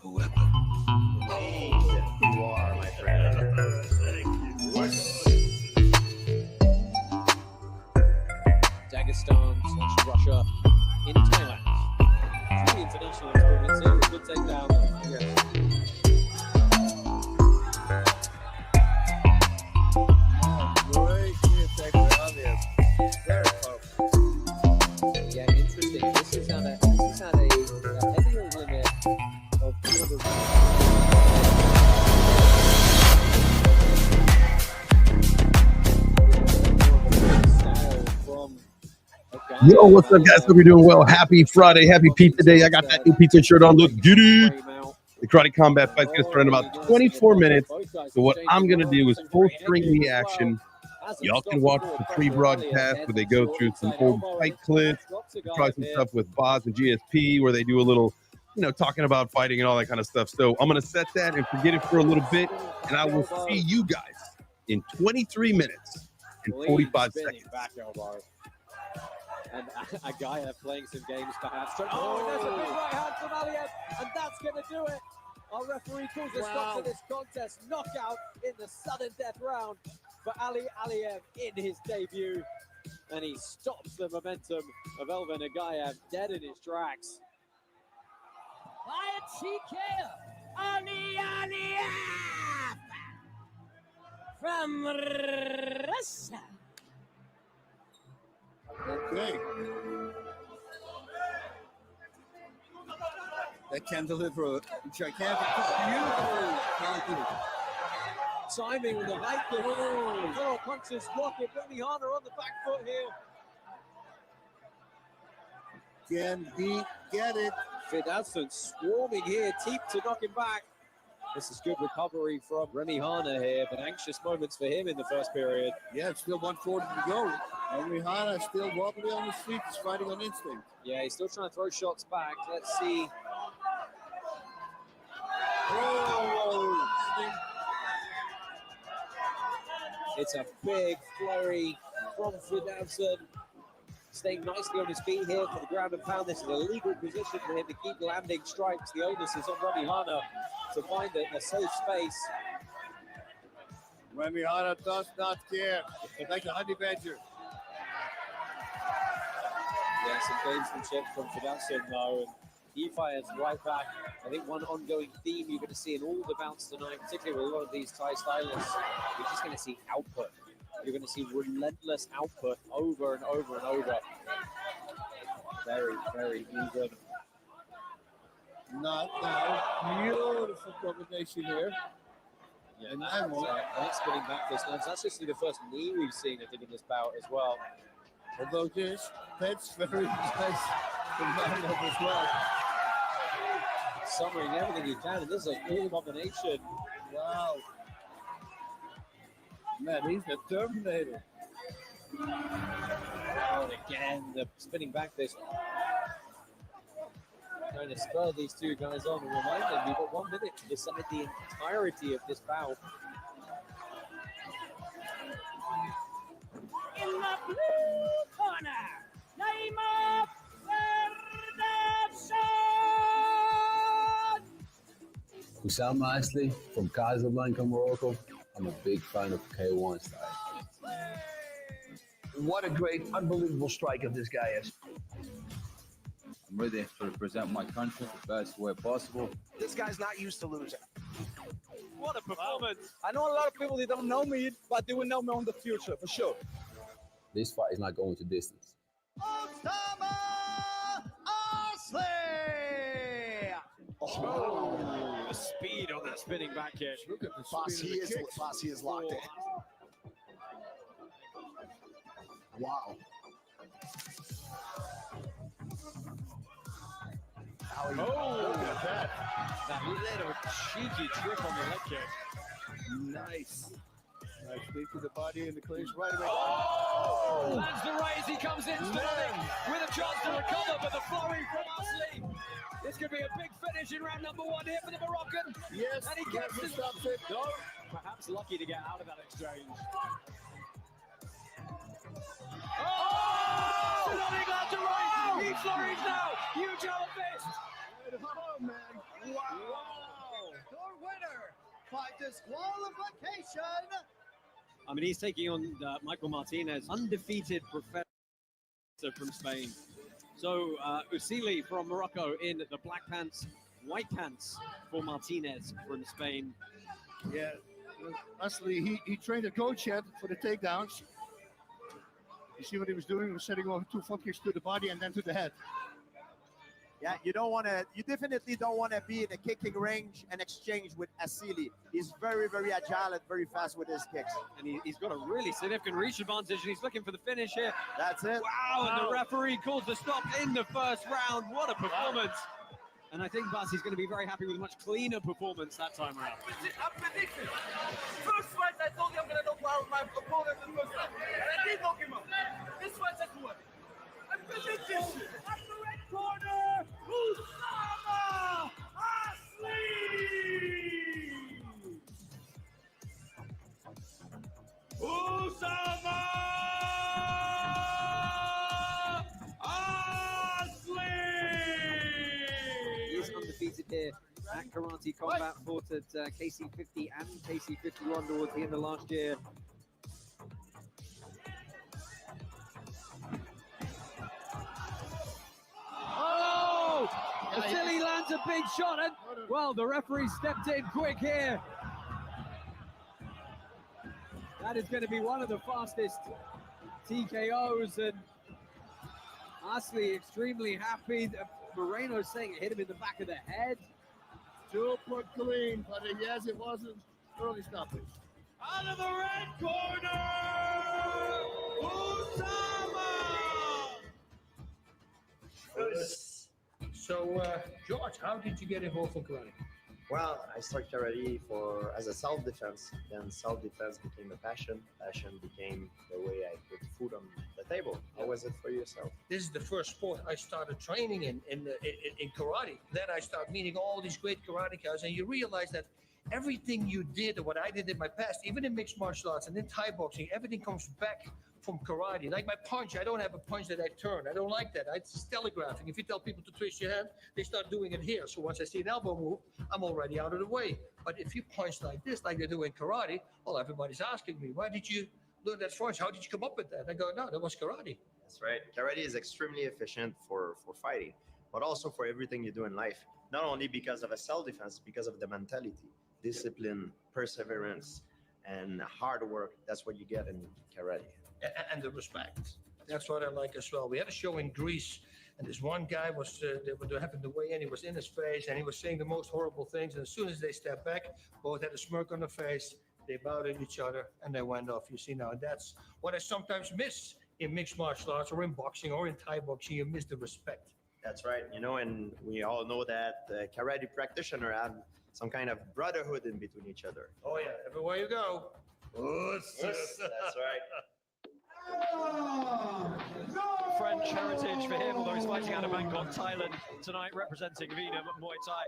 a weapon. You are, my friend. Dagestan/Russia in Thailand. Truly international experience here. Good takedown. Yes. Great takedown there. Very powerful. Yeah, interesting. This is at a heavier limit of 200. Yo, what's up, guys? Hope you're doing well. Happy Friday. Happy Pizza Day. I got that new pizza shirt on. Look, get it. The Karate Combat Fight's going to start in about 24 minutes. So what I'm going to do is full string reaction. Y'all can watch the pre-broadcast where they go through some old fight clips. There's probably some stuff with Boz and GSP where they do a little, talking about fighting and all that kind of stuff. So I'm going to set that and forget it for a little bit. And I will see you guys in 23 minutes and 45 seconds. And Agayev playing some games perhaps. Oh, there's a big right hand from Aliyev, and that's going to do it. Our referee calls a stop to this contest. Knockout in the sudden death round for Ali Aliyev in his debut. And he stops the momentum of Elvin Agayev dead in his tracks. By a TKO, Ali Aliyev from Russia. Okay. That can deliver a gigantic, beautiful counter. Timing with the right kick. Oh, punches block it. Remy Hana on the back foot here. Can he get it? Fidalson swarming here. Teep to knock him back. This is good recovery from Remy Hana here, but anxious moments for him in the first period. Yeah, it's still 140 to go. And Rihana is still wobbly on his feet. He's fighting on instinct. Yeah, he's still trying to throw shots back. Let's see. Oh! It's a big flurry from Fidalson. Staying nicely on his feet here for the ground and pound. This is a legal position for him to keep landing strikes. The onus is on Remy Hana to find a safe space. Remy Hana does not care. Like a honey badger. Yeah, some gamesmanship from Fidalson though. And he fires right back. I think one ongoing theme you're going to see in all the bouts tonight, particularly with a lot of these Thai stylists, you're just going to see output. You're going to see relentless output over and over and over. Very, very even. Not now. Beautiful combination here. Yeah, and that's spinning back this time. So that's just the first knee we've seen, I think, in this bout as well. Although that's very nice from Manlove as well. Summering everything he can, and this is a cool combination. Wow. Man, he's a Terminator. Oh, and again, the spinning back this. Trying to spur these two guys on and remind them you've got 1 minute to decide the entirety of this bout. In the blue corner, Naima Ferdinand. Hussam Asli from Casablanca, Morocco. I'm a big fan of K1 style. What a great, unbelievable striker this guy is. I'm ready to represent my country the best way possible. This guy's not used to losing. What a performance! I know a lot of people that don't know me, but they will know me in the future, for sure. This fight is not going to distance. Oh, the speed on that spinning back kick. Look at the He is locked in. Wow. Oh, look at that. That little cheeky trick on the leg kick. Nice. Nice feet to the body and the clinch right away. Oh! Lands the raise, he comes in standing with a chance to recover, but the flurry from Asli. This could be a big finish in round number 1 here for the Moroccan. Yes, and he gets it. Stops it. No, perhaps lucky to get out of that exchange. Oh! He flurries now. Huge elbow fist. Oh, man. Wow. by disqualification. I mean, he's taking on Michael Martinez, undefeated professor from Spain. So Usili from Morocco in the black pants, white pants for Martinez from Spain. Yeah, honestly, he trained a coach yet for the takedowns. You see what he was doing? He was setting off 2 front kicks to the body and then to the head. Yeah, you definitely don't want to be in a kicking range and exchange with Asili. He's very, very agile and very fast with his kicks. And he's got a really significant reach advantage, and he's looking for the finish here. That's it. Wow, and the referee calls the stop in the first round. What a performance. And I think Bas is going to be very happy with a much cleaner performance that time around. I'm predicting. First fight, I told you I'm going to knock out my opponent in the first round. And I did knock him out. This fight, I won. I'm predicting. At the red corner, Usama Asli! Usama Asli! He's undefeated here at Karate Combat, fought at KC50 and KC51 towards the end of last year. Oh! Vasily lands a big shot, and well, the referee stepped in quick here. That is going to be one of the fastest TKOs, and Asli extremely happy. Moreno saying it hit him in the back of the head. Super clean, but yes, it wasn't early stoppage. Out of the red corner, Usama! So, George, how did you get involved in karate? Well, I started karate as a self-defense. Then self-defense became a passion. Passion became the way I put food on the table. How was it for yourself? This is the first sport I started training in karate. Then I started meeting all these great karate guys, and you realize that everything you did, or what I did in my past, even in mixed martial arts and in Thai boxing, everything comes back from karate. Like my punch, I don't have a punch that I turn. I don't like that. It's telegraphing. If you tell people to twist your hand, they start doing it here. So once I see an elbow move, I'm already out of the way. But if you punch like this, like they do in karate, well, everybody's asking me, why did you learn that punch? How did you come up with that? I go, no, that was karate. That's right. Karate is extremely efficient for fighting, but also for everything you do in life. Not only because of a self-defense, because of the mentality, discipline, perseverance, and hard work. That's what you get in karate. And the respect. That's what I like as well. We had a show in Greece, and this one guy was, they were having the weigh-in, he was in his face, and he was saying the most horrible things, and as soon as they stepped back, both had a smirk on their face, they bowed at each other, and they went off. You see now, and that's what I sometimes miss in mixed martial arts, or in boxing, or in Thai boxing. You miss the respect. That's right. You know, and we all know that karate practitioners have some kind of brotherhood in between each other. Oh yeah, everywhere you go. That's right. French heritage for him, although he's fighting out of Bangkok, Thailand tonight, representing Vietnam Muay Thai.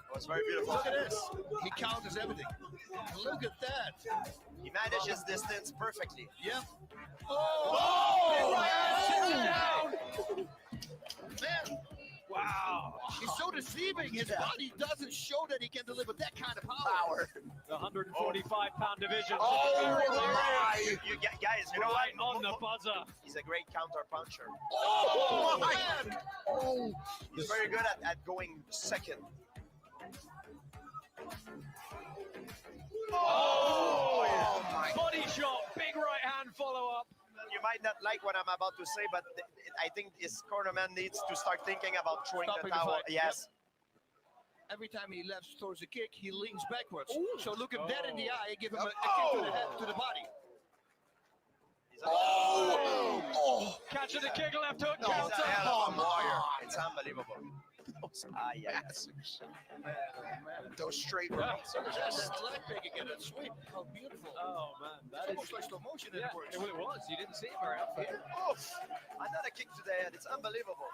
Oh, it's very beautiful. Look at this. He counters everything. Look at that. He manages distance perfectly. Yep. Oh! Down. Man. Wow. He's so deceiving. His body doesn't show that he can deliver that kind of power. The 145-pound division. You guys, you know right what? on the buzzer. He's a great counter puncher. Oh, man. Oh, he's very good at going second. Oh, my body shot, big right hand follow up. You might not like what I'm about to say, but I think his cornerman needs to start thinking about throwing Stopping the the towel. fight. Yes. Every time he left towards a kick, he leans backwards. So look him dead in the eye, give him a kick to the head, to the body. Catching the kick, left hook, He's counter. a hell of a warrior. It's unbelievable. Those straight runs. That leg pick again, that sweep. How beautiful. Oh, man. That is Almost like slow motion in yeah, it works. well, it was. You didn't see it very often. Oof. Another kick to the head. It's unbelievable.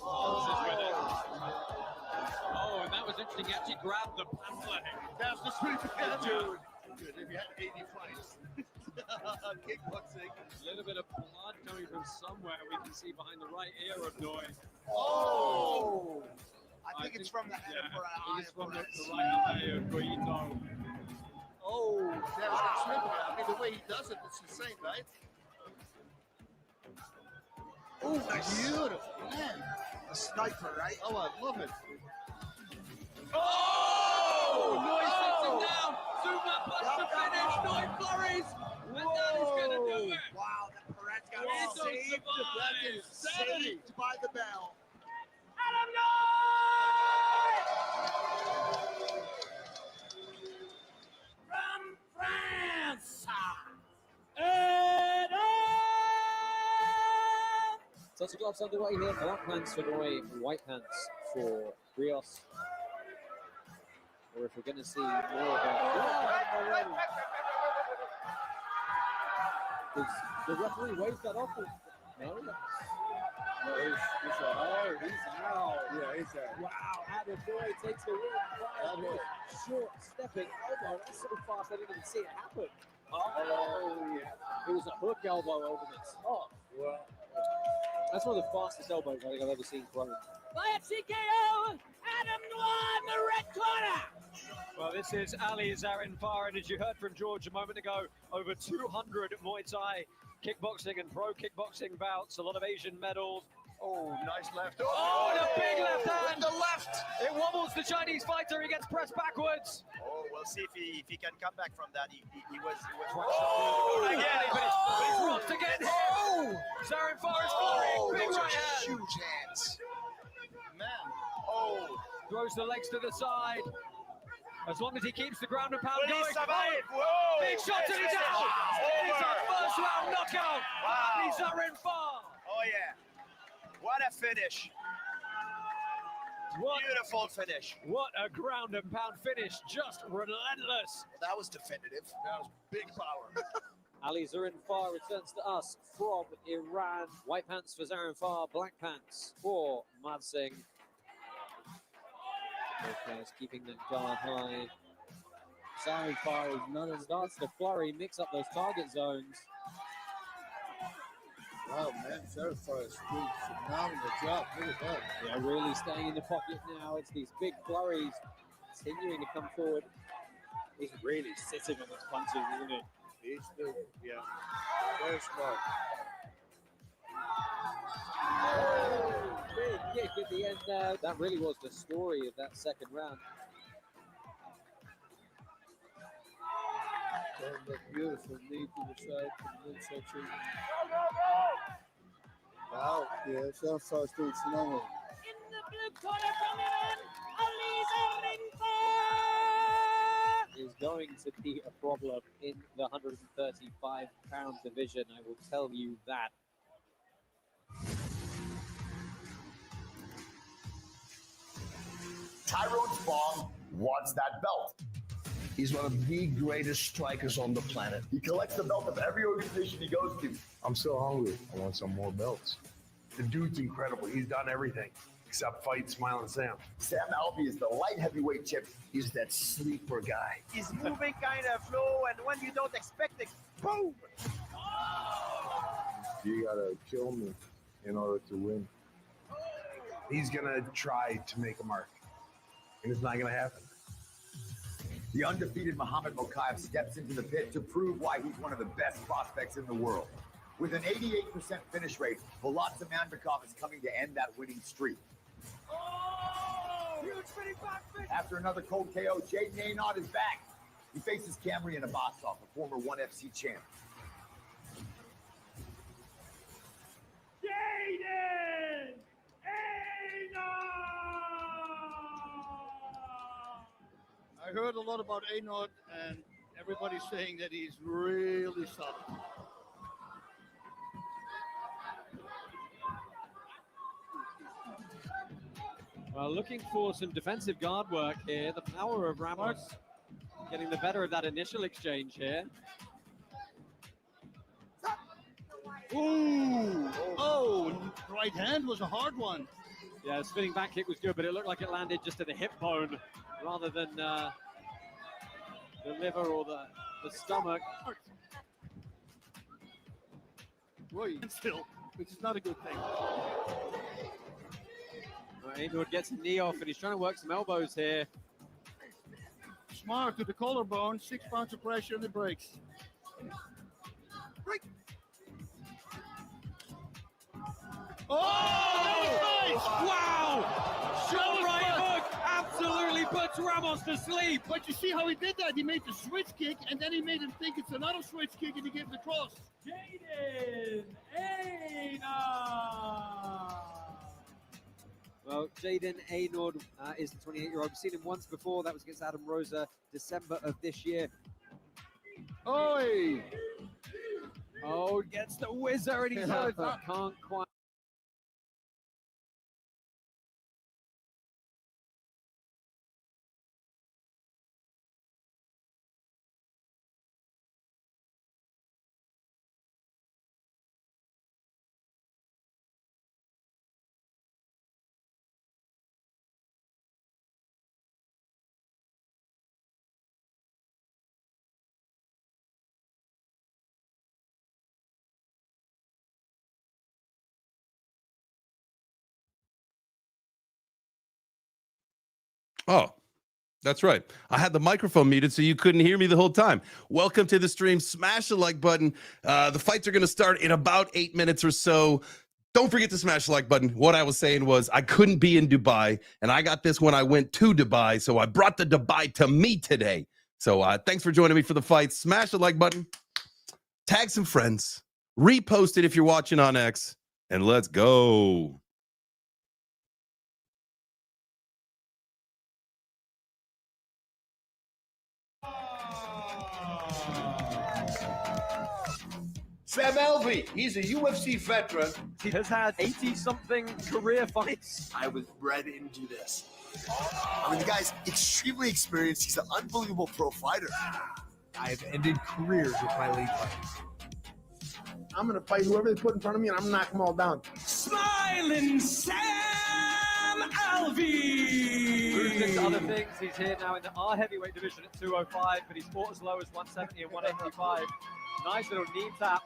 Oh, and that was interesting. He actually grabbed the pant leg. That's the sweep again, dude. Good. If you had 80 fights. Kickboxing. A little bit of blood coming from somewhere we can see behind the right ear of Noi. Oh! I think it's from the head yeah, for I think it's from the press. right eye of Guito. Oh, that was extremely. I mean, the way he does it, it's insane, right? Oh, beautiful, man. A sniper, right? Oh, I love it. Oh! Noi sets him down. Zuma plus the finish. Noi flurries. And that is going to do it. Wow, that Perez got Wow. saved. That is insanity. Saved by the bell. Adam From France. Touch of gloves underway here. Black pants for Noi, white pants for Rios. Or if we're going to see more of that. Does the referee wave that off? No? He's out. Yeah, he's out. Wow, Adam Noi takes the win. Short stepping elbow. That's so fast I didn't even see it happen. Oh, yeah. It was a hook elbow over the top. Well, that's one of the fastest elbows I think I've ever seen thrown. By a TKO, Adam Noir in the red corner. Well, this is Ali Zarinfar, and as you heard from George a moment ago, over 200 Muay Thai kickboxing and pro kickboxing bouts, a lot of Asian medals. oh, nice left. Oh, and a big left hand! The left. It wobbles the Chinese fighter, he gets pressed backwards. Oh, we'll see if he can come back from that. He was Oh, again, but he's rocked again here. Oh! Zarinfar is flurrying, big those right are hand. huge hands. Man. Oh, Throws the legs to the side. As long as he keeps the ground and pound Will he going. survive? Whoa! Big shot to the down. It is a first round knockout. Wow. Ali Zarinfar. Oh yeah! What a finish! What, Beautiful finish. what a ground and pound finish. Just relentless. that was definitive. That was big power. Ali Zarinfar returns to us from Iran. White pants for Zarinfar, black pants for Mad Singh. Both players keeping the guard high. Zarinfar is none of starts to flurry, mix up those target zones. Wow, man, Zarinfar is doing a phenomenal job. Look at that. Yeah, really staying in the pocket now. It's these big flurries continuing to come forward. He's really sitting on his punches, isn't he? He's doing, yeah, very smart. Big kick at the end there. That really was the story of that second round. Beautiful knee to the side, midsection. Wow, yeah, Zarinfar is doing phenomenal. In the blue corner from Iran, Ali Zarinfar. Is going to be a problem in the 135-pound division, I will tell you that. Tyrone Spong wants that belt. He's one of the greatest strikers on the planet. He collects the belt of every organization he goes to. I'm so hungry. I want some more belts. The dude's incredible. He's done everything except fight Smiling Sam. Sam Alvey is the light heavyweight champ. He's that sleeper guy. He's moving kind of slow, and when you don't expect it, boom! You gotta kill me in order to win. He's gonna try to make a mark, and it's not gonna happen. The undefeated Muhammad Mokaev steps into the pit to prove why he's one of the best prospects in the world. With an 88% finish rate, Volodza Mandrakov is coming to end that winning streak. Huge spinning back finish. After another cold KO, Jaden Aynod is back. He faces Camryn Abbasov, a former 1FC champ. Jaden I heard a lot about Aynod, and everybody's saying that he's really solid. Well, looking for some defensive guard work here. The power of Ramos getting the better of that initial exchange here. Ooh! Oh, right hand was a hard one. Yeah, the spinning back kick was good, but it looked like it landed just to the hip bone rather than the liver or the stomach. Still, which is not a good thing. Aynord gets a knee off, and he's trying to work some elbows here. Smart to the collarbone, 6 pounds of pressure, and it breaks. Break. Oh, nice! Wow! Short right hook absolutely puts Ramos to sleep. But you see how he did that? He made the switch kick, and then he made him think it's another switch kick, and he gave the cross. Jaden Aynord. Well, Jaden Aynord is the 28-year-old. We've seen him once before. That was against Adam Rosa, December of this year. Oi! Oh, gets the whizzer, and he's over. Can't quite. Oh, that's right. I had the microphone muted so you couldn't hear me the whole time. Welcome to the stream. Smash the like button. The fights are going to start in about 8 minutes or so. Don't forget to smash the like button. What I was saying was I couldn't be in Dubai, and I got this when I went to Dubai, so I brought the Dubai to me today. So thanks for joining me for the fight. Smash the like button. Tag some friends. Repost it if you're watching on X, and let's go. Sam Alvey, he's a UFC veteran. He has had 80-something career fights. I was bred into this. I mean, the guy's extremely experienced. He's an unbelievable pro fighter. I've ended careers with my league fights. I'm going to fight whoever they put in front of me, and I'm going to knock them all down. Smiling Sam Alvey! Moving into other things, he's here now in the R heavyweight division at 205, but he's fought as low as 170 and 185. Nice little knee tap.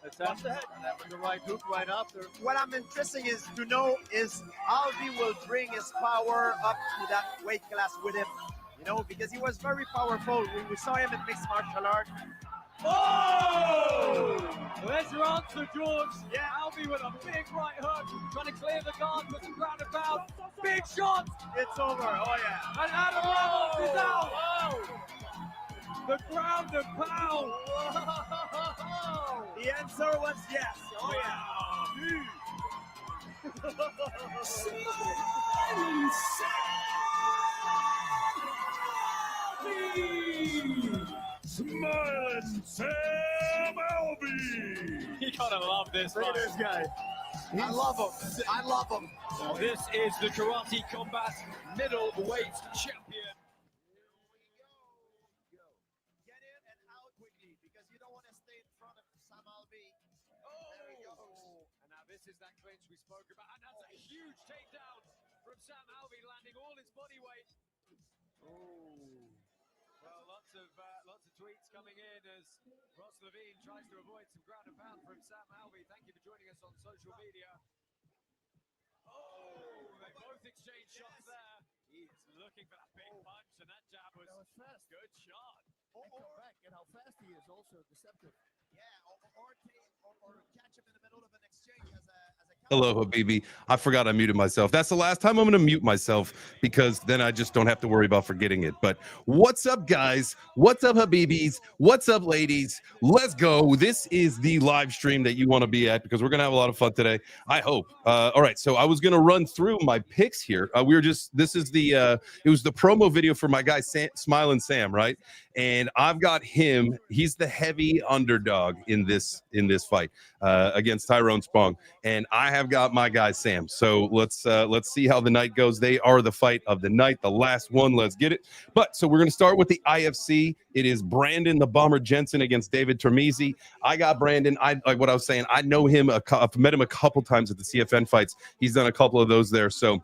Attempt that with the right hook right after. What I'm interested is to know is Alvey will bring his power up to that weight class with him, you know, because he was very powerful. We saw him in mixed martial arts. Oh! There's your answer, George. Yeah. Alvey with a big right hook, trying to clear the guard, put some ground and pound. Big shot. It's over. Oh yeah. And Adam Ramos is out. Whoa. The ground and pound. Whoa. The answer was yes. Oh yeah. Smiling Sam Alvey. You gotta love this. Look at this guy. I love him. I love him. So this is the Karate Combat middleweight champion. This is that clinch we spoke about, and that's a huge takedown from Sam Alvey, landing all his body weight. Oh, well, lots of tweets coming in as Ross Levine tries to avoid some ground and pound from Sam Alvey. Thank you for joining us on social media. Oh, they both exchanged shots there. He's looking for that big punch, and that jab was fast. Good shot. And how fast he is also deceptive. Yeah, or catch him in the middle of an exchange as a Hello, Habibi. I forgot I muted myself. That's the last time I'm going to mute myself because then I just don't have to worry about forgetting it. But what's up, guys? What's up, Habibis? What's up, ladies? Let's go. This is the live stream that you want to be at because we're going to have a lot of fun today. I hope. All right. So I was going to run through my picks here. This is it was the promo video for my guy, Smiling Sam, right? And I've got him. He's the heavy underdog in this fight against Tyrone Spong. And I have got my guy Sam. So let's see how the night goes. They are the fight of the night, the last one. Let's get it. But so we're going to start with the IFC. It is Brandon the Bomber Jensen against David Termizi. I got Brandon. Like what I was saying, I know him. I've met him a couple times at the CFN fights. He's done a couple of those there. So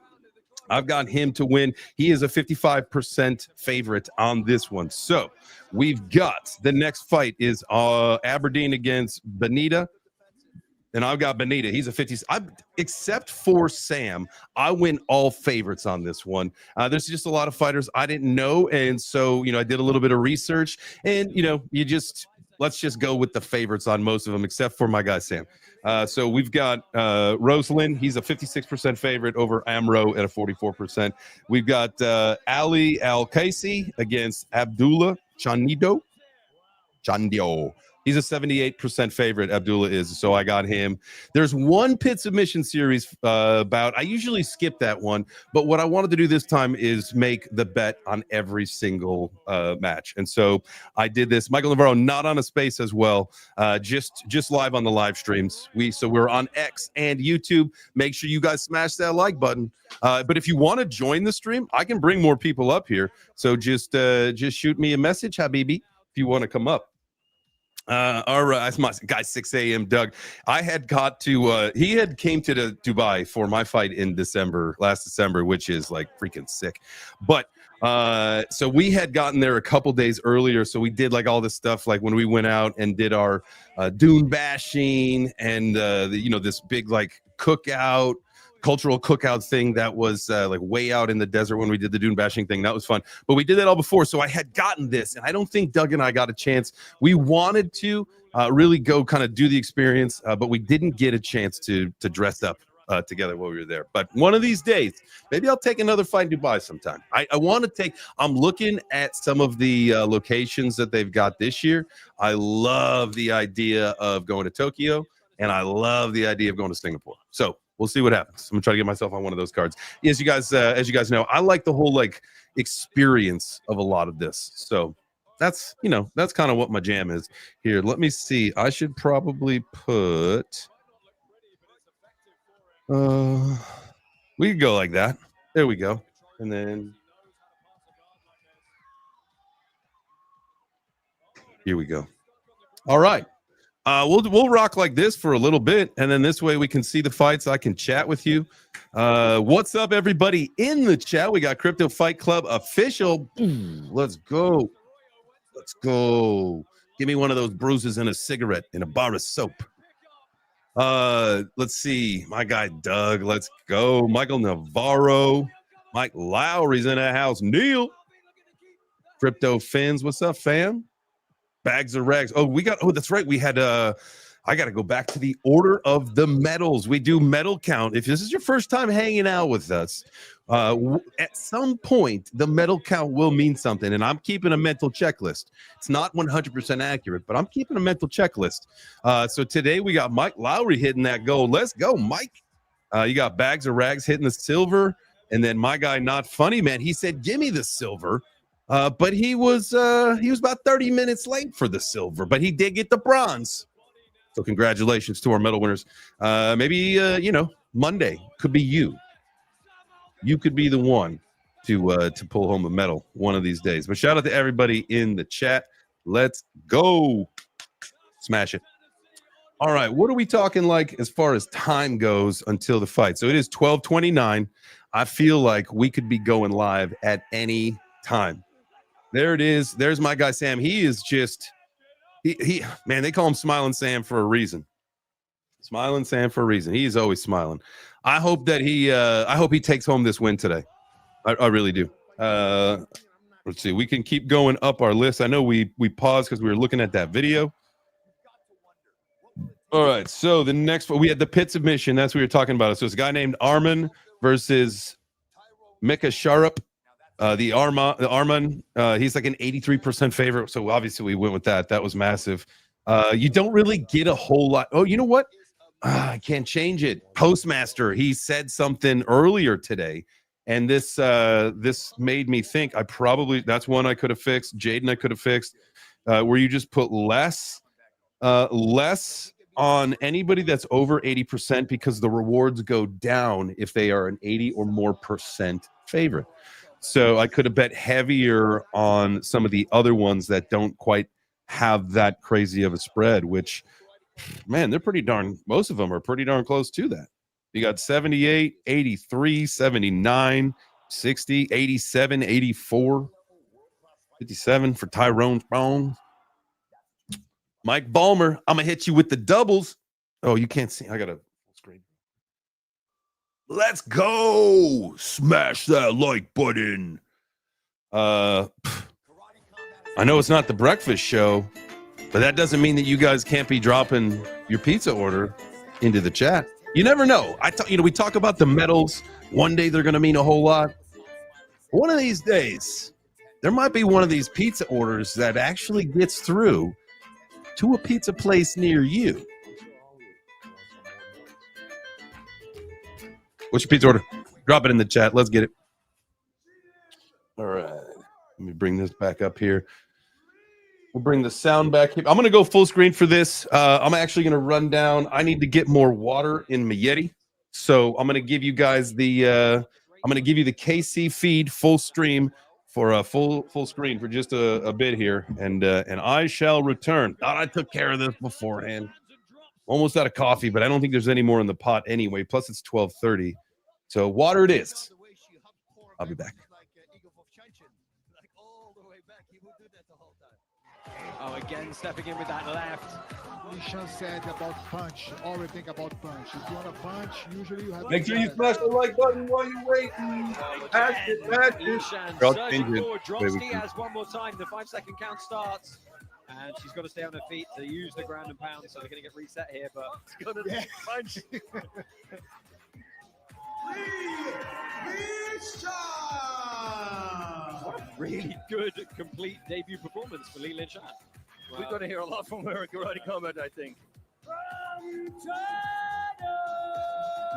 I've got him to win. He is a 55% favorite on this one. So we've got the next fight is Aberdeen against Benita. And I've got Benita. He's a 50. Except for Sam, I went all favorites on this one. There's just a lot of fighters I didn't know. And so, I did a little bit of research. And, let's just go with the favorites on most of them, except for my guy, Sam. So we've got Rosalind. He's a 56% favorite over Amro at a 44%. We've got Ali Al-Kaisi against Abdullah Chandio. He's a 78% favorite. Abdullah is, so I got him. There's one pit submission series bout. I usually skip that one, but what I wanted to do this time is make the bet on every single match, and so I did this. Michael Navarro not on a space as well, just live on the live streams. We're on X and YouTube. Make sure you guys smash that like button. But if you want to join the stream, I can bring more people up here. So just shoot me a message, Habibi, if you want to come up. All right, that's my guy 6 a.m. Doug. I had got to he had came to Dubai for my fight in last December, which is like freaking sick. But so we had gotten there a couple days earlier, so we did like all this stuff, like when we went out and did our dune bashing and this big like cultural cookout thing that was like way out in the desert when we did the dune bashing thing. That was fun, but we did that all before, so I had gotten this, and I don't think Doug and I got a chance. We wanted to really go kind of do the experience, but we didn't get a chance to dress up together while we were there. But one of these days, maybe I'll take another fight in Dubai sometime. I want to take, I'm looking at some of the locations that they've got this year. I love the idea of going to Tokyo, and I love the idea of going to Singapore. So we'll see what happens. I'm gonna try to get myself on one of those cards. As you guys know, I like the whole like experience of a lot of this. So that's kind of what my jam is here. Let me see. I should probably put. We could go like that. There we go. And then here we go. All right. We'll rock like this for a little bit, and then this way we can see the fights. I can chat with you. What's up, everybody in the chat? We got Crypto Fight Club official. Let's go. Let's go. Give me one of those bruises and a cigarette and a bar of soap. Let's see. My guy Doug. Let's go. Michael Navarro. Mike Lowry's in the house. Neil. Crypto Fins. What's up, fam? Bags of rags. That's right. We had I got to go back to the order of the medals. We do medal count. If this is your first time hanging out with us, at some point the medal count will mean something, and I'm keeping a mental checklist. It's not 100% accurate, but I'm keeping a mental checklist. So today we got Mike Lowry hitting that gold. Let's go, Mike. You got Bags of Rags hitting the silver, and then my guy Not Funny Man, he said, "Give me the silver." But he was about 30 minutes late for the silver, but he did get the bronze. So congratulations to our medal winners. Maybe Monday could be you. You could be the one to pull home a medal one of these days. But shout out to everybody in the chat. Let's go. Smash it. All right, what are we talking like as far as time goes until the fight? So it is 12:29. I feel like we could be going live at any time. There it is. There's my guy Sam. He is just man, they call him Smiling Sam for a reason. Smiling Sam for a reason. He is always smiling. I hope that he takes home this win today. I really do. Let's see. We can keep going up our list. I know we paused because we were looking at that video. All right. So the next one, we had the pit submission. That's what we were talking about. So it's a guy named Arman versus Mika Sharup. The Arman, he's like an 83% favorite. So obviously we went with that. That was massive. You don't really get a whole lot. Oh, you know what? I can't change it. Postmaster, he said something earlier today, and this made me think that's one I could have fixed. Jaden, I could have fixed, where you just put less on anybody that's over 80% because the rewards go down if they are an 80 or more percent favorite. So I could have bet heavier on some of the other ones that don't quite have that crazy of a spread, which, man, most of them are pretty darn close to that. You got 78, 83, 79, 60, 87, 84, 57 for Tyrone Strong. Mike Ballmer, I'm going to hit you with the doubles. Oh, you can't see. I got a full screen. Let's go. Smash that like button. I know it's not the breakfast show, but that doesn't mean that you guys can't be dropping your pizza order into the chat. You never know. We talk about the medals. One day they're going to mean a whole lot. One of these days, there might be one of these pizza orders that actually gets through to a pizza place near you. What's your pizza order? Drop it in the chat. Let's get it. All right. Let me bring this back up here. We'll bring the sound back here. I'm going to go full screen for this. I'm actually going to run down. I need to get more water in my Yeti. So I'm going to give you guys the I'm going to give you the KC feed full stream for a full screen for just a bit here, and I shall return. Thought I took care of this beforehand. Almost out of coffee, but I don't think there's any more in the pot anyway. Plus, it's 12:30, so water it is. I'll be back. Oh, again, stepping in with that left. Lishan said about punch. Always think about punch. If you want to punch, usually you have. Make sure you smash the like button while you're waiting. Pass it. Surging forward, drops Diaz one more time. The 5-second count starts. And she's got to stay on her feet to use the ground and pound, so they're going to get reset here, but it's going to punch. What a really good, complete debut performance for Li Linshan. We're going to hear a lot from her in Karate Combat, I think.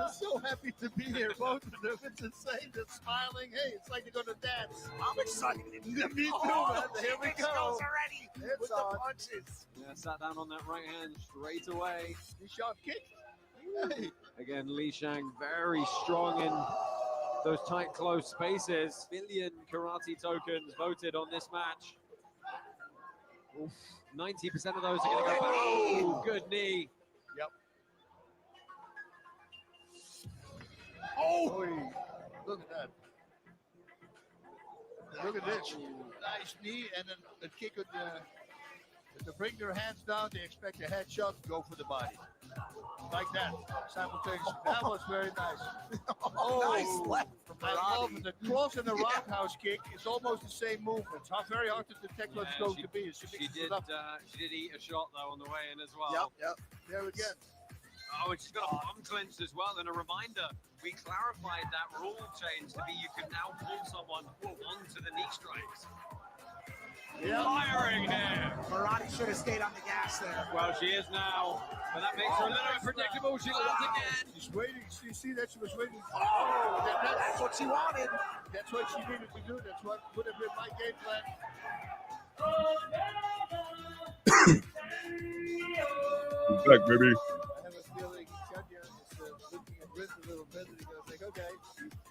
I'm so happy to be here, both of them. It's insane. They're smiling. Hey, it's like they're going to dance. I'm excited. Me too, man. Here we go. It's with the punches. Yeah, sat down on that right hand straight away. Lishan kick. Hey. Again, Li Shang very strong in those tight, close spaces. 1 billion karate tokens voted on this match. 90% of those are going to go back. Oh, good knee. Yep. Oh, look at that. Look at this. Nice knee and then a kick on the, to bring their hands down, they expect a headshot, go for the body. Like that, simultaneously. That was very nice. Nice left from I love it. The cross and the roundhouse kick is almost the same movement. How very hard to detect what it's going to be. She did eat a shot though on the way in as well. Yep. There again. Oh, and she's got a palm clenched as well. And a reminder, we clarified that rule change to be you can now pull someone onto the knee strikes. Yeah. Firing here. Marathi should have stayed on the gas there. Well, she is now, but that makes her a little bit predictable. She once again. She's waiting. You see that she was waiting. Oh, that's what she wanted. That's what she needed to do. That's what would have been my game plan. Back, baby. I have a feeling Chanya is looking at Riz a little bit, and he goes like, "Okay,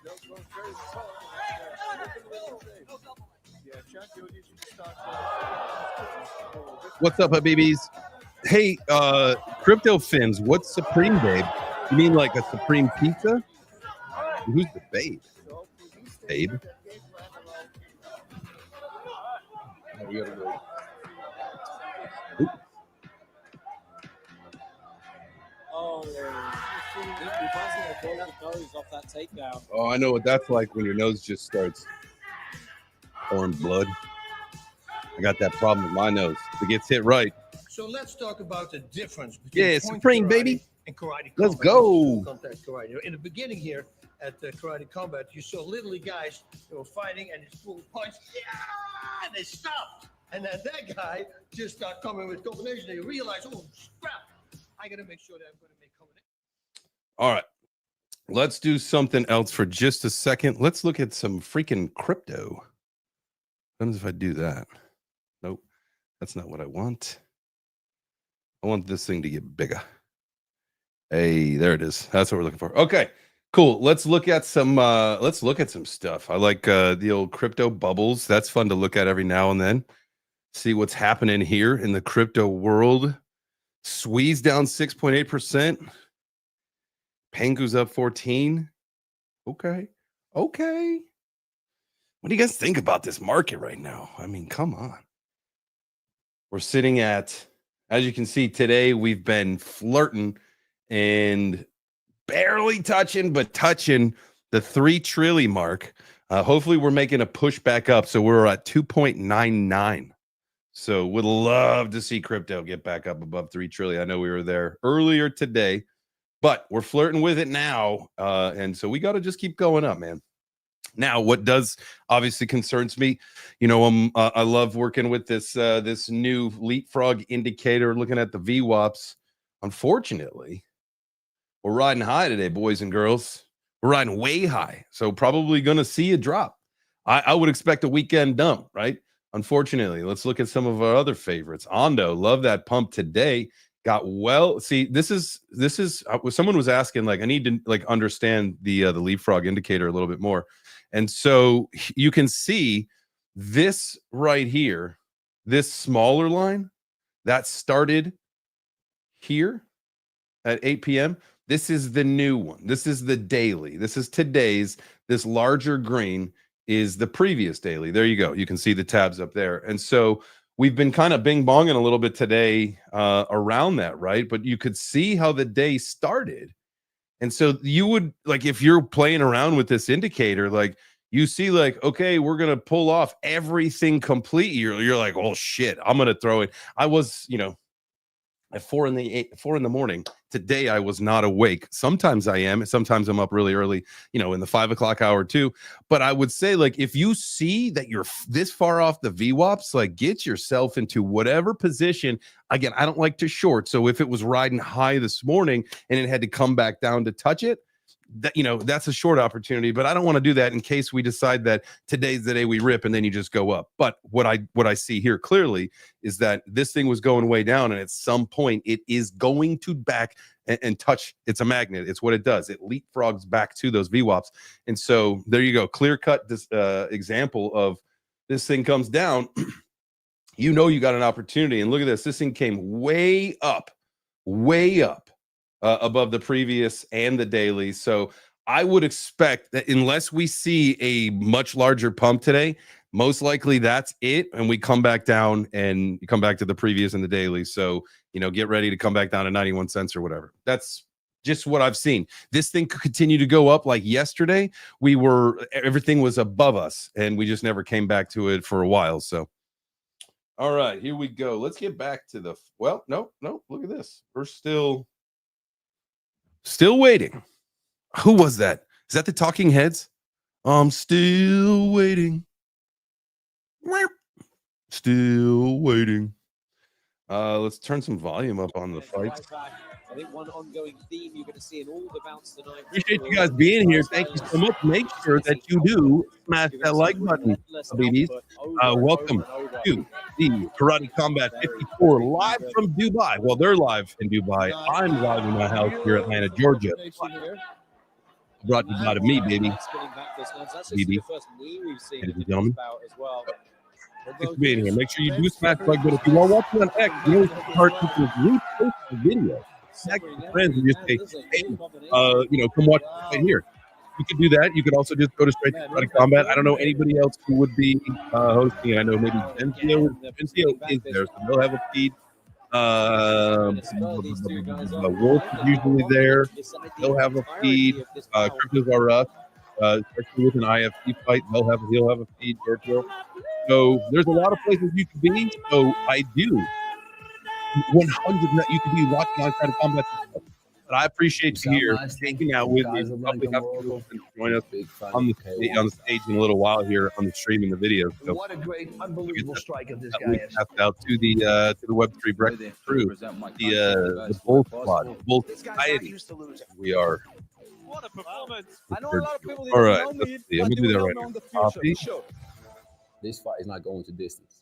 don't go very far." Yeah, Chanya needs to start. What's up, Habibis? Hey, Crypto Fins, what's Supreme, babe? You mean like a Supreme pizza? Who's the babe? Babe? Oh, we gotta go. Oop. Oh, nose off that takedown. Oh, I know what that's like when your nose just starts pouring blood. I got that problem with my nose. If it gets hit right. So let's talk about the difference between Yeah, point Supreme, karate baby. and karate. Let's combat. go. Contact karate. In the beginning here at Karate Combat, you saw literally guys that were fighting and it's full punch. Yeah, and they stopped. And then that guy just started coming with combination. They realized, oh, crap, I got to make sure that I'm going to make combination. All right. Let's do something else for just a second. Let's look at some freaking crypto. What happens if I do that? Nope. That's not what I want. I want this thing to get bigger. Hey, there it is. That's what we're looking for. Okay, cool. Let's look at some stuff. I like the old crypto bubbles. That's fun to look at every now and then. See what's happening here in the crypto world. Squeeze down 6.8%. Pengu's up 14. Okay. What do you guys think about this market right now? I mean, come on. We're sitting at, as you can see today, we've been flirting and barely touching, but touching the 3 trillion mark. Hopefully we're making a push back up. So we're at 2.99. So would love to see crypto get back up above 3 trillion. I know we were there earlier today, but we're flirting with it now. And so we got to just keep going up, man. Now, what does obviously concerns me, I love working with this this new leapfrog indicator, looking at the VWAPs. Unfortunately, we're riding high today, boys and girls. We're riding way high, so probably going to see a drop. I would expect a weekend dump, right? Unfortunately, let's look at some of our other favorites. Ondo, love that pump today. Got well. See, this is someone was asking, like, I need to like understand the leapfrog indicator a little bit more. And so you can see this right here, this smaller line that started here at 8 p.m. This is the new one. This is the daily. This is today's. This larger green is the previous daily. There you go. You can see the tabs up there. And so we've been kind of bing bonging a little bit today around that, right? But you could see how the day started. And so you would, like, if you're playing around with this indicator, like you see, like, okay, we're going to pull off everything complete. You're like, oh shit, I'm going to throw it. I was, at 4 in the morning today, I was not awake. Sometimes I am. Sometimes I'm up really early, in the 5 o'clock hour too. But I would say, like, if you see that you're this far off the VWAPs, like, get yourself into whatever position. Again, I don't like to short. So if it was riding high this morning and it had to come back down to touch it, that, that's a short opportunity. But I don't want to do that in case we decide that today's the day we rip and then you just go up. But what I see here clearly is that this thing was going way down, and at some point it is going to back and touch. It's a magnet. It's what it does. It leapfrogs back to those VWAPs. And so there you go. Clear cut this example of this thing comes down. You got an opportunity. And look at this. This thing came way up above the previous and the daily. So I would expect that unless we see a much larger pump today, most likely that's it. And we come back down and come back to the previous and the daily. So, get ready to come back down to 91 cents or whatever. That's just what I've seen. This thing could continue to go up. Like yesterday, everything was above us and we just never came back to it for a while. So, all right, here we go. Let's get back to no, look at this. We're still waiting. Who was that? Is that the Talking Heads? I'm still waiting. Still waiting. Let's turn some volume up on the fights. I think one ongoing theme you're going to see in all the bouts tonight. Appreciate you guys being here. Thank you so much. Make sure that you do smash that like button, babies. Welcome to the Karate Combat 54 live from Dubai. Well, they're live in Dubai. I'm live in my house here in Atlanta, Georgia. Brought to you by me, baby. Baby. Ladies and gentlemen. Thanks for being here. Make sure you do smash the like button. If you are watching on X, you always start to repost the video. Tag your friends and just say, hey, come watch right here. You could do that. You could also just go to straight to Karate Combat. I don't know anybody else who would be hosting. I know maybe Vencio is there, so they'll have a feed. Wolf is usually there. They'll have a feed. Cryptos are us. Especially with an IFC fight, he'll have a feed, Giorgio. So there's a lot of places you could be. So I do 100 that you could be watching on Karate Combat. But I appreciate you here hanging out with me. Probably have to join us on the stage in a little while here on the stream and the video. So What a great, unbelievable strike of this guy is. Passed out to the Web3 breakfast crew, the Bull Squad, the Bull Society. We are. What a performance! I know a lot of people All right, know me, let's see. I'm but gonna do they that will right know me now. on the future. Copy. Sure. This fight is not going to distance.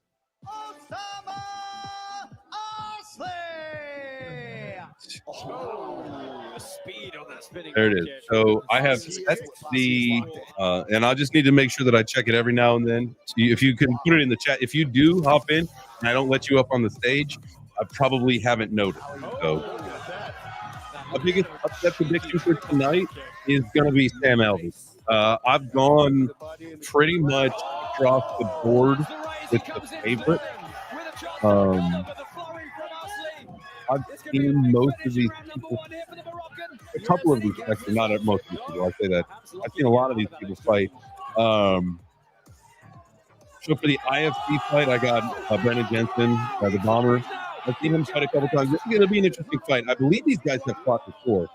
The speed on that spinning There it back is. kick. So I have set the, and I just need to make sure that I check it every now and then. If you can put it in the chat, if you do hop in and I don't let you up on the stage, I probably haven't noticed. So the biggest upset prediction for tonight is going to be Sam Alvey. I've gone pretty much across the board with the favorite. seen most of these people, a couple of these, actually, not most of these people, I say that. I've seen a lot of these people fight. So for the IFC fight, I got Brennan Jensen, the bomber. I've seen him fight a couple times. This is going to be an interesting fight. I believe these guys have fought before,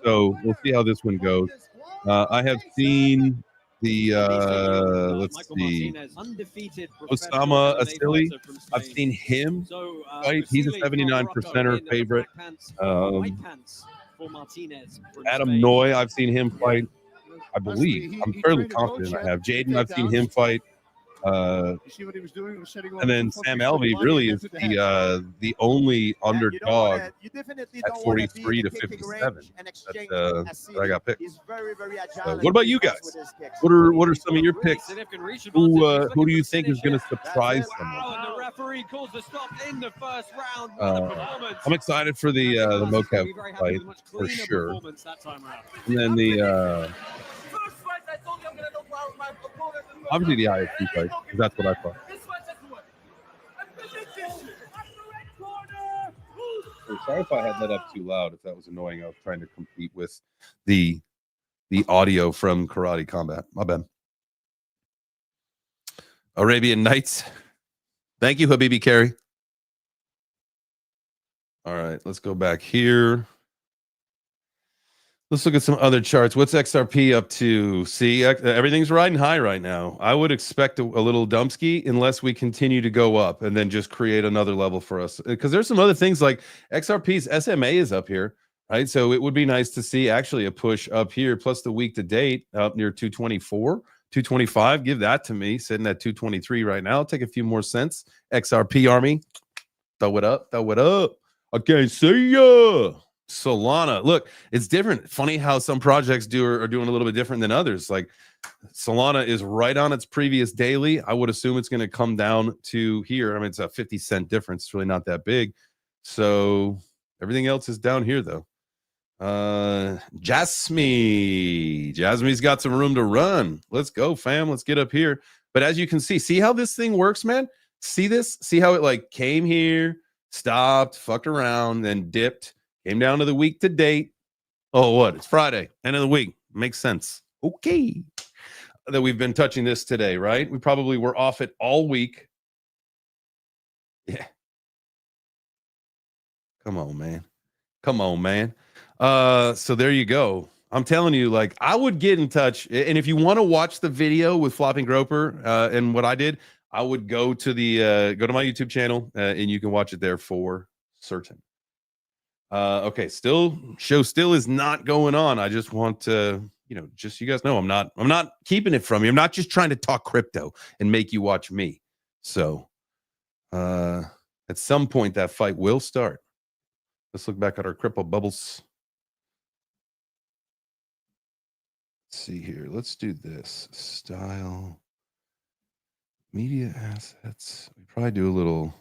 so we'll see how this one goes. I have seen the let's see, Osama Asili. I've seen him fight. He's a 79%er favorite. Adam Noy, I've seen him fight. I believe. I'm fairly confident I have. Jaden, I've seen him fight. You see what he was doing? He was setting And then Sam Alvey really is the only underdog at 43 to 57 that I got picked. What about you guys? What are some of your picks? Who do you think is going to surprise someone? The referee calls the stop in the first round. I'm excited for the Mokev fight for sure. And then the obviously the IFC fight, because that's what I thought. Sorry if I had that up too loud, if that was annoying. I was trying to compete with the audio from Karate Combat. My bad. Arabian Nights. Thank you, Habibi Carey. All right, let's go back here. Let's look at some other charts. What's XRP up to? See, everything's riding high right now. I would expect a little dumpski unless we continue to go up and then just create another level for us. Because there's some other things like XRP's SMA is up here, right? So it would be nice to see actually a push up here, plus the week to date up near 224, 225. Give that to me, sitting at 223 right now. I'll take a few more cents. XRP Army, throw it up, throw it up. I can't see ya. Solana, look, it's different. Funny how some projects are doing a little bit different than others. Like Solana is right on its previous daily. I would assume it's going to come down to here. I mean, it's a 50-cent difference. It's really not that big. So everything else is down here, though. Jasmine's got some room to run. Let's go, fam. Let's get up here. But as you can see how this thing works, man? See this? See how it like came here, stopped, fucked around, then dipped. Came down to the week to date. Oh, what? It's Friday, end of the week. Makes sense. Okay. That we've been touching this today, right? We probably were off it all week. Yeah. Come on, man. Come on, man. So there you go. I'm telling you, like, I would get in touch. And if you want to watch the video with Flopping Groper and what I did, I would go to my YouTube channel and you can watch it there for certain. Okay, show still is not going on. I just want to, just you guys know I'm not keeping it from you. I'm not just trying to talk crypto and make you watch me. So at some point that fight will start. Let's look back at our crypto bubbles. Let's see here. Let's do this. Style. Media assets. We probably do a little.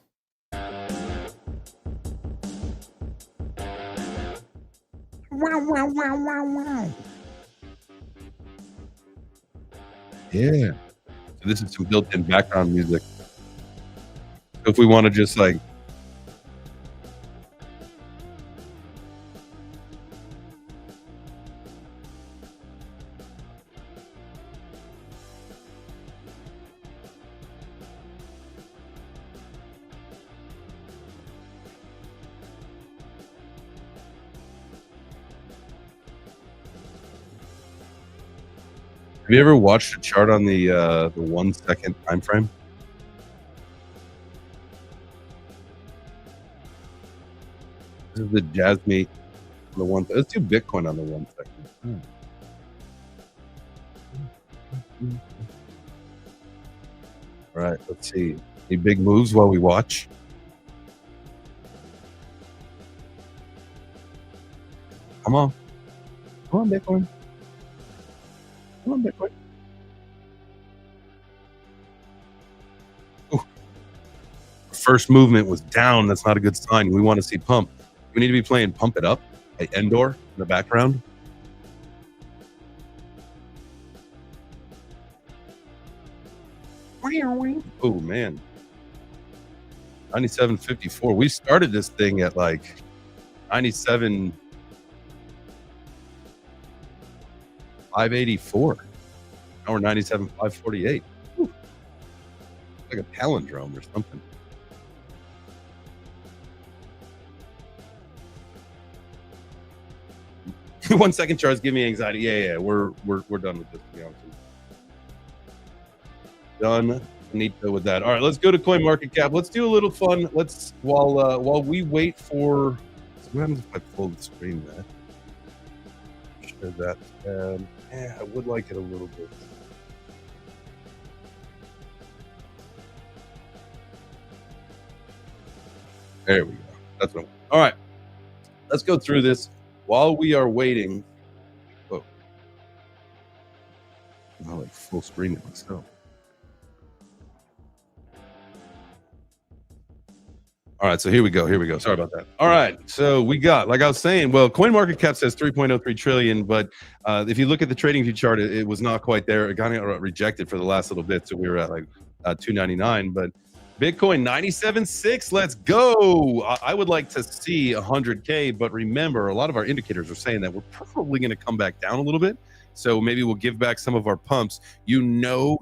Wow. Yeah. So this is some built-in background music. So if we want to just like have you ever watched a chart on the 1 second time frame? This is the Jasmine on the one. Let's do Bitcoin on the 1 second. All right, let's see. Any big moves while we watch? Come on. Come on, Bitcoin. Come on, Bitcoin. Ooh. First movement was down. That's not a good sign. We want to see pump. We need to be playing Pump It Up by Endor in the background. Oh, man. 97.54. We started this thing at like 97, 584. Now we're 97, 548. Whew. Like a palindrome or something. One second, Charles. Give me anxiety. Yeah. We're done with this. To be honest with you. Done. Neato with that. All right, let's go to coin market cap. Let's do a little fun. Let's while we wait for. What happens if I pull the screen back? Share that. Yeah, I would like it a little bit. There we go. That's what. All right, let's go through this while we are waiting. Oh, I like full screen it myself. All right, so here we go. Sorry about that. All right, so we got, like I was saying, well, coin market cap says 3.03 trillion, but if you look at the trading view chart, it was not quite there. It got rejected for the last little bit, so we were at like 299. But Bitcoin 97.6, let's go. I would like to see 100K, but remember, a lot of our indicators are saying that we're probably going to come back down a little bit. So maybe we'll give back some of our pumps. You know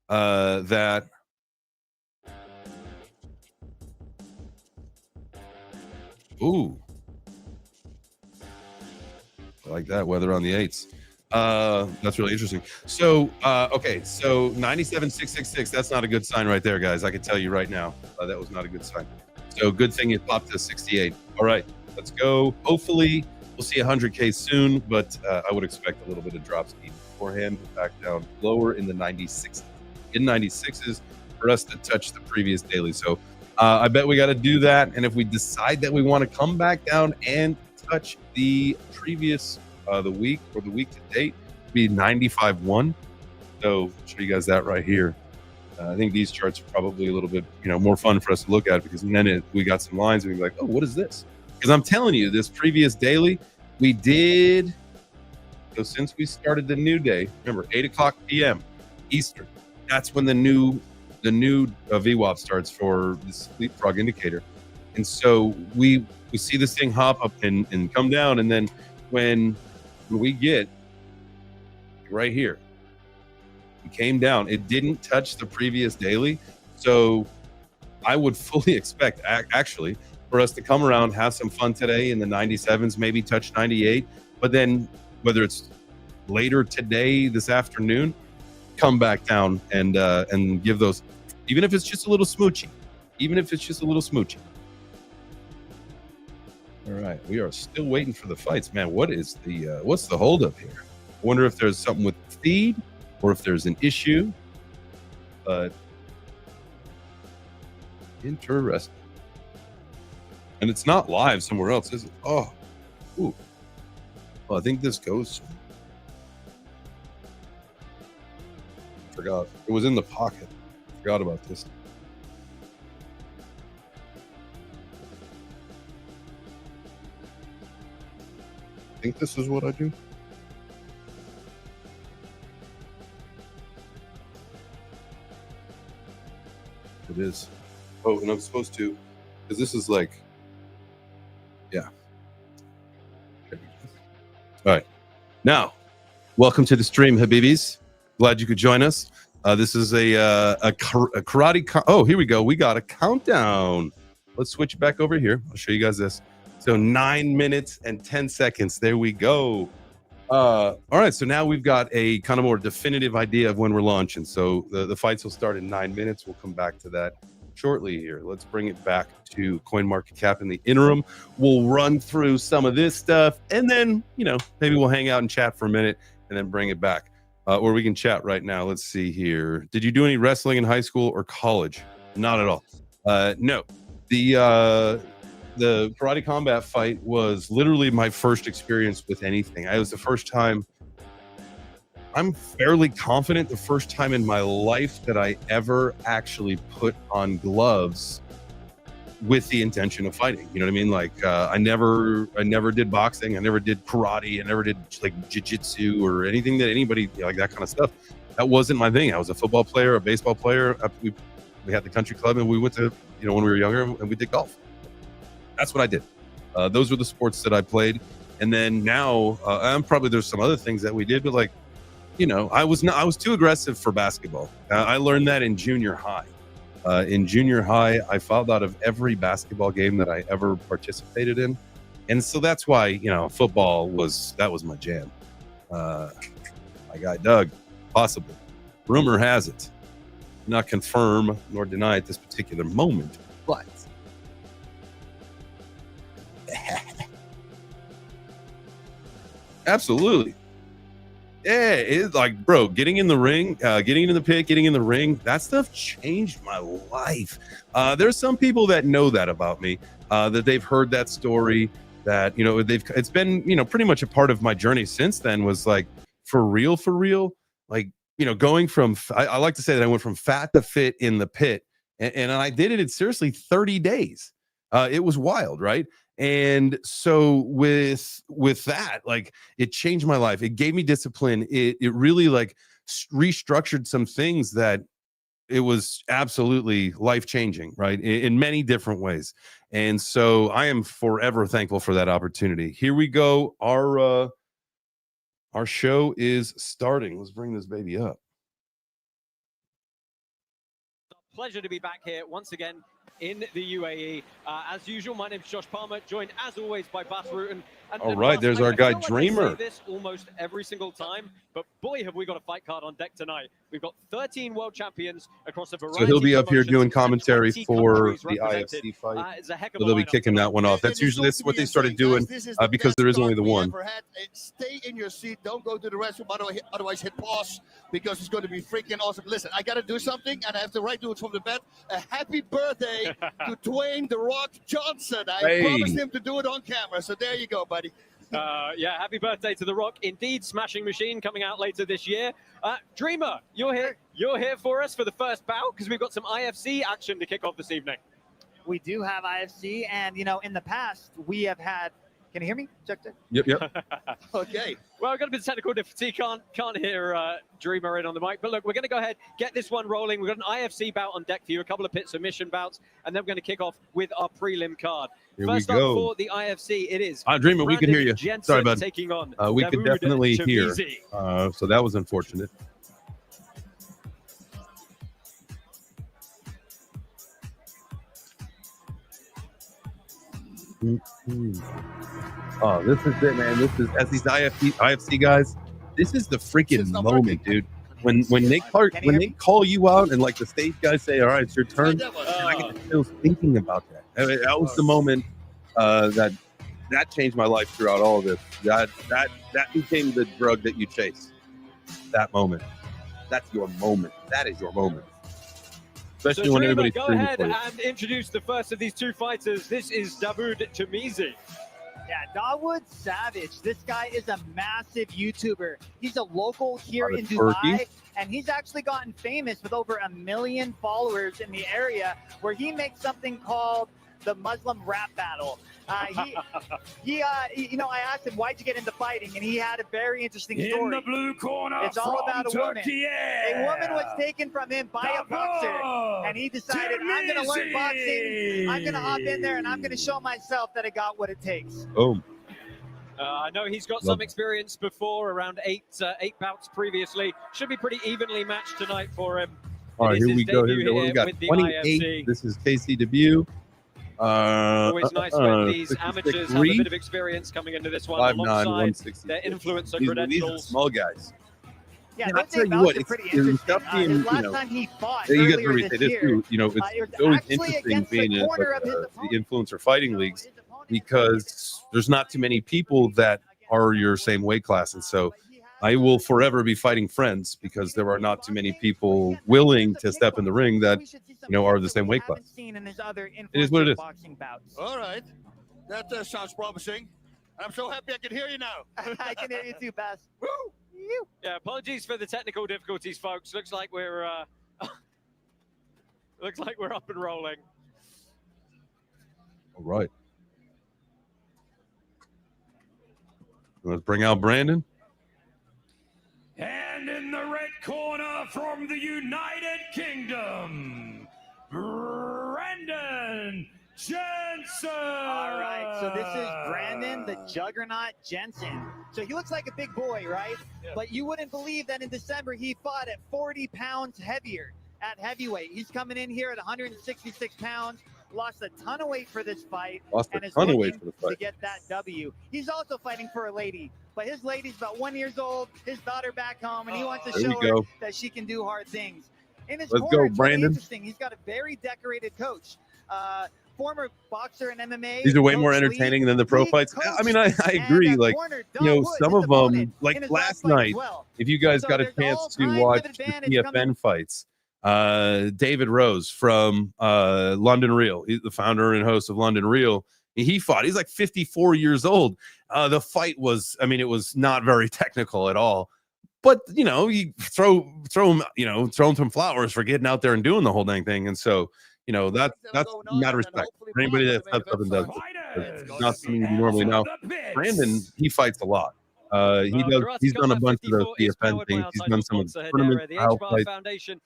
that. Ooh, I like that. Weather on the 8s. That's really interesting. So, okay, so 97,666. That's not a good sign right there, guys. I can tell you right now, that was not a good sign. So, good thing it popped to 68. All right, let's go. Hopefully, we'll see 100K soon, but I would expect a little bit of drop speed beforehand, back down lower in the 96s. In 96s for us to touch the previous daily. So. I bet we got to do that. And if we decide that we want to come back down and touch the previous, the week or the week to date, be 95.1. So show you guys that right here. I think these charts are probably a little bit, more fun for us to look at because then we got some lines and we're like, oh, what is this? Because I'm telling you, this previous daily, we did. So since we started the new day, remember 8 o'clock p.m. Eastern, that's when the new VWAP starts for this leapfrog indicator. And so we see this thing hop up and come down. And then when we get right here, it came down. It didn't touch the previous daily. So I would fully expect actually for us to come around, have some fun today in the 97s, maybe touch 98. But then whether it's later today, this afternoon, come back down and give those, even if it's just a little smoochy. All right, we are still waiting for the fights, man. What's the holdup here? I wonder if there's something with the feed or if there's an issue. But interesting. And it's not live somewhere else, is it? Oh, ooh. Well, I think this goes. Forgot it was in the pocket. Forgot about this. I think this is what I do. It is. Oh, and I'm supposed to, because this is like, yeah. All right. Now, welcome to the stream, Habibis. Glad you could join us. This is a karate. Oh, here we go. We got a countdown. Let's switch back over here. I'll show you guys this. So 9 minutes and 10 seconds. There we go. All right. So now we've got a kind of more definitive idea of when we're launching. So the fights will start in 9 minutes. We'll come back to that shortly here. Let's bring it back to CoinMarketCap in the interim. We'll run through some of this stuff and then, maybe we'll hang out and chat for a minute and then bring it back. Or we can chat right now. Let's see here. Did you do any wrestling in high school or college? Not at all. No. The karate combat fight was literally my first experience with anything. It was the first time. I'm fairly confident the first time in my life that I ever actually put on gloves with the intention of fighting. You know what I mean? Like I never did boxing. I never did karate. I never did like jiu-jitsu or anything that anybody, like that kind of stuff. That wasn't my thing. I was a football player, a baseball player. We had the country club and we went to, when we were younger and we did golf. That's what I did. Those were the sports that I played. And then now, probably there's some other things that we did, but like, you know, I was too aggressive for basketball. I learned that in junior high. In junior high, I fouled out of every basketball game that I ever participated in. And so that's why, you know, football was my jam. My guy, Doug, possibly. Rumor has it. Not confirm nor deny at this particular moment, but absolutely. Yeah, it's like, bro, getting in the ring, getting into the pit, getting in the ring, that stuff changed my life. There's some people that know that about me, that they've heard that story, that, you know, it's been, you know, pretty much a part of my journey since then, was like, for real, like, you know, going from, I like to say that I went from fat to fit in the pit, and I did it in seriously 30 days. It was wild, right? And so with that, like, it changed my life. It gave me discipline. It really like restructured some things that it was absolutely life-changing, right? In many different ways. And so I am forever thankful for that opportunity. Here we go. Our show is starting. Let's bring this baby up. Pleasure to be back here once again in the UAE. As usual, my name is Josh Palmer, joined as always by Bas Rutten. All right, there's our guy Dreamer. I say this almost every single time, but boy, have we got a fight card on deck tonight. We've got 13 world champions across a variety. So he'll be up here doing promotions, commentary for the represented. IFC fight. It's a heck of So a they'll be lineup kicking that one off. That's usually what they started doing, because there is only the one. Stay in your seat. Don't go to the restroom. Otherwise, hit pause, because it's going to be freaking awesome. Listen, I got to do something, and I have to do it from the bed. A happy birthday to Dwayne "The Rock" Johnson. I promised him to do it on camera. So there you go, buddy. Yeah, happy birthday to The Rock. Indeed, Smashing Machine coming out later this year. Dreamer, you're here. You're here for us for the first bout, because we've got some IFC action to kick off this evening. We do have IFC, and you know, in the past we have had. Can you hear me? Checked it. Yep. Okay. Well, we've got a bit of technical difficulty. Can't hear Dreamer in on the mic. But look, we're going to go ahead, get this one rolling. We've got an IFC bout on deck for you, a couple of pit submission bouts, and then we're going to kick off with our prelim card. Here First we go. up for the IFC, it is Dreamer, we can hear you. Jensen Sorry, bud. taking on We could Dawood definitely hear. Chamizi. So that was unfortunate. Oh, this is it, man. This is, as these IFC guys, this is the freaking moment, dude. When they call you out, and like the stage guys say, "All right, it's your turn," and I get chills thinking about that. I mean, that was the moment that changed my life throughout all of this. That became the drug that you chase. That moment. That's your moment. That is your moment. Especially when everybody's go ahead and introduce the first of these two fighters. This is Dawood Chamizi. Yeah, Dawood Savage. This guy is a massive YouTuber. He's a local here in Dubai, and he's actually gotten famous with over 1 million followers in the area, where he makes something called the Muslim rap battle. You know, I asked him, why'd you get into fighting? And he had a very interesting story. In the blue corner, it's all about a woman. Turkey, A woman was taken from him by a boxer, and he decided, I'm going to learn boxing. I'm going to hop in there, and I'm going to show myself that I got what it takes. Boom. I know he's got some experience before, around eight bouts previously. Should be pretty evenly matched tonight for him. All right, here we go. We got 28. IFC. This is KC debut. Always nice when these amateurs have a bit of experience coming into this one, 5'9", alongside 160. their influencer These are credentials. small guys. Yeah, I'll tell you what, it's tough being, last time he fought you get earlier to this say this too, you know, it's always interesting being in the influencer fighting leagues, because there's not too many people that are your same weight class. And so I will forever be fighting friends, because there are not too many people willing to step in the ring that, you know, are the same weight class. It is what it is. All right. That sounds promising. I'm so happy I can hear you now. I can hear you too, Bas. Woo! Yeah, apologies for the technical difficulties, folks. Looks like we're up and rolling. All right. Let's bring out Brandon. And in the red corner from the United Kingdom, Brandon Jensen. All right, so this is Brandon the Juggernaut Jensen. So he looks like a big boy, right? Yeah. But you wouldn't believe that in December he fought at 40 pounds heavier at heavyweight. He's coming in here at 166 pounds, lost a ton of weight for this fight, Lost a and is ton of weight looking for the to fight. get that W. He's also fighting for a lady, but his lady's about 1 year old, his daughter back home, and he wants to There show we her go. that she can do hard things. In his Let's corner, go, it's really Brandon. interesting. He's got a very decorated coach. Former boxer in MMA. These are way Coach more Lee. entertaining than the pro Lee fights. I mean, I coached agree. and, Like, cornered you know, Don Wood, some his of them, opponent, like in his last fight as night, well. if you guys So got a there's chance all to kinds of watch the advantage PFN coming. fights, David Rose from London Real, he's the founder and host of London Real. He fought. He's like 54 years old. The fight was, I mean, it was not very technical at all. But you know, you throw him, you know, throw him some flowers for getting out there and doing the whole dang thing. And so, you know, that's mad respect for anybody that steps up and does it. It's not something you normally know. Brandon, he fights a lot. He's done a bunch of those PFN things. He's done some of the tournament style fights.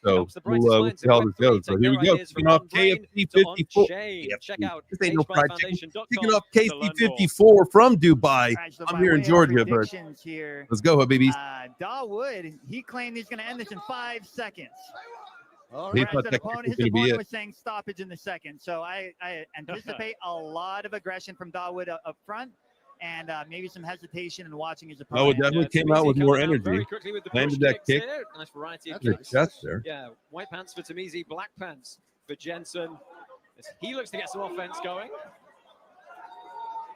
So we'll see how this goes. So here we go. Kicking off KFC 54. This ain't no fried chicken. Kicking off KFC 54 from Dubai. Right, so I'm by here in way of Georgia, but predictions here, let's go, babies. Dawood, he claimed he's going to end this in 5 seconds. He Whereas thought his that opponent, was gonna be opponent it. was saying stoppage in the second. So I anticipate a lot of aggression from Dawood up front, and maybe some hesitation in watching his opponent. Oh, it definitely came out with more energy. Landed that kick. Nice variety of Your kicks. chest there. Yeah, white pants for Tamizi, black pants for Jensen. He looks to get some offense going.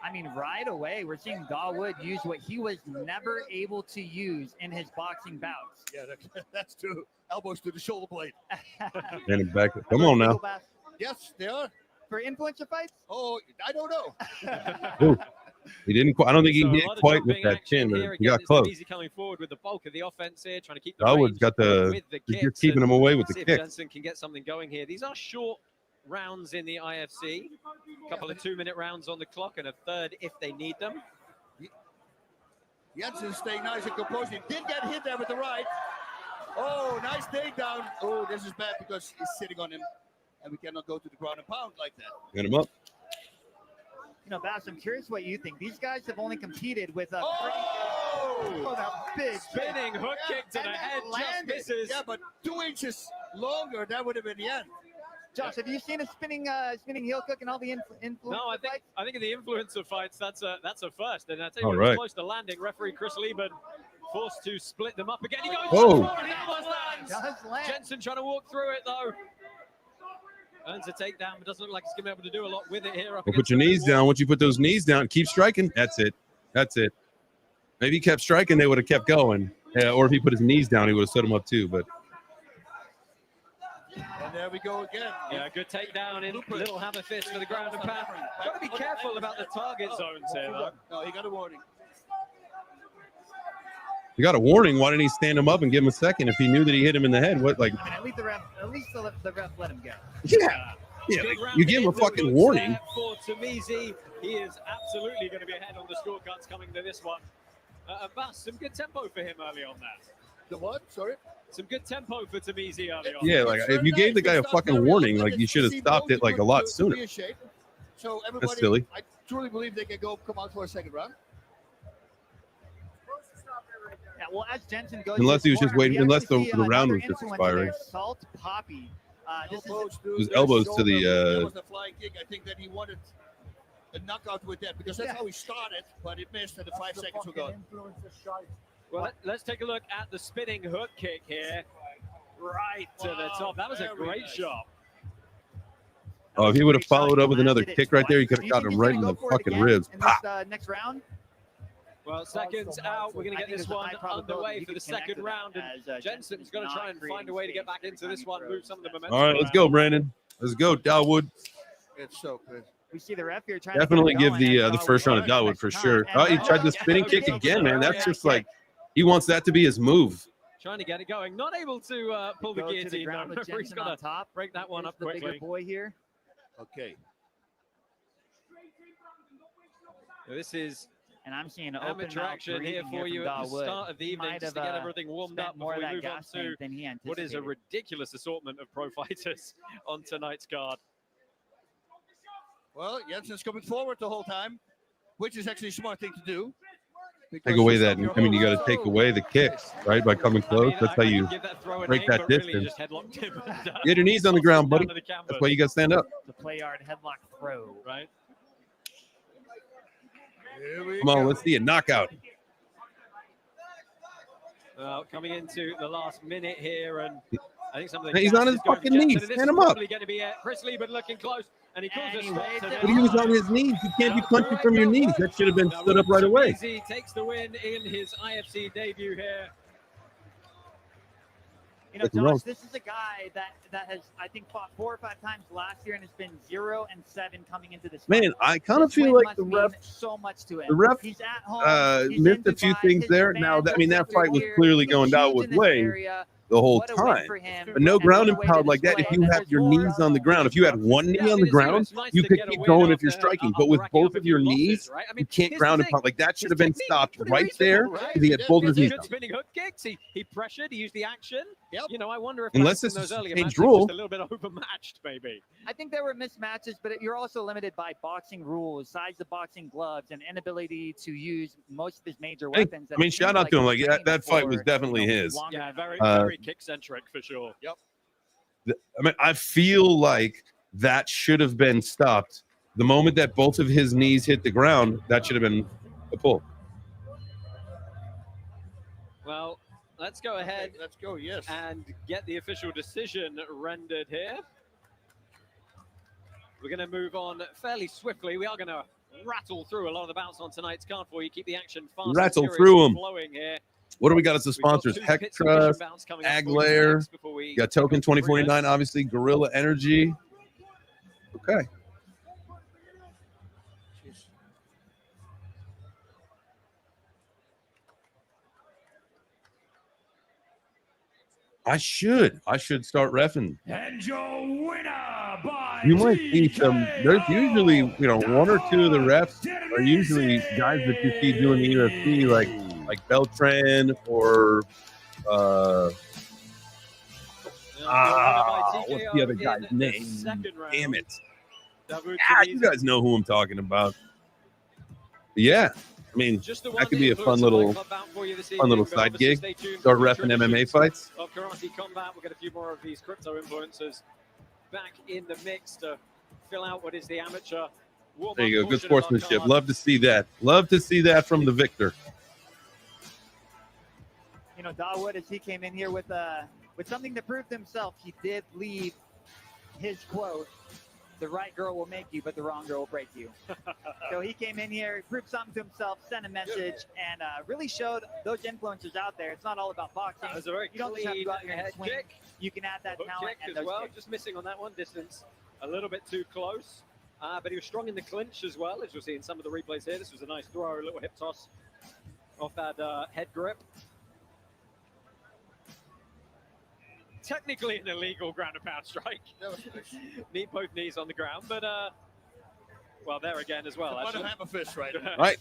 I mean, right away, we're seeing Dawood use what he was never able to use in his boxing bouts. Yeah, that's true. Elbows to the shoulder blade. Landing back. Come on now. Yes, they are. For influencer fights? Oh, I don't know. Ooh. He didn't quite. I don't think he So a hit lot of quite with jumping that action chin, but here. he got Again, close. Tamizi coming forward with the bulk of the offense here, trying to keep the Dawood's range got the. with the You're kicks, keeping and him away with the see if kick. Jensen can get something going here. These are short rounds in the IFC. A couple of 2-minute rounds on the clock and a third if they need them. Jensen staying nice and composed. He did get hit there with the right. Oh, nice takedown. Oh, this is bad because he's sitting on him, and we cannot go to the ground and pound like that. Get him up. You know, Bass, I'm curious what you think. These guys have only competed with a that big spinning hook kick to the head, just misses. Yeah, but 2 inches longer, that would have been the end. Josh, have you seen a spinning heel hook in all the influence? No, I think in the influencer fights, that's a first. And I tell you All what, right. it's close to landing. Referee Chris Lieben forced to split them up again. He goes Oh. forward, and that one lands. Jensen trying to walk through it though. Earns a takedown, but doesn't look like he's going to be able to do a lot with it here. Up Well, put against your the knees wall. down. Once you put those knees down, keep striking. That's it. That's it. Maybe he kept striking, they would have kept going. Or if he put his knees down, he would have set him up too. But And there we go again. Yeah, good takedown in little hammer fist for the ground and pound. Got to be careful about the target zones here, though. No, he got a warning. you got a warning. Why didn't he stand him up and give him a second if he knew that he hit him in the head? What, like, I mean, at least the ref let him go. yeah. Yeah, Big like, round you give him a of influence fucking warning. there for Tamizi. He is absolutely going to be ahead on the scorecards coming to this one. Bass, some good tempo for him early on that. The what? Sorry? Some good tempo for Tamizi early on. Yeah, like if you gave the guy a fucking warning, like you should have stopped it like a lot sooner. So everybody, silly. I truly believe they can come out for a second round. Yeah, well, as Jensen goes, Unless to he was his just corner, waiting- we unless actually the see round another was just influencer expiring. there, Salt Poppy. This is His elbows to the, That was the flying kick. I think that he wanted a knockout with that because that's how he started, but it missed and the 5 seconds were gone. Well, let's take a look at the spinning hook kick here. Right to the top. That was a great shot. Oh, if he would have followed up with another landed it kick right there, he twice. could Do have you gotten think him he's right in gonna the go for it fucking again ribs. in Pop. this next round? Well, seconds out. We're going to get I think this there's a one high probability underway he for the could connect second to that round. And as, Jensen's going to try and find a way to get back into this one, move some of the momentum. All right, let's go, Brandon. Let's go, Dawood. It's so good. We see the ref here trying Definitely to give get it going, the and first round to Dawood Dawood for next sure. time. Oh, he And tried the spinning kick again, man. That's just like he wants that to be his move. Trying to get it going. Not able to pull the Go to the guillotine. ground with Referee's Jensen on got to top. break that one Here's up the bigger quickly. boy here. Okay. Now, this is And I'm seeing an open amateur mouth action here breathing for you from at the Dawood. start of the He evening, might just to have, get everything warmed spent up more before of we that move on gas to tank than he what is a anticipated. ridiculous assortment of pro fighters on tonight's card. Well, Jensen's coming forward the whole time, which is actually a smart thing to do. Take away that. I mean, you got to take away the kicks, right? By coming close. That's how you break that distance. Get your knees on the ground, buddy. That's why you got to stand up. The play yard headlock throw. Right. Come on, let's see a knockout. Well, coming into the last minute here, and I think some of the He's on his fucking knees. Stand him up. Going to be Chris Lee, but looking close, and he calls a stop to But he was on his knees. You can't be punching from your knees. That should have been stood up right away. He takes the win in his IFC debut here. You know, Josh, this is a guy that has, I think, fought 4 or 5 times last year and has been 0-7 coming into this. Man, I kind of feel like the ref, so much to him. The ref he's at home, missed a few things there. Now, I mean, that fight was clearly going Dawood's way the whole time. But no ground and pound like that. If you have your knees on the ground, if you had one knee on the ground, you could keep going if you're striking. But with both of your knees, you can't ground and pound. Like that should have been stopped right there. He had both of his knees. Spinning hook kicks. He pressured. He used the action. Yep. You know, I wonder if unless this those is earlier a matches rule, just a little bit overmatched, maybe. I think there were mismatches, but you're also limited by boxing rules, size of boxing gloves, and inability to use most of his major weapons. I mean, shout out to him. Like that fight was definitely his. Yeah, very kick-centric for sure. Yep. I mean, I feel like that should have been stopped. The moment that both of his knees hit the ground, that should have been a pull. Well, let's go ahead. Okay, let's go, yes. And get the official decision rendered here. We're going to move on fairly swiftly. We are going to rattle through a lot of the bouts on tonight's card for you. Keep the action fast. Rattle through them. Flowing here. What do we got as the sponsors? Hectrust, Aglair, you got Token 2049, obviously, Gorilla Energy. Okay. I should start reffing. And your winner by You might see some. There's usually, 1 or 2 of the refs are usually guys that you see doing the UFC, like Beltran or what's the other guy's name? Damn it! You guys know who I'm talking about. Yeah, I mean that could be a fun little side gig. Start reffing MMA fights. Of Karate Combat, we'll get a few more of these crypto influencers back in the mix to fill out what is the amateur warm-up. There you go. Good sportsmanship. Love to see that. Love to see that from the victor. You know, Dawood, as he came in here with something to prove to himself, he did leave his quote, "The right girl will make you, but the wrong girl will break you." So he came in here, proved something to himself, sent a message, and really showed those influencers out there. It's not all about boxing. That was a very you don't just have to go out here head and swing. kick. You can add that Hook talent kick and as those well. kicks. Just missing on that one, distance a little bit too close. But he was strong in the clinch as well, as you'll see in some of the replays here. This was a nice throw, a little hip toss off that head grip. Technically an illegal ground and pound strike. Need both knees on the ground, but well, there again as well. What a hammer fist right now. Right.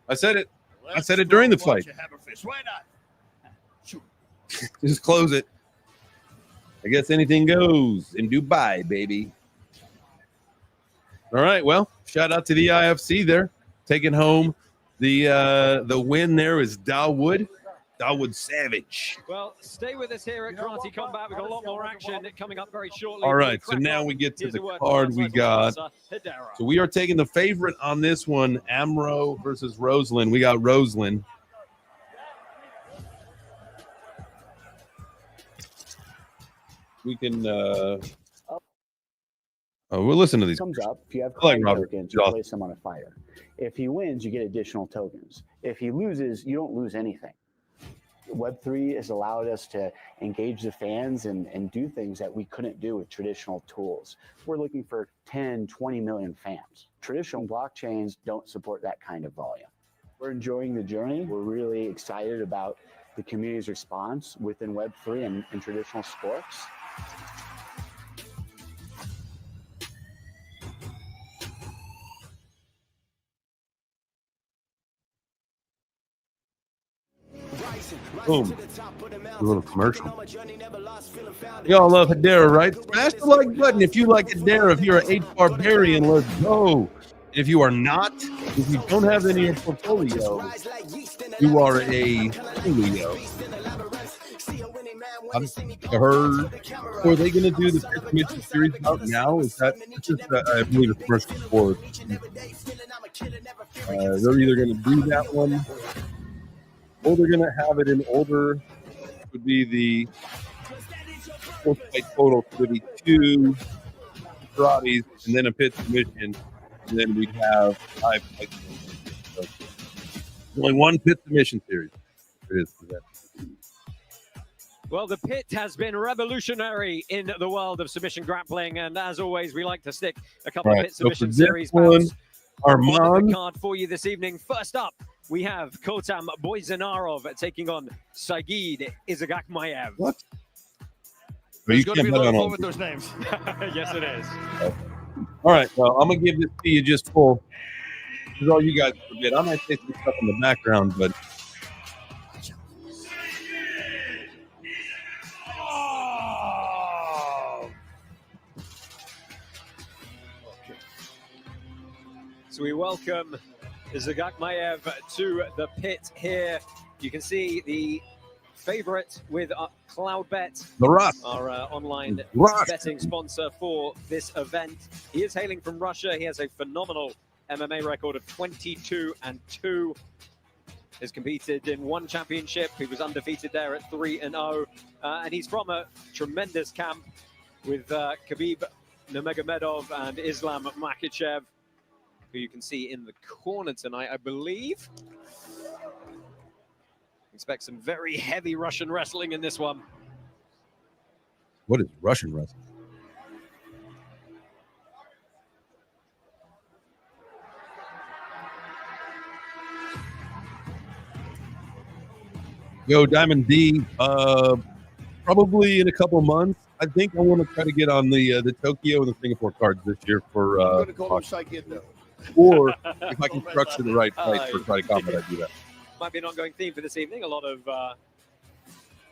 I said it. I said it during the fight. Hammer fist. Why not? Shoot. Just close it. I guess anything goes in Dubai, baby. All right. Well, shout out to the IFC there, taking home the win. There is Dawood Savage. Well, stay with us here at Karate Combat. We've got a lot more action coming up very shortly. All right. So now we get to the card we got. So we are taking the favorite on this one, Amro versus Rosalind. We got Rosalind. We can we'll listen to these. Comes up if you have I like Robert. tokens, you place him on a fighter. If he wins, you get additional tokens. If he loses, you don't lose anything. Web3 has allowed us to engage the fans and do things that we couldn't do with traditional tools. We're looking for 10, 20 million fans. Traditional blockchains don't support that kind of volume. We're enjoying the journey. We're really excited about the community's response within Web3 and traditional sports. Boom. A little commercial. Y'all love Hedera, right? Smash the like button if you like Hedera. If you're an H barbarian, let's go. If you are not, if you don't have any in your portfolio, you are a Julio. I heard, are they going to do the Fifth Mission series out now? Is that just, I believe it's first before. They're either going to do that one or they're going to have it in older. Would be the full fight total. So there'd be 2 karates and then a pit submission, and then we'd have 5 fights. So only 1 pit submission series. It is for that. Well, the pit has been revolutionary in the world of submission grappling, and as always, we like to stick a couple of pit submission series bouts on the card for you this evening. First up, we have Kotam Boyzanarov taking on Saigid Izagakmayev. What? There's going to be a lot of fun with those names. Yes, it is. All right, well, I'm going to give this to you just full. This is all you guys forget. I might say some stuff in the background, but so we welcome Izagakmayev to the pit here. You can see the favorite with Cloudbet, The Rock, our online Rock. betting sponsor for this event. He is hailing from Russia. He has a phenomenal MMA record of 22-2. Has competed in 1 championship. He was undefeated there at 3-0. And he's from a tremendous camp with Khabib Nurmagomedov and Islam Makhachev, who you can see in the corner tonight, I believe. Expect some very heavy Russian wrestling in this one. what is Russian wrestling? Yo, Diamond D, probably in a couple months. I think I want to try to get on the Tokyo and the Singapore cards this year for I'm going to call him Saigid, though. or if I can structure the right fight for Karate Combat, I do that. Might be an ongoing theme for this evening. A lot of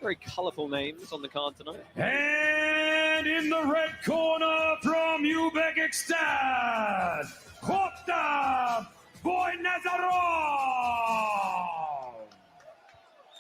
very colorful names on the card tonight. And in the red corner from Uzbekistan, Kotam Boyzanarov.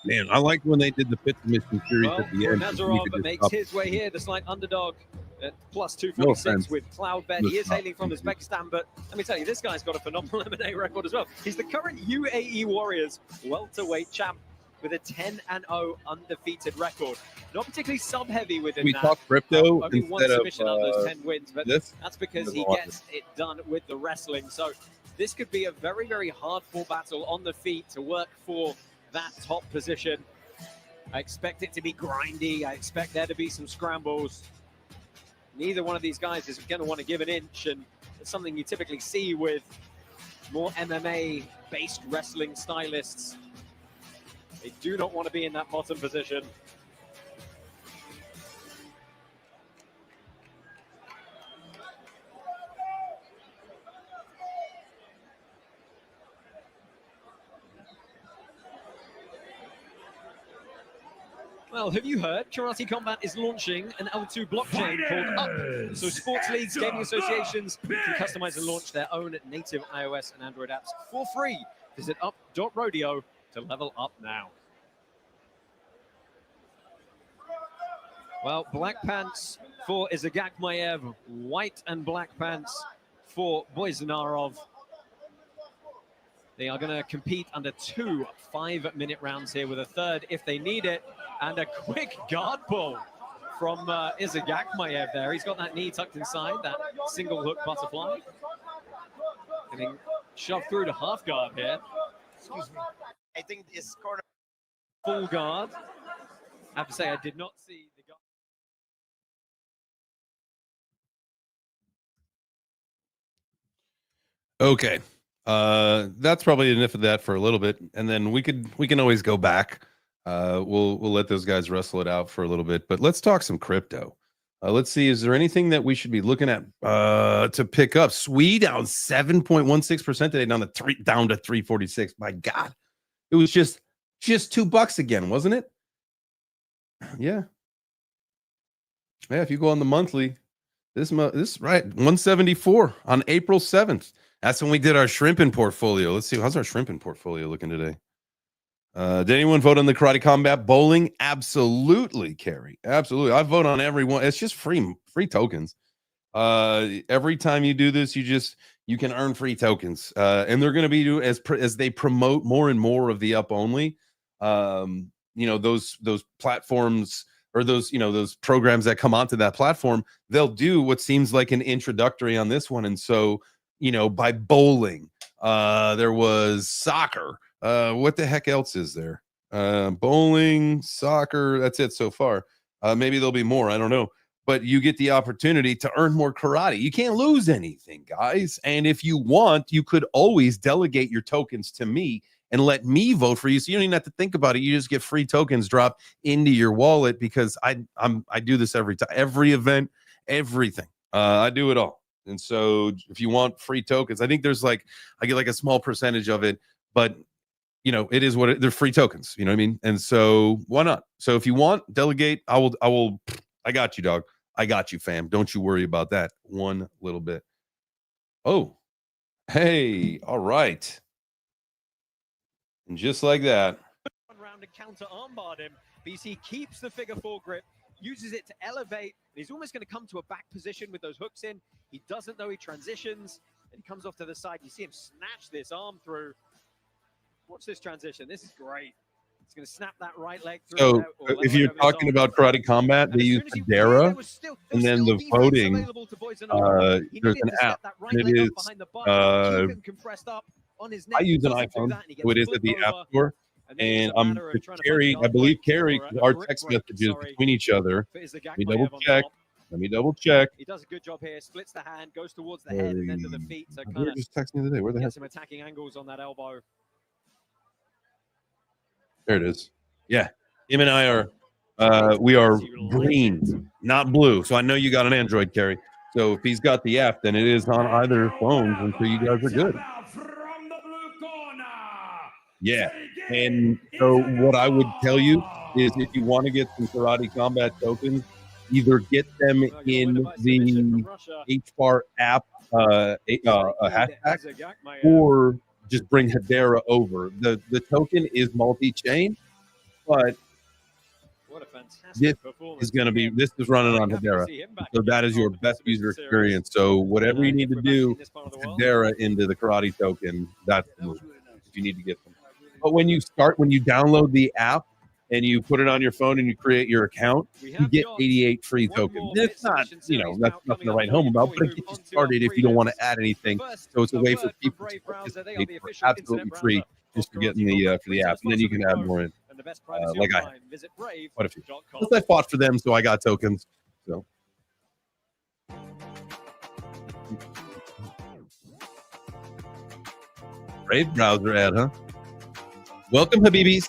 Man, I like when they did the pit submission series Well, at the end. Nazarov makes his way here, the slight underdog at plus 246 with Cloudbet. He is hailing from Uzbekistan, but let me tell you, this guy's got a phenomenal MMA record as well. He's the current UAE Warriors welterweight champ with a 10-0 undefeated record. Not particularly sub-heavy within We that. talk crypto Only 1 instead submission of out of those 10 wins, but this? that's because he Doesn't want gets it done with the wrestling. So this could be a very, very hardcore battle on the feet to work for that top position. I expect it to be grindy. I expect there to be some scrambles. Neither one of these guys is going to want to give an inch, and it's something you typically see with more MMA-based wrestling stylists. They do not want to be in that bottom position. Well, have you heard? Karate Combat is launching an L2 blockchain called Up. So sports leagues, gaming associations can customize and launch their own native iOS and Android apps for free. Visit up.rodeo to level up now. Well, black pants for Izagakmayev, white and black pants for Boyzanarov. They are going to compete under 2 5-minute rounds here with a third if they need it. And a quick guard pull from Izagakmayev there. He's got that knee tucked inside, that single hook butterfly. Getting shoved through to half guard here. Excuse me. I think this corner. Full guard. I have to say, I did not see the guard. Okay. That's probably enough of that for a little bit, and then we can always go back. We'll let those guys wrestle it out for a little bit, but let's talk some crypto. Let's see, is there anything that we should be looking at to pick up? SWE down 7.16% today, down to 346. My God, it was just Just $2 again, wasn't it? Yeah. Yeah, if you go on the monthly, this right, 174 on April 7th. That's when we did our shrimping portfolio. Let's see, how's our shrimping portfolio looking today? Did anyone vote on the Karate Combat Bowling? Absolutely, Carrie. Absolutely. I vote on everyone. It's just free tokens. Every time you do this, you can earn free tokens. And they're going to be as they promote more and more of the up only. Those platforms or those programs that come onto that platform, they'll do what seems like an introductory on this one. And so, by bowling, there was soccer. What the heck else is there? Bowling, soccer. That's it so far. Maybe there'll be more. I don't know. But you get the opportunity to earn more karate. You can't lose anything, guys. And if you want, you could always delegate your tokens to me and let me vote for you. So you don't even have to think about it. You just get free tokens dropped into your wallet because I do this every time, every event, everything. I do it all. And so if you want free tokens, I think I get like a small percentage of it, but it is they're free tokens, you know what I mean? And so why not? So if you want, delegate, I got you, dog. I got you, fam. Don't you worry about that one little bit. Oh, hey, all right. And just like that. One round and counter armbar him. BC keeps the figure 4 grip, uses it to elevate. He's almost going to come to a back position with those hooks in. He doesn't know he transitions, and he comes off to the side. You see him snatch this arm through. Watch this transition. This is great. He's going to snap that right leg through. So if you're talking about Karate Combat, they use Hedera, and then the voting, there's an app, and it is, I use an iPhone, so it is at the App Store, and Carrie, I believe Carrie, our text messages between each other, let me double check. He does a good job here, splits the hand, goes towards the head and then to the feet. So we were just texting the other day. Where the heck? Some attacking angles on that elbow. There it is. Yeah. Him and I are, we are green, not blue. So I know you got an Android, Carrie. So if he's got the app, then it is on either phones. And so you guys are good. Yeah. And so what I would tell you is if you want to get some Karate Combat tokens, either get them in the H-Bar app hashtag or just bring Hedera over. The token is multi-chain, but what a fantastic this is running on Hedera. So that is your best user experience. So whatever you need to do with Hedera into the karate token, that's the move if you need to get them. But when you download the app and you put it on your phone and you create your account, you get 88 free tokens. It's not, that's nothing to write home about, but it gets you started if you don't want to add anything. So it's a way for people to participate for absolutely free just for getting for the app. And then you can add more in. Like I have. What if you? Plus I fought for them, so I got tokens. So. Brave browser ad, huh? Welcome, Habibis.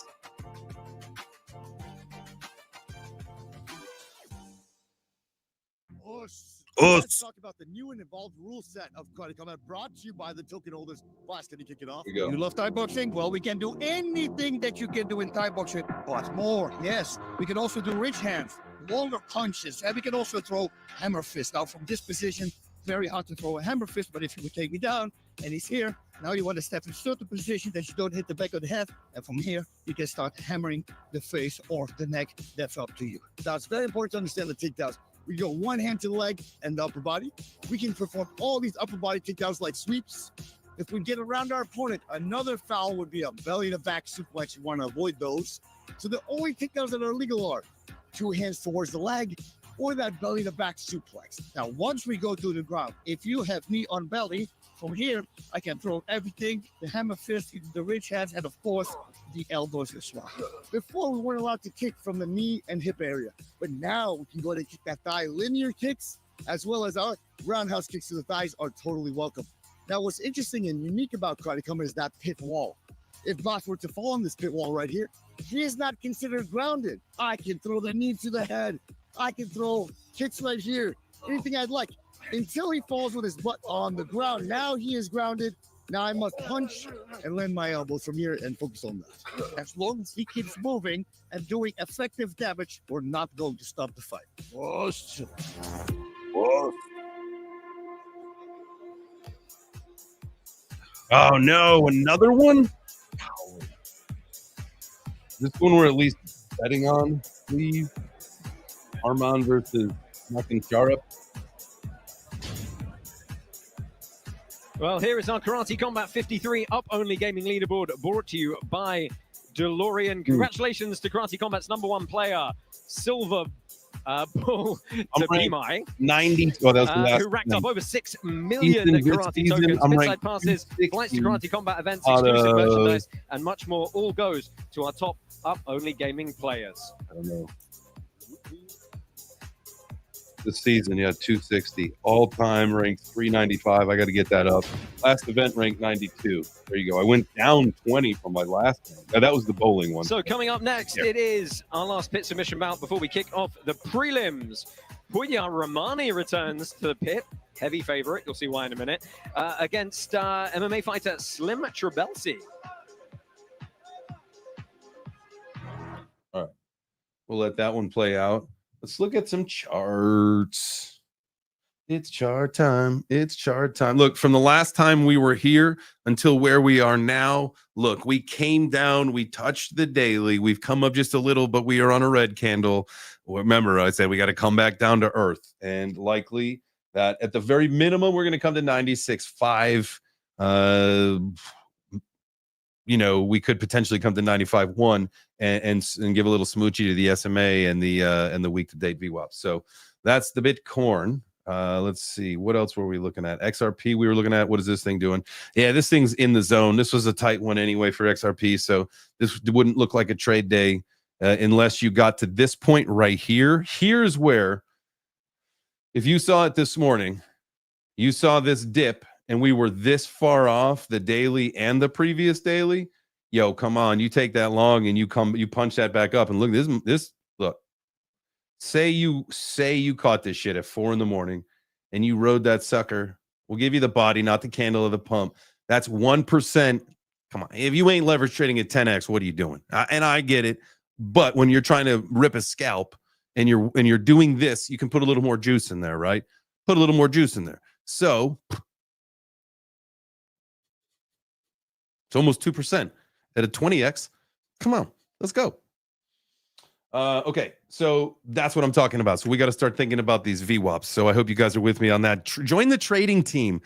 Let's talk about the new and evolved rule set of Karate Combat brought to you by the token holders. Boss, can you kick it off? Here we go. You love Thai boxing? Well, we can do anything that you can do in Thai boxing, but more. Yes, we can also do ridge hands, longer punches, and we can also throw hammer fist. Now, from this position, very hard to throw a hammer fist, but if you would take me down and he's here, now you want to step in certain position that you don't hit the back of the head, and from here, you can start hammering the face or the neck. That's up to you. Now, it's very important to understand the takedowns. We go one hand to the leg and the upper body. We can perform all these upper body takedowns like sweeps. If we get around our opponent, another foul would be a belly to back suplex. You want to avoid those. So the only takedowns that are legal are 2 hands towards the leg or that belly to back suplex. Now, once we go to the ground, if you have me on belly, from here, I can throw everything, the hammer fist, the ridge hands, and of course, the elbows as well. Before, we weren't allowed to kick from the knee and hip area, but now we can go ahead and kick that thigh. Linear kicks, as well as our roundhouse kicks to the thighs are totally welcome. Now, what's interesting and unique about Karate Combat is that pit wall. If Boss were to fall on this pit wall right here, he is not considered grounded. I can throw the knee to the head. I can throw kicks right here, anything I'd like. Until he falls with his butt on the ground. Now he is grounded. Now I must punch and land my elbows from here and focus on that. As long as he keeps moving and doing effective damage, we're not going to stop the fight. Oh, shit. Whoa. Oh no, another one? This one we're at least betting on, please. Armand versus Martin Charup. Well, here is our Karate Combat 53 Up Only Gaming Leaderboard brought to you by DeLorean. Congratulations to Karate Combat's #1 player, Silver Bull Tabimai, 90. Oh, that was the last who racked one. up over 6 million Season, this karate season, tokens, I'm midside ranked passes, flights to 260 Karate Combat events, out exclusive of- merchandise, and much more. All goes to our top Up Only Gaming players. I don't know. This season, yeah, 260. All-time ranked 395. I got to get that up. Last event ranked 92. There you go. I went down 20 from my last one. That was the bowling one. So coming up next, Yeah. it is our last pit submission bout before we kick off the prelims. Puya Romani returns to the pit, heavy favorite, you'll see why in a minute, against MMA fighter Slim Trabelsi. All right. We'll let that one play out. Let's look at some charts. It's chart time. It's chart time. Look, from the last time we were here until where we are now, look, we came down, we touched the daily. We've come up just a little, but we are on a red candle. Remember, I said we got to come back down to earth. And likely that at the very minimum, we're going to come to 96.5. You know, we could potentially come to 95.1 and give a little smoochie to the SMA and the week to date VWAP. So that's the Bitcoin. Let's see, what else were we looking at? XRP we were looking at. What is this thing doing? Yeah, this thing's in the zone. This was a tight one anyway for XRP, so this wouldn't look like a trade day unless you got to this point right here. Here's where, if you saw it this morning, you saw this dip and we were this far off the daily and the previous daily. Yo, come on, you take that long and you punch that back up and look, this look. Say you caught this shit at 4 a.m. and you rode that sucker. We'll give you the body, not the candle of the pump. That's 1%. Come on. If you ain't leverage trading at 10x, what are you doing? And I get it. But when you're trying to rip a scalp and you're doing this, you can put a little more juice in there, right? Put a little more juice in there. So it's almost 2% at a 20x. Come on, let's go. Okay, so that's what I'm talking about. So we got to start thinking about these VWAPs. So I hope you guys are with me on that. Join the trading team.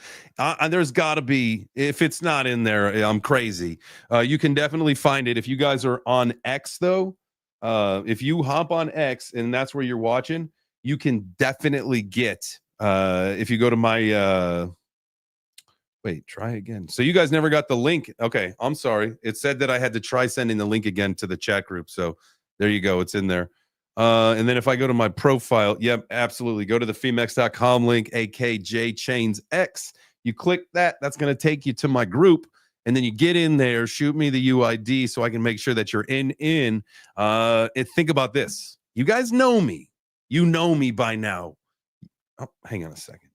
There's got to be, if it's not in there, I'm crazy. You can definitely find it. If you guys are on X, though, if you hop on X and that's where you're watching, you can definitely get, if you go to my, wait, try again. So you guys never got the link. Okay, I'm sorry. It said that I had to try sending the link again to the chat group. So there you go. It's in there. And then if I go to my profile, yep, absolutely. Go to the femex.com link, AKJ Chains X. You click that. That's going to take you to my group. And then you get in there, shoot me the UID so I can make sure that you're in. And think about this. You guys know me. You know me by now. Oh, hang on a second.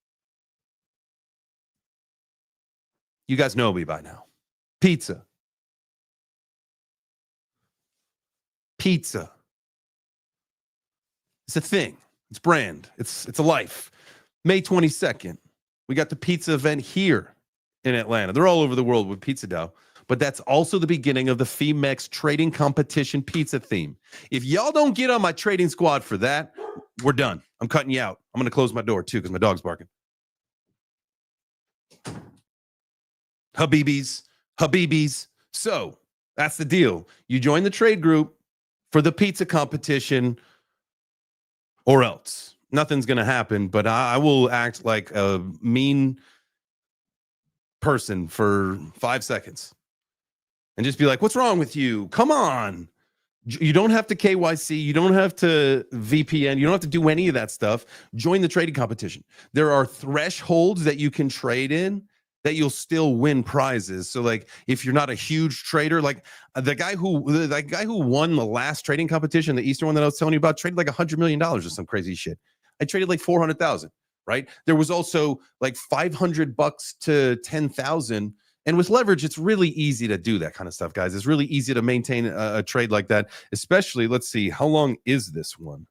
You guys know me by now. Pizza. Pizza. It's a thing. It's brand. It's a life. May 22nd, we got the pizza event here in Atlanta. They're all over the world with Pizza Dough, but that's also the beginning of the Femex trading competition pizza theme. If y'all don't get on my trading squad for that, we're done. I'm cutting you out. I'm going to close my door too because my dog's barking. Habibis. So that's the deal. You join the trade group for the pizza competition, or else nothing's going to happen. But I will act like a mean person for 5 seconds and just be like, what's wrong with you? Come on. You don't have to KYC. You don't have to VPN. You don't have to do any of that stuff. Join the trading competition. There are thresholds that you can trade in that you'll still win prizes. So like if you're not a huge trader, like that guy who won the last trading competition, the Eastern one that I was telling you about, traded like $100 million or some crazy shit. I traded like 400,000, right? There was also like $500 to 10,000 And with leverage, it's really easy to do that kind of stuff, guys. It's really easy to maintain a trade like that, especially, let's see, how long is this one?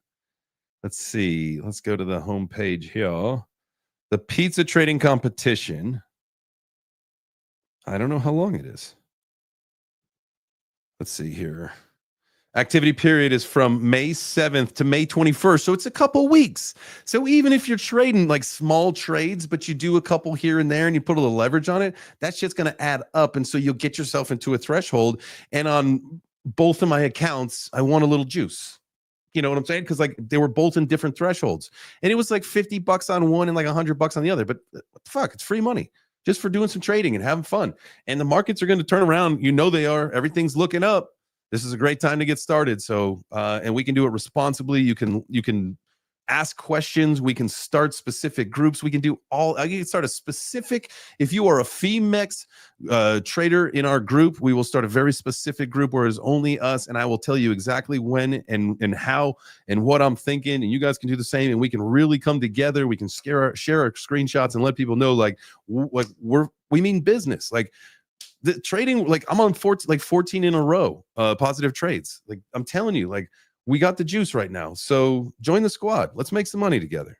Let's see. Let's go to the home page here. The pizza trading competition. I don't know how long it is. Let's see here. Activity period is from May 7th to May 21st. So it's a couple weeks. So even if you're trading like small trades, but you do a couple here and there and you put a little leverage on it, that shit's going to add up. And so you'll get yourself into a threshold. And on both of my accounts, I want a little juice. You know what I'm saying? Because like they were both in different thresholds. And it was like $50 on one and like $100 on the other. But what the fuck? It's free money just for doing some trading and having fun. And the markets are going to turn around. You know they are. Everything's looking up. This is a great time to get started. So, and we can do it responsibly. You can ask questions. We can start specific groups. We can do all. I can start a specific. If you are a FEMEX trader in our group, we will start a very specific group where it's only us, and I will tell you exactly when and how and what I'm thinking, and you guys can do the same. And we can really come together. We can share our screenshots and let people know like what we mean business. Like, the trading, like I'm on 14 in a row, positive trades. Like I'm telling you, like we got the juice right now. So join the squad. Let's make some money together.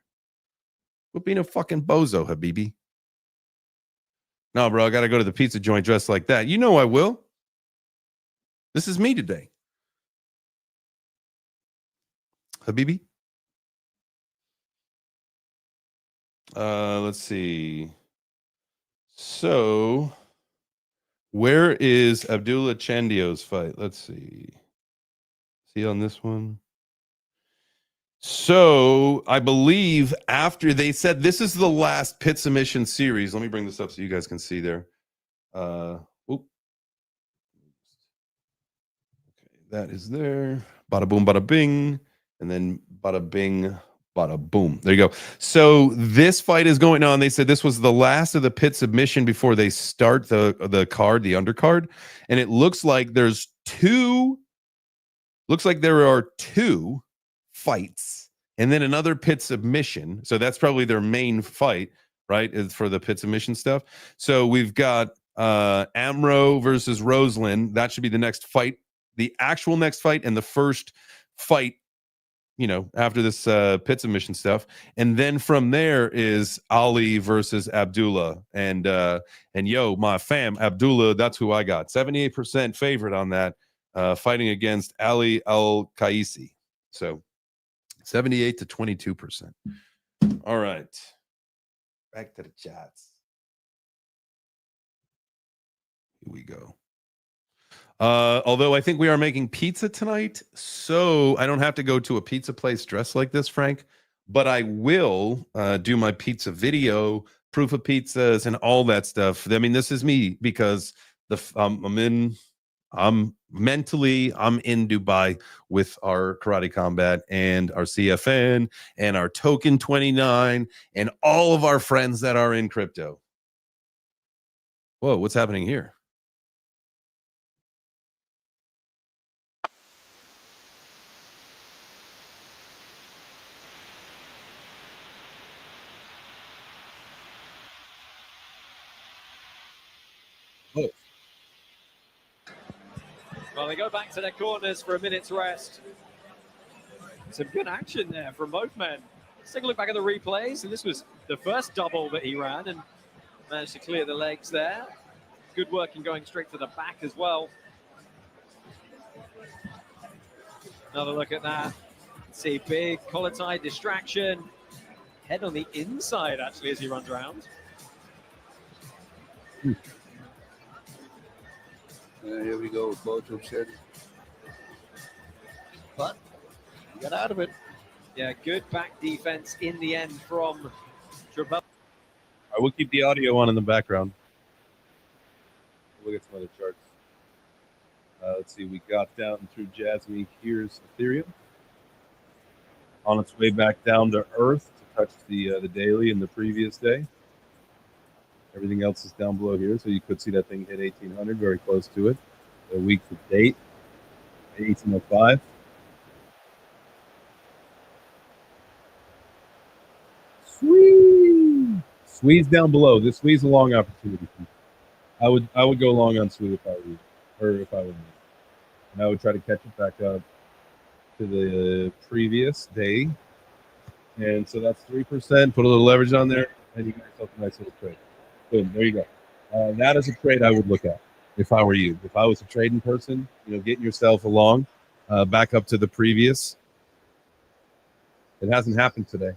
Quit being a fucking bozo, Habibi. No, bro, I got to go to the pizza joint dressed like that. You know I will. This is me today. Habibi. Let's see. So where is Abdullah Chandio's fight? Let's see. See on this one. So I believe after they said this is the last pit submission series. Let me bring this up so you guys can see there. Okay, that is there. Bada boom, bada bing, and then bada bing, bada boom. There you go. So this fight is going on. They said this was the last of the pit submission before they start the card, the undercard, and it looks like there's two. Looks like there are two fights and then another pit submission. So that's probably their main fight, right? Is for the pit submission stuff. So we've got Amro versus Roselyn. That should be the next fight, the actual next fight, and the first fight, you know, after this pit submission stuff. And then from there is Ali versus Abdullah. And yo, my fam, Abdullah, that's who I got. 78% favorite on that. Fighting against Ali Al-Qaisi. So 78 to 22%. All right. Back to the chats. Here we go. Although I think we are making pizza tonight, so I don't have to go to a pizza place dressed like this, Frank, but I will do my pizza video, proof of pizzas, and all that stuff. I mean, this is me because I'm mentally in Dubai with our Karate Combat and our CFN and our Token 29 and all of our friends that are in crypto. Whoa, what's happening here? Oh. Well, they go back to their corners for a minute's rest. Some good action there from both men. Let's take a look back at the replays. And this was the first double that he ran and managed to clear the legs there. Good work in going straight to the back as well. Another look at that. See, big collar tie distraction. Head on the inside, actually, as he runs around. Here we go with both of them. But he got out of it. Yeah, good back defense in the end from Trebell. I will keep the audio on in the background. Look at some other charts. Let's see. We got down through Jasmine. Here's Ethereum on its way back down to Earth to touch the daily in the previous day. Everything else is down below here, so you could see that thing hit 1800, very close to it. The week to date, 1805. Squeeze down below. This squeeze a long opportunity. I would go long on Sweet if I were you, or if I were you. And I would try to catch it back up to the previous day. And so that's 3%. Put a little leverage on there, and you get yourself a nice little trade. Boom, there you go. That is a trade I would look at if I were you. If I was a trading person, getting yourself along back up to the previous. It hasn't happened today.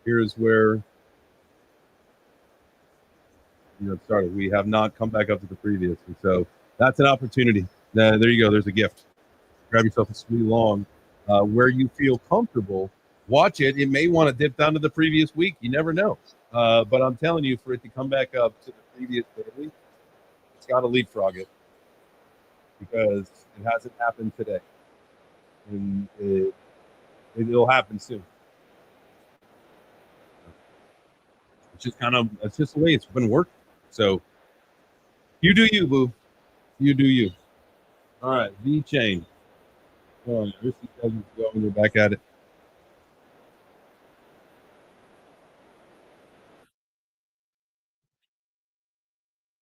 Here is where it started. We have not come back up to the previous. And so that's an opportunity. There you go. There's a gift. Grab yourself a sweet long where you feel comfortable. Watch it. It may want to dip down to the previous week. You never know. But I'm telling you, for it to come back up to the previous daily, it's got to leapfrog it because it hasn't happened today. And it'll happen soon. It's just the way it's been working. So you do you, boo. You do you. All right, V chain. Come on, this doesn't go when you're back at it.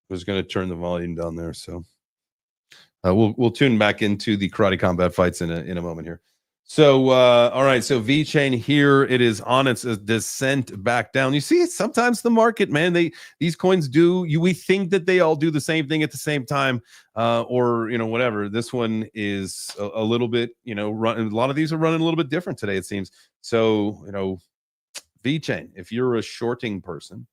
I was going to turn the volume down there, so we'll tune back into the karate combat fights in a moment here. So all right, so V chain here, it is on its descent back down. You see, sometimes the market, man, these coins we think that they all do the same thing at the same time, or whatever. This one is a little bit, a lot of these are running a little bit different today, it seems. So V chain, if you're a shorting person,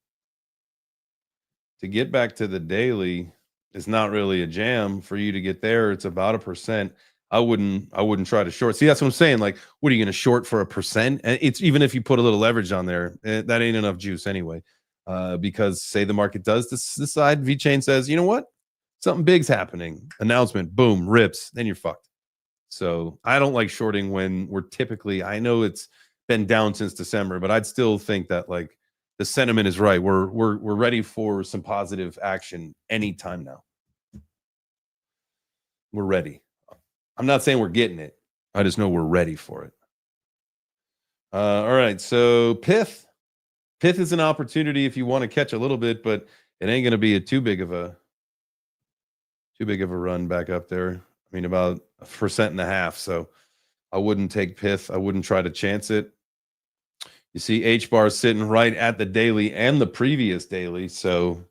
to get back to the daily is not really a jam for you to get there. It's about 1%. I wouldn't try to short. See, that's what I'm saying. Like, what are you going to short for 1%? And it's even if you put a little leverage on there, that ain't enough juice anyway. Because say the market does decide, V chain says, you know what, something big's happening. Announcement, boom, rips. Then you're fucked. So I don't like shorting when we're typically. I know it's been down since December, but I'd still think that like the sentiment is right. We're ready for some positive action anytime now. We're ready. I'm not saying we're getting it. I just know we're ready for it. All right. So Pith is an opportunity if you want to catch a little bit, but it ain't going to be too big of a run back up there. I mean, about 1.5%. So I wouldn't take Pith. I wouldn't try to chance it. You see H bar sitting right at the daily and the previous daily. So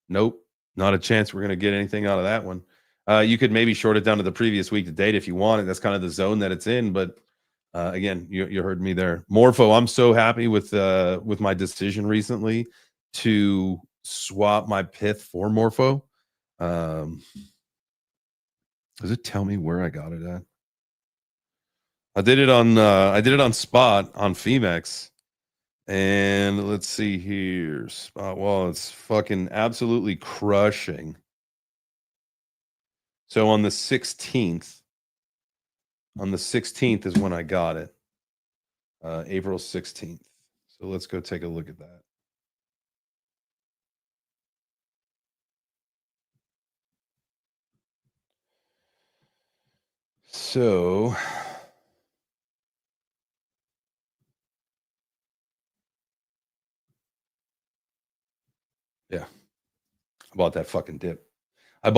nope, not a chance we're going to get anything out of that one. You could maybe short it down to the previous week to date if you wanted. That's kind of the zone that it's in. But again, you heard me there. Morpho, I'm so happy with my decision recently to swap my Pith for Morpho. Does it tell me where I got it at? I did it on spot on Femex. And let's see here. Spot wall, it's fucking absolutely crushing. So on the 16th is when I got it. April 16th. So let's go take a look at that. So yeah, I bought that fucking dip. I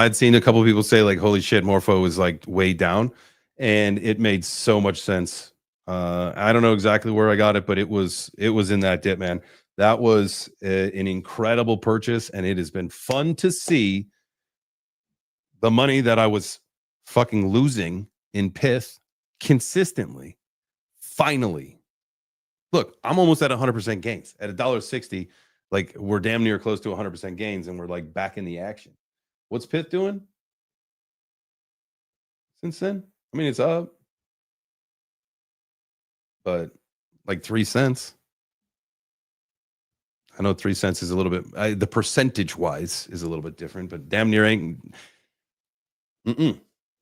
had seen a couple of people say like, holy shit, Morpho was like way down, and it made so much sense. I don't know exactly where I got it, but it was in that dip, man. That was an incredible purchase, and it has been fun to see the money that I was fucking losing in Pith consistently. Finally, look, I'm almost at 100% gains at $1.60. Like we're damn near close to 100% gains, and we're like back in the action. What's Pith doing since then? I mean, it's up, but like 3 cents. I know 3 cents is a little bit, the percentage wise is a little bit different, but damn near ain't.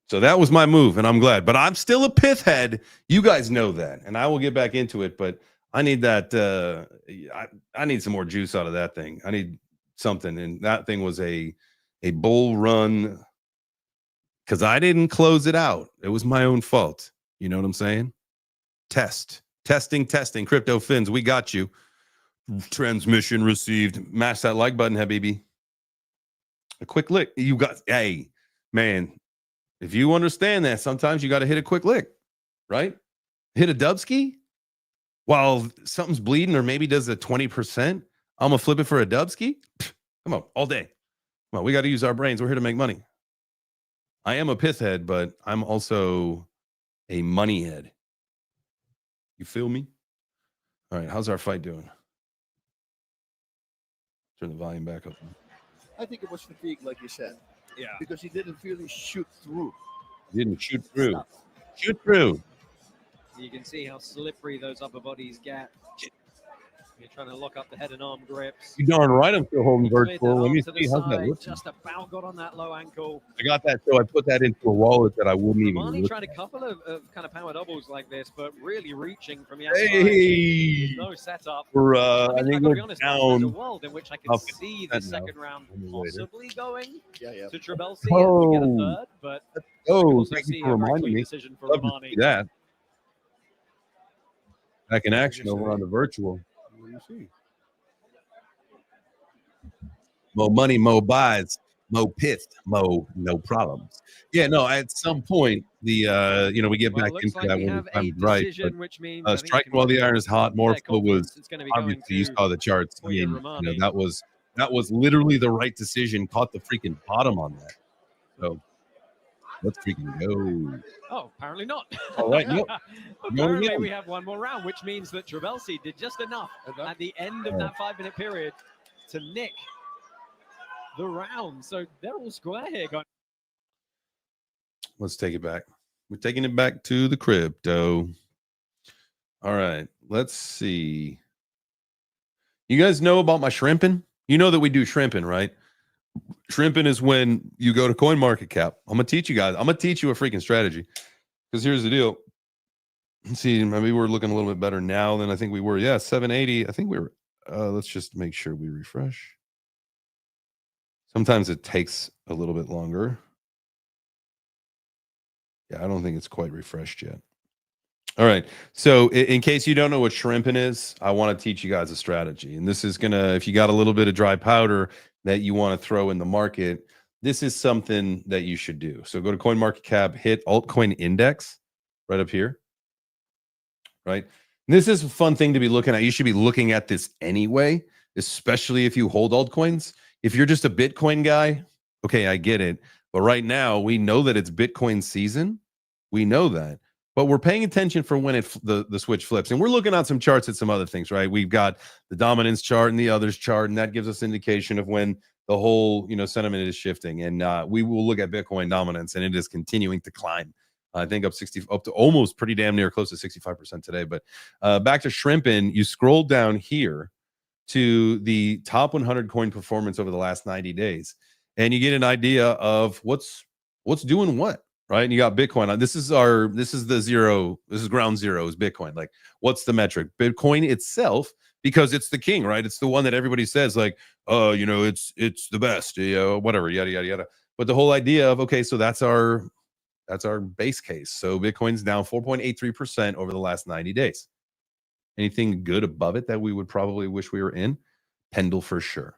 So that was my move, and I'm glad. But I'm still a Pith head. You guys know that, and I will get back into it. But I need that. I need some more juice out of that thing. I need something, and that thing was a bull run because I didn't close it out. It was my own fault. You know what I'm saying? Testing. Crypto Fins, we got you. Transmission received. Mash that like button, Habibi. A quick lick. You got, hey, man, if you understand that, sometimes you got to hit a quick lick, right? Hit a dubski while something's bleeding or maybe does a 20%. I'm going to flip it for a dubski. Come on, all day. Come on, we got to use our brains. We're here to make money. I am a pith head, but I'm also a money head. You feel me? All right, how's our fight doing? Turn the volume back up. I think it was fatigue, like you said. Yeah. Because he didn't really shoot through. Didn't shoot through. Shoot through. You can see how slippery those upper bodies get. You're trying to lock up the head and arm grips. You darn right I'm still holding Cleared virtual. that Let me arm to the see. How's that side, looking? just about got on that low ankle. I got that, so I put that into a wallet that I wouldn't even Romani look tried a at. couple of kind of power doubles like this, but really reaching from the outside. Hey! With no setup. We're, I I mean, think I gotta we're be honest, there's a down. world in which I Up could see the 50% now. second round Later. possibly going Yeah. to Trabelsi and we get a Oh. third, but Oh, also thank see you for a very reminding clean me. decision for Love to Romani. see that. Back in action over on the virtual. What do you see? More money, more buys, more pissed, more no problems. Yeah, no, at some point, the we get Well, back it looks into like that we when have the a time's right. decision, which means But I think you striking can while the put iron is hot, more fair flow was confidence it's going to be going obviously you to saw the charts. I Oya mean, Romani. that was literally the right decision. Caught the freaking bottom on that. So let's freaking go. Oh, apparently not. All right, nope. Apparently again. we have one more round, which means that Trabelsi did just enough at the end of that 5-minute period to nick the round. So they're all square here, guys. Let's take it back. We're taking it back to the crypto. All right, let's see. You guys know about my shrimping? You know that we do shrimping, right? Shrimping is when you go to CoinMarketCap. I'm going to teach you guys. I'm going to teach you a freaking strategy. Because here's the deal. Let's see, maybe we're looking a little bit better now than I think we were. Yeah, 780. I think we were. Let's just make sure we refresh. Sometimes it takes a little bit longer. Yeah, I don't think it's quite refreshed yet. All right. So in case you don't know what shrimping is, I want to teach you guys a strategy. And this is going to, if you got a little bit of dry powder that you want to throw in the market, this is something that you should do. So go to CoinMarketCap, hit altcoin index right up here. Right. And this is a fun thing to be looking at. You should be looking at this anyway, especially if you hold altcoins. If you're just a Bitcoin guy, okay, I get it. But right now, we know that it's Bitcoin season. We know that. But we're paying attention for when the switch flips. And we're looking at some charts at some other things, right? We've got the dominance chart and the others chart, and that gives us indication of when the whole sentiment is shifting. And we will look at Bitcoin dominance, and it is continuing to climb. I think up to almost pretty damn near close to 65% today. But back to shrimping, you scroll down here to the top 100 coin performance over the last 90 days. And you get an idea of what's doing what, right? And you got Bitcoin. This is the zero. This is ground zero is Bitcoin. Like, what's the metric? Bitcoin itself, because it's the king, right? It's the one that everybody says like, oh, it's the best, whatever, yada, yada, yada. But the whole idea of, okay, so that's our base case. So Bitcoin's down 4.83% over the last 90 days. Anything good above it that we would probably wish we were in? Pendle for sure.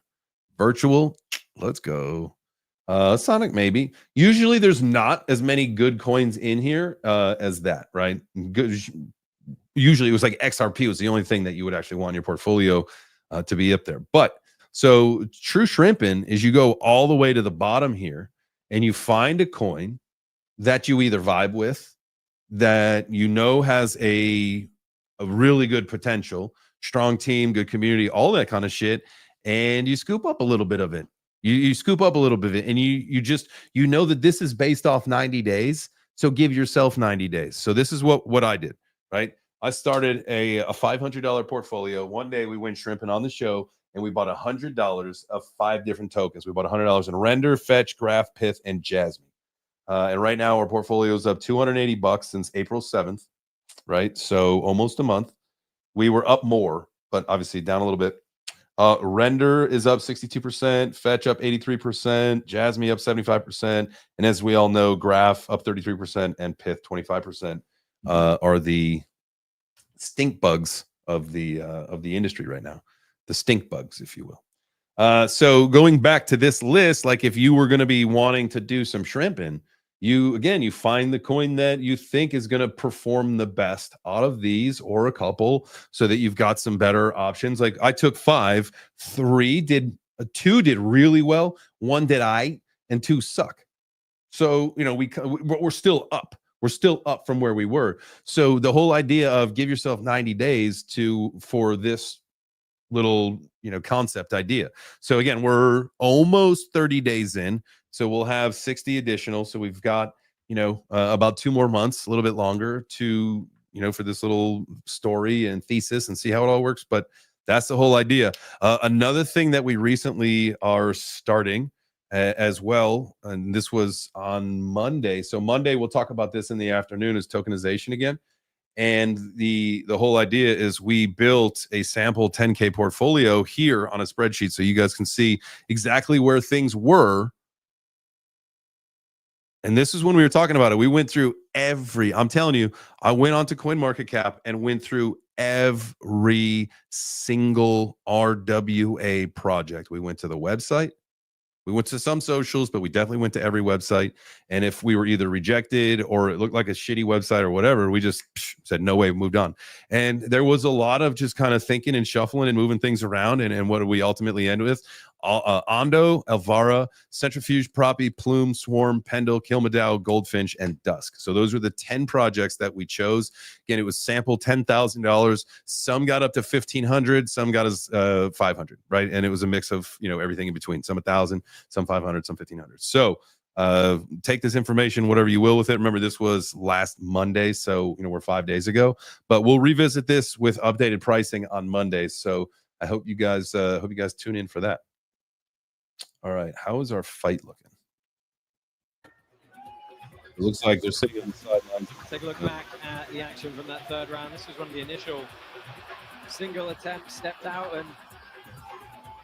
Virtual, let's go. Sonic, maybe. Usually there's not as many good coins in here as that, right? Good. Usually it was like XRP was the only thing that you would actually want in your portfolio to be up there. But so true shrimping is you go all the way to the bottom here and you find a coin that you either vibe with, that has a really good potential, strong team, good community, all that kind of shit, and you scoop up a little bit of it. You scoop up a little bit of it, and you know that this is based off 90 days, so give yourself 90 days. So this is what I did, right? I started a $500 portfolio. One day we went shrimping on the show, and we bought $100 of 5 different tokens. We bought $100 in Render, Fetch, Graph, Pith, and Jasmine. And right now our portfolio is up $280 since April 7th, right? So almost a month. We were up more, but obviously down a little bit. Render is up 62%, Fetch up 83%, Jasmine up 75%, and as we all know, Graph up 33% and Pith 25% are the stink bugs of the industry right now, the stink bugs, if you will. So going back to this list, like if you were going to be wanting to do some shrimping, you find the coin that you think is going to perform the best out of these or a couple, so that you've got some better options. Like I took 5, 2 did really well, 1 did and 2 suck. So, we're still up. We're still up from where we were. So the whole idea of give yourself 90 days for this little, concept idea. So again, we're almost 30 days in. So we'll have 60 additional. So we've got, about 2 more months, a little bit longer to, for this little story and thesis and see how it all works. But that's the whole idea. Another thing that we recently are starting as well, and this was on Monday. So Monday, we'll talk about this in the afternoon, is tokenization again. And the whole idea is we built a sample 10K portfolio here on a spreadsheet so you guys can see exactly where things were. And this is when we were talking about it. We went through I'm telling you, I went onto CoinMarketCap and went through every single RWA project. We went to the website. We went to some socials, but we definitely went to every website. And if we were either rejected or it looked like a shitty website or whatever, we just said, no way, moved on. And there was a lot of just kind of thinking and shuffling and moving things around. And what did we ultimately end with? Ondo, Elvara, Centrifuge, Proppy, Plume, Swarm, Pendle, Kilmadow, Goldfinch, and Dusk. So those were the 10 projects that we chose. Again, it was sample $10,000. Some got up to $1,500, some got us $500, right? And it was a mix of everything in between. Some 1,000, some 500, some 1,500. So take this information, whatever you will with it. Remember, this was last Monday, so we're 5 days ago. But we'll revisit this with updated pricing on Monday. So I hope you guys tune in for that. All right, how is our fight looking? It looks like they're sitting on the sidelines. Take a look back at the action from that third round. This was one of the initial single attempts, stepped out and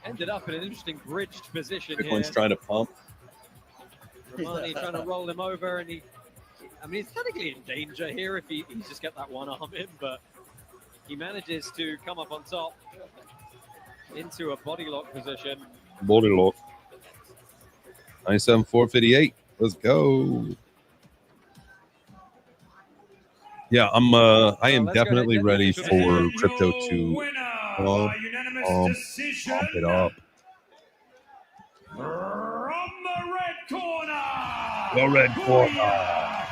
ended up in an interesting bridged position Bitcoin's here. trying to pump. Romani trying to roll him over, and he's technically in danger here if he just get that one arm in, but he manages to come up on top into a body lock position. Body lock. 97,458. Let's go. Yeah, I am definitely ready for crypto to pump it up. From the red corner. The red corner.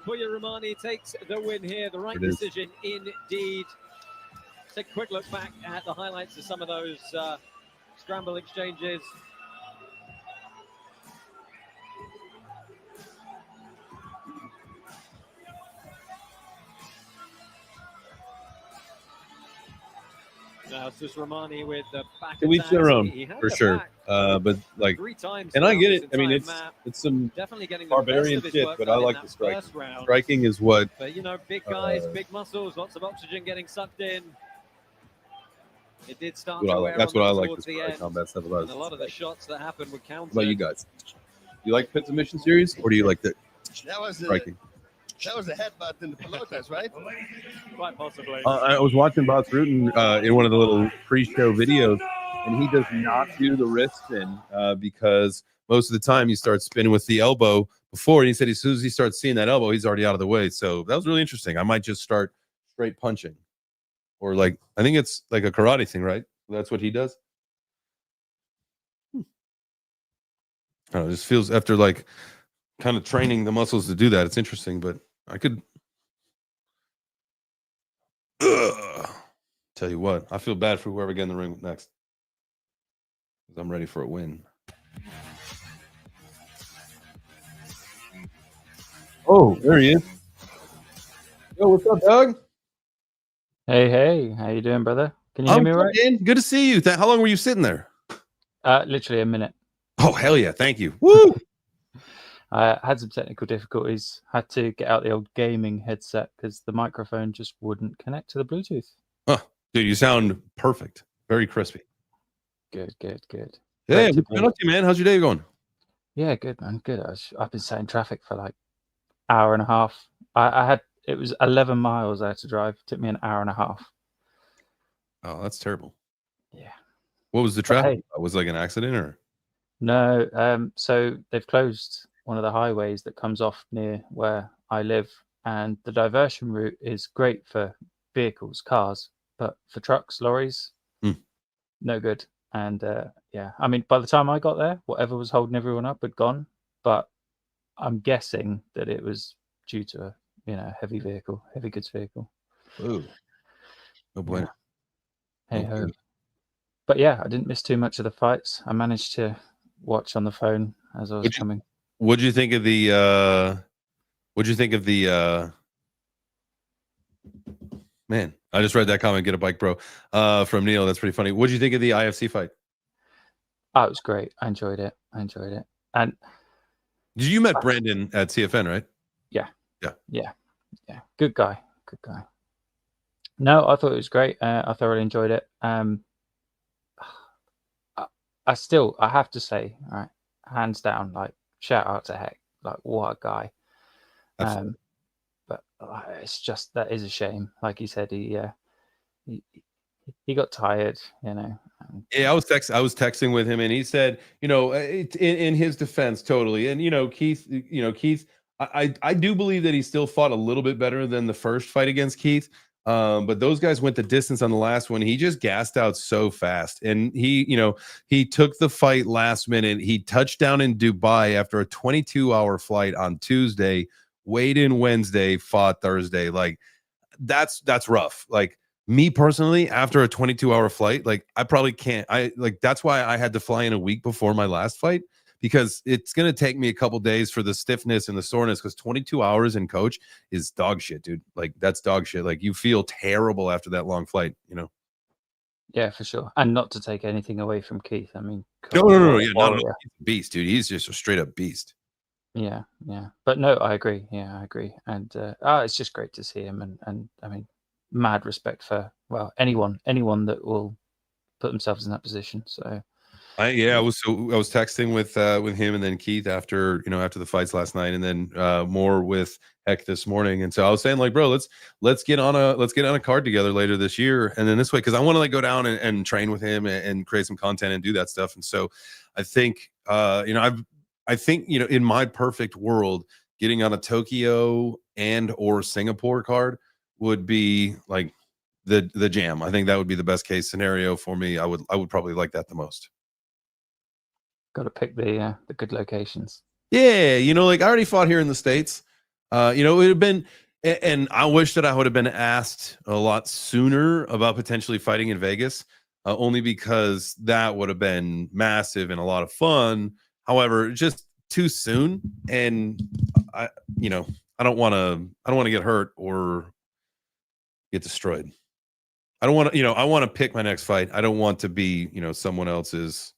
Puya Romani takes the win here. The right decision indeed. Take a quick look back at the highlights of some of those scramble exchanges. Now it's just Romani with the back. To each their own, for sure. But like, and I get it. I mean, it's some definitely getting barbarian shit, but I like the striking. Striking is what. But big guys, big muscles, lots of oxygen getting sucked in. It did start to wear that's what I like towards this the end. combat stuff about. And a lot of the shots that happened were countered. What about you guys? You like Pit Submission series, or do you like the striking? That was a headbutt in the pelotas, right? Quite possibly. I was watching Bouts Rootin in one of the little pre-show videos, and he does not do the wrist spin because most of the time he starts spinning with the elbow before. And he said as soon as he starts seeing that elbow, he's already out of the way. So that was really interesting. I might just start straight punching. Or like, I think it's like a karate thing, right? That's what he does. I don't know, it just feels after like kind of training the muscles to do that. It's interesting, but I could tell you what, I feel bad for whoever gets in the ring next. I'm ready for a win. Oh, there he is. Yo, what's up, Doug? Hey, how you doing, brother? Can you hear me good, right? man. Good to see you. How long were you sitting there? Literally a minute. Oh, hell yeah. Thank you. Woo! I had some technical difficulties. Had to get out the old gaming headset because the microphone just wouldn't connect to the Bluetooth. Oh, dude, you sound perfect. Very crispy. Good. Yeah, what's going on to you, man? How's your day going? Yeah, good, man. Good. I've been sat in traffic for like hour and a half. I had it was 11 miles I had to drive. It took me an hour and a half. Oh, that's terrible. Yeah. What was the But traffic? hey, Was it like an accident or? no, so they've closed one of the highways that comes off near where I live, and the diversion route is great for vehicles, cars, but for trucks, lorries, no good. And yeah, I mean, by the time I got there, whatever was holding everyone up had gone. But I'm guessing that it was due to a heavy vehicle, heavy goods vehicle. Ooh. No bueno. Hey No ho. bueno. But yeah, I didn't miss too much of the fights. I managed to watch on the phone as I was coming. What'd you think of the man, I just read that comment, get a bike, bro. From Neil. That's pretty funny. What'd you think of the IFC fight? Oh, it was great. I enjoyed it. And you met Brandon at CFN, right? Yeah. Yeah. Good guy. No, I thought it was great. I thoroughly enjoyed it. I have to say, right, hands down, like shout out to Heck, like what a guy. But it's just that is a shame. Like he said, he got tired, Yeah, I was texting with him, and he said, in his defense, totally. And Keith, I do believe that he still fought a little bit better than the first fight against Keith. But those guys went the distance on the last one. He just gassed out so fast, and he took the fight last minute. He touched down in Dubai after a 22-hour flight on Tuesday, weighed in Wednesday, fought Thursday. Like that's rough. Like me personally, after a 22-hour flight, like I probably can't. That's why I had to fly in a week before my last fight, because it's going to take me a couple days for the stiffness and the soreness, because 22 hours in coach is dog shit, dude. Like that's dog shit. Like you feel terrible after that long flight, Yeah, for sure. And not to take anything away from Keith. I mean, No. Yeah, not a beast, dude. He's just a straight up beast. Yeah. But no, I agree. Yeah, I agree. And it's just great to see him. And I mean, mad respect for anyone that will put themselves in that position. So I was texting with him and then Keith after the fights last night, and then more with Heck this morning. And so I was saying, like, bro, let's get on a card together later this year, and then this way, because I want to go down and train with him and create some content and do that stuff. And so I think in my perfect world, getting on a Tokyo and or Singapore card would be like the jam. I think that would be the best case scenario for me. I would probably like that the most. Got to pick the good locations. Yeah, like I already fought here in the States. It would have been, and I wish that I would have been asked a lot sooner about potentially fighting in Vegas, only because that would have been massive and a lot of fun. However, just too soon, and I don't want to get hurt or get destroyed. I don't want to, I want to pick my next fight. I don't want to be, someone else's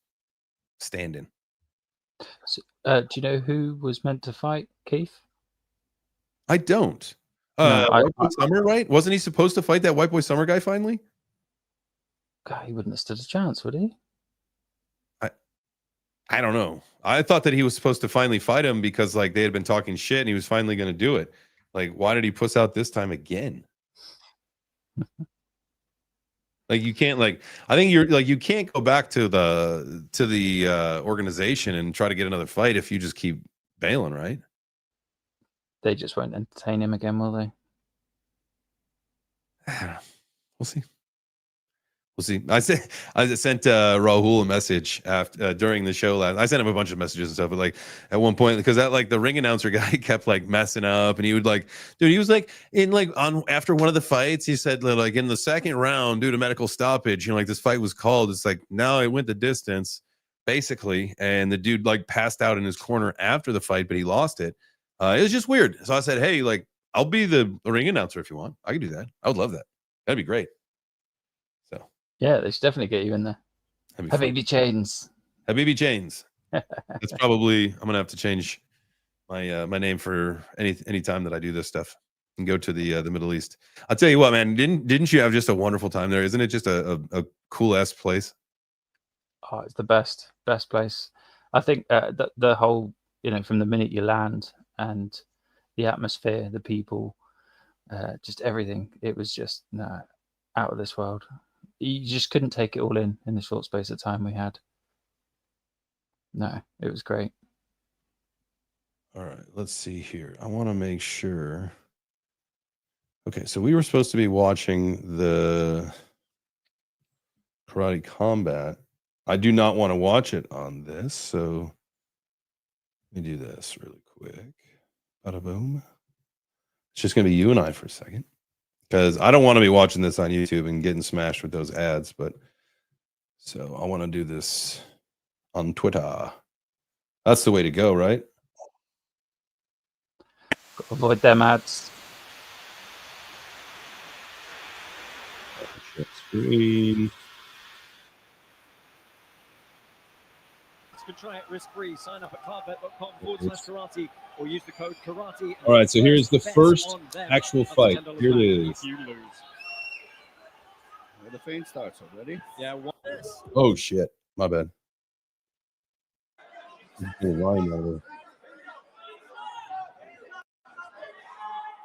stand-in. So, do you know who was meant to fight Keith? I don't. No, White Boy Summer, right? Wasn't he supposed to fight that White Boy Summer guy finally? God, he wouldn't have stood a chance, would he? I don't know. I thought that he was supposed to finally fight him because like they had been talking shit and he was finally going to do it. Like, why did he puss out this time again? Like you can't I think you can't go back to the organization and try to get another fight if you just keep bailing, right? They just won't entertain him again, will they? We'll see. I sent Rahul a message after during the show last. I sent him a bunch of messages and stuff, but like at one point, because that the ring announcer guy kept like messing up, and he would he was like after one of the fights, he said like in the second round due to medical stoppage, this fight was called. It's like now it went the distance basically, and the dude like passed out in his corner after the fight, but he lost it. It was just weird. So I said, hey, like I'll be the ring announcer if you want. I could do that. I would love that. That'd be great. Yeah, they should definitely get you in there. Habibi Chains. Habibi Chains. That's probably I'm gonna have to change my my name for any time that I do this stuff and go to the Middle East. I'll tell you what, man. Didn't you have just a wonderful time there? Isn't it just a cool ass place? Oh, it's the best place. I think the whole from the minute you land and the atmosphere, the people, just everything. It was just out of this world. You just couldn't take it all in the short space of time we had. No, it was great. All right, let's see here. I want to make sure. Okay, so we were supposed to be watching the Karate Combat. I do not want to watch it on this, so let me do this really quick. Bada boom. It's just going to be you and I for a second, because I don't want to be watching this on YouTube and getting smashed with those ads. But so I want to do this on Twitter. That's the way to go, right? Avoid them ads. Screen. You can try it risk-free. Sign up at cardbet.com/karate or use the code karate. All right, so here's the first actual fight. Here it is. You lose. The feint starts already. Yeah. Oh shit! My bad.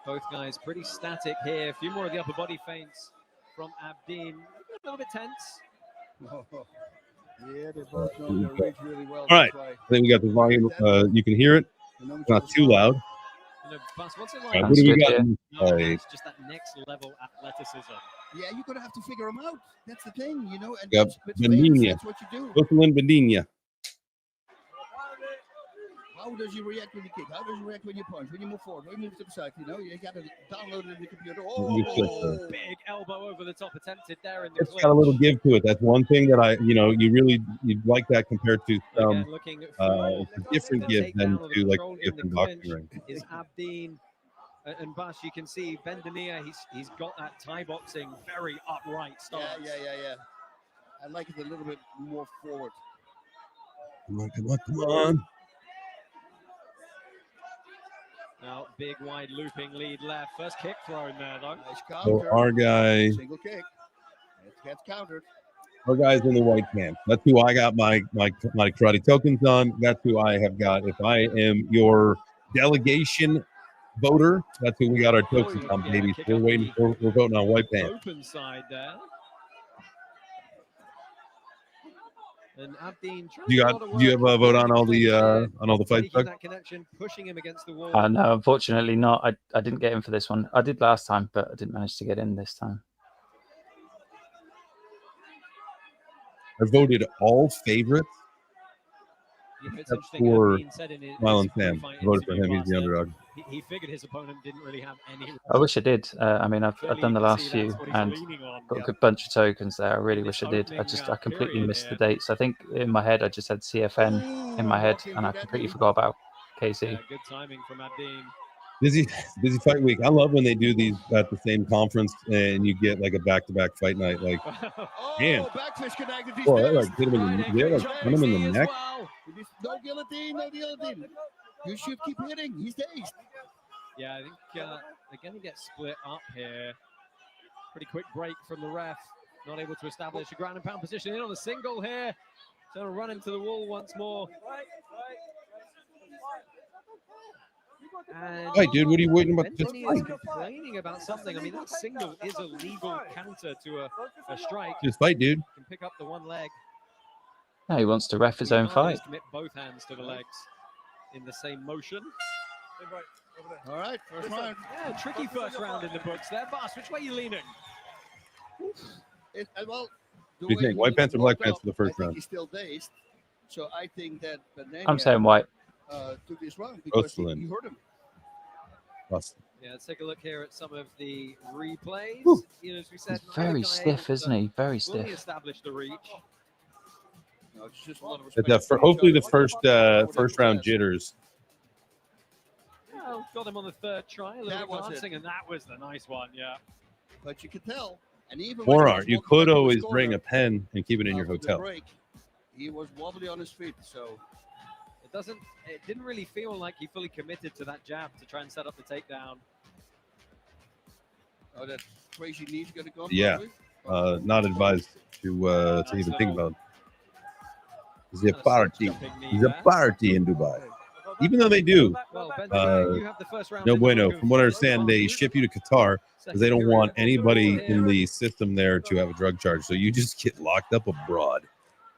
Both guys pretty static here. A few more of the upper body feints from Abdeen. A little bit tense. Yeah, they both know their range really well. All right, I think we got the volume. You can hear it. It's not too loud. You know, Bas, what's it All like? right, what do we got? It's just that next level athleticism. Yeah, you're gonna have to figure them out. That's the thing, you know. And Got with Benigna. feints, that's what you do. Brooklyn Benigna. How does you react when you kick? How does you react when you punch? When you move forward? When you move to the side? You know, you got to download it in the computer. Oh, Big elbow over the top attempted there in the It's clinch. got a little give to it. That's one thing that you'd like that compared to some. Looking It's a different give than to like a different boxing ring. Is Abdeen and Bas, you can see Bendania, he's got that Thai boxing very upright stance. Yeah. I like it a little bit more forward. Come on. Now, big wide looping lead left. First kick thrown there, though. Nice So counter. our guy, Single kick. It gets countered. our guy's in the white pants. That's who I got my karate tokens on. That's who I have got. If I am your delegation voter, that's who we got our tokens on, baby. We're voting on white pants. Open side there. And Abdeen Do you have a vote on all the fights? Doug? that connection, pushing him against the wall. No, unfortunately not. I didn't get in for this one. I did last time, but I didn't manage to get in this time. I voted all favorites. Except for Marlon Sam. I voted for him. He's the underdog. He figured his opponent didn't really have any. I wish I did. I mean, I've done the last few and got a good bunch of tokens there. I really wish I did. I completely missed the dates. I think in my head I just had CFN in my head, and I completely forgot about KC. Good timing from Abdeen. Busy fight week. I love when they do these at the same conference and you get like a back-to-back fight night. Like, man, Backfish connected. He's boy, that like hit him in the neck. No guillotine, no guillotine. You should keep hitting. He's dazed. Yeah, I think they're going to get split up here. Pretty quick break from the ref. Not able to establish a ground and pound position in on a single here. So run into the wall once more. And Hey, dude, what are you waiting about this Bentley fight? is complaining about something. I mean, that single is a legal counter to a strike. Just fight, dude. Can pick up the one leg. No, he wants to ref his own fight. Commit both hands to the legs in the same motion. All right, first round. Yeah, tricky first round in the books there. Bas, which way are you leaning? Well, What do you think? White pants or black pants for the first I think round? he's still dazed. So I think that Benania, I'm saying white. took this round because he Ostland. hurt him. Yeah, let's take a look here at some of the replays. Whew. You know, as we said, He's very stiff, isn't he? Very fully stiff. established the reach. No, it's just a lot of It's respect for each hopefully other. the first round jitters. Well, got him on the third try, a little That bit was it. glancing, and that was the nice one, yeah. But you could tell. And even Or when he art. was You walking could back to the always corner bring a pen and keep it in your after the hotel. break, he was wobbly on his feet. So It didn't really feel like he fully committed to that jab to try and set up the takedown. oh, that crazy knee's going to come. Yeah, probably. not advised to even think about. He's a party. He's a party in Dubai. even though they do. Well, Bendinia, you have the first round No in the bueno. book From what I understand, they ship you to Qatar because they don't want anybody in the system there to have a drug charge. So you just get locked up abroad.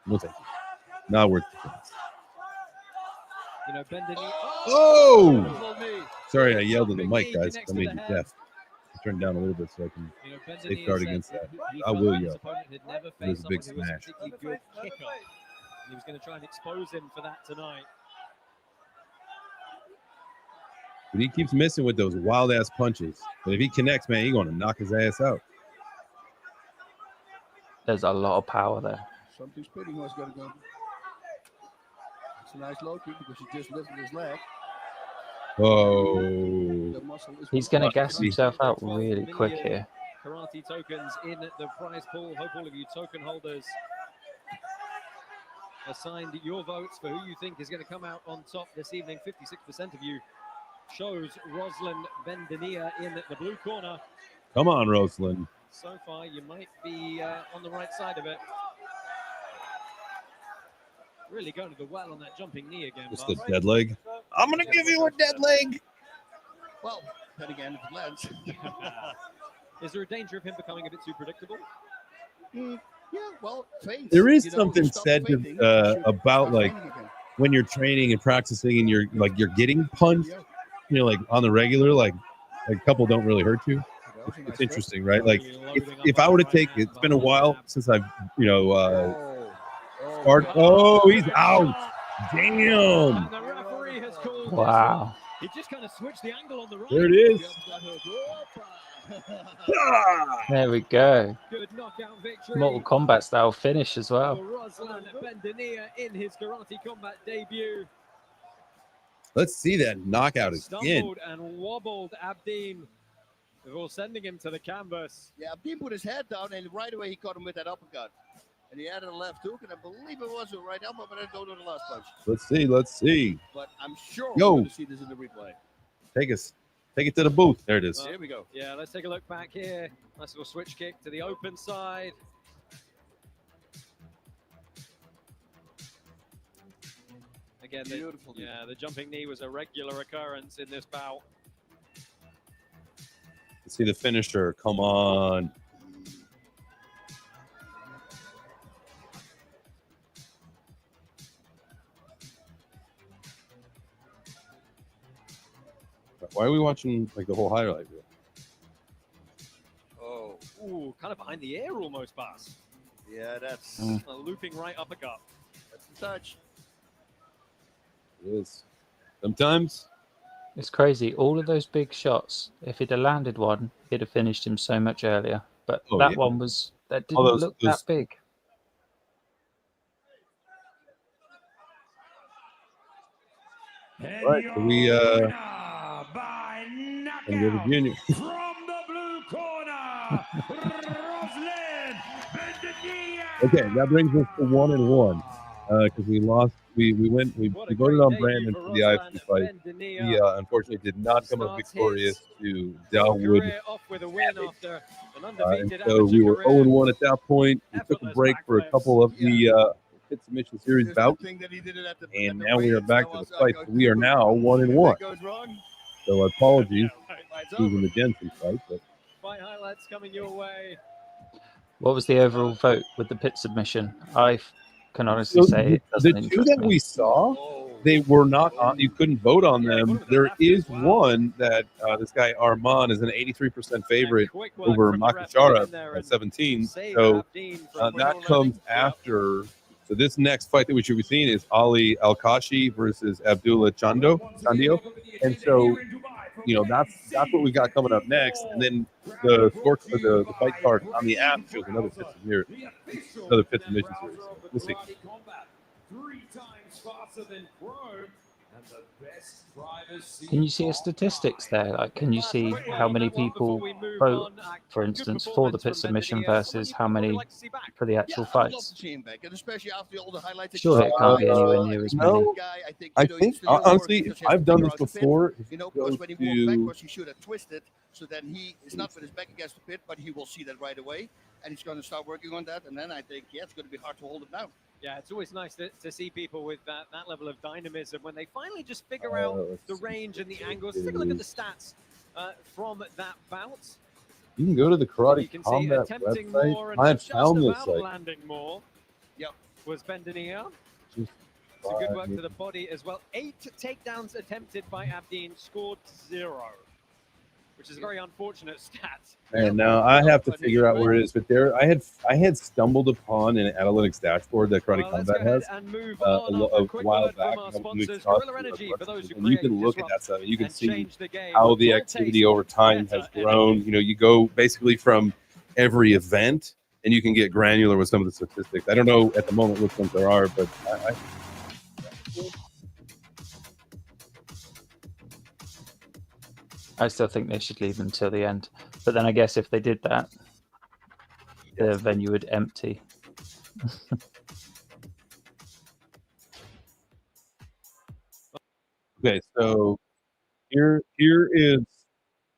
No thank you. Not worth the chance. You know, Bendinia. Oh! Sorry, I yelled at the mic, guys. I made you deaf. Turn down a little bit so I can safeguard against that. I will yell. It was a big smash. Good kicker. He was going to try and expose him for that tonight. But he keeps missing with those wild ass punches. But if he connects, man, he's going to knock his ass out. There's a lot of power there. Something spinning was going to go. It's a nice low kick because he just lifted his leg. Oh. He's going to gas himself out really quick here. Karate tokens in the prize pool. Hope all of you token holders assigned your votes for who you think is going to come out on top this evening. 56% of you chose Rosalind Bendinia in the blue corner. Come on, Rosalind. So far, you might be on the right side of it. Really going to the well on that jumping knee again. Just a dead leg. I'm going to give you a dead leg. Well, then again, if it lands. Is there a danger of him becoming a bit too predictable? Yeah, well, feints, There is you know, something stop said feinting, about like when you're training and practicing and you're getting punched, you know, like on the regular, like a couple don't really hurt you. It's interesting, right? Like if I were to take, it's been a while since I've, you know, oh, he's out. Damn. Wow. He just kind of switched the angle on the right. There it is. There we go. Good knockout victory. Mortal Kombat style finish as well. Rosalind Bendinia in his karate combat debut. Let's see that knockout again. Stumbled and wobbled Abdeen before sending him to the canvas. Yeah, Abdeen put his head down and right away he caught him with that uppercut. And he added a left hook, and I believe it was a right elbow, but I don't know the last punch. Let's see. Let's see. But I'm sure Yo. we're going to see this in the replay. Take it to the booth. There it is. Here we go. Yeah, let's take a look back here. Nice little switch kick to the open side. Again, the jumping knee was a regular occurrence in this bout. Let's see the finisher. Come on. Why are we watching like the whole highlight reel? Oh, ooh, kind of behind the ear almost, Bass. Yeah, that's a looping right uppercut. That's the touch. It is. Sometimes. It's crazy. All of those big shots, if he'd have landed one, he'd have finished him so much earlier. But that one that didn't look that big. All right, so we and go to Junior. From the blue corner, Rosalind Bendinia. Okay, that brings us to 1-1 because we lost. We voted on Brandon for the IFC fight. He unfortunately did not come up victorious to Dalwood. And so we were 0-1 at that point. We took a break for a couple of the Pit Submission Series bouts, and now we are back to the fight. So we are now 1-1. So apologies losing the Jensen fight, but Fight highlights coming your way. What was the overall vote with the pit submission? I can honestly say it doesn't the two interest that me. we saw, they were not on. You couldn't vote on them. There is one that this guy Arman is an 83% favorite over Makachara at 17. So that comes after. So this next fight that we should be seeing is Ali Al-Kashi versus Abdullah Chandio. And so, you know, that's what we got coming up next. And then the fight card on the app shows another pit submission series. We'll see. 3 times faster than Chrome, and the best drivers. Can you see the statistics there? Like, can you see how many people vote, for instance, for the pit submission versus how many for the actual fights? Surely it can't be anywhere near as many. I think honestly, I've done this before. You know, because when he walked backwards, he should have twisted. So then he is not with his back against the pit, but he will see that right away, and he's going to start working on that. And then I think, yeah, it's going to be hard to hold him down. Yeah, it's always nice to see people with that level of dynamism when they finally just figure out the range and the angles. Let's take a look at the stats from that bout. You can go to the Karate You can see Combat attempting website. more and I had just found this about like landing more. Yep. Was Bendenir. just So good work to the body as well. 8 takedowns attempted by Abdeen, scored 0, which is a very unfortunate stat. And now I have to figure out where it is, but there I had stumbled upon an analytics dashboard that Karate Combat has a while back. And you can look at that stuff and you can see how the activity over time has grown. You know, you go basically from every event and you can get granular with some of the statistics. I don't know at the moment which ones there are, but I still think they should leave them till the end. But then I guess if they did that, the venue would empty. okay, so here is,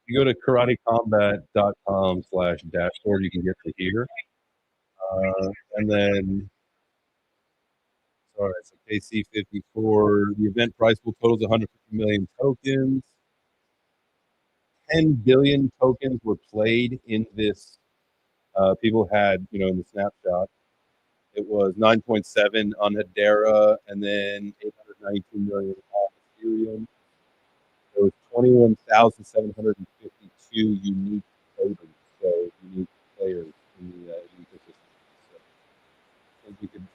you go to karatecombat.com/dashboard, you can get to here. And then, sorry, it's a KC54. The event price pool totals 150 million tokens. 10 billion tokens were played in this. People had, you know, in the snapshot. It was 9.7 on Hedera, and then 892 million on Ethereum. There was 21,752 unique tokens, so unique players in the ecosystem. So I think we could,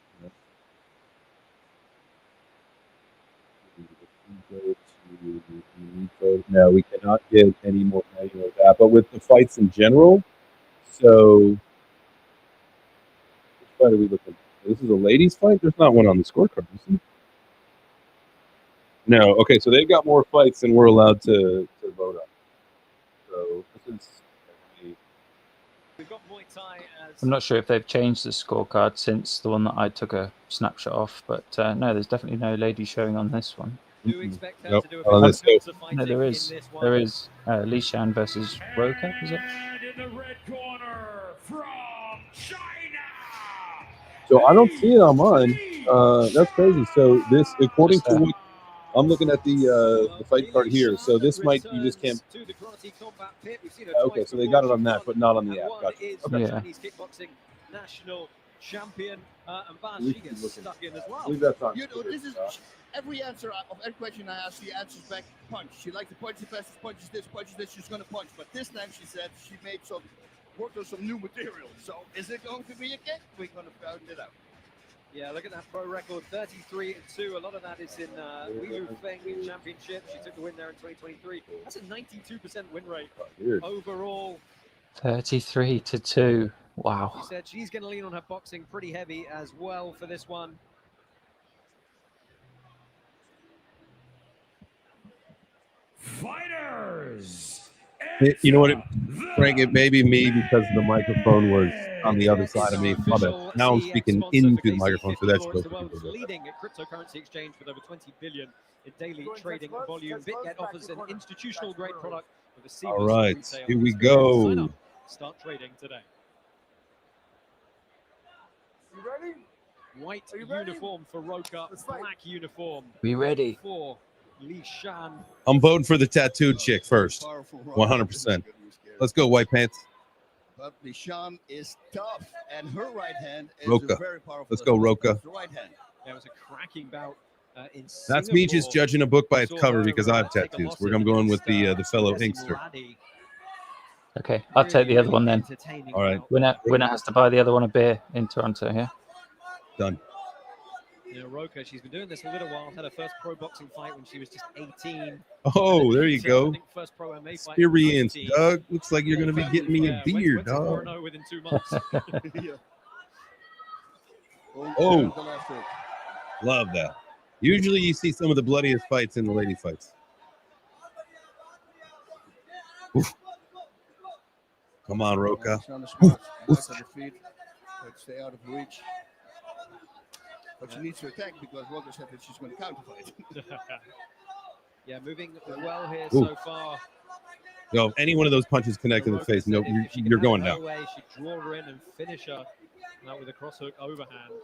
no, we cannot get any more manual of that. But with the fights in general, so which fight are we looking at? This is a ladies' fight? There's not one on the scorecard, is there? No, okay, so they've got more fights than we're allowed to vote on. So this is I'm not sure if they've changed the scorecard since the one that I took a snapshot of, but no, there's definitely no lady showing on this one. Nope. Let's go. No, there is. There is Li Shan versus Roka, is it? In the red corner from China. So I don't see it on mine. That's crazy. So this, according to what I'm looking at the fight card here, so this might, you just can't. Okay, so they got it on that, but not on the app. Gotcha. Okay. Yeah. National champion, and Ban, she gets stuck in as well. Believe that's on. You know, this is every answer of every question I ask, she answers back punch. She likes to punch the fastest, punches this, she's going to punch. But this time she said she made worked on some new material. So is it going to be a kick? We're going to find it out. Yeah, look at that pro record, 33-2. A lot of that is in Wheeler Feng Championship. She took the win there in 2023. That's a 92% win rate overall. 33-2. Wow. She said she's going to lean on her boxing pretty heavy as well for this one. Fighters. You know what, Frank? It may be me because the microphone was on the other side of me. Now I'm speaking into the microphone, so that's the world's leading cryptocurrency exchange with over 20 billion in daily trading volume. BitGet offers an institutional-grade product with a seamless all right, retail here we experience. Sign go. up. Start trading today. You ready? White uniform for Roka, black uniform We ready? for Li Shan. I'm voting for the tattooed chick first. 100%. Let's go, white pants. But Lishan is tough, and her right hand is Roka. very powerful. Let's go, Roka. The right hand. There was a cracking bout in That's me just Singapore. judging a book by its Saw cover her, because I have take a tattoos. loss I'm going with the fellow Jesse inkster. Muradi. Okay, I'll take the other one then. Entertaining All right, bout. Winner has to buy the other one a beer in Toronto, yeah? done. You know, Roka, she's been doing this a little while. Had her first pro boxing fight when she was just 18. Oh, there you I go. think first pro MMA fight at Experience, 19. Doug. Looks like you're going to be getting me a beer, went to dog. 4-0 within 2 months. Oh, love that. Usually you see some of the bloodiest fights in the lady fights. Oof. Come on, Roka. On the spot, back to the feet, but stay out of reach. But she needs to attack because Roka said that she's going to counter fight. Yeah, moving well here Ooh. so far. Yo, if any one of those punches connect in the face, no, you're going down. Way, she'd draw her in and finish her out with a cross hook overhand.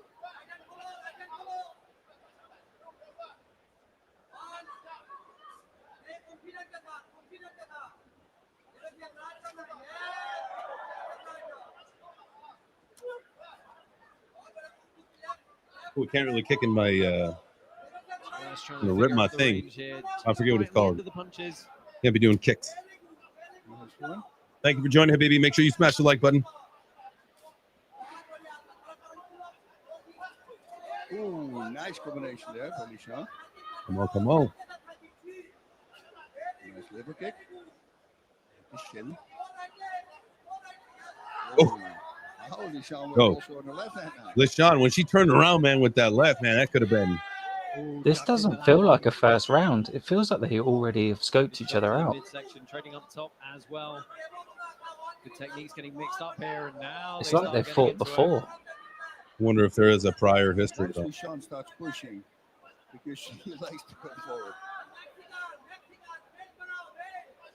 Oh, can't really kick in my. Gonna rip my thing. I forget what it's called. Can't be doing kicks. Thank you for joining, Habibi. Make sure you smash the like button. Ooh, nice combination there, Lishan. Come on, come on. Nice liver kick. The shin. Oh. Holy Sean was Go. also on the left hand now. LeSean, when she turned around, man, with that left, man, that could have been. This doesn't feel like a first round. It feels like they already have scoped each other out. Midsection trading up top as well. The techniques getting mixed up here, and now It's like they fought before. Wonder if there is a prior history. Actually, Sean starts pushing because she likes to go forward.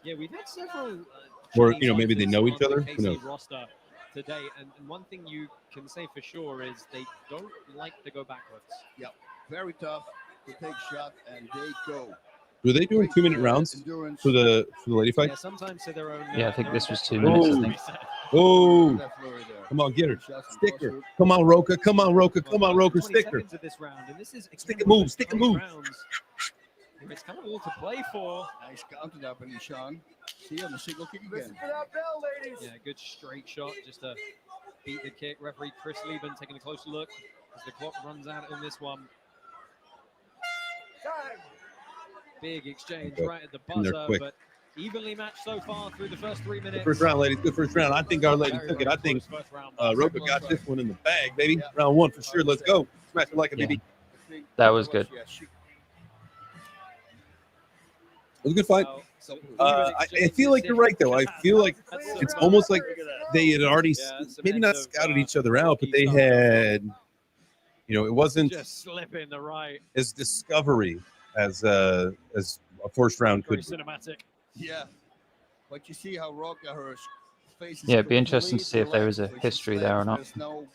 Yeah, we've had several. Or, maybe they know each other. Who knows? Roster today, and one thing you can say for sure is they don't like to go backwards. Yep, very tough to take shot, and they go. Were they doing 2-minute rounds for the lady fight? Yeah, sometimes to their own. Yeah, I think this was 2 minutes. I think. Oh, come on, get her. Stick her. Come on, Roka. Come on, Roka. Come on, Roka. Stick her. Of this round, and this is Stick a move. Stick a move. It's kind of all to play for. Nice counter there, by Sean. See on the single kick again. Listen to that bell, ladies. Yeah, good straight shot just to beat the kick. Referee Chris Lieben taking a closer look as the clock runs out in this one. Big exchange right at the buzzer, but evenly matched so far through the first 3 minutes. First round, ladies. Good first round. I think our lady took it. I think Roka got this one in the bag, baby. Round one for sure. Let's go. Smash it like a baby. That was good. It was a good fight. I feel like you're right, though. I feel like it's almost like they had already, maybe not scouted each other out, but they had, it wasn't just slipping the right as discovery as a first round could be. Cinematic. Yeah, but you see how Roka, her face is. Yeah, it'd be interesting to see if there was a history there or not. There's no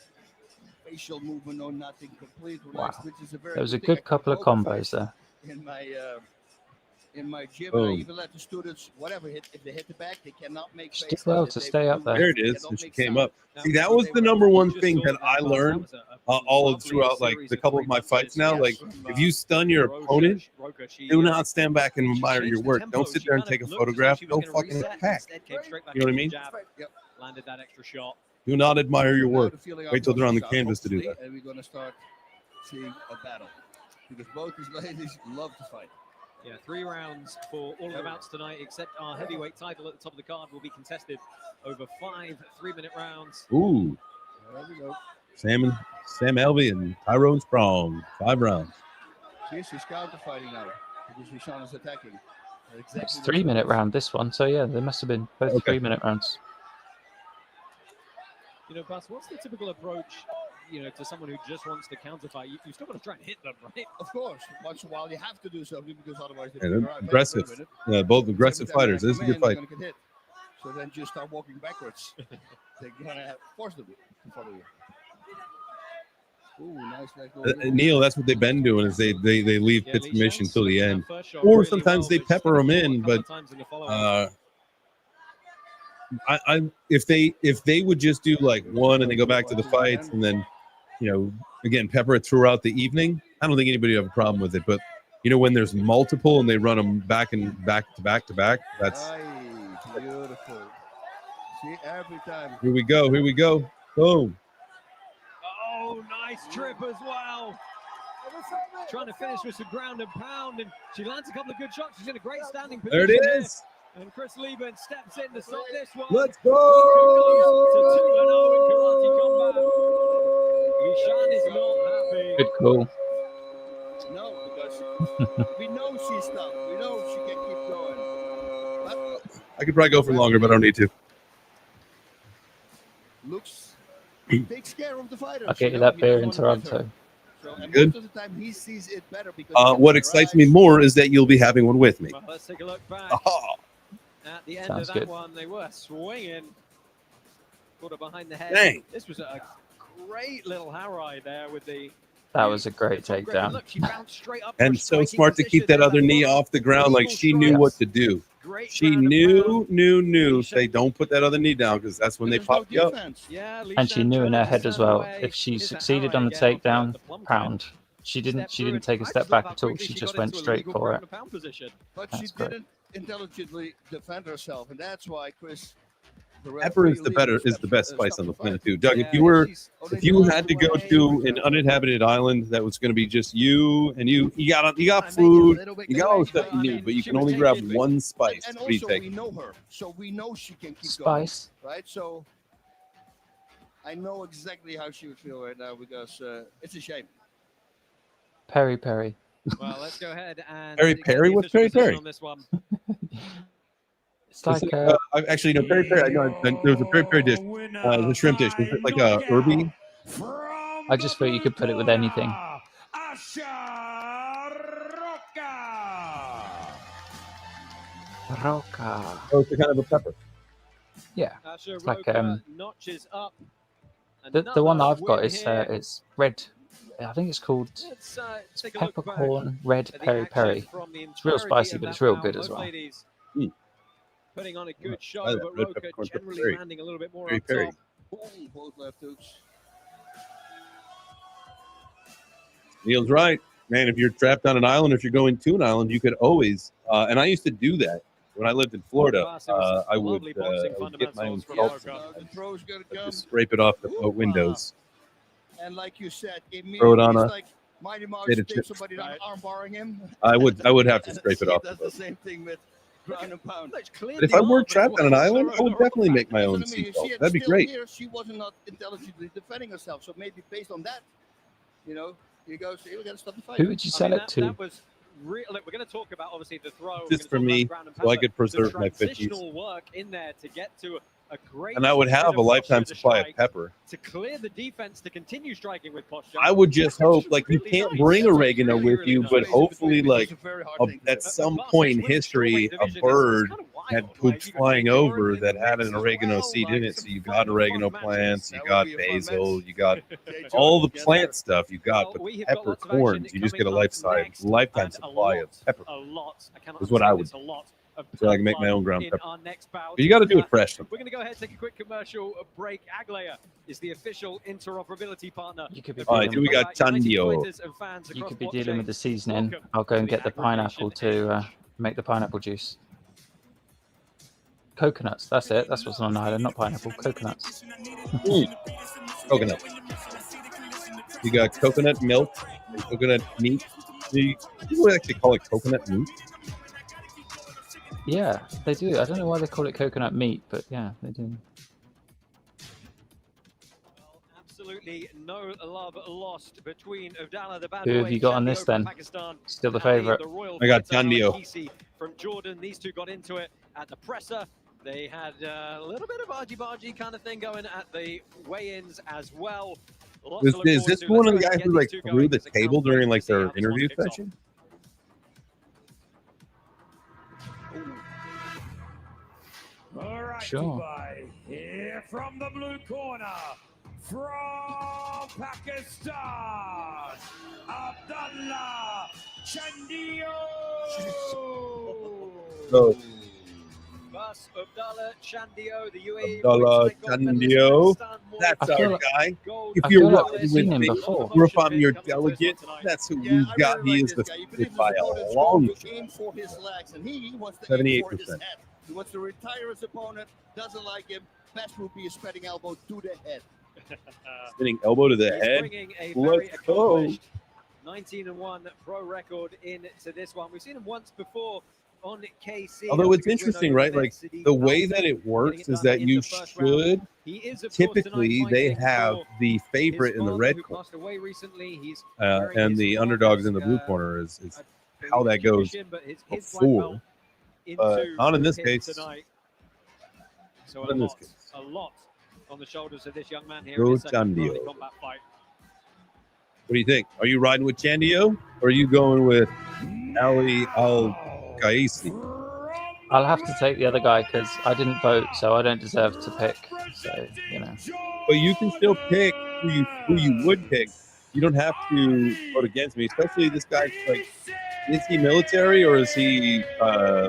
facial movement, no nothing, complete Wow, relaxed, which is a very there was a thing good couple of combos there. In my gym, Oh. I even let the students, whatever, if they hit the back, they cannot make She faces. did well If to they stay up move, there. There it they is. cannot And she make came sound. up. See, that was the number one thing that I learned all of throughout, like, the couple of my fights now. Like, if you stun your opponent, do not stand back and admire your work. Don't sit there and take a photograph. Don't fucking attack. You know what I mean? Landed that extra shot. Do not admire your work. Wait till they're on the canvas to do that. And we're going to start seeing a battle. Because both these ladies love to fight. Yeah, 3 rounds for all of the bouts tonight, except our heavyweight title at the top of the card will be contested over 5 3-minute rounds. Ooh. There we go. Sam Alvey and Tyrone Strong. 5 rounds. She's counter fighting now. Because Lishan is attacking. It's 3-minute round, this one. So, yeah, they must have been both 3-minute rounds. Bas, what's the typical approach, to someone who just wants to counter fight? You still got to try and hit them, right? Of course. Once in a while, you have to do something because otherwise they And figure out, aggressive. Both aggressive fighters. This is a good fight. Get hit. So then just start walking backwards. They're going to force them to follow you. Ooh, nice leg. Neil, that's what they've been doing is they leave pit submission till the end. Or sometimes they pepper them in, but if they would just do like one and they go back to the fights and then again pepper it throughout the evening, I don't think anybody would have a problem with it. But when there's multiple and they run them back to back, that's beautiful. See, every time. Here we go. Boom. Oh, nice trip as well. Trying to finish with some ground and pound, and she lands a couple of good shots. She's in a great standing position. There it is. And Chris Lieben steps in to stop this one. Let's go! To 2-0 in karate combat. Lishan is not happy. Good call. No, because we know she's tough. We know she can keep going. But I could probably go for longer, but I don't need to. takes care of the fighter. I'll get you that beer in Toronto. Good. Most of the time he sees it better because What excites me more is that you'll be having one with me. Well, let's take a look back. At the end Sounds of that good. one, they were swinging. Put her behind the head. Dang. This was a great little Harai there with the That was a great takedown. Look, she bounced straight up And so smart to keep that other knee off the ground. Like she knew what to do. She knew. Say, don't put that other knee down because that's when they pop you up. And she knew in her head as well. If she succeeded on the takedown, pound. She didn't take a step back at all. She just went straight for it. But she didn't intelligently defend herself, and that's why Chris. Pepper is the best spice on the planet too. Doug, if you had to go to an uninhabited island that was going to be just you and you got food, you got all the stuff you need, but you can only grab one spice. And What do you also, take? we know her, so we know she can keep Spice. going, right? So I know exactly how she would feel right now because it's a shame. Peri Peri. Well, let's go ahead and Peri Peri? What's Peri Peri? on this one. It's like actually no Peri Peri. I know there was a Peri Peri dish, the shrimp dish. Is it like a herby? I just thought you could put it with anything. Roca. Oh, it's a kind of a pepper. Yeah. It's like notches up. the one that I've got is it's red. I think it's called Let's take a peppercorn red peri peri. It's real spicy, but it's real good as well. Putting on a good show, that but red Roca peppercorn generally peri. landing a little bit more Peri up peri. top. Boom, both left hooks. Neil's right, man. If you're trapped on an island, if you're going to an island, you could always. And I used to do that when I lived in Florida. I would get my own salt. I'd just scrape it off the boat windows. And like you said, Throw it on a like Mighty Mouse potato takes chip. somebody down arm barring him. I would have to scrape it off the That's the boat. same thing with ground and pound. But if I were trapped on an island, I would definitely make my own sea salt. That'd be great. Here, she wasn't not intelligently defending herself, so maybe based on that, you go, see, we got to stop the fight. Who would you sell it to? That was look, we're going to talk about obviously the throw. Just for me, so I could preserve my 50s. Transitional work in there to get to a great. And I would have a lifetime supply of pepper. To clear the defense to continue striking with posture. I would just hope, like, you can't bring oregano with you, but hopefully, like, at some point in history, a bird had pooped flying over that had an oregano seed in it. So you got oregano plants, you got basil, you got all the plant stuff you got, but peppercorns, you just get a lifetime supply of pepper. Is what I would do. So I can make my own ground pepper. But you got to do it fresh. We're going to go ahead and take a quick commercial break. Aglaya is the official interoperability partner. You could be All right, we got Tandio. You could be dealing with the seasoning. I'll go and get the pineapple to make the pineapple juice. Coconuts, that's it. That's what's on an island, not pineapple. Coconuts. Coconut. You got coconut milk and coconut meat. People actually call it coconut meat. Yeah, they do. I don't know why they call it coconut meat, but yeah, they do. Absolutely no love lost between Abdallah the Who have you got on this then? Still the favourite. I got Tandio. From Jordan. These two got into it at the presser. They had a little bit of argy-bargy kind of thing going at the weigh-ins as well. Is this one of the guys who like threw the table during like their interview session? All right, Sure. Dubai, here from the blue corner, from Pakistan, Abdallah Chandio. So, Bas Abdallah Chandio, the UAE. Abdallah Chandio, that's our guy. If you're rocking with me, or if I'm your delegate, that's who we got. He is the favorite by a long Aim for his legs, and he wants to 78%. aim for his head. He wants to retire his opponent, doesn't like him. Best would be a spreading elbow to the head. Spinning elbow to the head. Bringing a very Let's go. accomplished 19-1 pro record into this one. We've seen him once before on KC. Although it's interesting, right? Like the way that it works is that you should typically they have the favorite in the red corner, and the underdogs in the blue corner is how that goes before. Not in this case. So Not in this case. a lot on the shoulders of this young man here Go in his second Chandio. combat fight. What do you think? Are you riding with Chandio or are you going with Ali Al-Qaisi? I'll have to take the other guy because I didn't vote, so I don't deserve to pick. So, you know. But you can still pick who you would pick. You don't have to vote against me, especially this guy's like, is he military or is he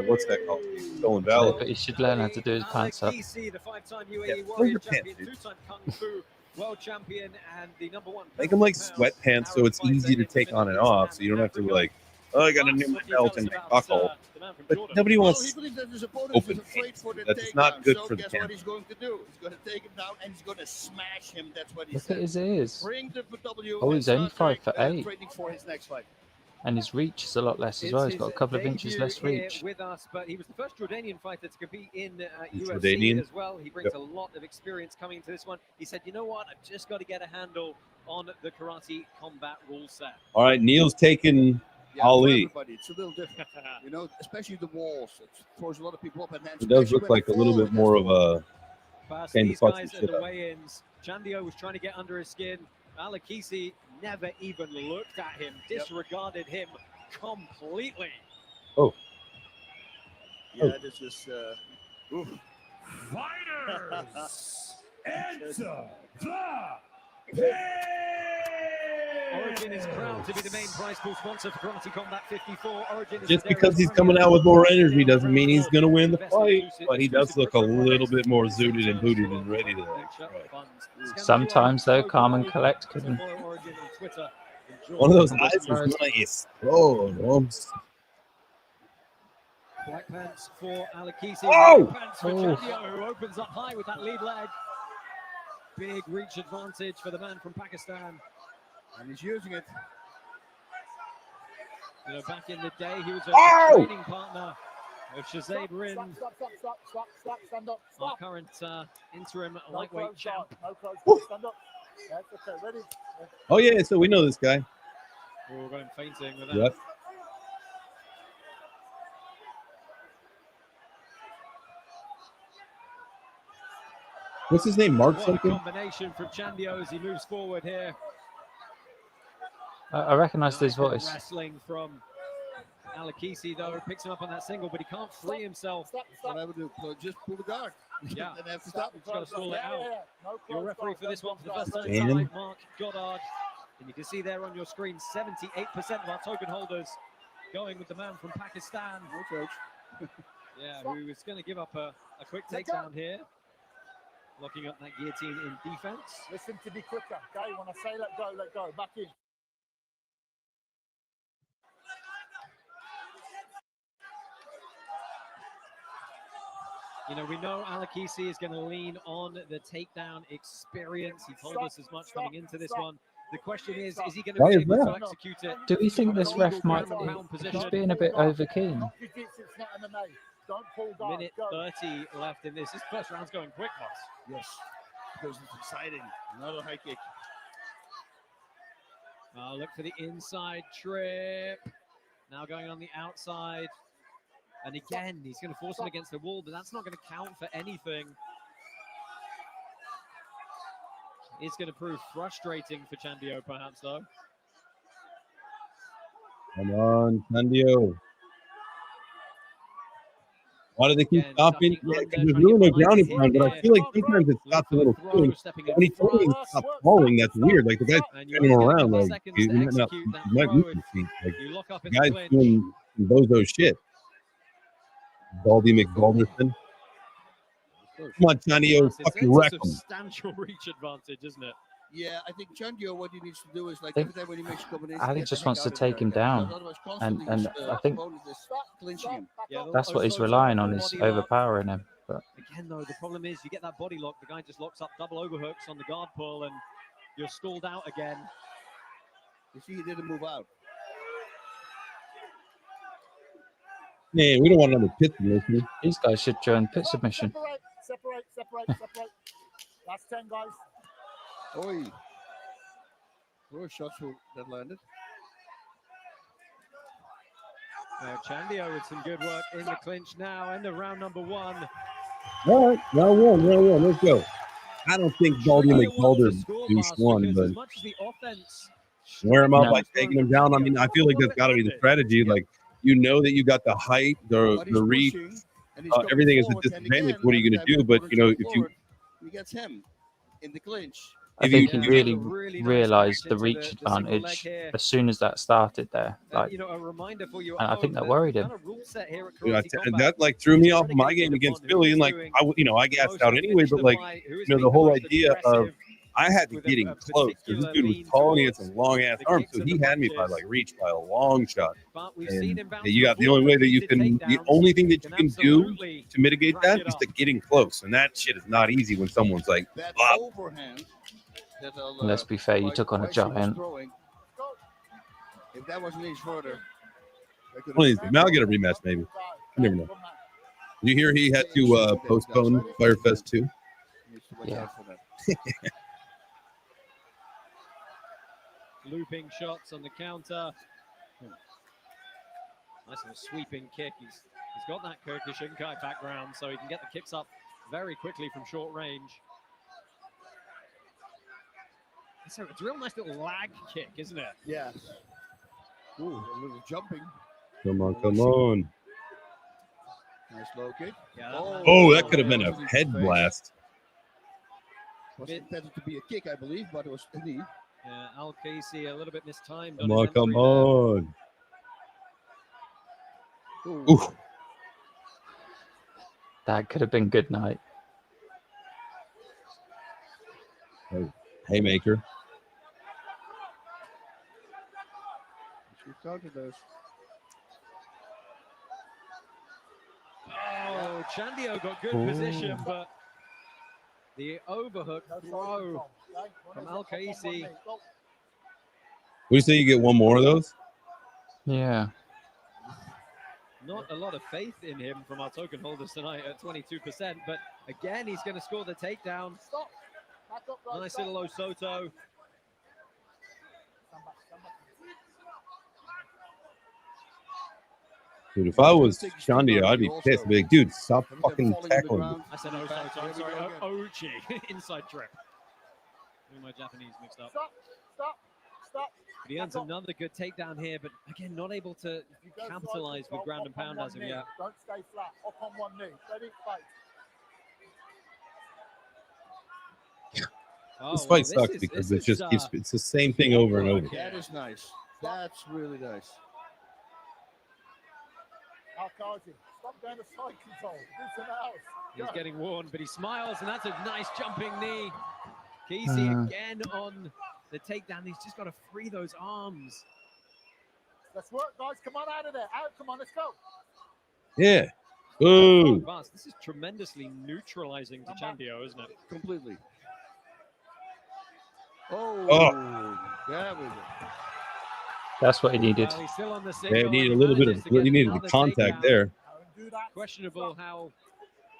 what's that called? Stolen No, valor. but he should learn how to do his pants up. Alec, the five-time UAE Yeah, Warrior throw your pants, champion, dude. two-time Kung Fu world champion, and the #1. Make them like sweatpants so it's easy to take on and off, so you don't have to like, oh, I got to new my belt and my buckle. But nobody Well, wants he believes that his opponent open is afraid pants. for the That's takedown. not good so for the guess what camera. he's going to do? He's going to take him down and he's going to smash him. That's what he Look said. at his ears. Bring the W. Oh, and he's only start 5'8", training for his next fight. and his reach is a lot less as well. He's got a couple of inches less Here reach. with us, but he was the first Jordanian fighter to compete in He's UFC Jordanian? as well. He brings Yep. a lot of experience coming to this one. He said, you know what, I've just got to get a handle on the karate combat rule set. All right, Neil's taking Yeah, for Ali. everybody, it's a little different. You know, especially the walls. It throws a lot of people up. And then It does especially look when like a they little fall, bit more of a Past kind of these fuck guys some at shit the up. weigh-ins, Chandio was trying to get under his skin. Alakisi never even looked at him, disregarded him completely. Oh. Yeah, this is. Oof. Fighters, enter the Origin is proud to be the main prize pool sponsor for Karate Combat 54. Origin is Just the because he's Dairy's coming premier out with more energy down doesn't mean he's going to win the fight, exclusive- but he does look a little bit more zooted and booted and ready to. Sometimes, though, calm and collect can. Follow Origin on Twitter. Enjoy One of those the eyes surprise. is nice. Oh, Roms. Black pants for Alakisi. Oh! Red pants for Chandio, who opens up high with that lead leg. Big reach advantage for the man from Pakistan. And he's using it. You know, back in the day, he was a Oh! training partner of Shazade Rind, Stand up. our current interim lightweight champ. No close. Stand up. Yeah, okay, ready? Oh, yeah, so we know this guy. We're going fainting with that. Yep. What's his name? Mark What a something? combination from Chandio as he moves forward here. I recognise his voice. Wrestling from Alakisi, though, picks him up on that single, but he can't free himself. Whatever do, just pull the guard. Yeah. Then have to stop. He's got to stall it out. Your referee for this one for the first time Dan? tonight, Mark Goddard. And you can see there on your screen, 78% of our token holders going with the man from Pakistan. Yeah, who is going to give up a quick takedown here. Locking up that guillotine in defense. Listen to be quicker, okay? When I say let go, back in. You know, we know Alakisi is going to lean on the takedown experience. He told us as much coming into this one. The question is he going to Why be is able to that? execute it? Do we think this ref might? Pound He's position. being a bit over keen. Jiu-jitsu, it's not MMA. Don't pull guard. Minute Go. 30 left in this. This first round's going quick, boss. Yes. Because it's exciting. Another high kick. Look for the inside trip. Now going on the outside. And again, he's going to force him against the wall, but that's not going to count for anything. It's going to prove frustrating for Chandio, perhaps, though. Come on, Candio. Why do they keep Again, stopping? ducking Yeah, under, because there's trying to really no get behind ground the and pound, but I hip feel like here. sometimes it stops a little Throw, quick. stepping When he in told me front. to stop falling, that's weird. Like the guy's And turning you're only around, gonna like seconds he to might not, execute that he might throw move if his feet. Like you lock up the in the guy's clinch. doing some bozo shit. Baldy McBalderson. Come on, Chandio, It's fucking a wreck him. substantial reach advantage, isn't it? Yeah, I think Chandio, what he needs to do is like think every time when he makes a combination, Ali get the just heck wants to out of take there, him down, because otherwise and constantly his, I think opponent is clinching him. Yeah, that's what he's also relying the on is body lock. overpowering him. But Again, though, the problem is you get that body lock, the guy just locks up double overhooks on the guard pull, and you're stalled out again. You see, he didn't move out. Man, we don't want another pit submission. these guys should join pit submission. Separate. Last 10, guys. Oi. Four shots that landed. Chandio with some good work in the clinch now, end of round number 1. All right, round one. Let's go. I don't think Baldy McBalder deuce one, but As much as the offense wear him up No. by taking him down. I mean, I feel like that's got to be the strategy. Like, you know that you got the height, the reach, everything is a disadvantage. What are you going to do? But, you know, if you He gets him in the clinch. I think he really realised the reach advantage as soon as that started there. Like, you know, a reminder for you. and I think that worried him. That like threw me off my game against Philly, and like I gassed out anyway. But like the whole idea of I had to get him close because this dude was tall and he had some long ass arms, so he had me by like reach by a long shot. And you got the only way that you can, the only thing that you can do to mitigate that is to getting close, and that shit is not easy when someone's like, "Blah." Let's be fair, you took on a giant. If that wasn't any shorter, Please, I'll get a rematch maybe. You never know. Did you hear he had to postpone Firefest 2? Yeah. Looping shots on the counter. Nice little sweeping kick. He's got that Kyokushinkai background, so he can get the kicks up very quickly from short range. So it's a real nice little lag kick, isn't it? Yeah. Ooh, a little jumping. Come on, come on. Nice low kick. Yeah, Oh, that could have been a head blast. Was intended to be a kick, I believe, but it was a knee. Yeah, Al Casey a little bit mistimed. Come on, come on. Ooh. That could have been good night. Oh, haymaker. Should counter those. Oh, Chandio got good position, but the overhook throw from Al Casey. What do you say? You get one more of those? Yeah. Not a lot of faith in him from our token holders tonight at 22%, but again, he's going to score the takedown. Nice little Osoto. Dude, if I was Chandio, I'd be pissed. I'd be like, dude, stop fucking tackling me. I said Osoto, I'm sorry, Ochi. Inside trip. Getting my Japanese mixed up. Stop. But he earns another good takedown here, but again, not able to capitalize with ground and pound as of yet. Don't stay flat. Up on one knee. Ready, fight. This fight sucks because it's just it's the same thing over and over. That is nice. That's really nice. Stop going to side control. Do something else. He's getting worn, but he smiles, and that's a nice jumping knee. Casey again on the takedown. He's just got to free those arms. Let's work, guys. Come on out of there. Out. Come on, let's go. Yeah. Ooh. This is tremendously neutralizing to Chandio, isn't it? Completely. Oh. There we go. That's what he needed. Well, he's still on the Yeah, he needed a little bit of, he needed the contact there. Questionable how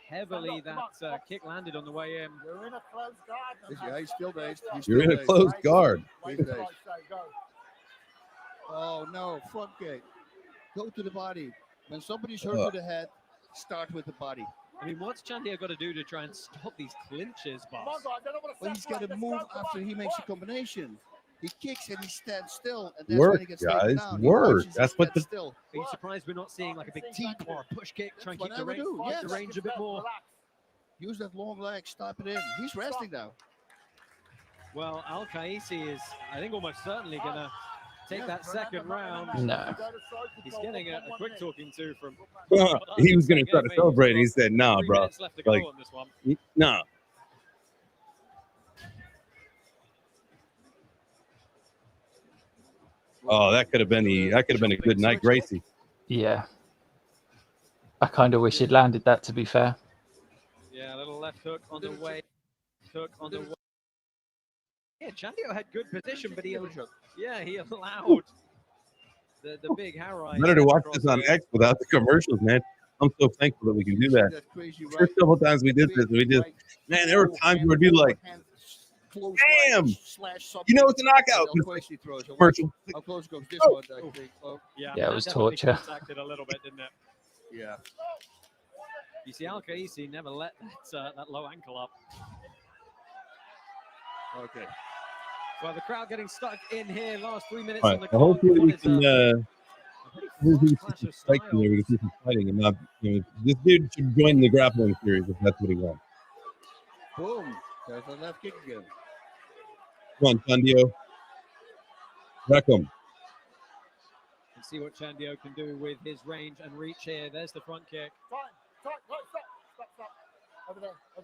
heavily that kick landed on the way in. You're in a close guard. Yeah, he's still dazed. You're in a close guard. He's dazed. Oh, no. Front kick. Go to the body. When somebody's hurt to the head, start with the body. I mean, what's Chandio got to do to try and stop these clinches, boss? Well, he's got to move after he makes a combination. He kicks and he stands still. And that's Work, when he gets taken guys. down. Work. He That's what the. still. Are you surprised we're not seeing like a big teep or a push kick? Try and keep That's the what I would range, do, the range a bit more. Use that long leg, stop it in. He's resting now. Well, Al Kaisi is, I think, almost certainly going to take that second round. No. He's getting a quick talking to from. He was going to try to celebrate. He said, "Nah, 3 bro. minutes left to go Like, on this one. nah." Oh, that could have been a good night, Gracie. Yeah. I kind of wish he'd landed that, to be fair. Yeah, a little left hook on the way. Hook on the way. Yeah, Chandio had good position, but he allowed the big Harai. Better to watch this on X without the commercials, man. I'm so thankful that we can do that. First couple times we did this, man, there were times where it'd be like, damn, you know it's a knockout. Commercial. How close goes this one, I think? Oh. Yeah, it was torture. Contacted a little bit, didn't it? Yeah. You see, Al Kaisi never let that low ankle up. Okay. Well, the crowd getting stuck in here. Last 3 minutes All on the right, clock. hopefully we What is can hopefully we clash can of strike there. We can see some fighting and not. This dude should join the grappling series if that's what he wants. Boom. There's a left kick again. Come on, Chandio. Wreck him. Let's see what Chandio can do with his range and reach here. There's the front kick. Stop. Over there. Come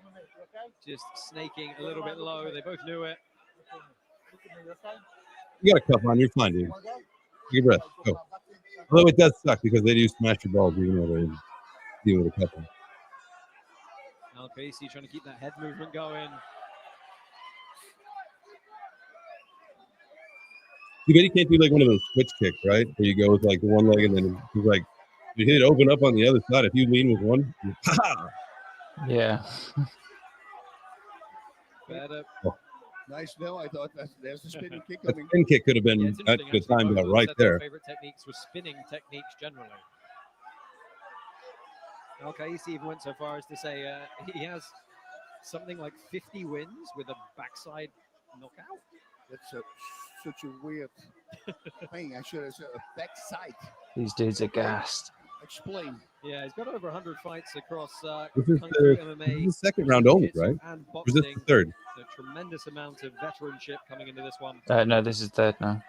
with me, okay? Just snaking a little bit low. They both knew it. You got a cup on. You're fine, dude. Take a breath. Go. Although it does suck because they do smash your balls even though they deal with a cup on. Al-Qaisi trying to keep that head movement going. You bet he can't do like one of those switch kicks, right? Where you go with like the one leg and then he's like, you hit it open up on the other side. If you lean with one, Yeah. Oh. Nice. No, I thought there's the spinning kick That coming. spin kick could have been that could have timed out right there. Favorite techniques were spinning techniques generally. Al-Qaisi even went so far as to say he has something like 50 wins with a backside knockout. That's such a weird thing. I should have said a backside. These dudes are gassed. Explain. Yeah, he's got over 100 fights across This is Kung the, Fu, this is MMA, the second round only, jiu-jitsu, right? and Or is this boxing. the third? A tremendous amount of veteranship coming into this one. No, this is third now.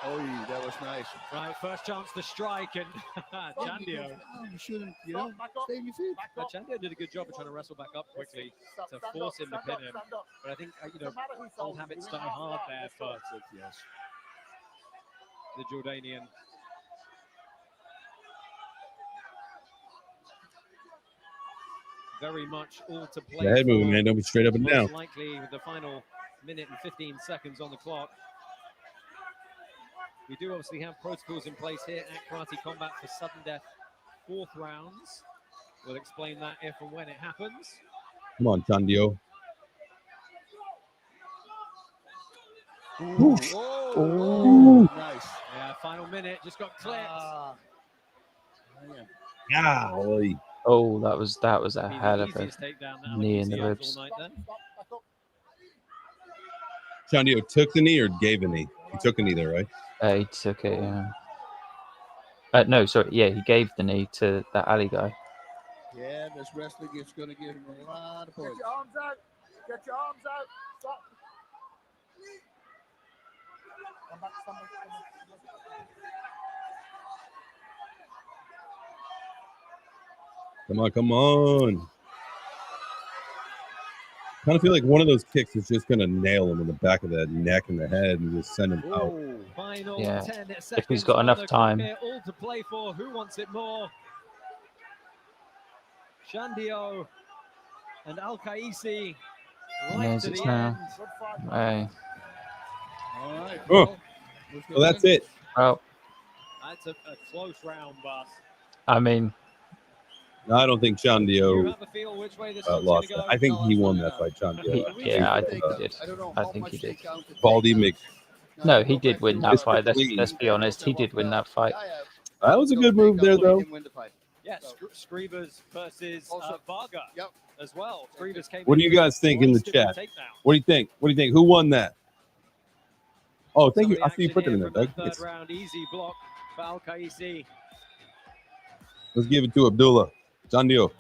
Oh, that was nice. Right, first chance to strike, and Chandio. You shouldn't, stay on your feet. Chandio did a good job of trying to wrestle back up quickly to force him to pin him. But I think, old habits die hard there for the Jordanian. Very much all to play. The head movement, man. Don't be straight up and down. Most likely with the final minute and 15 seconds on the clock. We do obviously have protocols in place here at Karate Combat for sudden death 4th rounds. We'll explain that if and when it happens. Come on, Chandio. Oh, nice. Yeah, final minute just got clipped. Golly. Oh, that was a hell of a knee in the ribs. Chandio took the knee or gave a knee? He took a knee there, right? He took it, yeah. No, sorry. Yeah, he gave the knee to that alley guy. Yeah, this wrestling is going to give him a lot of points. Get your arms out. Get your arms out. Stop. Come back, come back, come back. Come on. Kind of feel like one of those kicks is just going to nail him in the back of the neck and the head and just send him out. Final Yeah, 10 if he's seconds got on enough the time. clock here, all to play for. Who wants it more? Chandio and Al-Qaisi right There's to it the now. end. Hey. All right. Oh, well, that's it. Oh, That's a close round, boss. I mean, No, I don't think Chandio You have a feel which way this one's lost gonna that. go? I think he won that fight, Chandio. yeah, I think he did. I think he did. Baldy Mc. No, he did win that fight. Let's be honest. He did win that fight. That was a good move there, though. Yeah, Scribers versus Varga as well. Scribers came What do you in guys think in the wasted chat? takedown. What do you think? What do you think? Who won that? Oh, thank Some you. of the I see you action put it in here there, from Doug. that third round, easy block for Al-Qaisi. Let's give it to Abdullah. Chandio.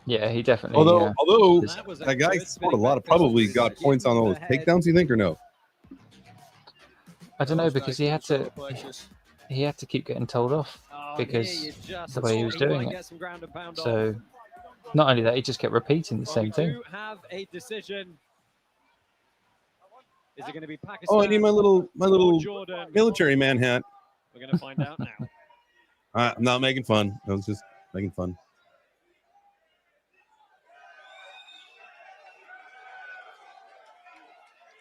Yeah, he definitely. Although That was a that guy good scored a spinning lot of back fist probably with got his points on all those overhead. takedowns. You think or no? I don't know because he had to keep getting told off Oh, because here you just the way he was saw him doing get it. some ground and pound So on. not only that, he just kept repeating the Well, same we thing. do have a decision. Is it going to be Pakistan? Oh, I need my little or Jordan? military man hat. We're going to find out now. I'm not making fun. I was just making fun.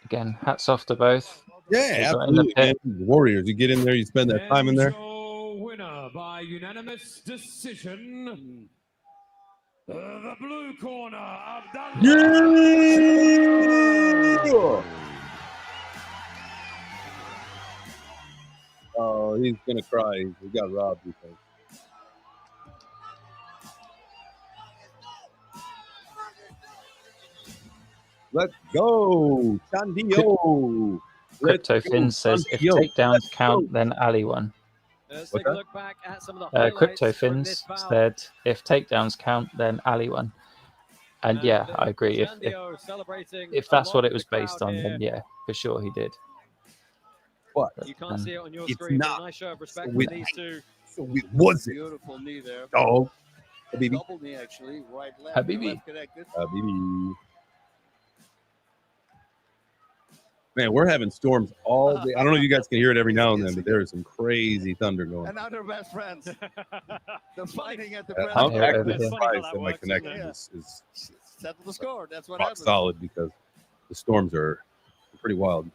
Again, hats off to both. Yeah, They got in the absolutely, pit. man. Warriors. You get in there, you spend that time in there. So winner by unanimous decision, the blue corner, Abdullah. Yeah! Oh, he's gonna cry. He got robbed. He thinks. Let's go, Chandio. Crypto Finn says if takedowns count, then Ali won. Let's What's take a that? look back at some of the highlights Crypto from this Fins bout. said if takedowns count, then Ali won. And yeah, I agree. Chandio celebrating If that's along what it with was the crowd based on, here. then yeah, for sure he did. But You can't see it on your it's screen, but not. a nice show of respect So from it- these two. So it wasn't. Beautiful knee there. Dog. Habibi. Double knee, actually. Right, left, Habibi. left connected. Habibi. Man, we're having storms all day. I don't know if you guys can hear it every now and then, but there is some crazy thunder going. And now they're best friends. They're fighting at the I'm Yeah, actually yeah. surprised that my connection is Settle the score. That's what rock happens. solid because the storms are pretty wild.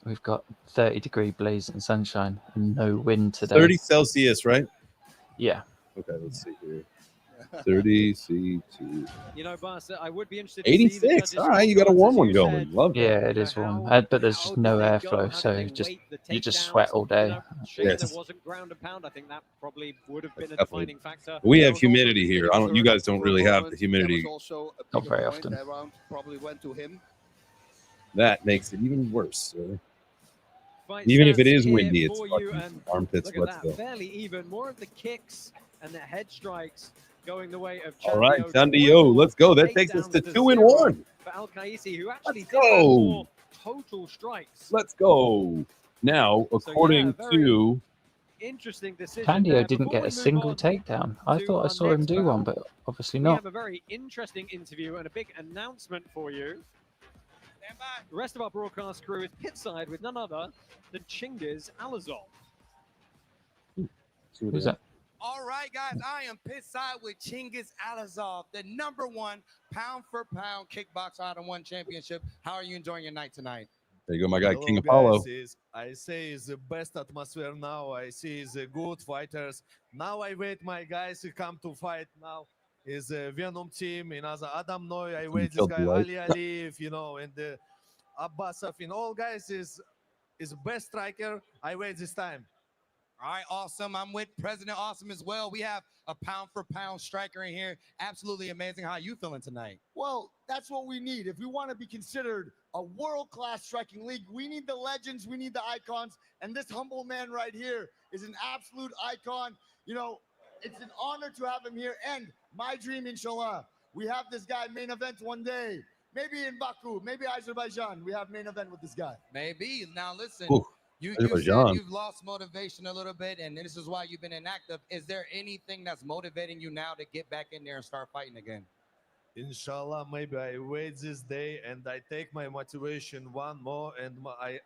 We've got 30-degree blazing sunshine and no wind today. 30 Celsius, right? Yeah. Okay, let's see here. 30 C2. You know, Bas, I would be interested to see the 86. judges' All right, you got a scorecards, warm as one you going. said. Love that. Yeah, it is warm, but there's just no airflow, so just you just sweat all day. Shame Yes. there wasn't ground and pound. I think that probably would have been a Definitely. defining factor. We There have was also humidity the here. sitting I don't. You third guys don't for a really have moment. the humidity. That was also a Not bigger very point. often. That round probably went to him. That makes it even worse. Sir. Fight Even if it stats is here windy, it's for you, fucking and armpits. look at Let's that, go. fairly even. More of the kicks and the head strikes going the way of All right, Chandio. Chandio, let's go. That takes us to 2-1. For Al Qaisi, who actually Let's did have go. more total strikes. Let's go. Now, according very to Interesting decision. Candio there. didn't Before get we a move single on takedown. I to thought I our saw him next do one, bout, but obviously we not. have a very interesting interview and a big announcement for you. The rest of our broadcast crew is pitside with none other than Chingiz Alazov. Who's that? All right, guys, I am pitside with Chingiz Alazov, the #1 pound-for-pound kickboxer out of one championship. How are you enjoying your night tonight? there you go, my guy Hello, King Apollo. guys. I say it's the best atmosphere now. I see the good fighters. Now I wait my guys to come to fight now. Is a Venom team, in as Adam Noy, I wait this killed guy the light. Ali Aliev, you know, and the Abbasov, in all guys is best striker. I wait this time. All right, awesome. I'm with President Awesome as well. We have a pound-for-pound striker in here. Absolutely amazing. How you feeling tonight? Well, that's what we need. If we want to be considered a world-class striking league, we need the legends, we need the icons, and this humble man right here is an absolute icon. You know, it's an honor to have him here, and my dream, inshallah, we have this guy main event one day. Maybe in Baku, maybe Azerbaijan, we have main event with this guy. Maybe. Now, listen. Ooh, You Azerbaijan. said you've lost motivation a little bit, and this is why you've been inactive. Is there anything that's motivating you now to get back in there and start fighting again? Inshallah, maybe I wait this day and I take my motivation one more and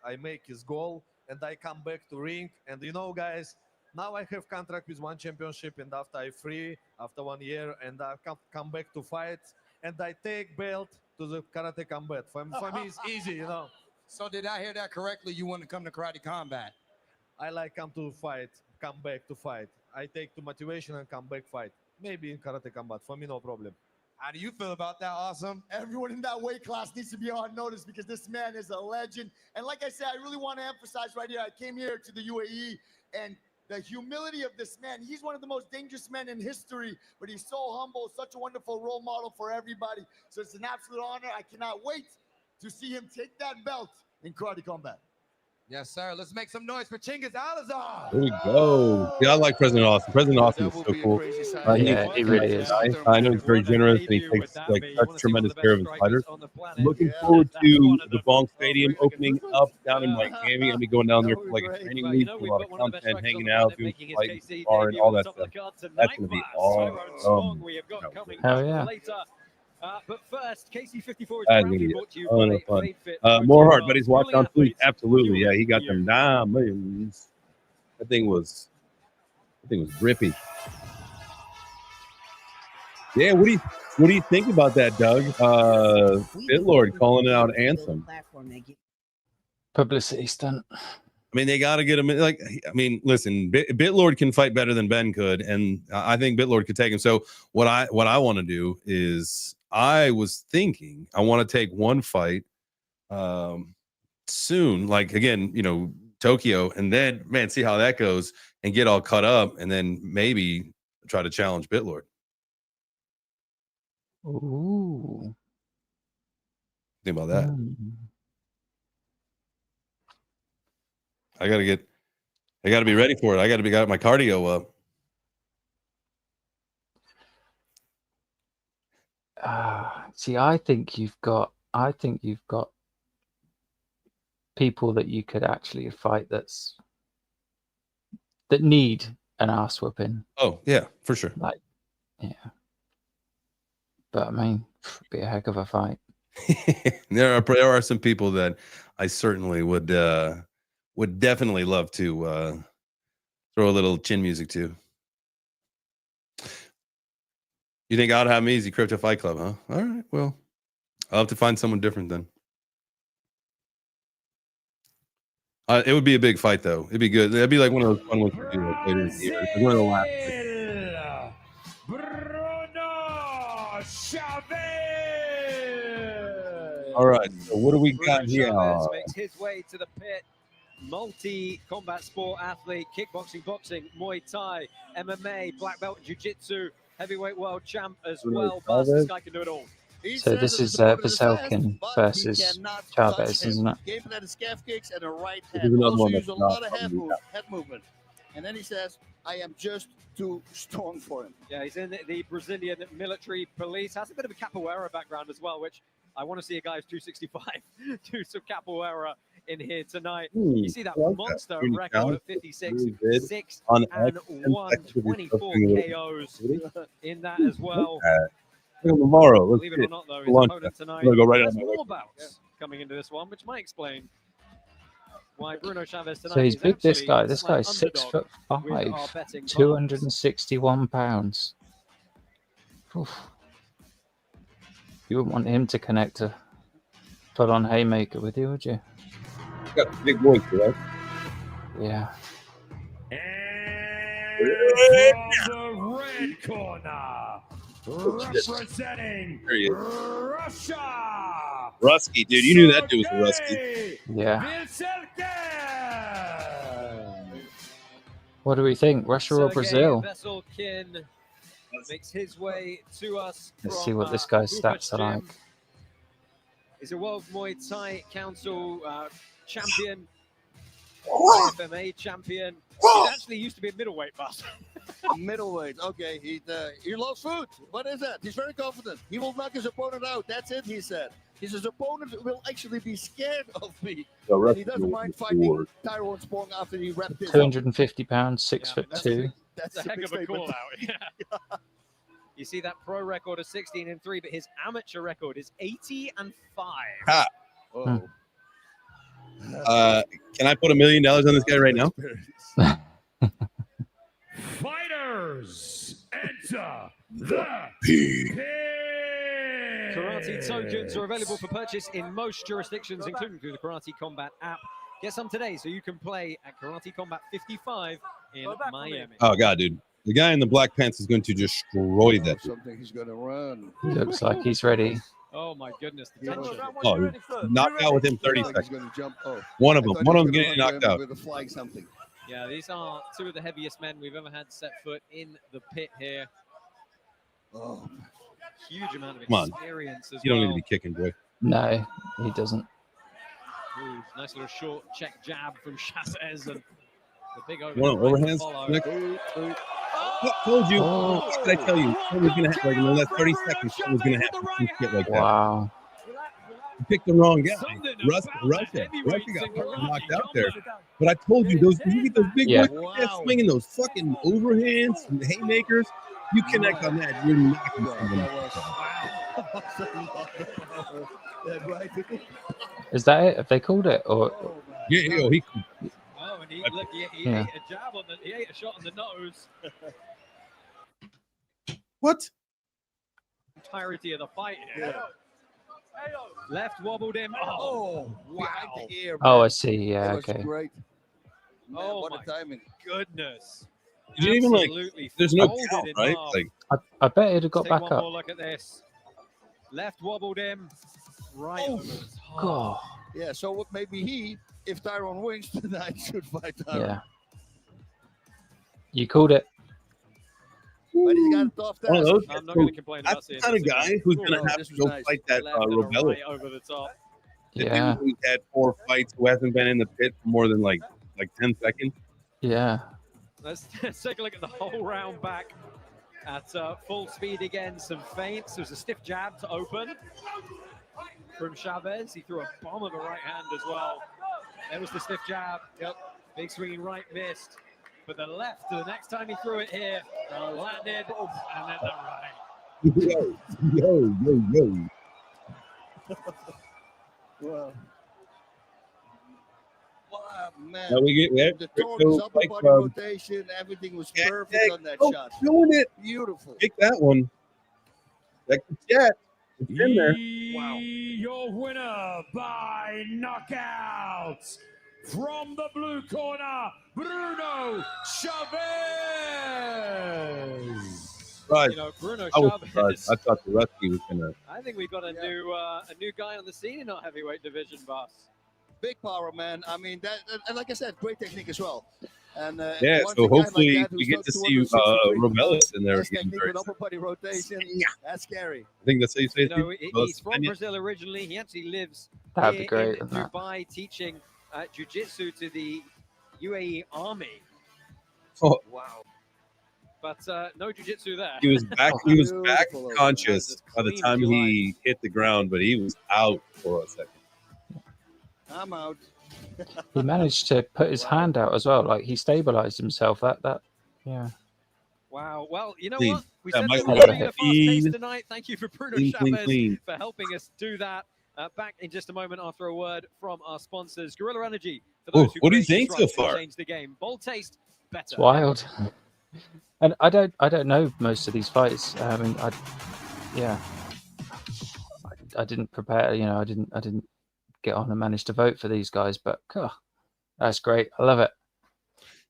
I make his goal and I come back to ring. And you know, guys, now I have contract with one championship and after I free after 1 year and I come back to fight and I take belt to the Karate Combat. For me, it's easy, you know. So did I hear that correctly? You want to come to Karate Combat? I like come to fight, come back to fight. I take the motivation and come back fight. Maybe in Karate Combat. For me, no problem. How do you feel about that, Awesome? Everyone in that weight class needs to be on notice because this man is a legend. And like I said, I really want to emphasize right here, I came here to the UAE and the humility of this man. He's one of the most dangerous men in history, but he's so humble, such a wonderful role model for everybody. So it's an absolute honor. I cannot wait to see him take that belt in Karate Combat. Yes, sir. Let's make some noise for Chingiz Alazov. There we go. Yeah, I like President Austin. President Austin is so cool. Yeah, he really is. I know he's very generous and he takes like such tremendous care of his fighters. Looking forward to the Bonk Stadium opening up down in Miami. I'll be going down there for like a training week, a lot of content, hanging out, doing some fighting, sparring, all that stuff. That's gonna be awesome. Hell yeah. But first, KC54 is That's gonna proudly be brought to you a ton by of fun. FadeFit More Protein hard, Bars. but he's watched on Brilliant fleek. Absolutely, yeah. athletes, He got you. them diamonds. That thing was grippy. Yeah, what do you think about that, Doug? BitLord calling out Anthem. Publicity stunt. I mean, they got to get him. Like, I mean, listen, BitLord can fight better than Ben could, and I think BitLord could take him. So what I want to do is, I was thinking I want to take one fight soon, like again, you know, Tokyo, and then man, see how that goes and get all cut up, and then maybe try to challenge BitLord. Ooh. Think about that. I got to be ready for it. I got my cardio up. See, I think you've got people that you could actually fight that need an ass whooping. Oh yeah, for sure. Like, yeah. But I mean, it'd be a heck of a fight. There are some people that I certainly would definitely love to throw a little chin music to. You think I'd have me easy Crypto Fight Club, huh? All right, well, I'll have to find someone different then. It would be a big fight, though. It'd be good. It'd be like one of those fun ones we do like later in the year. Like one of the last. Bruno Chavez. All right, so what do we got here? Chavez makes his way to the pit. Multi-combat sport athlete, kickboxing, boxing, Muay Thai, MMA, black belt, jiu-jitsu, heavyweight world champ as well. But this guy can do it all. So this is Veselkin versus Chavez, isn't it? Game plan is calf kicks and a right This hand. is another Also one use that's a lot not of head on movement. And then he says, I am just too strong for him. Yeah, he's in the Brazilian military police. Has a bit of a capoeira background as well, which I want to see a guy who's 265 do some capoeira in here tonight. You see that monster record of 56, 6 and 1, 24 KOs in that as well. Tomorrow, let's Believe it or not, though, his lunch. opponent tonight Go right has on more bouts coming into this one, which might explain why Bruno Chavez tonight. So he's is big. This actually guy. a This slight guy's underdog 6'5", with our betting 261 pounds. Oof. You wouldn't want him to connect a full-on haymaker with you, would you? Got a big voice, right? Yeah. From the red corner, representing There he is. Russia. Rusky, dude. You knew that dude was a Rusky. Yeah. Veselkin. What do we think? Russia or Brazil? Veselkin makes his way to us. Let's see what this guy's stats are like. He's a World Muay Thai Council champion, IFMA champion. He actually used to be a middleweight boss. Middleweight. Okay, he loves food. What is that? He's very confident. He will knock his opponent out. That's it, he said. His opponent will actually be scared of me. And he doesn't mind fighting Tyrone Spong after he wrapped his 250 pounds, 6'2". That's a heck of a call out. Yeah. You see that pro record of 16-3, but his amateur record is 80-5. Ha. Can I put $1 million on this guy right now? Fighters, enter the pit. Karate tokens are available for purchase in most jurisdictions, including through the Karate Combat app. Get some today so you can play at Karate Combat 55 in Miami. Oh god, dude. The guy in the black pants is going to destroy that. Something he's going to run. He looks like he's ready. Oh my goodness, the tension. Oh, knocked out within 30 seconds. Going to jump. Oh, One of them getting knocked out. With a flying something. Yeah, these are two of the heaviest men we've ever had set foot in the pit here. Oh, huge amount of Come on. experience as You don't well. need to be kicking, boy. No, he doesn't. Ooh, nice little short check jab from Chavez and the big Overhands. I told you. What did I tell you? Something was gonna happen. Like in the last 30 seconds, something was gonna happen. Some shit like that. Wow. You picked the wrong guy. Russia got knocked out there. But I told you, you get those big boys swinging those fucking overhands and haymakers. You connect on that, you're knocking someone out. Is that it? Have they called it? Or he. Oh, and he ate a jab on he ate a shot on the nose. What? Entirety of the fight here. Left wobbled him. Oh, wow. Oh, I see. Yeah, That was okay. great. Oh, what my a timing. goodness. You didn't even like. Absolutely There's no folded count, in right? half. Like I bet he'd have got Take back one up. more look at this. Left wobbled him. Right over his heart. God. Yeah, so what maybe he, if Tyrone wins tonight, should fight Tyrone. Yeah. You called it. But he's got a tough one of task. those. I'm not going to complain That's about the seeing kind of this guy again. who's Cool, gonna well, have this to was go nice. fight that Left and a Robello. right over the top. The Yeah. dude who's had 4 fights who hasn't been in the pit for more than like 10 seconds. Yeah. Let's take a look at the whole round back. at full speed again. Some feints. There's a stiff jab to open from Chavez. He threw a bomb of a right hand as well. There was the stiff jab. Yep. Big swinging right missed. But the left, the next time he threw it here, landed, and then the right. Yo. Wow. Wow, man. Now we get The Crypto torque, upper Fight body Club. rotation, everything was perfect on that Oh, shot. doing it. Beautiful. Take that one. Check the chat. It's in there. Wow. Your winner by knockouts from the blue corner, Bruno Chavez. Right. You know, Bruno I was Chavez. surprised. I thought the Rusty was gonna. I think we got a new guy on the scene in our heavyweight division, boss. Big power, man. I mean, that, and like I said, great technique as well. And Yeah. once So a guy like hopefully that who we get to starts see 263 Romelis in there has again. technique Very with soon. upper body rotation. That's scary. I think that's how you say You it. know, Well, he's from Brazil originally. He actually lives That'd be here great, in wouldn't it? Dubai teaching jiu-jitsu to the UAE Army. Oh. Wow. But no jiu-jitsu there. He was back. He was back Beautiful. conscious by the Clean time as you he hit the ground, but he was out for a second. I'm out. He managed to put his hand out as well. Like he stabilized himself. Yeah. Wow. Well, you know Clean. what? We Yeah, said Mike we were had a having a fast clean- pace tonight. Thank you for Bruno clean, Chavez for helping us do that. Back in just a moment after a word from our sponsors, Gorilla Energy. For those who what do you create think so disruption, far? change the game. Bold taste, better. It's wild. And I don't know most of these fights. I mean, I didn't prepare. You know, I didn't get on and manage to vote for these guys. But that's great. I love it.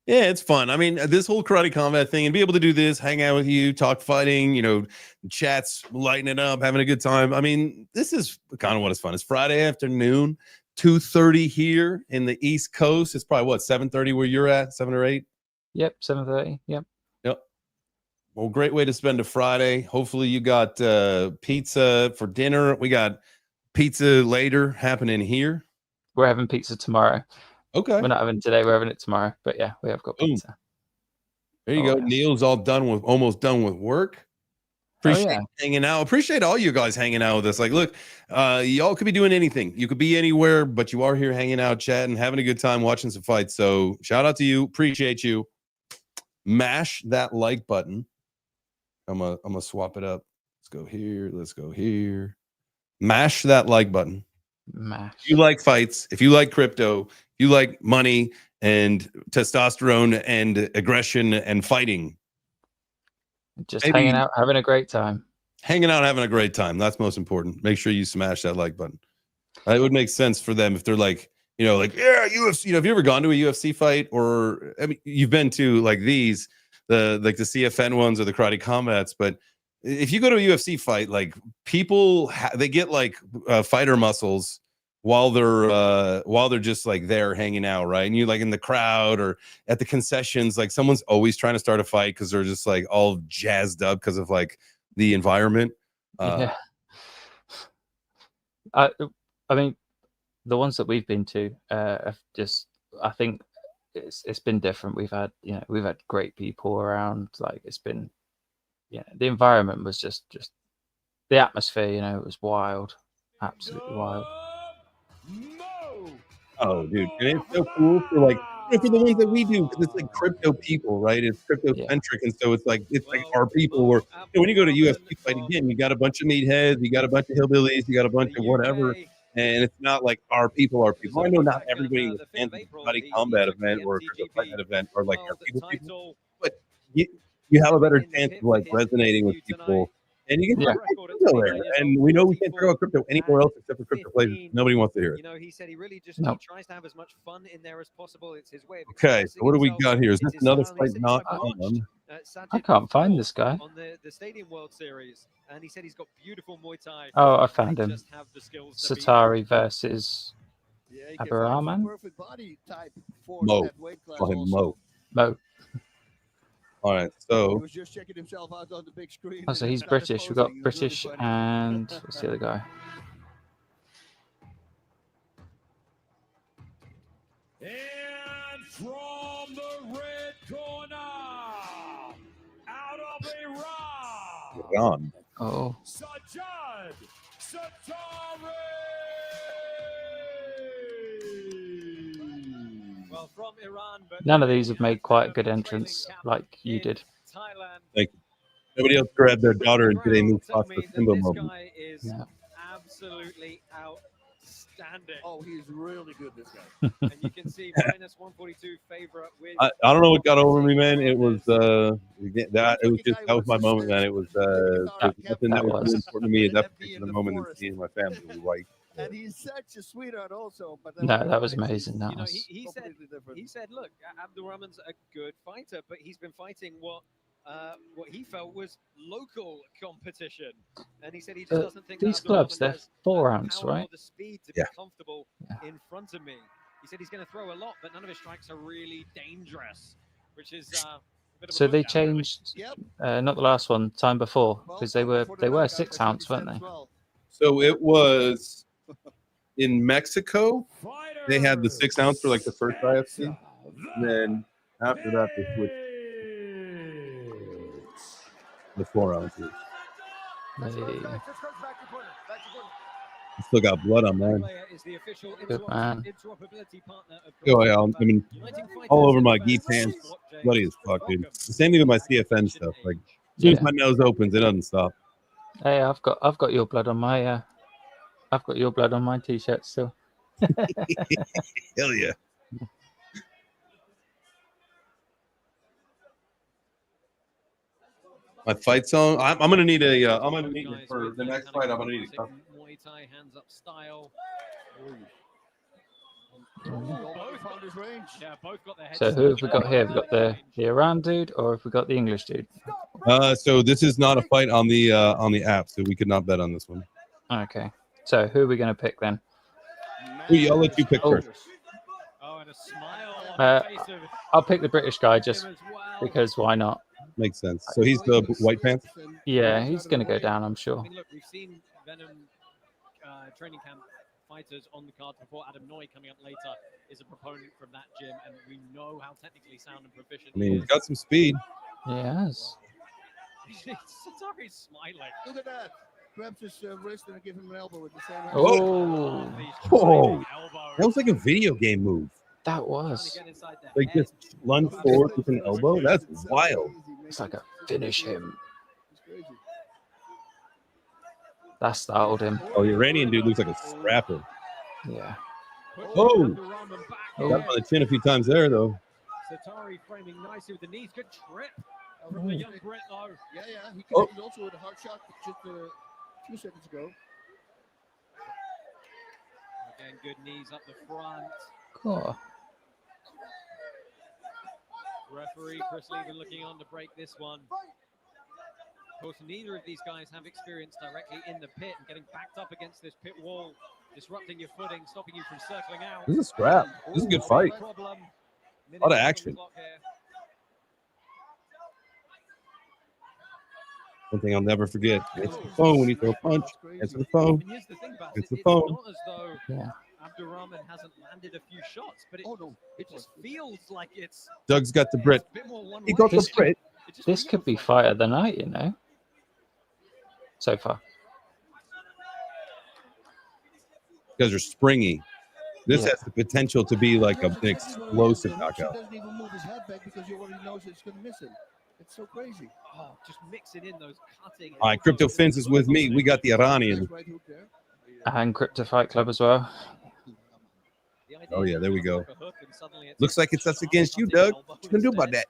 Yeah, it's fun. I mean, this whole karate combat thing and be able to do this, hang out with you, talk fighting, you know, chats, lighting it up, having a good time. I mean, this is kind of what it's fun. It's Friday afternoon, 2:30 here in the East Coast. It's probably what, 7:30 where you're at, 7 or 8? Yep, 7:30. Yep. Well, great way to spend a Friday. Hopefully you got pizza for dinner. We got pizza later happening here. We're having pizza tomorrow. Okay. We're not having it today. We're having it tomorrow. But yeah, we have got pizza. There you go. yes. Neil's almost done with work. Appreciate hanging out. Appreciate all you guys hanging out with us. Like, look, y'all could be doing anything. You could be anywhere, but you are here hanging out, chatting, having a good time, watching some fights. So shout out to you. Appreciate you. Mash that like button. I'm gonna swap it up. Let's go here. Let's go here. Mash that like button. Mash. If you like fights, if you like crypto, if you like money and testosterone and aggression and fighting, Just hanging out, having a great time. Hanging out, having a great time. That's most important. Make sure you smash that like button. It would make sense for them if they're like, you know, like, yeah, UFC. You know, have you ever gone to a UFC fight, or I mean, you've been to like these, the CFN ones or the karate combats, but if you go to a UFC fight, like people, they get like fighter muscles while they're just like there hanging out, right? And you like in the crowd or at the concessions, like someone's always trying to start a fight because they're just like all jazzed up because of like the environment. Yeah. I mean, the ones that we've been to, have just, I think it's been different. We've had great people around. Like it's been, the environment was just the atmosphere. You know, it was wild, absolutely wild. Oh, dude, and it's so cool for like for the ones that we do because it's like crypto people, right? It's crypto centric, and so it's like our people. Where when you go to UFC fight again, you got a bunch of meatheads, you got a bunch of hillbillies, you got a bunch of whatever. And it's not like our people. I know not everybody who attends a karate combat event or a crypto fight event are like our people, but you have a better chance of like resonating with people, and you can talk about crypto there. And we know we can't talk about crypto anywhere else except for crypto places. Nobody wants to hear it. You know, he said he really just No. he tries to have as much fun in there as possible. It's his way of Okay, so what do we himself. got here? Is It's this his another style. He fight said not he on? watched, I Sajid can't find this guy. on the Stadium World Series, and he said he's got beautiful Muay Thai. Oh, I and found he him. just have the skills to beat Satari versus Yeah, he can find the Abaraman. perfect body type for Mo. that weight class Call him also. Mo. Mo. All right, He so was just checking himself out on the big screen. Oh, so and he's started British. We've got posing. It was really British funny. and what's the other guy? And from the red corner, out of Iran, gone. Oh. Sajjad Satari. Well, from Iran, but None of these have made quite a good entrance like you did. Thailand. Thank you. Nobody else grabbed their daughter and did a move Tell past the me that Simba this moment. guy is Yeah. absolutely outstanding. Oh, he's really good, this guy. And you can see minus 142 favorite with. I don't know what got over me, man. It was that was my moment, man. It was nothing that was really important to me at that particular moment than seeing my family white. And he's such a sweetheart also. But No, that was amazing. That You know, was. he said, look, Abdulrahman's a good fighter, but he's been fighting what he felt was local competition, and he said he just doesn't think These that gloves, Abdulrahman they're has 4 the ounce, power or right? the speed to Yeah. be comfortable in front of me. He said he's going to throw a lot, but none of his strikes are really dangerous, which is a bit of a So they put down, really. changed, not the last one, time before, because they were 6 ounce, weren't they? So it was in Mexico. They had the 6 ounce for like the first IFC, and then after that they switched the 4 ounces. I still got blood on mine. Good man. Oh yeah, I mean, all over my gi pants, bloody as fuck, dude. The same thing with my CFN stuff. Like, as soon as my nose opens, it doesn't stop. Hey, I've got your blood on my t-shirt still. Hell yeah. My fight song. I'm gonna need a. I'm gonna need it for the next fight. I'm gonna need a cup. Muay Thai hands up style. Yeah, both got their heads. So who have we got here? Have we got the Iran dude, or have we got the English dude? So this is not a fight on the app, so we could not bet on this one. Okay. So who are we going to pick then? I'll let you pick first. Oh, and a smile on the face of I'll pick the British guy just because why not? Makes sense. So he's the white pants. Yeah, he's going to go down, I'm sure. I mean, look, we've seen Venom training camp fighters on the card before. Adam Noy coming up later is a proponent from that gym, and we know how technically sound and proficient I mean, he he's is. got some speed. Yes. Satari's smiling. Look at that. Grabs his wrist and give him an elbow with the same hand. Oh, whoa! That was like a video game move. That was. Like just lunge forward with an elbow. That's wild. It's like a finish him. That startled him. Oh, the Iranian dude looks like a scrapper. Yeah. Oh, got him on the chin a few times there though. Satari framing nicely with the knees. Good trip from the young Brit, though. Yeah, he Oh. connected also with a hard shot just a few seconds ago. Again, good knees up the front. Cool. Referee Chris Levin looking on to break this one. Of course, neither of these guys have experience directly in the pit and getting backed up against this pit wall, disrupting your footing, stopping you from circling out. This is a scrap. This is a good fight. A lot of action. One thing I'll never forget. It's the phone when you throw a punch. It's the phone. And here's the thing about It's it, the phone. not as though Yeah. Abdulrahman hasn't landed a few shots, but it just feels like it's Doug's got the Brit. a bit more one He got the This could, Brit. this could be fight of the night, you know. So far. You guys are springy. This Yeah. has the potential to be like an explosive He knockout. doesn't even move his head back because he already knows it's going to miss him. It's so crazy. Oh, just mixing in those cutting. All right, Crypto Fins is with me. We got the Iranian. Right hook there. And Crypto Fight Club as well. Oh yeah, there we go. Looks like it's us against you, Doug. What you gonna do about that?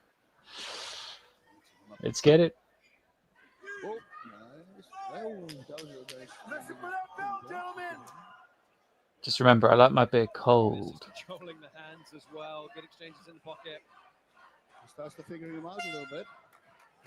Let's get it. Oh, nice. Oh, that was a nice. Just remember, I like my beer cold. Controlling the hands as well. Good exchanges in the pocket. He starts to figure him out a little bit.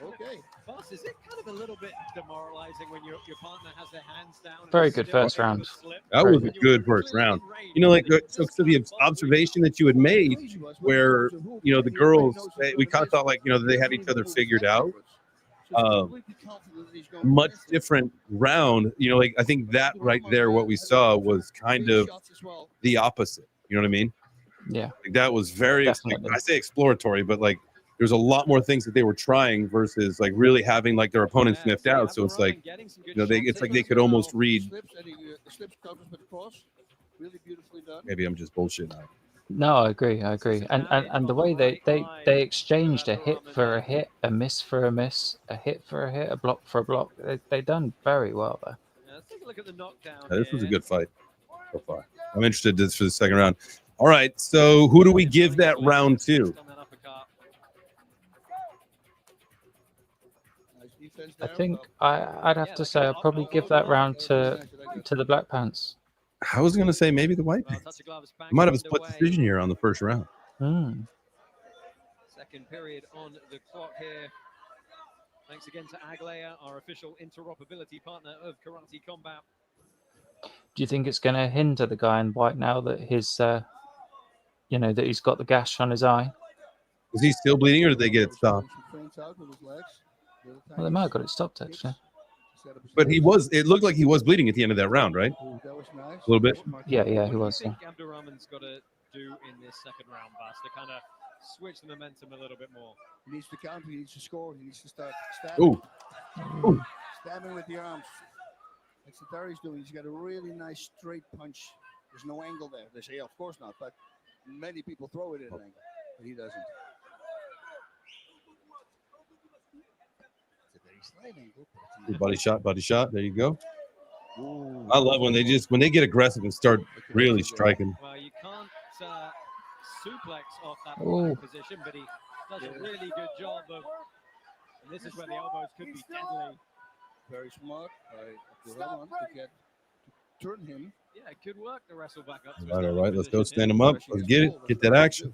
Okay. Boss, is it kind of a little bit demoralizing when your partner has their hands down? and Very still good first able to round. slip? That was a good first round. You know, like so the observation that you had made, where the girls, we kind of thought like they had each other figured out. Much different round. Like I think that right there, what we saw was kind of the opposite. You know what I mean? Yeah. Like that was very. Definitely. I say exploratory, but like there's a lot more things that they were trying versus like really having like their opponent sniffed out. So it's like, you know, it's like they could almost read. The slips covers with the cross. Really beautifully done. Maybe I'm just bullshitting. No, I agree. And the way they exchanged a hit for a hit, a miss for a miss, a hit for a hit, a block for a block. They done very well there. Let's take a look at the knockdown. Yeah, this was a good fight so far. I'm interested for the second round. All right, so who do we give that round to? I think I'd have to say I'll probably give that round to the Black Pants. I was going to say maybe the White Pants. Might have a split decision here on the first round. Second period on the clock here. Thanks again to Aglaia, our official interoperability partner of Karate Combat. Do you think it's going to hinder the guy in white now that his, you know, that he's got the gash on his eye? Is he still bleeding, or did they get it stopped? Well, they might have got it stopped actually. But he was. It looked like he was bleeding at the end of that round, right? A little bit. Yeah, he was. What do you think Abdurrahman's got to do in this second round, Bas, to kind of switch the momentum a little bit more? He needs to counter. He needs to score. He needs to start stabbing. Ooh. Stabbing with the arms. That's what Tari's doing. He's got a really nice straight punch. There's no angle there. They say, of course not. But many people throw it at an angle, but he doesn't. It's a very slight angle. Good body shot. There you go. Ooh. I love when they get aggressive and start really striking. Well, you can't suplex off that position, but he does a really good job of. And this is where the elbows could be deadly. Very smart by Abdurrahman to turn him. Yeah, it could work to wrestle back up. All right. Let's go stand him up. Let's get it. Get that action.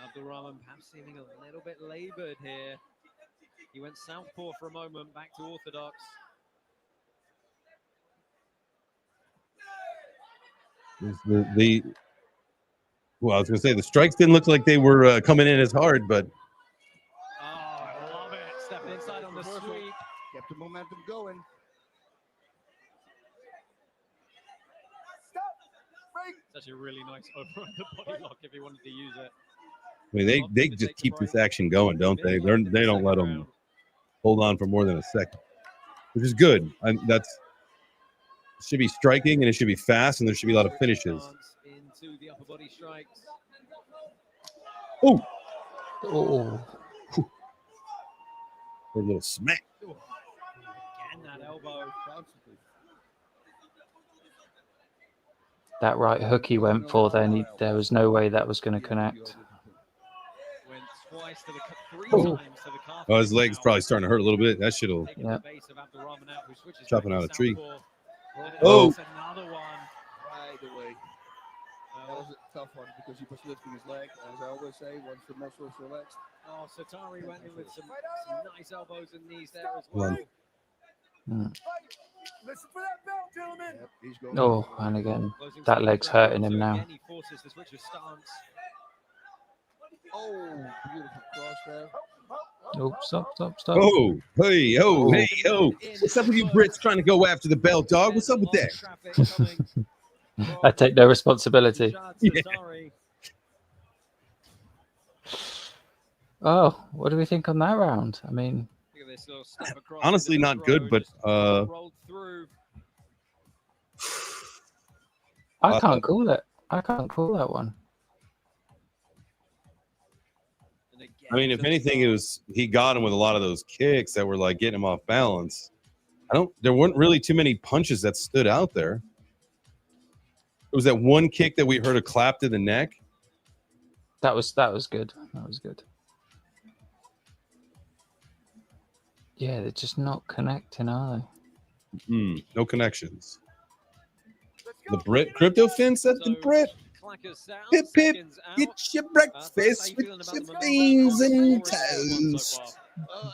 Abdurrahman perhaps seeming a little bit labored here. He went southpaw for a moment, back to orthodox. Well, I was going to say the strikes didn't look like they were coming in as hard, but oh, I love it. Stepped inside on the sweep. Kept the momentum going. It's actually a really nice over the body lock if he wanted to use it. I mean they just keep this action going, don't they? They don't let them hold on for more than a second, which is good. It should be striking and it should be fast and there should be a lot of finishes. Into the upper body strikes. Oh, a little smack. Again, that elbow. That right hook he went for, then there was no way that was going to connect. Went twice to the three times to the calf. Oh, his leg's probably starting to hurt a little bit. That shit'll chopping out a tree. Oh, another one right away. That was a tough one because he was lifting his leg. As I always say, once the muscle is relaxed. Oh, Satari went in with some nice elbows and knees there as well. Listen for that bell, gentlemen. Yep, oh, and again, that leg's hurting him now. He forces the switch of stance. Oh, beautiful cross there. Oh, stop. Oh, hey, what's up with you Brits trying to go after the belt, dog? What's up with that? I take no responsibility. Yeah. Oh, what do we think on that round? I mean, honestly, not good, but I can't call it. I can't call that one. I mean, if anything, he got him with a lot of those kicks that were like getting him off balance. There weren't really too many punches that stood out there. It was that one kick that we heard a clap to the neck. That was good. That was good. Yeah, they're just not connecting, are they? No connections. The Brit Crypto Fin said the Brit. Pip, get your breakfast with your beans and toast.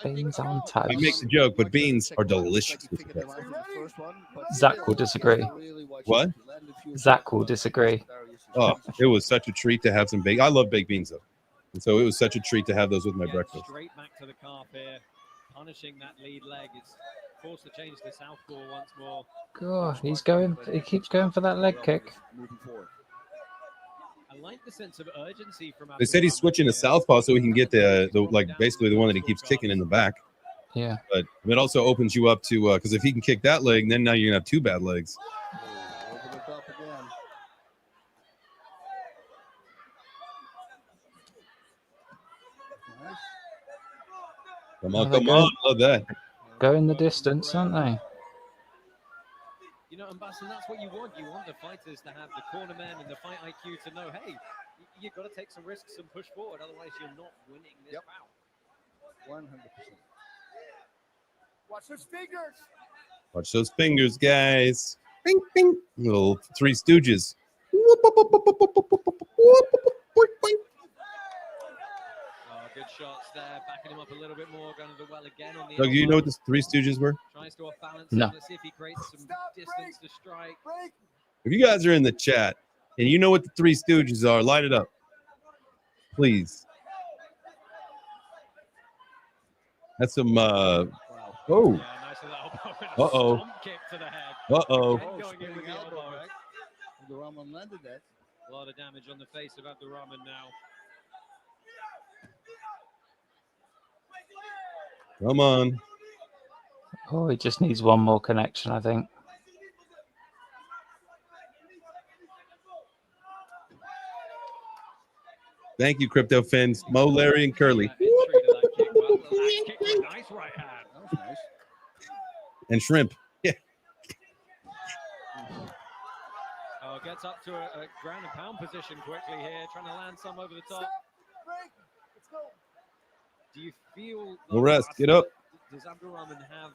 Beans on toast. We make the joke, but beans are delicious. Zach will disagree. What? Zach will disagree. Oh, it was such a treat to have some baked. I love baked beans though, and so it was such a treat to have those with my breakfast. Straight back to the calf here, punishing that lead leg. It's forced to change the southpaw once more. God, he's going. He keeps going for that leg kick. Moving forward. I like the sense of urgency from They said he's switching to southpaw so he can get the like basically the one that he keeps kicking in the back. Yeah. But it also opens you up to because if he can kick that leg, then now you're gonna have two bad legs. Over the top again. Come Oh, on, they're come on, love that. Going the distance, aren't they? You know, and Boston, that's what you want. You want the fighters to have the corner men and the fight IQ to know, hey, you've got to take some risks and push forward. Otherwise, you're not winning this bout. 100%. Watch those fingers. Watch those fingers, guys. Bing, bing. Little Three Stooges. Oh, good shots there. Backing him up a little bit more. Going to the well again on the Doug, do you know elbow. what the Three Stooges were? Tries to off-balance No. him. Let's see if he creates some distance to strike. If you guys are in the chat and you know what the Three Stooges are, light it up, please. That's some. Oh. Uh-oh. Kick to the head. Uh-oh. Again going in with the elbow. Abdurrahman landed that. A lot of damage on the face of Abdurrahman now. Come on. Oh, he just needs one more connection, I think. Thank you, Crypto Fins, Mo, Larry, and Curly. Nice right hand. That was nice. And Shrimp. Yeah. Oh, gets up to a ground and pound position quickly here, trying to land some over the top. Let's go. Do you feel? No rest. Get up. Does Abdurrahman have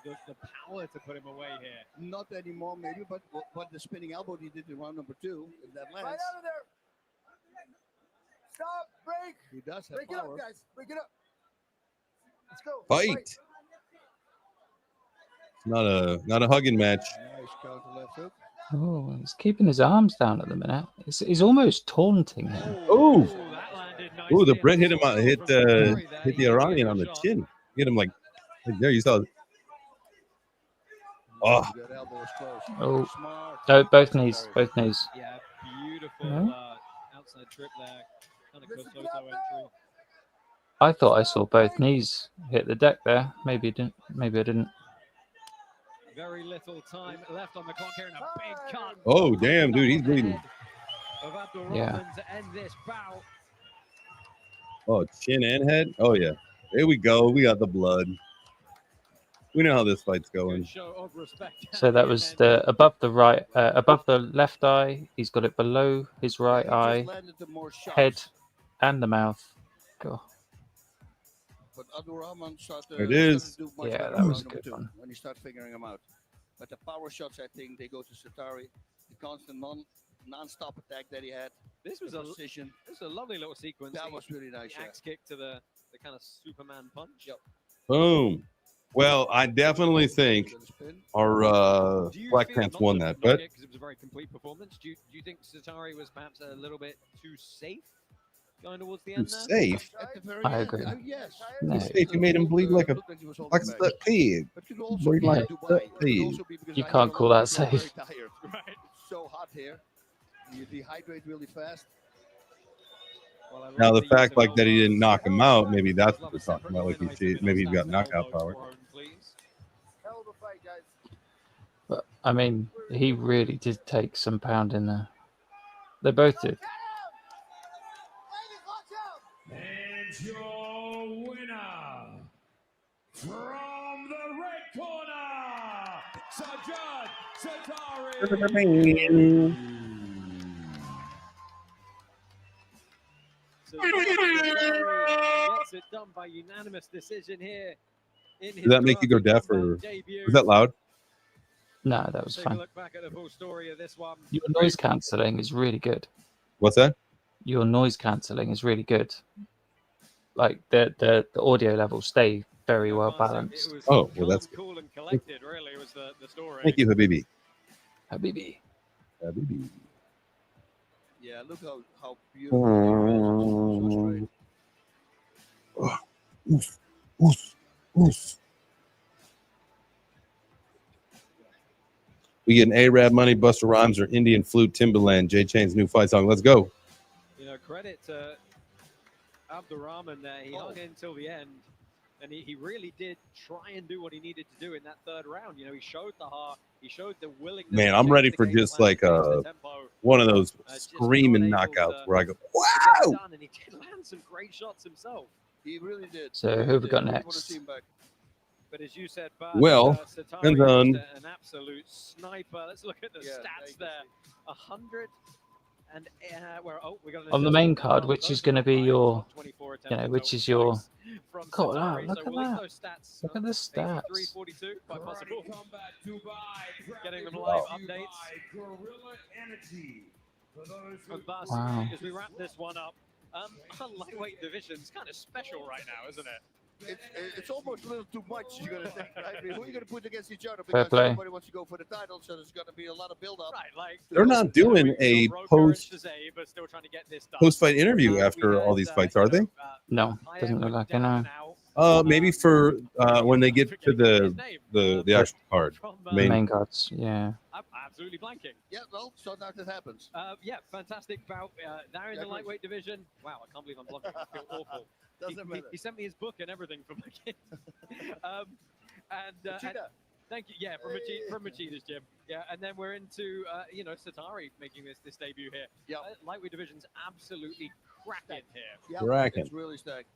the power to put him away here? Not anymore, maybe, but the spinning elbow he did in round number 2, if that Right lands, out of there. Stop. Break. he does have Break it power. up, guys. Break it up. Let's go. Fight. It's not a hugging match. Nice counter left hook. Oh, he's keeping his arms down at the minute. He's almost taunting him. Oh. That landed nice. Oh, the Brit hit him. Hit the Iranian on the chin. Hit him like there. You saw it. Oh. That elbow was close. Oh. Smart. No, both knees. Both knees. Yeah, beautiful No? outside trip there. Kind of Kosoto entry. I thought I saw both knees hit the deck there. Maybe I didn't. Maybe I didn't. Very little time left on the clock here, and a big cut. Oh, damn, dude, he's bleeding. Of Abdurrahman Yeah. to end this bout. Oh, chin and head. Oh yeah. There we go. We got the blood. We know how this fight's going. Show of respect. So that was the above the left eye. He's got it below his right eye, Landed the more shots. head, and the mouth. God. But Abdurrahman started It is. to do much Yeah, better that in was round a number good 2 one. when you start figuring them out. But the power shots, I think, they go to Satari. The constant non-stop attack that he had. This was the a precision. This was a lovely little sequence. That was really nice. The axe kick to the kind of Superman punch. Yep. Boom. Well, I definitely think our Black Pants won that, but because it was a very complete performance. Do you think Satari was perhaps a little bit too safe going towards the too end there? safe. At the very I end, agree. Yes. No. Too safe. You made him bleed like a pig. But could also Bleed be like in a Dubai. It could pig. also be because You I can't know call a lot that of people are safe. very tired. Right. It's so hot here. You dehydrate really fast. Well, I Now love the use fact of like that he elbows. didn't knock him out, maybe that's Love what a we're talking separate about. Like line item maybe he's got and knockout elbow power. thrown, please. Hell of a fight, guys. But I mean, he really did take some pounding there. They both did. And your winner from the red corner, Sajad Satari. So Satari gets it done by unanimous decision here. In his Does that make you go deaf, or debut. was that loud? No, that was Take a fine. look back at the full story of this one. Your noise cancelling is really good. What's that? Your noise cancelling is really good. Like the audio levels stay very well balanced. Oh, well, that's good. Cool and collected, really, was the story. Thank you, Habibi. Habibi. Habibi. Yeah, look how beautiful it is. So straight. Oof, oof, oof. We get an Arab money, Buster Rhymes, or Indian flute, Timberland, J Chain's new fight song. Let's go. You know, credit to Abdurrahman there. He hung in till the end, and he really did try and do what he needed to do in that third round. You know, he showed the heart, he showed the willingness. Man, to I'm change ready the for game just plan, like change the tempo. one of those Just screaming not able knockouts to where I go, get it wow! done, and he did land some great shots himself. He really did. So who have we got next? But as you said, Bart, Well, Satari depends on- just an absolute sniper. Let's look at the stats there. 100 and we got an On the assist main on card, that. which Those is going to be 24 your, attempts you know, in which total is your. from God, wow, Satari. look So at we'll leave that. those stats. Look at the stats. 83-42, quite possible. Getting them Wow. live updates. Gorilla Energy. For those And Bas, Wow. as we wrap this one up, our lightweight division's kind of special right now, isn't it? It's almost a little too much, you're going to think, right? I mean, who are you going to put against each other? Fair Because play. everybody wants to go for the title, so there's going to be a lot of build-up. Right, like They're not doing a post-fight interview after all these fights, are they? No, doesn't look like it. No. Maybe for when they get to the actual card. Main cards, yeah. I'm absolutely blanking. Yeah, well, so now that happens. Yeah, fantastic bout. They're in the lightweight division. Wow, I can't believe I'm bluffing. I feel awful. He sent me his book and everything for my kid. and thank you. Yeah, from Machida's gym. Yeah, and then we're into you know, Satari making this debut here. Yeah, lightweight division's absolutely cracking here. Yeah, Cracking. it's really stacked.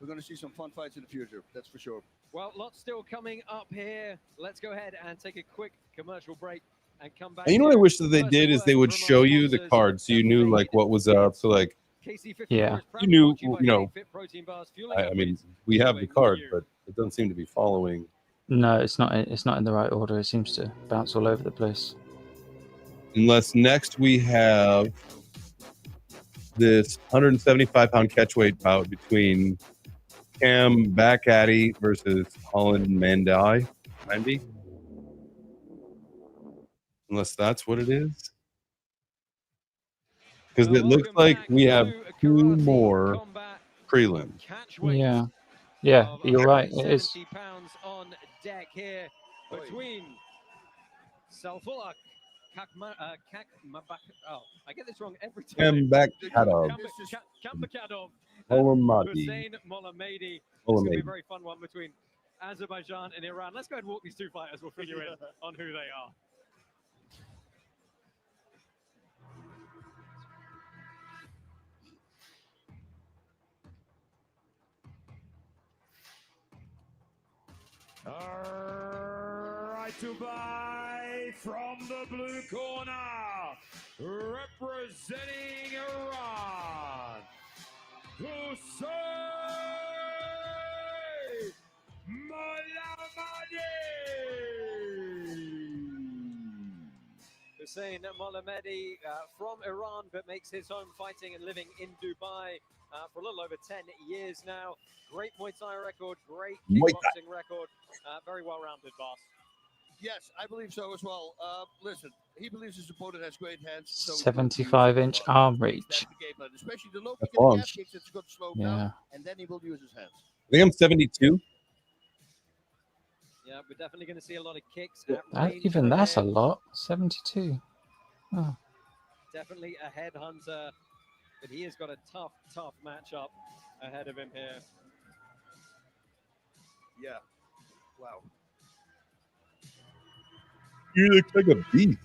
We're going to see some fun fights in the future. That's for sure. Well, lots still coming up here. Let's go ahead and take a quick commercial break and come back. And you know what I wish that they did is they would show you the card so you knew like what was up. So like, yeah, you knew, you know. I mean, we have the card, but it doesn't seem to be following. No, it's not. It's not in the right order. It seems to bounce all over the place. Unless next we have this 175-pound catchweight bout between Cam Backaddy versus Holland Mandy. Unless that's what it is. Because it looks like we have two more prelims. Yeah, yeah, you're right. It is. 70 pounds on deck here between Salfullah I get this wrong every time. Kambakadov. Kambakadov. Molamadi. Hussein Molamedi. It's going to be a very fun one between Azerbaijan and Iran. Let's go ahead and walk these two fighters. We'll fill you in on who they are. All right, to buy from the blue corner, representing Iran, Hussein Molamedi. Hussein Molamedi from Iran, but makes his home fighting and living in Dubai for a little over 10 years now. Great Muay Thai record, great kickboxing record, very well-rounded, boss. Yes, I believe so as well. Listen, he believes his opponent has great hands. So 75-inch arm reach. especially the low That's kick and the long. jab kicks, it's going to slow him Yeah. down, and then he will use his hands. I think I'm 72. Yeah, we're definitely going to see a lot of kicks. Even that's a lot. 72. Oh. Definitely a headhunter, but he has got a tough matchup ahead of him here. Yeah. Wow. You look like a beast.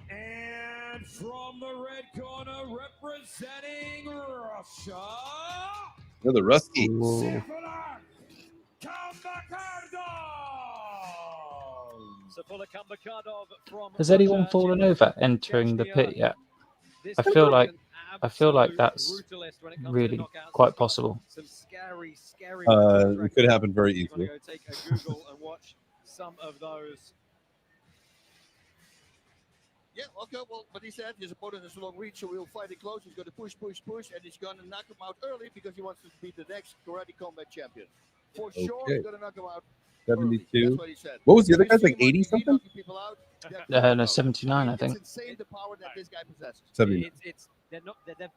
And from the red corner, representing Russia, You're the Rusty. Salfullah Kambakadov from Has anyone Russia. fallen over entering the pit yet? I feel like that's really quite possible. Some scary It could happen very You easily. want to go take a Google and watch some of those. Yeah, okay, well, but he said his opponent has a long reach, so he'll fight it close. He's going to push, and he's going to knock him out early because he wants to be the next karate combat champion. For sure, Okay. he's going to knock him out. 72. That's what he said. What was the other guy's, like 80 something? People out. No, 79, I think. It's insane the power that this guy possesses. 70. They're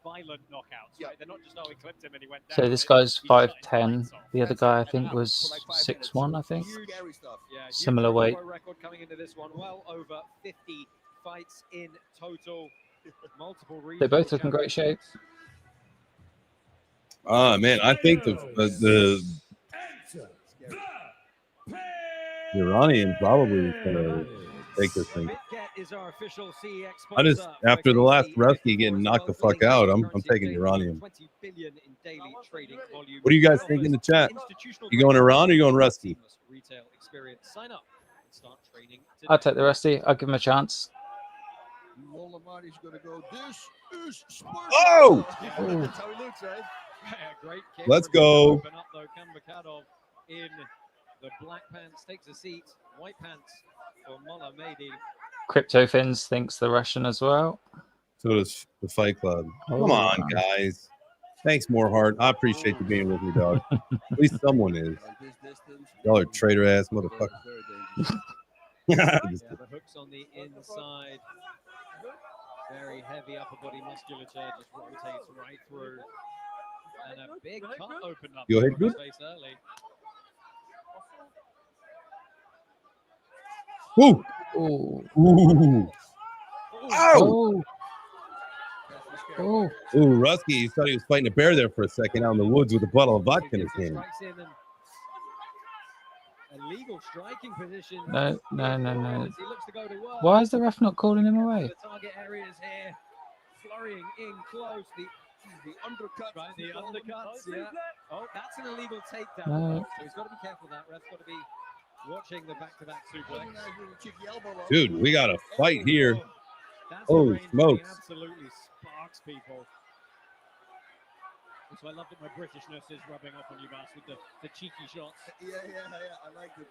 violent knockouts, right? They're not just he clipped him and he went down. So this guy's 5'10". The other guy I think was 6'1", I think. Scary stuff. Yeah, Similar weight. record coming into this one. Well over 50 fights in total. Multiple They both regional look in great shape. Ah, man, I think the Iranian probably is gonna take this thing. Is our official CEX I just sponsor after the for last KC Rusty getting knocked the fuck out, I'm taking Iranian. 20 billion in daily trading volume. What do you guys think in the chat? You going Iran or you going Rusty? Retail experience. Sign up and start training today. I'll take the Rusty. I'll give him a chance. Molamati's gonna go. This is Sparta. Oh! That's how he looks, right? Great kick. Let's from him to go. Open up though, Kambakadov in the black pants takes a seat. White pants for Mola Mehdi. Crypto Fins thinks the Russian as well. So does the Fight Club. Oh, Come on, guys. Thanks, Moreheart. I appreciate you being with me, dog. At least someone is. Y'all are traitor ass motherfuckers. Yeah, the hooks on the inside. Very heavy upper body musculature, just rotates right through. And a big cut opened up Go ahead, on his good. face early. Woo! Ooh. Ooh! Ow! Oh! Ooh, Rusky, he thought he was fighting a bear there for a second out in the woods with a bottle of vodka in his hand. Strikes in and a legal striking position. No, no, no, no. As he looks to go to work. Why is the ref not calling him away? The target areas here, flurrying in close. The undercuts. Right, the undercuts, yeah. Oh, that's an illegal takedown. No. So he's got to be careful of that. Ref's got to be watching the back-to-back suplex. Dude, we got a fight here. That's Holy the range smokes. that absolutely sparks people. So I love that my Britishness is rubbing off on you, Bass, with the cheeky shots. Yeah, I like it.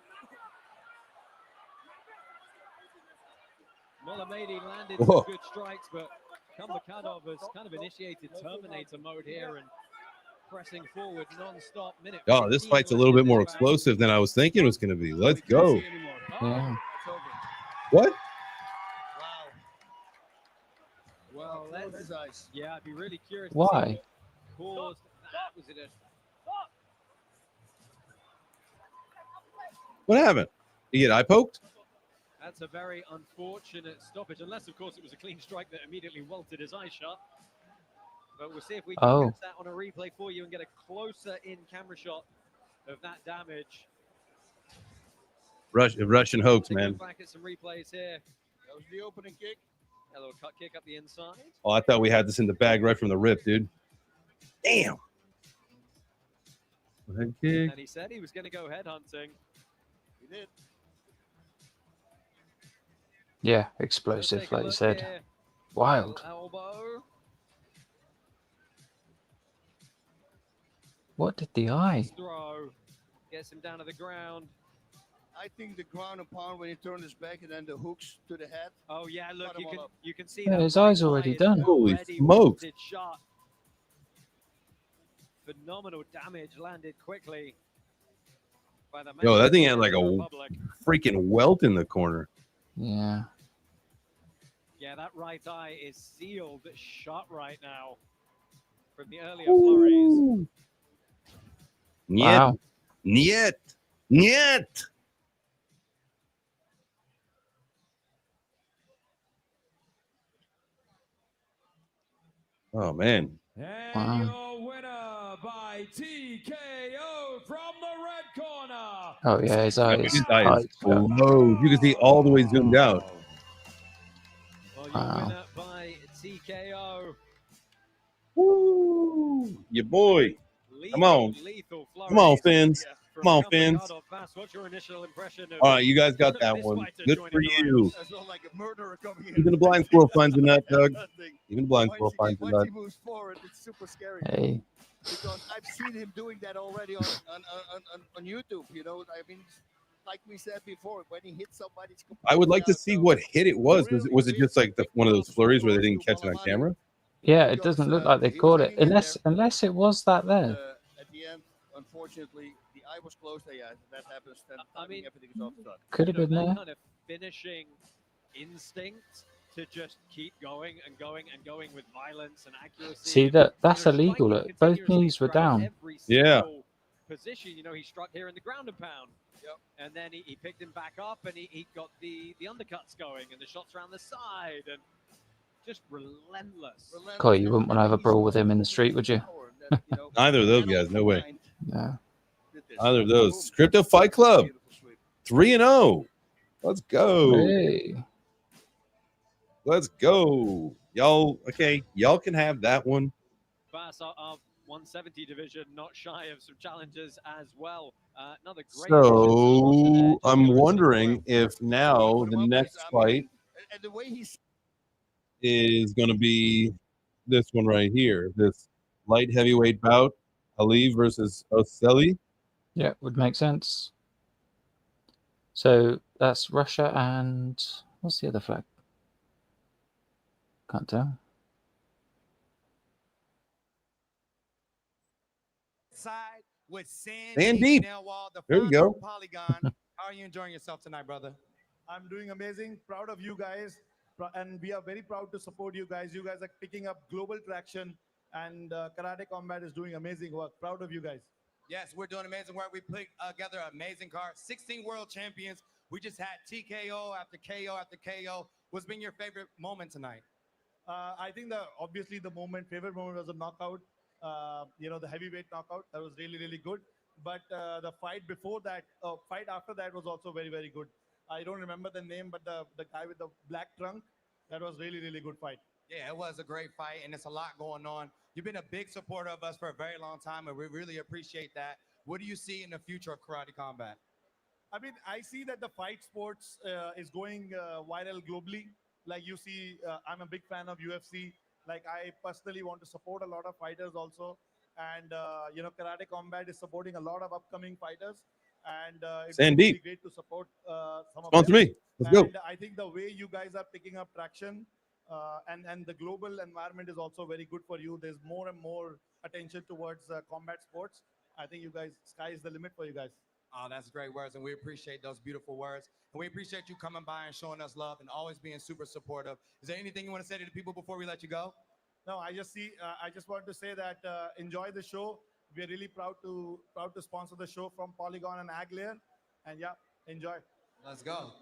Molamedi landed Whoa. some good strikes, but Kambakadov has kind of initiated Terminator mode here and pressing forward non-stop. Minute Oh, this 15 fight's a little left bit in more this round. explosive than I was thinking it was going to be. Let's go. Yeah. What? Well, let's, yeah, I'd be really curious to see Why? what caused that. Was it a What happened? You get eye poked? That's a very unfortunate stoppage, unless, of course, it was a clean strike that immediately welted his eye shut. But we'll see if we can catch that on a replay for you and get a closer in camera shot of that damage. Russian hoax, Take a man. look back at some replays here. That was the opening kick. A little cut kick up the inside. Oh, I thought we had this in the bag right from the rip, dude. Damn. Head kick. And he said he was going to go head hunting. He did. Yeah, explosive, like you said. Wild. Elbow. What did the eye? Throw. Gets him down to the ground. I think the ground and pound when he turned his back and then the hooks to the head. Oh yeah, look, you can see Yeah, that his right eye's already eye is done. Holy already smokes. welted shut. Phenomenal damage landed quickly by the Yo, that thing had man like a Republic. freaking welt in the corner. Yeah. Yeah, that right eye is sealed shut right now from the earlier flurries. Niet. Wow. Niet. Niet. Oh, man. And your winner by TKO from the red corner. Oh, yeah, his eyes. His eye is closed. You can see all the way zoomed out. Well, your Wow. winner by TKO. Woo! Your boy. Come on. Lethal Come on, flurries Fins. from Come on, Kambakadov. Fins. Bass, what's your initial impression of All right, you guys got that this one. fighter Good joining for the you. ranks? That's not like a murderer coming in. Even the blind squirrel finds a nut, Doug. Even the blind Once squirrel he- finds a once nut. he moves forward, it's super scary. Hey. Because I've seen him doing that already on YouTube. You know, I mean, like we said before, when he hits somebody, it's I would like to see what hit it was. Was it just like one of those flurries where they didn't catch it on camera? Yeah, it doesn't look like they caught it. Unless it was that there. at the end, unfortunately, the eye was closed. Yeah, that happens. Then I mean, everything is off done. Could have been that there. kind of finishing instinct to just keep going and going and going with violence and accuracy. See, that's illegal. Look, both knees were down. Every Yeah. single position, you know, he struck here in the ground and pound. Yep. And then he picked him back up, and he got the undercuts going, and the shots around the side, and just relentless. Coy, you wouldn't want to have a brawl with him in the street, would you? Neither of those guys. No way. No. Neither of those. Crypto Fight Club. 3-0. Let's go. Hey. Let's go. Y'all, okay. Y'all can have that one. Bass, our 170 division, not shy of some challenges as well. Another great. So I'm wondering if now the next fight is going to be this one right here. This light heavyweight bout, Ali versus Oselli. Yeah, would make sense. So that's Russia and what's the other flag? Can't tell. Side with Sandeep. There you go. Polygon. How are you enjoying yourself tonight, brother? I'm doing amazing. Proud of you guys. And we are very proud to support you guys. You guys are picking up global traction, and Karate Combat is doing amazing work. Proud of you guys. Yes, we're doing amazing work. We put together an amazing card. 16 world champions. We just had TKO after KO after KO. What's been your favorite moment tonight? I think obviously the favorite moment was a knockout. The heavyweight knockout. That was really, really good. But the fight before that, fight after that was also very, very good. I don't remember the name, but the guy with the black trunk, that was really, really good fight. Yeah, it was a great fight, and it's a lot going on. You've been a big supporter of us for a very long time, and we really appreciate that. What do you see in the future of Karate Combat? I mean, I see that the fight sports is going viral globally. Like you see, I'm a big fan of UFC. Like I personally want to support a lot of fighters also. And, Karate Combat is supporting a lot of upcoming fighters. And it's really great to support some of them. Sponsor me. Let's go. And I think the way you guys are picking up traction and the global environment is also very good for you. There's more and more attention towards combat sports. I think you guys, sky is the limit for you guys. Oh, that's great words, and we appreciate those beautiful words. And we appreciate you coming by and showing us love and always being super supportive. Is there anything you want to say to the people before we let you go? No, I just want to say that enjoy the show. We're really proud to sponsor the show from Polygon and Aglair. And yeah, enjoy. Let's go.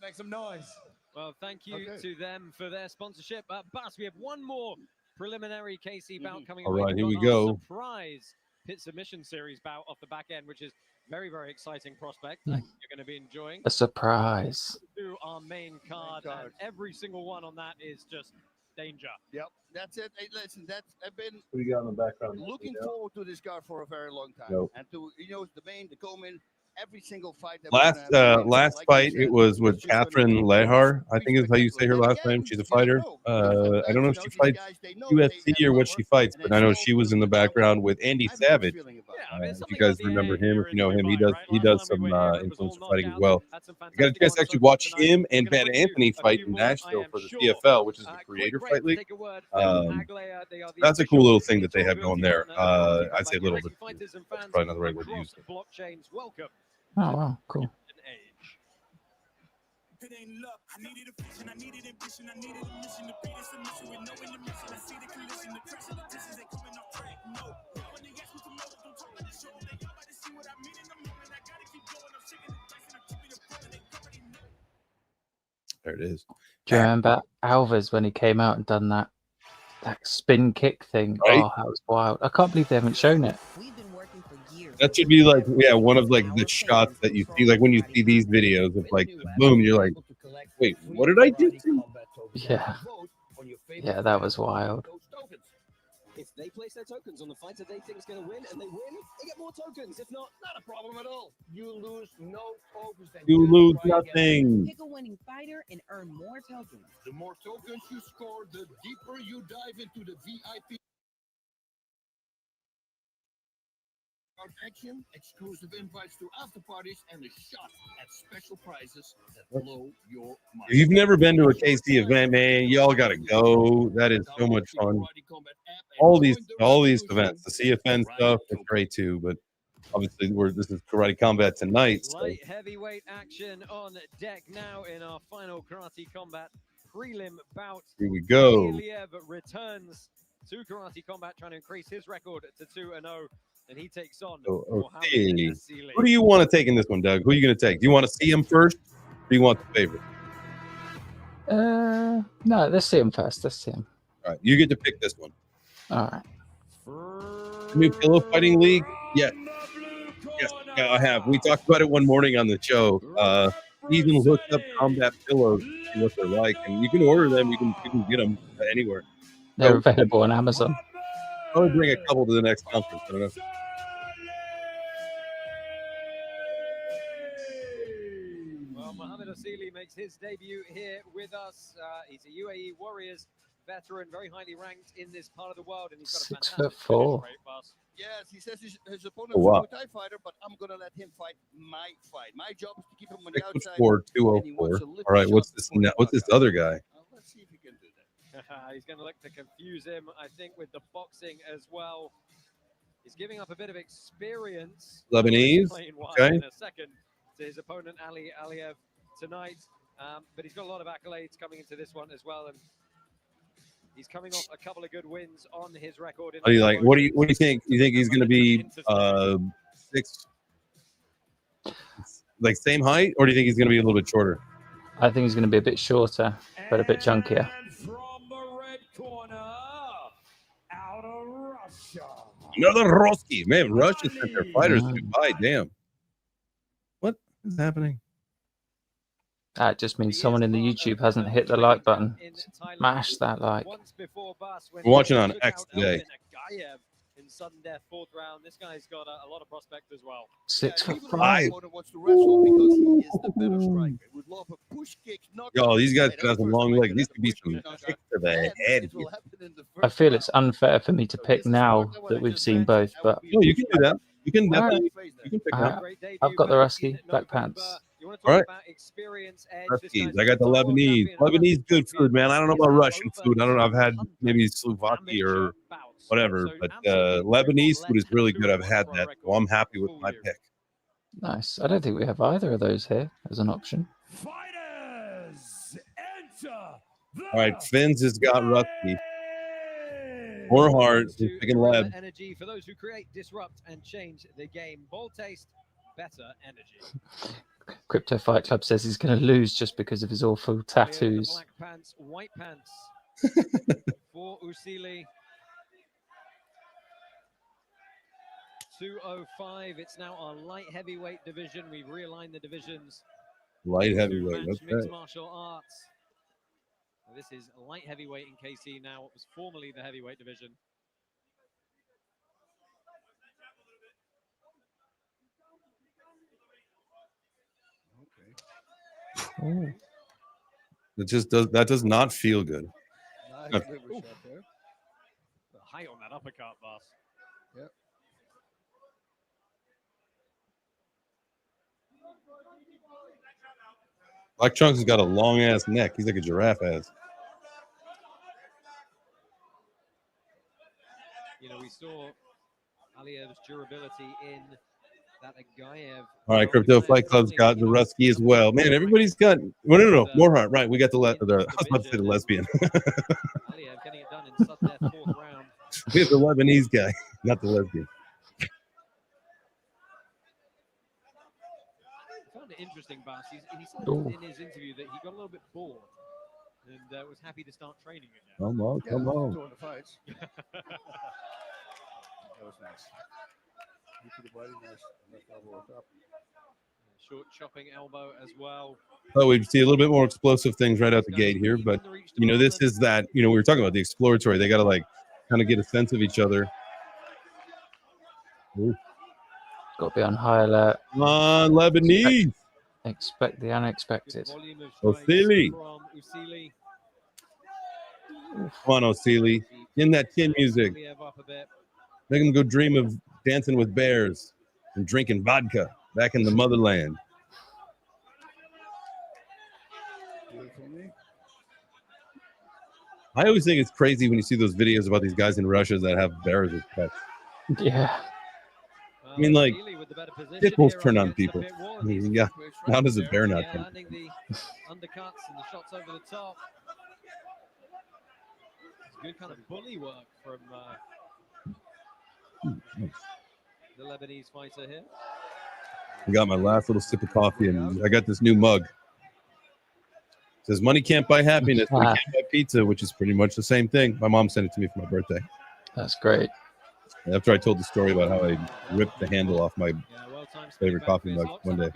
Make some noise. Well, thank you to them for their sponsorship. Bas, we have one more preliminary KC bout coming. All right, here we Our go. Surprise pit submission series bout off the back end, which is very, very exciting prospect. You're going to be enjoying. A surprise. To our main card, and every single one on that is just danger. Yep, that's it. Hey, listen, I've been What do you got in the background? looking forward to this card for a very long time, Nope. and to the main, the Coleman, every single fight. That Last fight, it was with Catherine Lehar. I think is how you say her last name. She's a fighter. I don't know if she fights UFC or what she fights, but I know she was in the background with Andy Savage. If you guys remember him, if you know him, he does some influencer fighting as well. I got a chance to actually watch him and Van Anthony fight in Nashville for the CFL, which is the Creator Fight League. That's a cool little thing that they have going there. I'd say little, but that's probably not the right word to use. Blockchains, welcome. Oh, wow, cool. It ain't luck. I needed a vision, I needed ambition, I needed a mission to beat a submission with no intermission. I see the collision, the pressure, the distance, they coming off track. No, when they ask me to know, don't talk about the show. They all about to see what I mean in the moment. I gotta keep going. I'm shaking the dice and I'm keeping it flowing. They already know. There it is. Do you remember Alvarez when he came out and done that spin kick thing? Right. Oh, that was wild. I can't believe they haven't shown it. That should be like, yeah, one of like the shots that you see, like when you see these videos of like the boom, you're like, wait, what did I do? Yeah. Yeah, that was wild. If they place their tokens on the fighter they think is going to win, and they win, they get more tokens. If not, not a problem at all. You lose no tokens. You lose nothing. Pick a winning fighter and earn more tokens. The more tokens you score, the deeper you dive into the VIP. Action, exclusive invites to after parties, and a shot at special prizes that blow your mind. If you've never been to a KC event, man, y'all gotta go. That is so much fun. All these events, the CFN stuff is great too, but obviously this is Karate Combat tonight. So. Light heavyweight action on deck now in our final Karate Combat prelim bout. Here we go. Iliev returns to Karate Combat, trying to increase his record to 2-0. and he takes on So, Mohamed okay. Asili. Who do you want to take in this one, Doug? Who are you going to take? Do you want to see him first, or do you want the favorite? No, let's see him first. Let's see him. All right, you get to pick this one. All right. New pillow fighting league? Yes. Yes, yeah, I have. We talked about it one morning on the show. Even looked up combat pillows to see what they're like, and you can order them. You can get them anywhere. They're So, available on Amazon. I'll bring a couple to the next conference. I don't know. Well, Mohamed Asili makes his debut here with us. He's a UAE Warriors veteran, very highly ranked in this part of the world, and he's got a fantastic 6'4". finish rate, Bas. Yes, he says his opponent's Oh, wow. a Muay Thai fighter, but I'm gonna let him fight my fight. My job is to keep him on the outside. 6'4", and he wants 204. to lift All right, the what's shot this? before the What's this knockout. other guy? Let's see if he can do that. He's going to look to confuse him, I think, with the boxing as well. He's giving up a bit of experience. Lebanese? Explain why Okay. in a second to his opponent, Ali Aliyev, tonight. But he's got a lot of accolades coming into this one as well. And he's coming off a couple of good wins on his record. What do you like? What do you think? You think he's going to be 6, like same height, or do you think he's going to be a little bit shorter? I think he's going to be a bit shorter, but a bit chunkier. From the red corner, out of Russia. Another Roski. Man, Russia sent their fighters to Dubai. Damn. What is happening? That just means someone in the YouTube hasn't hit the like button. Smash that like. We're watching on X today. In sudden death, 4th round. This guy's got a lot of prospect as well. 6'5". Wants to wrestle because he is the better striker. Would love a push kick, Yo, these guys could have some long legs. These could be some kicks to the head. I feel it's unfair for me to pick now that we've seen both, but No, you can do that. You can definitely. You can pick that. I've got the Rusky Black Pants. All right. Ruskies. I got the Lebanese. Lebanese good food, man. I don't know about Russian food. I don't know. I've had maybe Slovakia or whatever, but Lebanese food is really good. I've had that, so I'm happy with my pick. Nice. I don't think we have either of those here as an option. Fighters, enter the All right, Fins has got Rusky. More heart. He's picking Leb. Energy for those who create, disrupt, and change the game. Bold taste, better energy. Crypto Fight Club says he's going to lose just because of his awful tattoos. Black pants, white pants for Usili. 205. It's now our light heavyweight division. We've realigned the divisions. Light heavyweight. Mixed Okay. martial arts. This is light heavyweight in KC now. What was formerly the heavyweight division. It just does. That does not feel good. The height on that uppercut, boss. Yep. Black Chunks has got a long ass neck. He's like a giraffe ass. You know, we saw Aliyev's durability in that Agayev. All right, Crypto Fight Club's got the Rusky as well. Man, everybody's got. Well, no. More heart. Right, we got the. I was about to say the lesbian. Aliyev getting it done in sudden death, 4th round. We have the Lebanese guy, not the lesbian. I found it interesting, Bas. He said Ooh. in his interview that he got a little bit bored and was happy to start training again. Come on, come on. Doing the fights. That was nice. Knee to the body, nice. Left elbow up. Short chopping elbow as well. Oh, we see a little bit more explosive things right out the gate here, but you know, this is that. You know, we were talking about the exploratory. They got to like kind of get a sense of each other. Ooh. Got to be on high alert. Come on, Lebanese. Expect the unexpected. Osili. Usili. Come on, Osili. In that chin music. Make them go dream of dancing with bears and drinking vodka back in the motherland. I always think it's crazy when you see those videos about these guys in Russia that have bears as pets. Yeah. I mean, like, pickles turn on people. I mean, yeah. How does a bear not turn? Landing the undercuts and the shots over the top. It's good kind of bully work from the Lebanese fighter here. I got my last little sip of coffee, and I got this new mug. It says money can't buy happiness, but it can't buy pizza, which is pretty much the same thing. My mom sent it to me for my birthday. That's great. After I told the story about how I ripped the handle off my favorite coffee mug one day.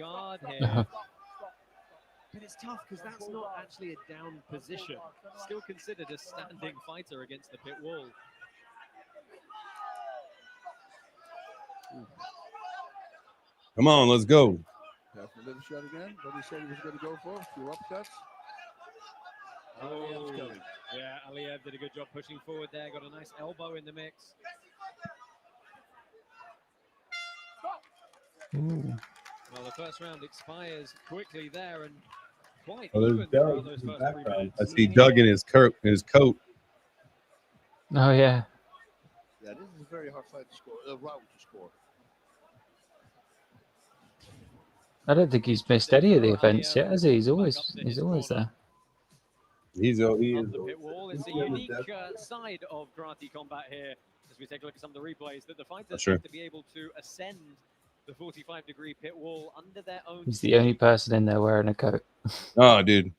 But it's tough because that's not actually a down position. Still considered a standing fighter against the pit wall. Come on, let's go. That's a little shot again. What he said he was going to go for. A few upcuts. Oh, yeah, Aliyev did a good job pushing forward there. Got a nice elbow in the mix. Well, the first round expires quickly there, and quite Oh, there's even Doug throughout those in the first 3 background. minutes. I see Doug in his coat. Oh yeah. Yeah, this is a very hard fight to score. Round to score. I don't think he's missed any of the events yet, has he? He's always there. He is. The pit wall. It's a unique side of karate combat here. As we take a look at some of the replays, that the fighters Sure. have to be able to ascend the 45-degree pit wall under their own. He's the only person in there wearing a coat. Oh, dude.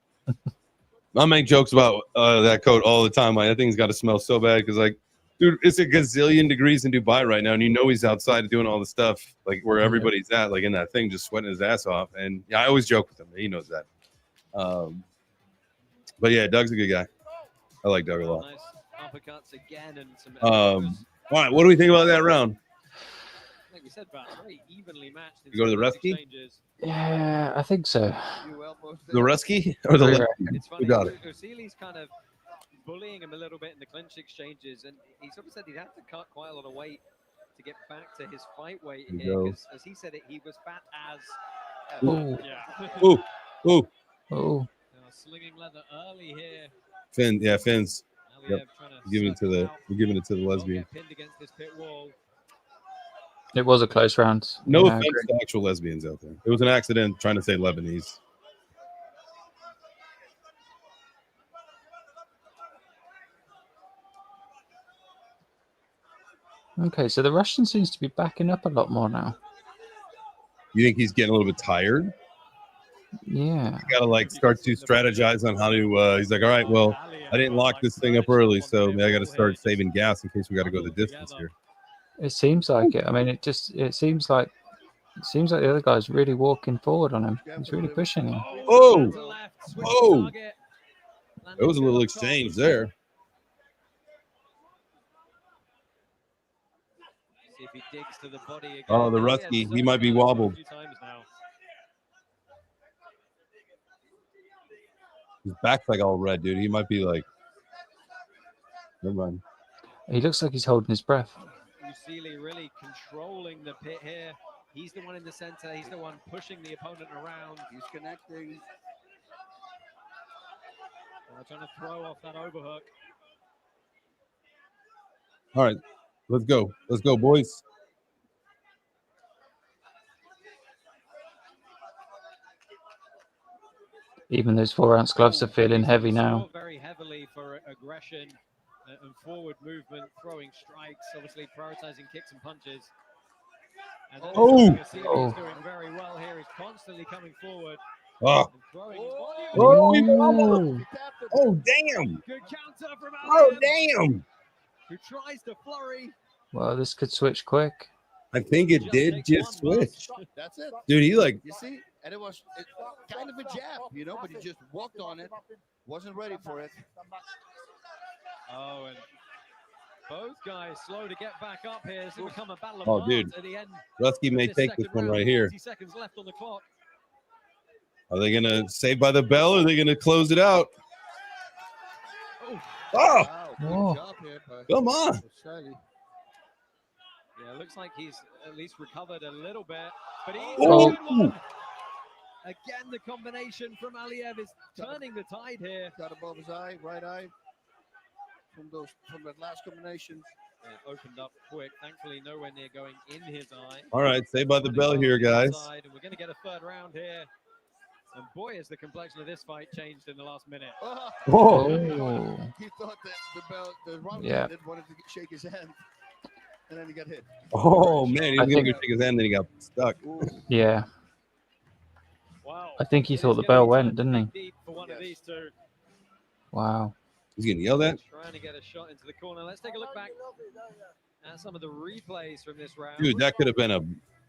I make jokes about that coat all the time. Like, that thing's got to smell so bad because, like, dude, it's a gazillion degrees in Dubai right now, and you know he's outside doing all the stuff, like where everybody's at, like in that thing, just sweating his ass off. And yeah, I always joke with him. He knows that. But yeah, Doug's a good guy. I like Doug a lot. Nice uppercuts again and some. All right, what do we think about that round? Like we said, very evenly matched. You go to the Rusky? Yeah, I think so. The Rusky or the lefty? It's funny. Who got it? Osili's kind of bullying him a little bit in the clinch exchanges, and he sort of said he'd have to cut quite a lot of weight to get back to his fight weight There you here, go. because as he said it, he was fat as. Ooh. Yeah. Ooh, ooh. Oh. Slinging leather early here. Finn, yeah, Finn's. Aliyev Yep. trying to We're giving it to the lesbian. get pinned against this pit wall. It was a close round. No Yeah, I offense agree. to actual lesbians out there. It was an accident trying to say Lebanese. Okay, so the Russian seems to be backing up a lot more now. You think he's getting a little bit tired? Yeah. You gotta like start to strategize on how to. He's like, all right, well, I didn't lock this thing up early, so maybe I got to start saving gas in case we got to go the distance here. It seems like it. I mean, it seems like the other guy's really walking forward on him. He's really pushing him. Oh, oh! There was a little exchange there. See if he digs to the body again. Oh, the Rusky, he might be wobbled. His back's like all red, dude. He might be like. Never mind. He looks like he's holding his breath. Usili really controlling the pit here. He's the one in the center. He's the one pushing the opponent around. He's connecting. Trying to throw off that overhook. All right, let's go. Let's go, boys. Even those 4-ounce gloves are feeling heavy now. Very heavily for aggression and forward movement, throwing strikes, obviously prioritizing kicks and punches. And then Usili's doing very well here. He's constantly coming forward. Oh. And throwing Oh, damn. Good counter from Oh, Aliyev, damn. who tries to flurry. Well, this could switch quick. I think it did just switch. That's it. Dude, he like. You see? And it was kind of a jab, you know, but he just walked on it. Wasn't ready for it. Oh, and both guys slow to get back up here. This will become a battle of Oh, hearts dude. at the end. Rusky of may this take this second one round. right here. 40 seconds left on the clock. Are they going to save by the bell or are they going to close it out? Oh. Wow, good Oh. job here by Come on. Osili. Yeah, it looks like he's at least recovered a little bit. But he's Oh. a good one. Again, the combination from Aliyev is turning the tide here. Got above his eye, right eye. From that last combination. Yeah, opened up quick. Thankfully, nowhere near going in his eye. All right, save by the bell here, guys. And we're going to get a third round here. And boy, has the complexion of this fight changed in the last minute. Oh. He thought that the bell, the round Yeah. ended, wanted to shake his hand. and then he got hit. Oh man, he I was gonna think- go shake his hand, then he got stuck. Yeah. I think he thought the bell went, didn't he? For one of these two, Wow. He's getting yelled at. trying to get a shot into the corner. Let's take a look back at some of the replays from this round. Dude, that could have been a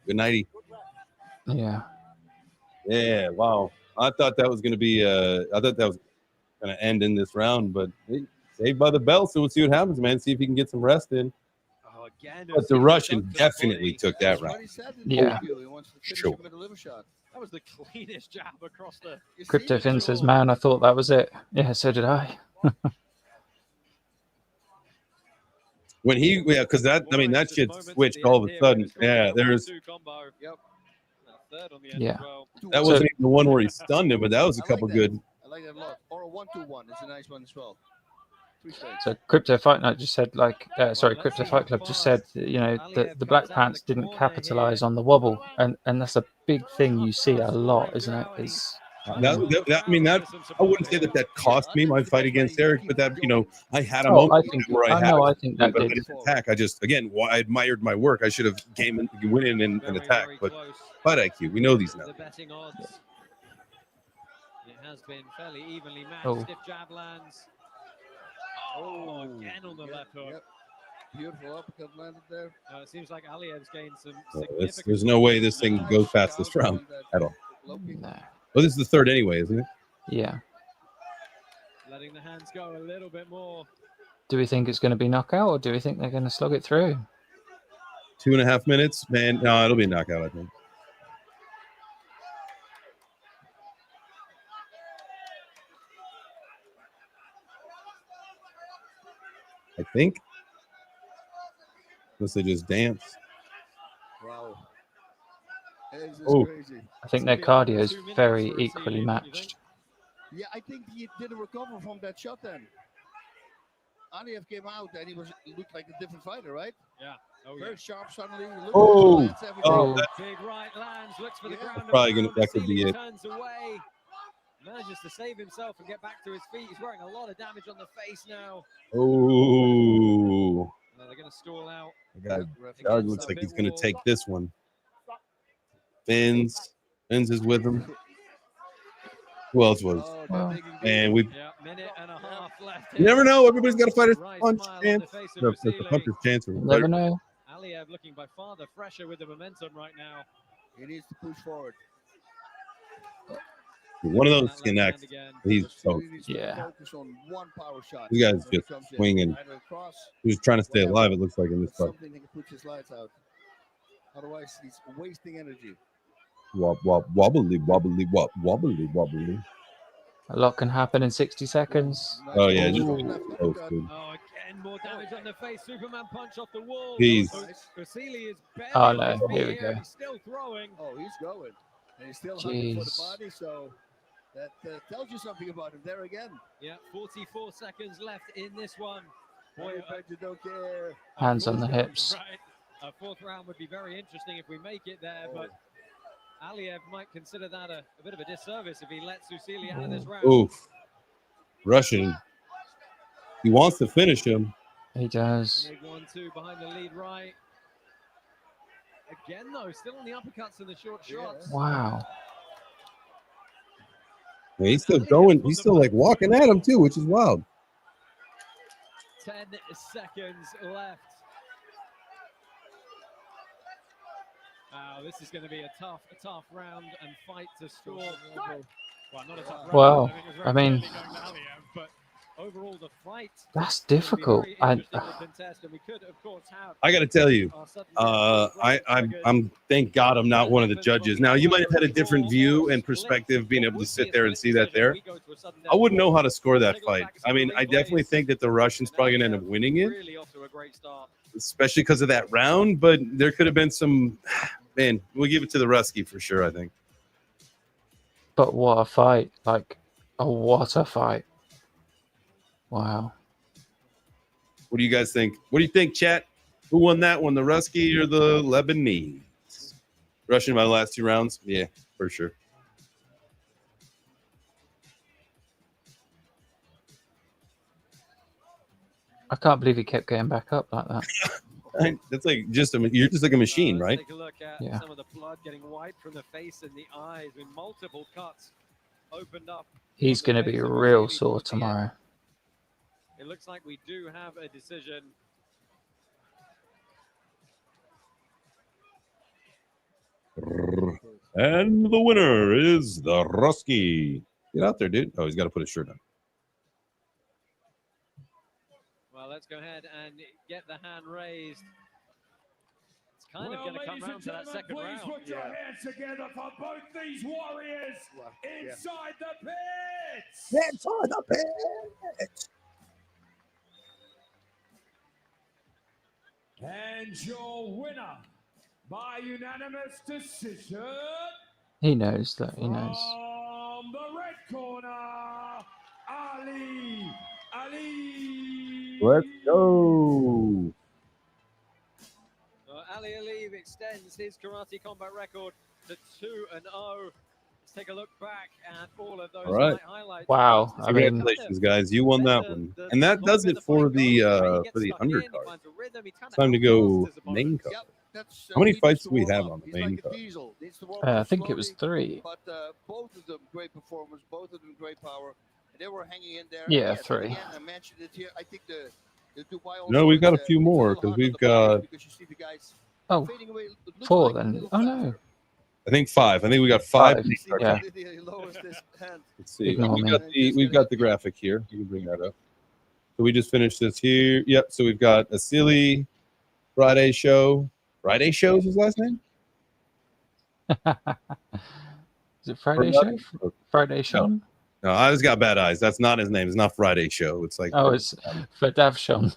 good nighty. Yeah. Yeah, wow. I thought that was gonna be I thought that was gonna end in this round, but hey, saved by the bell, so we'll see what happens, man. See if he can get some rest in. Oh, again, But the Russian definitely took that round. Yeah. He wants to finish Sure. him with a liver shot. That was the cleanest jab across the. Crypto Finn says, man, I thought that was it. Yeah, so did I. When he, yeah, because that, I mean, that shit switched all of a sudden. Yeah, there's, Yep. Yeah. that wasn't even the one where he stunned him, but that was a couple good. I like that a lot. Or a 1-2-1. It's a nice one as well. 3 straight. So Crypto Fight Night just said, like, sorry, Crypto Fight Club just said, you know, the Black Pants didn't capitalize on the wobble, and that's a big thing you see a lot, isn't it? Is I mean, that I wouldn't say that cost me my fight against Eric, but that, you know, I had a Oh, moment I think- where I had know, a- I think that but I did. didn't attack. I just, again, I admired my work. I should have went in and attacked, but fight IQ, we know these now. The betting odds. It has been fairly evenly matched. Oh. If jab lands. Oh, again on the left hook. Yep. Beautiful uppercut landed there. It seems like Aliyev's gained some Oh, significant. there's no way this thing goes past this round at all. Nah. Well, this is the third anyway, isn't it? Yeah. Letting the hands go a little bit more. Do we think it's going to be knockout, or do we think they're going to slog it through? 2.5 minutes, man. No, it'll be a knockout, I think. I think. Unless they just dance. Wow. This is Oh. crazy. I think their cardio is very equally matched. Yeah, I think he didn't recover from that shot then. Aliev came out and he looked like a different fighter, right? Yeah. Oh, Very yeah. sharp suddenly. Looked Oh. lands everything. Oh, that- Big right lands, looks for the ground. Probably and gonna- that could pound. be it. Turns away. Manages to save himself and get back to his feet. He's wearing a lot of damage on the face now. Oh. They're going to stall out. The guy looks like he's going to take this one. Fins is with him. Who else was? And we Minute and a half left. you never know. Everybody's got to fight a Right punch smile on chance. the face of The Vasily. puncher's chance. Or Never know. Aliev looking by far the fresher with the momentum right now. He needs to push forward. One of those connects. He's so. Yeah. Focus on one power shot. You guys When it just comes in. swinging. Either across, He's trying to stay whatever. alive. It looks like in this fight. something he can put his lights out. Otherwise, he's wasting energy. Wobbly, wobbly, wobbly. A lot can happen in 60 seconds. Oh yeah, just Ooh. close, dude. Oh, again, more damage on the face. Superman punch off the wall. He's- Vasily is barely Oh, on no, his feet here we here. go. He's still throwing. Oh, he's going. And he's still hunting for the Jeez. body, so that tells you something about him there again. Yeah, 44 seconds left in this one. Boy, You don't care. Hands on the hips. Right. A fourth round would be very interesting if we make it there, but Aliev might consider that a bit of a disservice if he lets Susili out of this round. Oof. Russian. He wants to finish him. He does. Big 1-2 behind the lead right. Again, though, still on the uppercuts and the short shots. Wow. Yeah, he's still going. He's still like walking at him too, which is wild. 10 seconds left. This is going to be a tough round and fight to score. Well, not a tough round. Well, think it was very I mean- clearly going to Aliev, but overall, the fight. That's is gonna be difficult. very I- interesting to contest, and we could, of course, have I got to tell you, our sudden I'm thank God I'm not one of the judges. Now you might have had a different view and perspective, being able to sit there and see that there. I wouldn't know how to score that fight. I mean, I definitely think that the Russian's probably going to end up winning it, really off to a great start. especially because of that round. But there could have been some. Man, we'll give it to the Rusky for sure. I think. But what a fight. Like, oh, what a fight. Wow. What do you guys think? What do you think, chat? Who won that one, the Rusky or the Lebanese? Russian by the last 2 rounds? Yeah, for sure. I can't believe he kept getting back up like that. That's like you're just like a machine, Let's right? take a look at Yeah. some of the blood getting wiped from the face and the eyes with multiple cuts opened up. He's going to be real sore tomorrow. It looks like we do have a decision. And the winner is the Rusky. Get out there, dude. Oh, he's got to put his shirt on. Well, let's go ahead and get the hand raised. It's kind of going to come round to that second please round. put your hands together for both these warriors inside the pits. Inside the pit. And your winner by unanimous decision He knows that. He knows. from the red corner, Ali. Let's go. Ali Aliv extends his karate combat record to 2-0. Let's take a look back at all of those All right. highlights. Wow. I mean, Congratulations, guys. You won that one. And that does it for the undercard. It's time to go main card. How many fights do we have on the main card? I think it was 3. But both of them great performers, both of them great power. They were hanging in there. Yeah, Yes, 3. Again, I mentioned it here. I think the Dubai No, we've got a few more because we've got, because you see the guys Oh, fading away. It looks 4 like then. Oh no. I think 5. I think we got 5. 5. main card. Yeah. He lowers this hand. Let's see. Ignore me. We've got the graphic here. You can bring that up. So we just finished this here. Yep. So we've got Asili, Friday Show. Friday Show is his last name? Is it Friday Show? Friday Show? No, I just got bad eyes. That's not his name. It's not Friday Show. It's like Oh, it's Fadav Shon.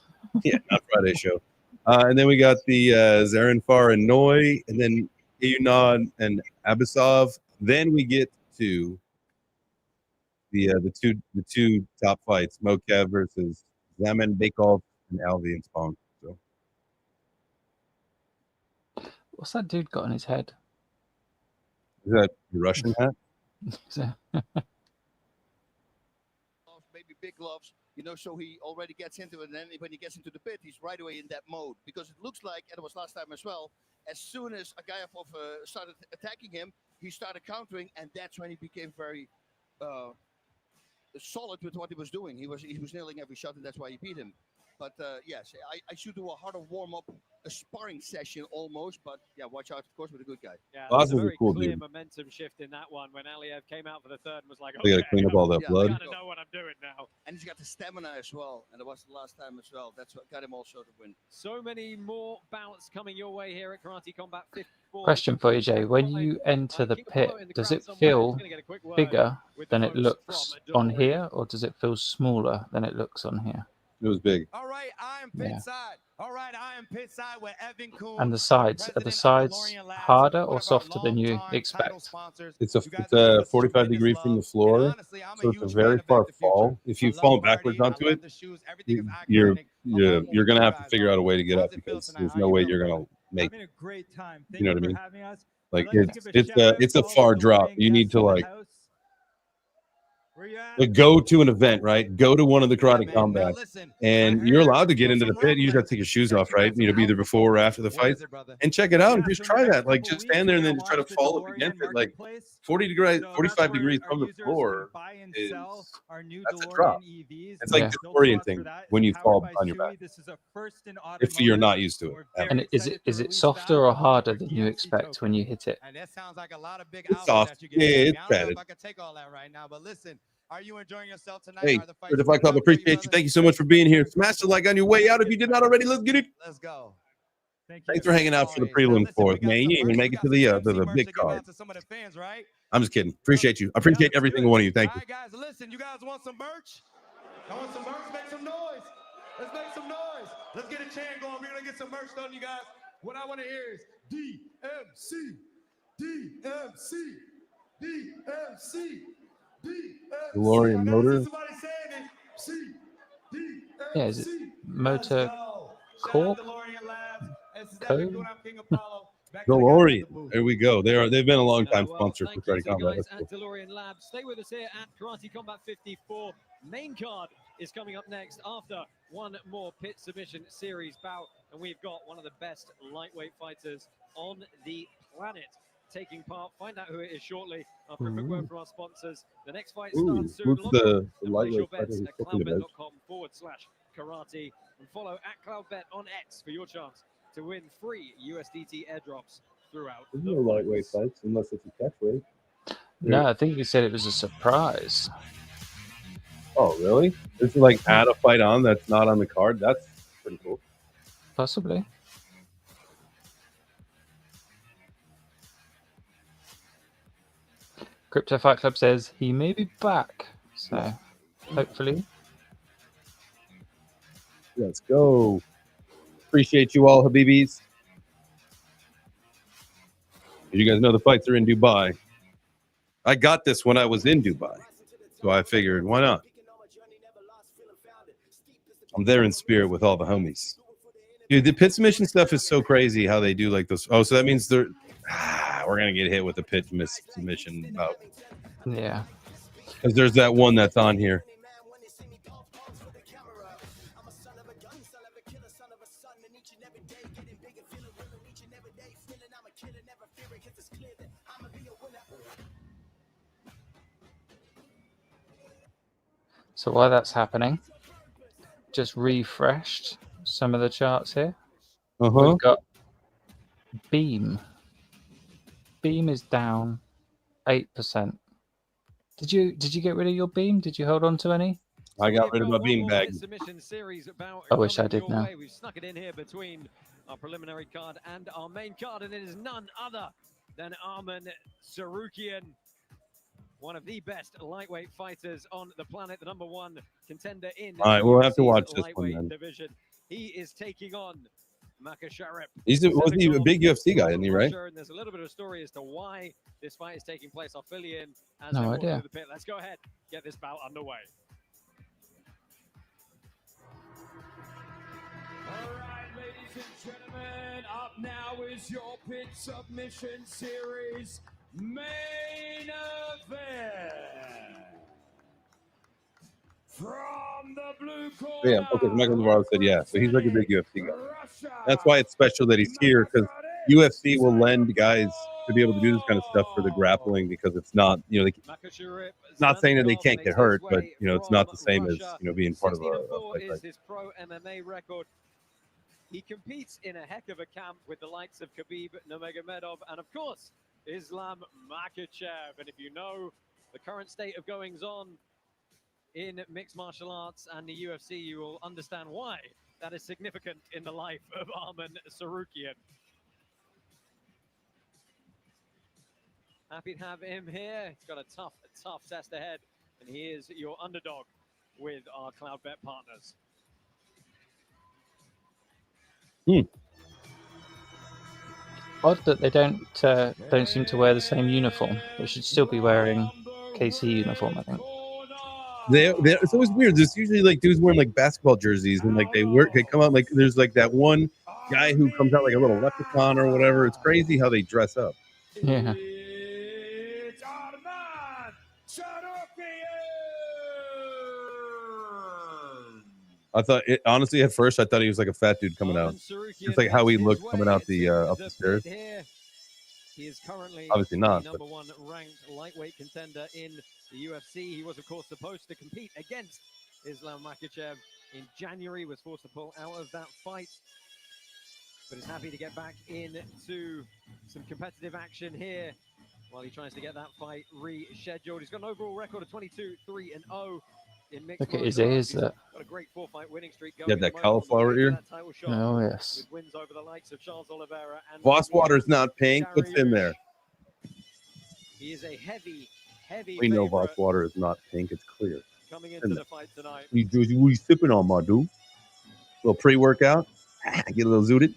yeah, not Friday Show. And then we got the Zarenfar and Noi, and then Yunad and Abasov. Then we get to the two top fights: Mokev versus Zaman Bakov and Alvi and Spawn. So What's that dude got on his head? is that the Russian hat? Maybe big gloves, so he already gets into it. And then when he gets into the pit, he's right away in that mode. Because it looks like, and it was last time as well, as soon as Agayapov started attacking him, he started countering, and that's when he became very solid with what he was doing. He was nailing every shot, and that's why he beat him. But yes, I should do a harder warm-up, a sparring session almost. But yeah, watch out, of course, with a good guy. Yeah, Boston's there's a a very cool clear dude. momentum shift in that one when Aliev came out for the third and was like, They gotta okay, clean up all that blood. I kind of know what I'm doing now. And he's got the stamina as well, and it was the last time as well. That's what got him also to win. So many more bouts coming your way here at Karate Combat 54. Question for you, Jay. When you enter the pit, does it feel bigger than it looks on here, or does it feel smaller than it looks on here? It was big. All right, I am pit side. All right, I am pit side with Evan Kuhn. And the sides, are the sides harder or softer than you expect? It's a 45 degree from the floor, so it's a very far fall. If you fall backwards onto it, you're gonna have to figure out a way to get up because there's no way you're gonna make. Having a great time. You know what I mean? Having us. Like I'd like to give it's a far drop. You need to like go to an event, right? Go to one of the karate combat, and you're allowed to get into the pit. You just have to take your shoes off, right? Either before or after the fight, and check it out and just try that. Like just stand there and then try to fall up against it. Like 45 degrees from the floor is that's a drop. It's like disorienting when you fall on your back if you're not used to it. And is it softer or harder than you expect when you hit it? And that sounds like a lot of big It's soft. Yeah, it's I don't know padded. if I can take all that right now, but listen, are you enjoying yourself tonight? Hey, Are the fights the Fight Club, appreciate you. Thank you so much for being here. Smash the like on your way out if you did not already. Let's get it. Let's go. Thanks for hanging out for the prelim fourth, man. You didn't even make it to the big card. To some of the fans, right? I'm just kidding. Appreciate you. I appreciate every single one of you. Thank you. All right, guys, listen. You guys want some merch? I want some merch. Make some noise. Let's make some noise. Let's get a chant going. We're gonna get some merch done, you guys. What I want to hear is DMC, DMC, DMC, DMC. DeLorean motor. Somebody saying it. C, DMC. Yeah, is it Motor Corp? Code? DeLorean. There we go. They've been a long time sponsor for Karate Combat. Guys That's cool. at DeLorean Labs. Stay with us here at Karate Combat 54. Main card is coming up next after one more pit submission series bout, and we've got one of the best lightweight fighters on the planet taking part. Find out who it is shortly after a quick word from our sponsors. The next fight starts soon. Who's Log the on and place your lightweight bets fighter he's at talking about? cloudbet.com/karate and follow at cloudbet on X for your chance to win free USDT airdrops throughout There's the no lightweight fights. fights unless it's a catchweight. No, I think you said it was a surprise. Oh, really? This is like add a fight on that's not on the card. That's pretty cool. Possibly. Crypto Fight Club says he may be back. So hopefully. Let's go. Appreciate you all, Habibis. You guys know the fights are in Dubai. I got this when I was in Dubai. So I figured, why not? I'm there in spirit with all the homies. Dude, the pit submission stuff is so crazy how they do like those. Oh, so that means we're going to get hit with a pit submission bout. Yeah. Because there's that one that's on here. So while that's happening, just refreshed some of the charts here. We've got Beam. Beam is down 8%. Did you get rid of your Beam? Did you hold on to any? I got rid of my bean bag. I wish I did now. We've snuck it in here between our preliminary card and our main card, and it is none other than Arman Sarukian, one of the best lightweight fighters on the planet, the #1 contender in All right, we'll have to watch this one lightweight then. division. He is taking on Makasharep. Wasn't he a big UFC guy, isn't he, right? And there's a little bit of story as to why this fight is taking place. I'll fill you in as No I walk idea. through the pit. Let's go ahead, get this bout underway. All right, ladies and gentlemen, up now is your pit submission series main event. From the blue corner. Yeah, okay. Michael Navarro said yeah. So he's like a big UFC guy. That's why it's special that he's here, because UFC will lend guys to be able to do this kind of stuff for the grappling, because it's not, not saying that they can't get hurt, but it's not the same as being part of a fight. Is his pro MMA record. He competes in a heck of a camp with the likes of Khabib Nurmagomedov and, of course, Islam Makhachev. And if you know the current state of goings on in mixed martial arts and the UFC, you will understand why that is significant in the life of Arman Sarukian. Happy to have him here. He's got a tough test ahead, and he is your underdog with our CloudBet partners. Odd that they don't seem to wear the same uniform. They should still be wearing KC uniform, I think. It's always weird. There's usually like dudes wearing like basketball jerseys, and like they come out like there's like that one guy who comes out like a little leprechaun or whatever. It's crazy how they dress up. Yeah. It's Arman Sarukian. I thought honestly at first I thought he was like a fat dude coming out. It's like how he looked coming out the up the stairs. He is currently Obviously not, the #1 ranked lightweight contender in the UFC. He was, of course, supposed to compete against Islam Makhachev in January, was forced to pull out of that fight, but is happy to get back into some competitive action here while he tries to get that fight rescheduled. He's got an overall record of 22-3-0 in mixed Look at his martial ears arts. there. Got a great 4-fight winning streak going. You at got the that moment on the cauliflower way to ear? that title shot, Oh, yes. with wins over the likes of Charles Oliveira and Voss water's not pink. What's in there? he is a heavy We know favorite Voss water is not pink. It's clear. coming into the fight tonight. What you sipping on, my dude? Little pre-workout. Get a little zooted.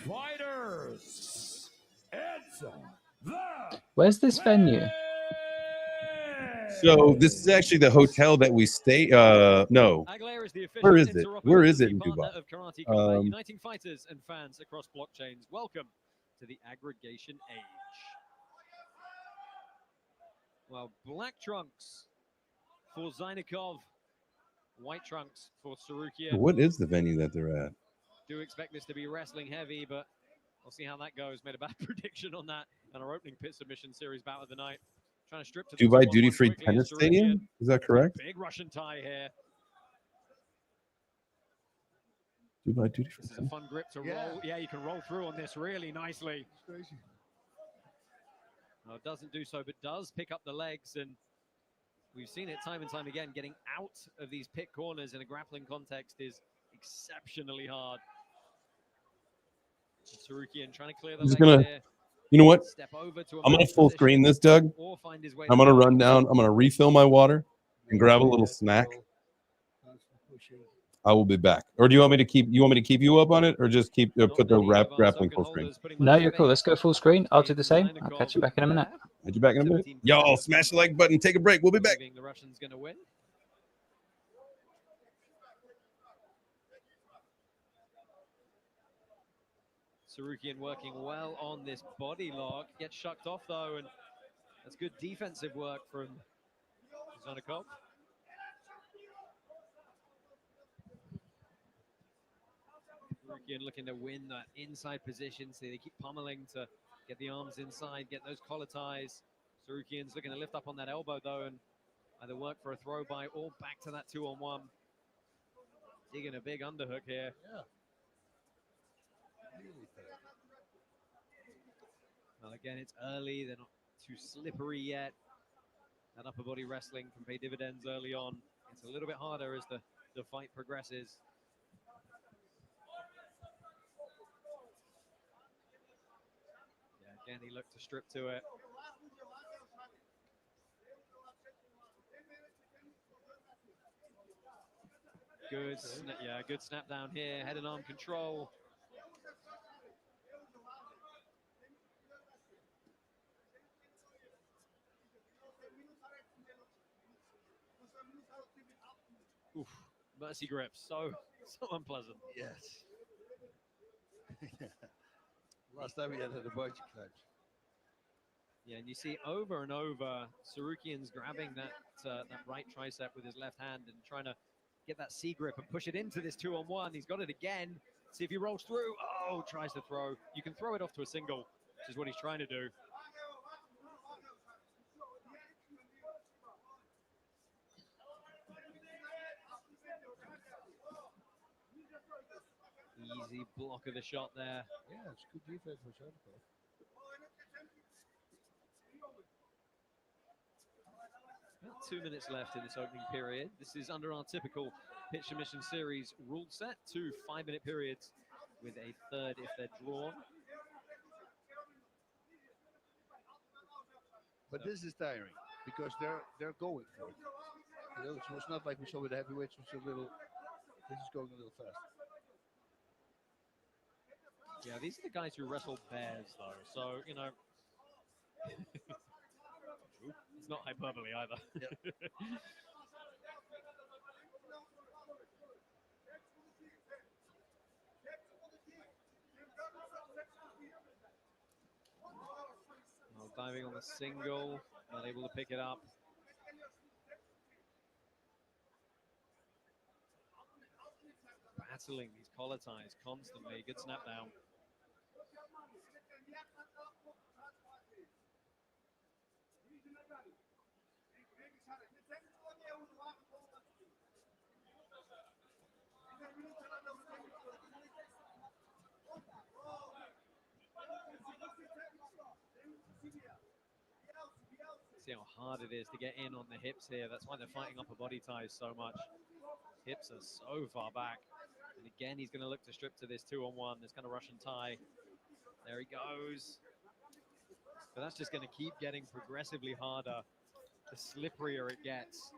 Fighters, it's the Where's this venue? So this is actually the hotel that we stay. No, where is it? Where is it in Dubai? Of Karate Combat, uniting fighters and fans across blockchains. Welcome to the aggregation age. Well, Black Trunks for Zainikov. White trunks for Sarukian. What is the venue that they're at? Do expect this to be wrestling heavy, but we'll see how that goes. Made a bad prediction on that. And our opening pit submission series bout of the night. Trying to strip to the Dubai 2-on-1 Duty Free quickly Tennis is Sarukian. Stadium? Is that correct? Big Russian tie here. Dubai Duty Free This is a Tennis. fun grip to roll. Yeah, you can roll through on this really nicely. It's crazy. No, it doesn't do so, but does pick up the legs. And we've seen it time and time again. Getting out of these pit corners in a grappling context is exceptionally hard. Sarukian trying to clear the I'm just legs gonna, here. you know what? Step over to a I'm gonna mount full position screen this, Doug. or find his way I'm to gonna the run down. I'm gonna refill my water and grab a little snack. I will be back. Or do you want me to keep? You want me to keep you up on it, or just keep put the grappling full screen? No, you're cool. Let's go full screen. I'll do the same. I'll catch you back in a minute. Catch you back in a minute. Y'all smash the like button. Take a break. We'll be back. The Russian's going to win. Sarukian working well on this body lock. Gets shucked off though, and that's good defensive work from Zainikov. Sarukian looking to win that inside position, so they keep pummeling to get the arms inside, get those collar ties. Sarukian's looking to lift up on that elbow though, and either work for a throw by or back to that 2-on-1. Digging a big underhook here. Yeah. Well, again, it's early. They're not too slippery yet. That upper body wrestling can pay dividends early on. It's a little bit harder as the fight progresses. Yeah, again, he looked to strip to it. Good, yeah, good snap down here. Head and arm control. Oof, mercy grip, so unpleasant. Yes. Last time we had a bunch of clutch. Yeah, and you see over and over, Sarukian's grabbing that right tricep with his left hand and trying to get that C grip and push it into this 2-on-1. He's got it again. See if he rolls through. Oh, tries to throw. You can throw it off to a single, which is what he's trying to do. Easy block of the shot there. Yeah, it's good defense for Zainikov. About 2 minutes left in this opening period. This is under our typical pitch submission series rule set. 2 5-minute periods with a third if they're drawn. But this is tiring because they're going for it. You know, so it's not like we saw with the heavyweights, which is a little. This is going a little fast. Yeah, these are the guys who wrestle bears, though. So, you know, it's not hyperbole either. Yep. Well, diving on the single, not able to pick it up. Battling these collar ties constantly. Good snap down. See how hard it is to get in on the hips here. That's why they're fighting upper body ties so much. Hips are so far back. And again, he's going to look to strip to this 2-on-1, this kind of Russian tie. There he goes. But that's just going to keep getting progressively harder the slipperier it gets.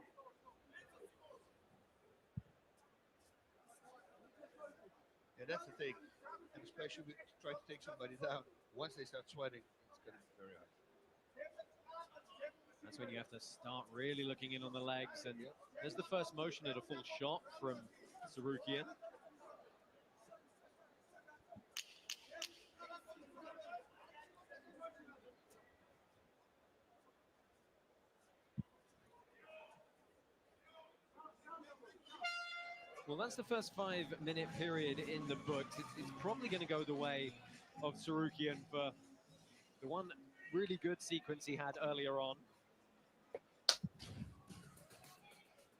Yeah, that's the thing. And especially with try to take somebody down, once they start sweating, it's going to be very hard. That's when you have to start really looking in on the legs. And there's the first motion at a full shot from Sarukian. Well, that's the first 5-minute period in the books. It's probably going to go the way of Sarukian for the one really good sequence he had earlier on.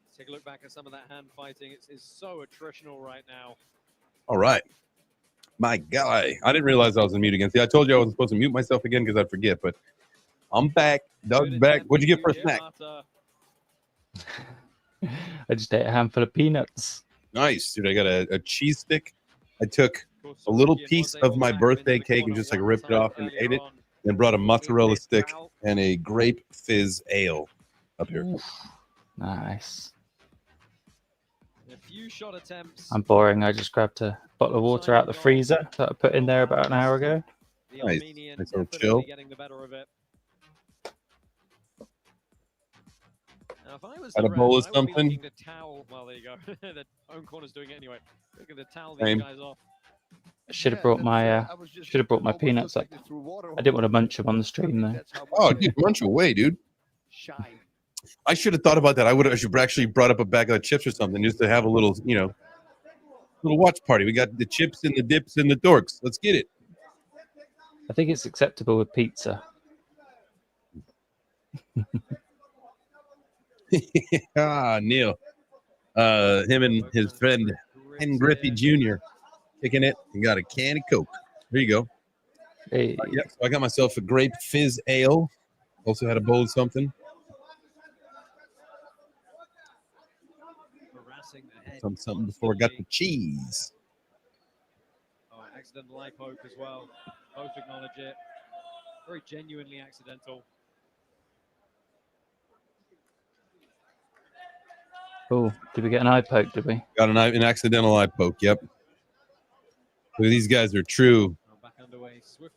Let's take a look back at some of that hand fighting. It's so attritional right now. All right. My guy. I didn't realize I was on mute again. See, I told you I wasn't supposed to mute myself again because I'd forget, but I'm back. Doug's back. What'd you get for a snack? I just ate a handful of peanuts. Nice, dude. I got a cheese stick. I took a little piece of my birthday cake and just like ripped it off and ate it. Then brought a mozzarella stick and a grape fizz ale up here. Oof. Nice. A few shot attempts. I'm boring. I just grabbed a bottle of water out the freezer that I put in there about an hour ago. Nice. Nice little chill. Getting the better of it. Now, if I was Had a bowl of something. The towel. Well, there you go. The own corner's doing it anyway. Look at the towel Same. these guys off. I should have brought my peanuts up. I didn't want to munch them on the stream though. Oh, dude, munch away, dude. I should have thought about that. I should have actually brought up a bag of chips or something just to have a little, little watch party. We got the chips and the dips and the dorks. Let's get it. I think it's acceptable with pizza. Neil. Him and his friend Ken Griffey Jr. kicking it and got a can of Coke. There you go. Hey. Yeah, so I got myself a grape fizz ale. Also had a bowl of something. Something before I got the cheese. Oh, accidental eye poke as well. Both acknowledge it. Very genuinely accidental. Oh, did we get an eye poke, did we? Got an accidental eye poke, yep. Look, these guys are true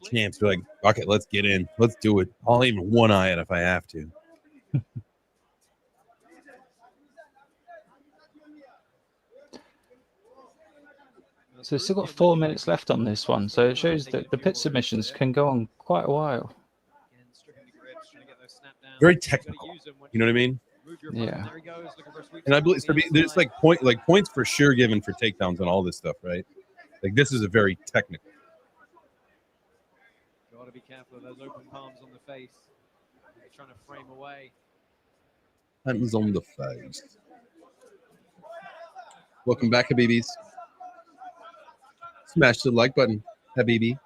champs. They're like, okay, let's get in. Let's do it. I'll even one eye it if I have to. So we've still got 4 minutes left on this one. So it shows that the pit submissions can go on quite a while. Very technical. You know what I mean? Yeah. And I believe there's points for sure given for takedowns and all this stuff, right? Like this is a very technical. Got to be careful of those open palms on the face. They're trying to frame away. Hands on the face. Welcome back, Habibis. Smash the like button, Habibi.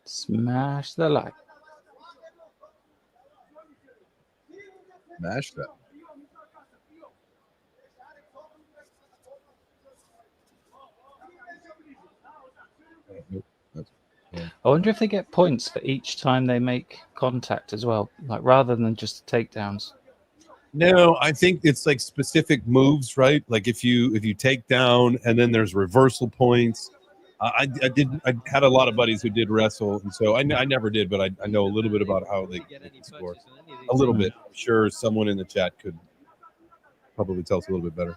Smash the like. Smash that. I wonder if they get points for each time they make contact as well, like rather than just takedowns. No, I think it's like specific moves, right? Like if you take down and then there's reversal points. I had a lot of buddies who did wrestle, and so I never did, but I know a little bit about how they score. A little bit. I'm sure someone in the chat could probably tell us a little bit better.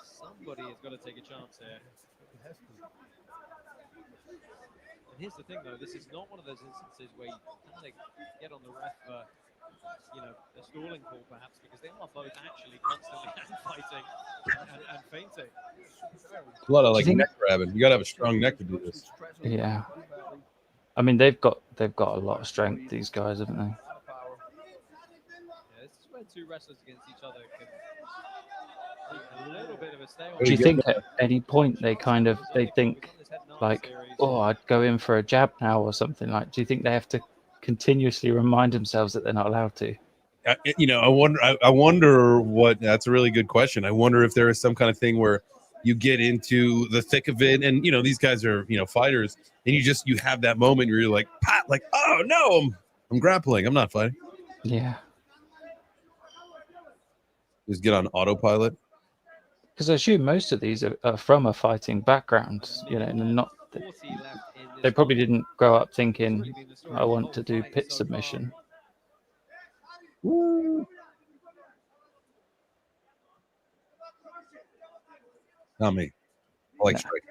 Somebody has got to take a chance here. And here's the thing, though, this is not one of those instances where you kind of get on the ref for, a stalling call, perhaps, because they are both actually constantly fighting and fainting. A lot of neck grabbing. You got to have a strong neck to do this. Yeah. I mean, they've got a lot of strength, these guys, haven't they? Yeah, this is where two wrestlers against each other can a little bit of a stalemate. Do you think at any point they think like, oh, I'd go in for a jab now or something? Like, do you think they have to continuously remind themselves that they're not allowed to? I wonder what. That's a really good question. I wonder if there is some kind of thing where you get into the thick of it, and these guys are fighters, and you have that moment where you're like, pat, like, oh no, I'm grappling, I'm not fighting. Yeah. Just get on autopilot. Because I assume most of these are from a fighting background, and not. They probably didn't grow up thinking, I want to do pit submission. Woo. Not me. I like striking.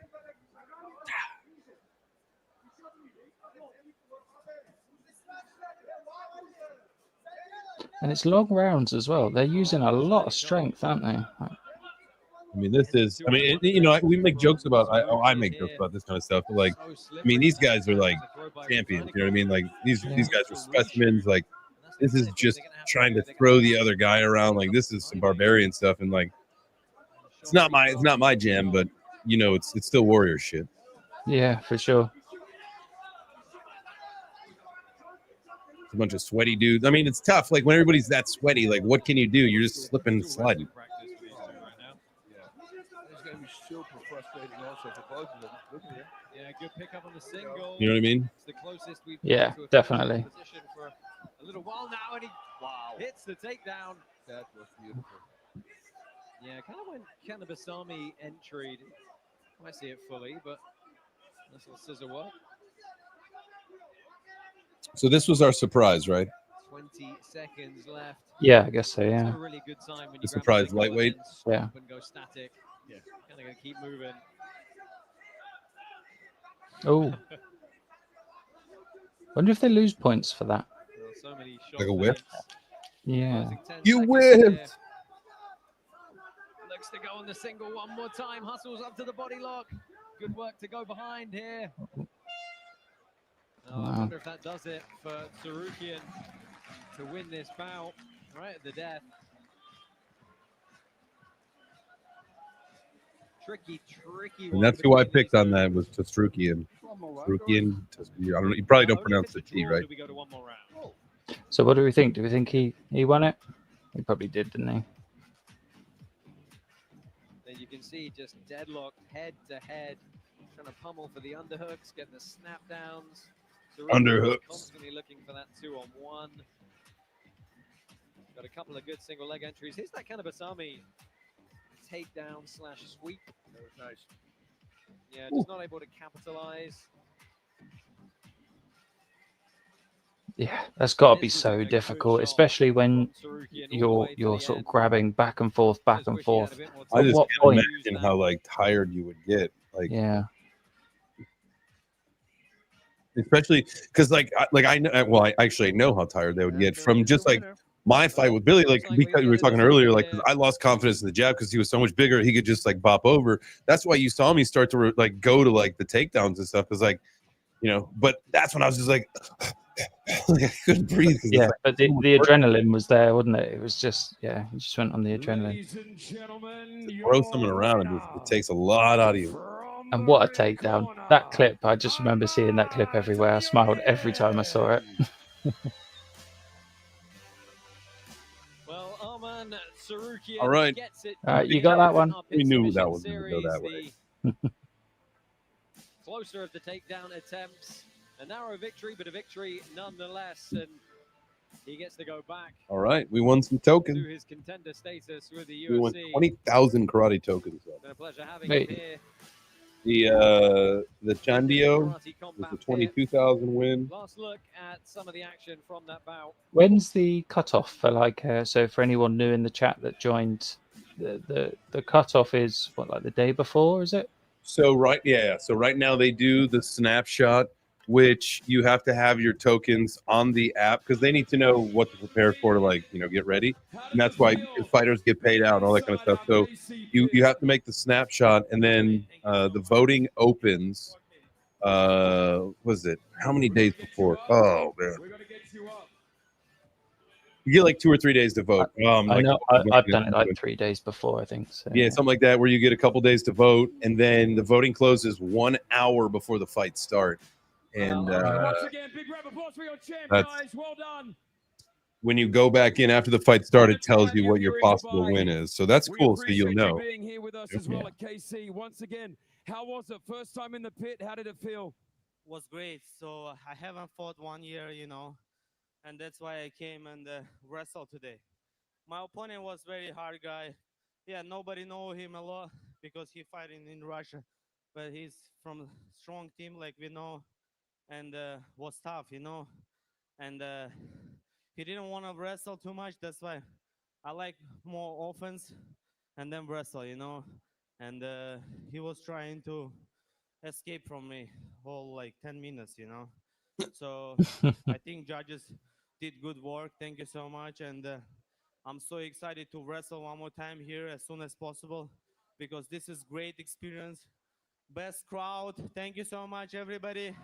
And it's long rounds as well. They're using a lot of strength, aren't they? I mean, this is. I mean, you know, we make jokes about. I make jokes about this kind of stuff, but like, I mean, these guys are like champions. You know what I mean? Like these guys are specimens. Like this is just trying to throw the other guy around. Like this is some barbarian stuff, and like it's not my jam, but you know, it's still warrior shit. Yeah, for sure. A bunch of sweaty dudes. I mean, it's tough. Like when everybody's that sweaty, like what can you do? You're just slipping and sliding. It's going to be super frustrating also for both of them. Look at it. Yeah, good pickup on the single. You know what I mean? It's the closest we've Yeah, got to a definitely. position for a little while now, and he hits the takedown. That was beautiful. Yeah, kind of when Kanabasami entered. I see it fully, but this little scissor work. So this was our surprise, right? 20 seconds left. Yeah, I guess so. Yeah. It's a really good sign when you The grab surprise single and lightweight? then stop Yeah. and go static. Yeah, kind of gonna keep moving. Oh. Wonder if they lose points for that. So many shots. Like a whip? Yeah. You whipped. Looks to go on the single one more time. Hustles up to the body lock. Good work to go behind here. Oh, I wonder if that does it for Tsarukian to win this bout right at the death. Tricky. And that's who I picked on that was Tsarukian. Tsarukian. I don't know. You probably don't pronounce the T, right? So what do we think? Do we think he won it? He probably did, didn't he? Then you can see just deadlock head to head, trying to pummel for the underhooks, get the snap downs. Underhooks. Constantly looking for that 2-on-1. Got a couple of good single leg entries. Here's that kind of Basami takedown / sweep. That was nice. Yeah, just not able to capitalize. Yeah, that's got to be so difficult, especially when you're sort of grabbing back and forth. I At just what can't point? imagine how like tired you would get. Like Yeah. Especially because I know, well, I actually know how tired they would get from just like my fight with Billy, like because we were talking earlier, like 'cause I lost confidence in the jab because he was so much bigger, he could just like bop over. That's why you saw me start to like go to like the takedowns and stuff, because like, you know, but that's when I was just like, like I couldn't breathe. Yeah, but the adrenaline was there, wasn't it? It was just, yeah, you just went on the adrenaline. Throw someone around and it takes a lot out of you. And what a takedown. That clip, I just remember seeing that clip everywhere. I smiled every time I saw it. Well, Arman Tsarukian All right. gets it. All right, you got that one? We knew that was going to go that way. Closer of the takedown attempts. A narrow victory, but a victory nonetheless. And he gets to go back All right, we won some to tokens. his contender status with the We won UFC. 20,000 karate tokens. Been a pleasure having Wait. him here. The Chandio was a 22,000 win. Last look at some of the action from that bout. When's the cutoff for like, so for anyone new in the chat that joined, the cutoff is what, like the day before, is it? So so right now they do the snapshot, which you have to have your tokens on the app because they need to know what to prepare for to, like, you know, get ready. And that's why fighters get paid out and all that kind of stuff. So you have to make the snapshot, and then the voting opens. Was it how many days before? Oh man, you get like 2 or 3 days to vote. I know I've done it like 3 days before, I think. So. Yeah, something like that, where you get a couple days to vote, and then the voting closes 1 hour before the fights start. And Once again, big round of applause for your champ, guys. Well done. when you go back in after the fight started, it tells you what your possible win is. So that's cool. So you'll know. Being here with us as well at KC. Once again, how was it? First time in the pit. How did it feel? Was great. So I haven't fought 1 year, you know, and that's why I came and wrestled today. My opponent was very hard guy. Yeah, nobody know him a lot because he fighting in Russia, but he's from a strong team like we know, and was tough, you know, and he didn't want to wrestle too much. That's why I like more offense and then wrestle, you know, and he was trying to escape from me whole like 10 minutes, you know. So I think judges did good work. Thank you so much. And I'm so excited to wrestle one more time here as soon as possible because this is great experience. Best crowd. Thank you so much, everybody.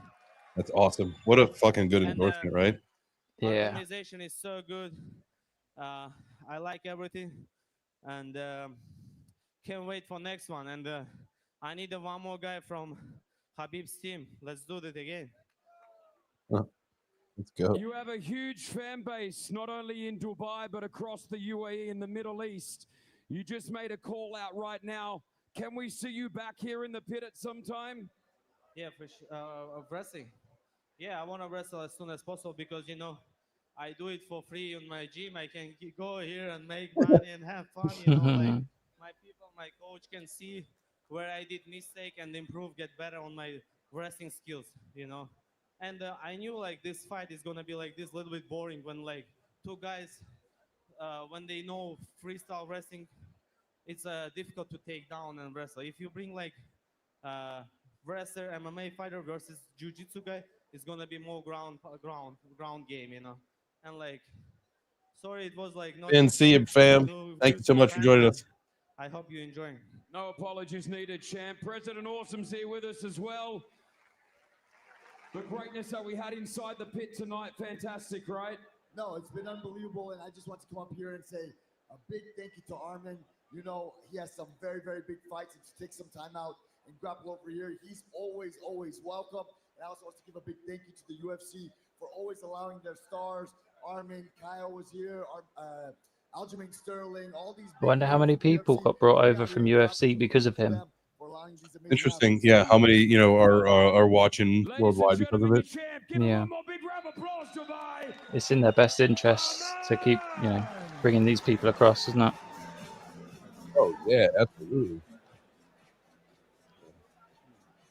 That's awesome. What a fucking good And endorsement, right? organization is so good. I like everything, and can't wait for next one. And I need one more guy from Habib's team. Let's do it again. Let's go. You have a huge fan base, not only in Dubai, but across the UAE and the Middle East. You just made a call out right now. Can we see you back here in the pit at some time? Yeah, for sure. Of wrestling. Yeah, I want to wrestle as soon as possible because, you know, I do it for free in my gym. I can go here and make money and have fun, you know, like my people, my coach can see where I did mistake and improve, get better on my wrestling skills, you know. And I knew like this fight is gonna be like this, a little bit boring when like two guys, when they know freestyle wrestling, it's difficult to take down and wrestle. If you bring like wrestler, MMA fighter versus jiu-jitsu guy, it's gonna be more ground game, you know. And like, sorry, it was like not. And see you, fam. Thank you so much for joining us. I hope you're enjoying. No apologies needed, champ. President Awesome's here with us as well. The greatness that we had inside the pit tonight, fantastic, right? No, it's been unbelievable, and I just want to come up here and say a big thank you to Armin. You know, he has some very, very big fights, and to take some time out and grapple over here, he's always, always welcome. And I also want to give a big thank you to the UFC for always allowing their stars. Armin, Kyle was here, Aljamain Sterling, all these. I wonder how many people got brought over from UFC because of him. Interesting. Yeah, how many are watching worldwide because of it? Yeah, it's in their best interest to keep bringing these people across, isn't it? Oh yeah, absolutely.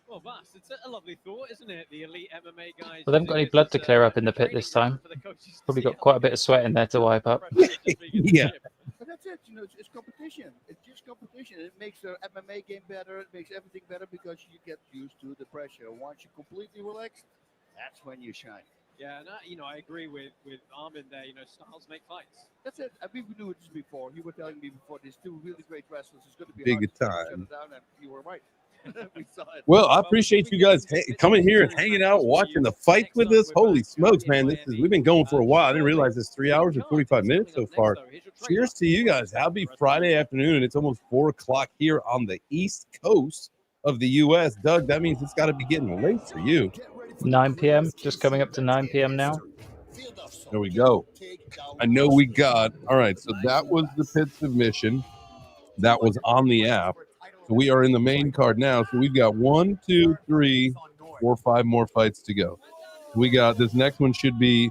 Well, Vas, it's a lovely thought, isn't it? The elite MMA guys. Well, they haven't got any blood to clear up in the pit this time. Probably got quite a bit of sweat in there to wipe up. Yeah. But that's it. It's competition. It's just competition. It makes the MMA game better. It makes everything better because you get used to the pressure. Once you completely relax, that's when you shine. Yeah, and I agree with Armin there. Styles make fights. That's it. I mean, we knew this before. You were telling me before. There's two really great wrestlers. It's going to be Big hard to time. shut it down, and you were right. We saw it. Well, I appreciate you guys coming here and hanging out, watching the fight with us. Holy smokes, man! We've been going for a while. I didn't realize it's 3 hours and 45 minutes so far. Cheers to you guys. Happy Friday afternoon, and it's almost 4 o'clock here on the East Coast of the U.S. Doug, that means it's got to be getting late for you. 9 p.m. Just coming up to 9 p.m. now. There we go. I know we got. All right, so that was the pit submission. That was on the app. So we are in the main card now. So we've got 1, 2, 3, 4, 5 more fights to go. We got this next one should be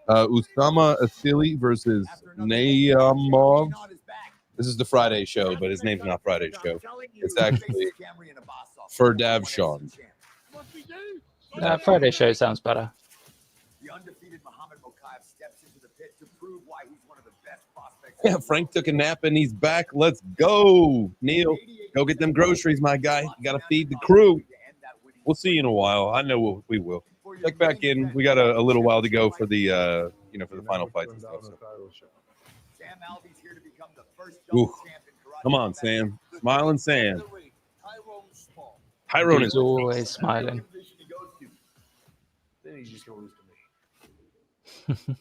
Usama Asili versus Nayamov. This is the Friday show, but his name's not Friday show. It's actually Ferdavshan. Friday show sounds better. The undefeated Muhammad Mokaev steps into the pit to prove why he's one of the best prospects. Yeah, Frank took a nap and he's back. Let's go, Neil. Go get them groceries, my guy. You got to feed the crew. We'll see you in a while. I know we will. Check back in. We got a little while to go for the for the final fights and stuff. So. Sam Alvey's here to become the first Ooh. Come on, Sam. Smiling Sam. Tyrone He's is always smiling. Then he's just going to lose to me.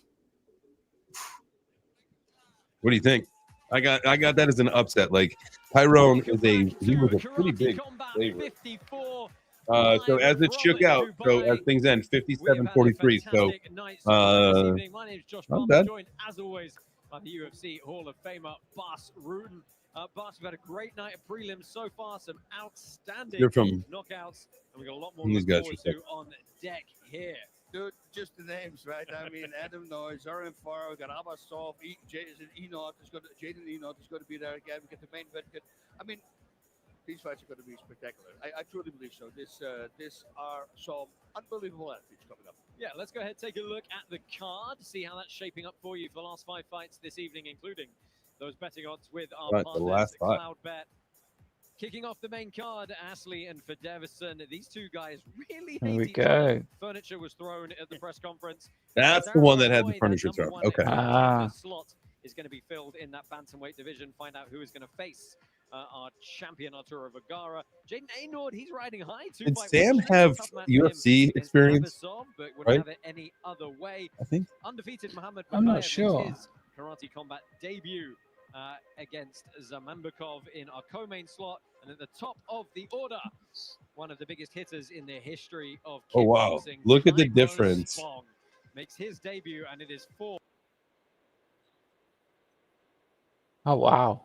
What do you think? I got that as an upset. Like Tyrone he was a pretty big favorite. So as it shook out, so as things end, 57-43. So not bad. Joined as always by the UFC Hall of Famer Bas Rutten. Bas, we've had a great night of prelims so far. Some outstanding knockouts, and we got a lot more to look forward to on deck here. Dude, just the names, right? I mean, Adam Noyes, Zoran Farr, we got Abbasov, Jaden Enoch is going to be there again. We get the main event. I mean, these fights are going to be spectacular. I truly believe so. This are some unbelievable athletes coming up. Yeah, let's go ahead and take a look at the card, see how that's shaping up for you for the last 5 fights this evening, including those betting odds with our partners, Cloudbet. Kicking off the main card, Astley and Ferdavshan. These two guys really hate each other. Furniture was thrown at the press conference. That's the one that had the furniture thrown. Okay. The slot is going to be filled in that bantamweight division. Find out who is going to face our champion Arturo Vergara. Jaden Aynord, he's riding high. Did Sam have UFC experience? But wouldn't Right? have it any other way. I think. Undefeated Muhammad I'm not Bakayev sure. makes his karate combat debut against Zamambakov in our co-main slot. And at the top of the order, one of the biggest hitters in the history of kickboxing. Oh wow! Look at the Taiwo difference. Spong makes his debut, and it is 4. Oh wow.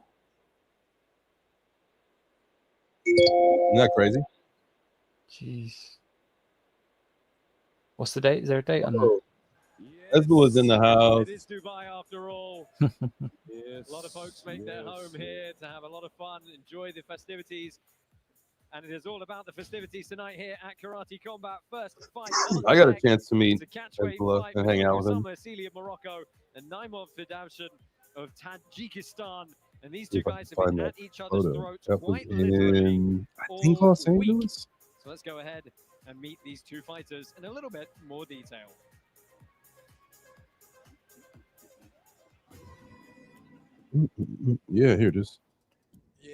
Isn't that crazy? Jeez. What's the date? Is there a date on that? Oh. Hezbollah's in the house. It is Dubai after all. A lot of folks make their home here to have a lot of fun, enjoy the festivities. And it is all about the festivities tonight here at Karate Combat. First fight. I got a chance to meet catchweight Hezbollah fight and hang out with him. Usama Asili of Morocco and Naimov Fidavshan of Tajikistan. And these See two if I guys can have find been that at each other's photo. throats That was quite literally in, I think, all Los week. Angeles. So let's go ahead and meet these two fighters in a little bit more detail. Yeah, here it is.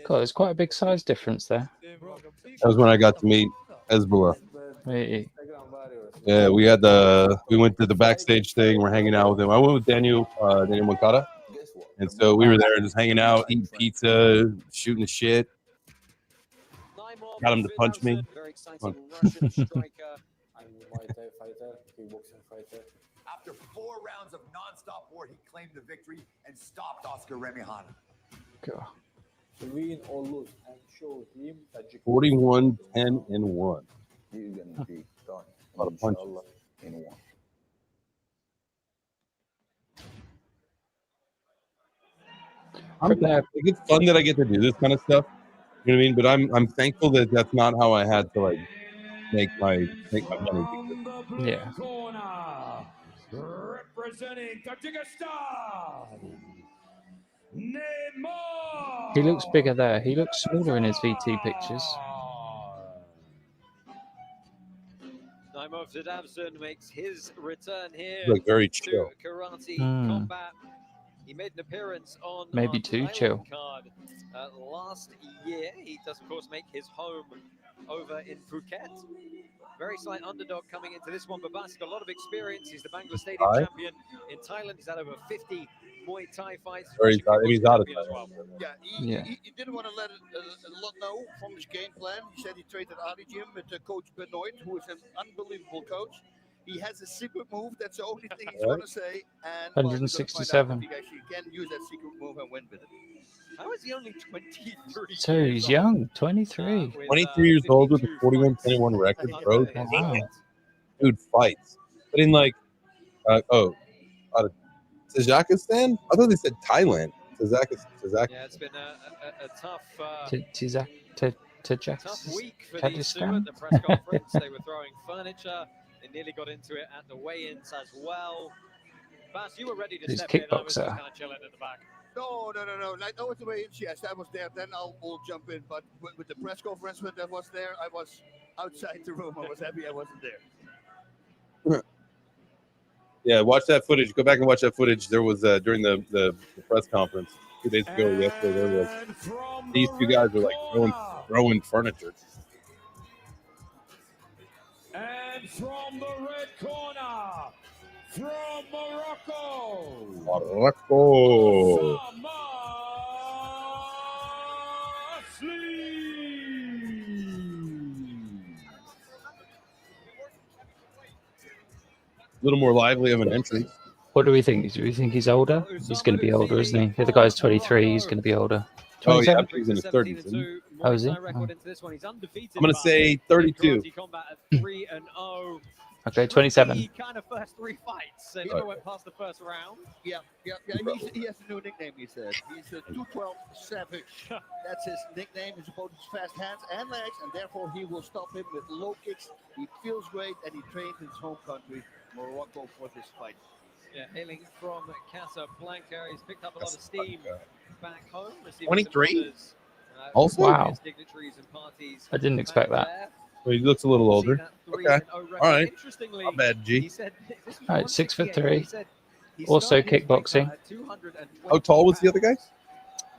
God, there's quite a big size difference there. That was when I got to meet Hezbollah. Hey. Yeah, we went to the backstage thing. We're hanging out with him. I went with Daniel Moncada, and so we were there just hanging out, eating pizza, shooting the shit. Got him to punch me. Very exciting Russian striker. Muay Thai fighter, kickboxing fighter. After 4 rounds of non-stop war, he claimed the victory and stopped Oscar Remihana. God. Win or lose, and show him that 41, 10, and 1. he's gonna be done. A lot of punches. Inshallah, in one. I'm glad. It's fun that I get to do this kind of stuff. You know what I mean? But I'm thankful that that's not how I had to like make my money. Yeah. Corner, representing Tajikistan, Neymar. He looks bigger there. He looks smaller in his VT pictures. Naimov Fidavshan makes his return here Look very to chill. Karate Hmm. Combat. He made an appearance on Maybe our too Thailand chill. card last year. He does, of course, make his home over in Phuket. Very slight underdog coming into this one, but Ba's got a lot of experience. He's the Bangla Stadium Thai? champion in Thailand. He's had over 50 Muay Thai fights. Or he's out of Champion as well. Yeah, Yeah. He didn't want to let a lot know from his game plan. He said he trained at Ali Gym with Coach Benoit, who is an unbelievable coach. He has a secret move. That's the only thing he's going to say. And well, we're gonna find out 167. if he actually can use that secret move and win with it. How is he only 23? So he's young, 23. 23 years old with a 41, 21 record, bro. Wow. Dude fights. But in like, out of Tajikistan? I thought they said Thailand. Tajikistan. Yeah, it's been a tough Tajikistan. week for these two at the press conference. They were throwing furniture. They nearly got into it at the weigh-ins as well. Bas, you were ready to He's step in. I was just kickboxer. kind of chilling in the back. No. Like, with the way yes, I was there. Then we'll jump in. But with the press conference that was there, I was outside the room. I was happy I wasn't there. Yeah, watch that footage. Go back and watch that footage. There was during the press conference 2 days ago, yesterday. There was these two guys were like throwing furniture. And from the red corner, from Morocco, Morocco. A little more lively of an entry. What do we think? Do we think he's older? He's going to be older, isn't he? The other guy's 23. He's going to be older. Oh, yeah, 27? he's in his 30s. Isn't he? Oh, is he? I'm I'm going to say 32. Okay, 27. He kind of first 3 fights. He never went past the first round. Yeah. And he has a new nickname, he said. He's a 212 Savage. That's his nickname. His opponent's fast hands and legs, and therefore he will stop him with low kicks. He feels great, and he trained in his home country, Morocco, for this fight. Yeah, hailing from Casablanca. He's picked up a lot of steam back home. 23? Also, Wow. dignitaries and parties I didn't expect that. Well, he looks a little older. Okay. All right. Interestingly, Not bad, G. he said, this was All right, 6'3". he said he Also started his kickboxing. 220 How tall was the other guy?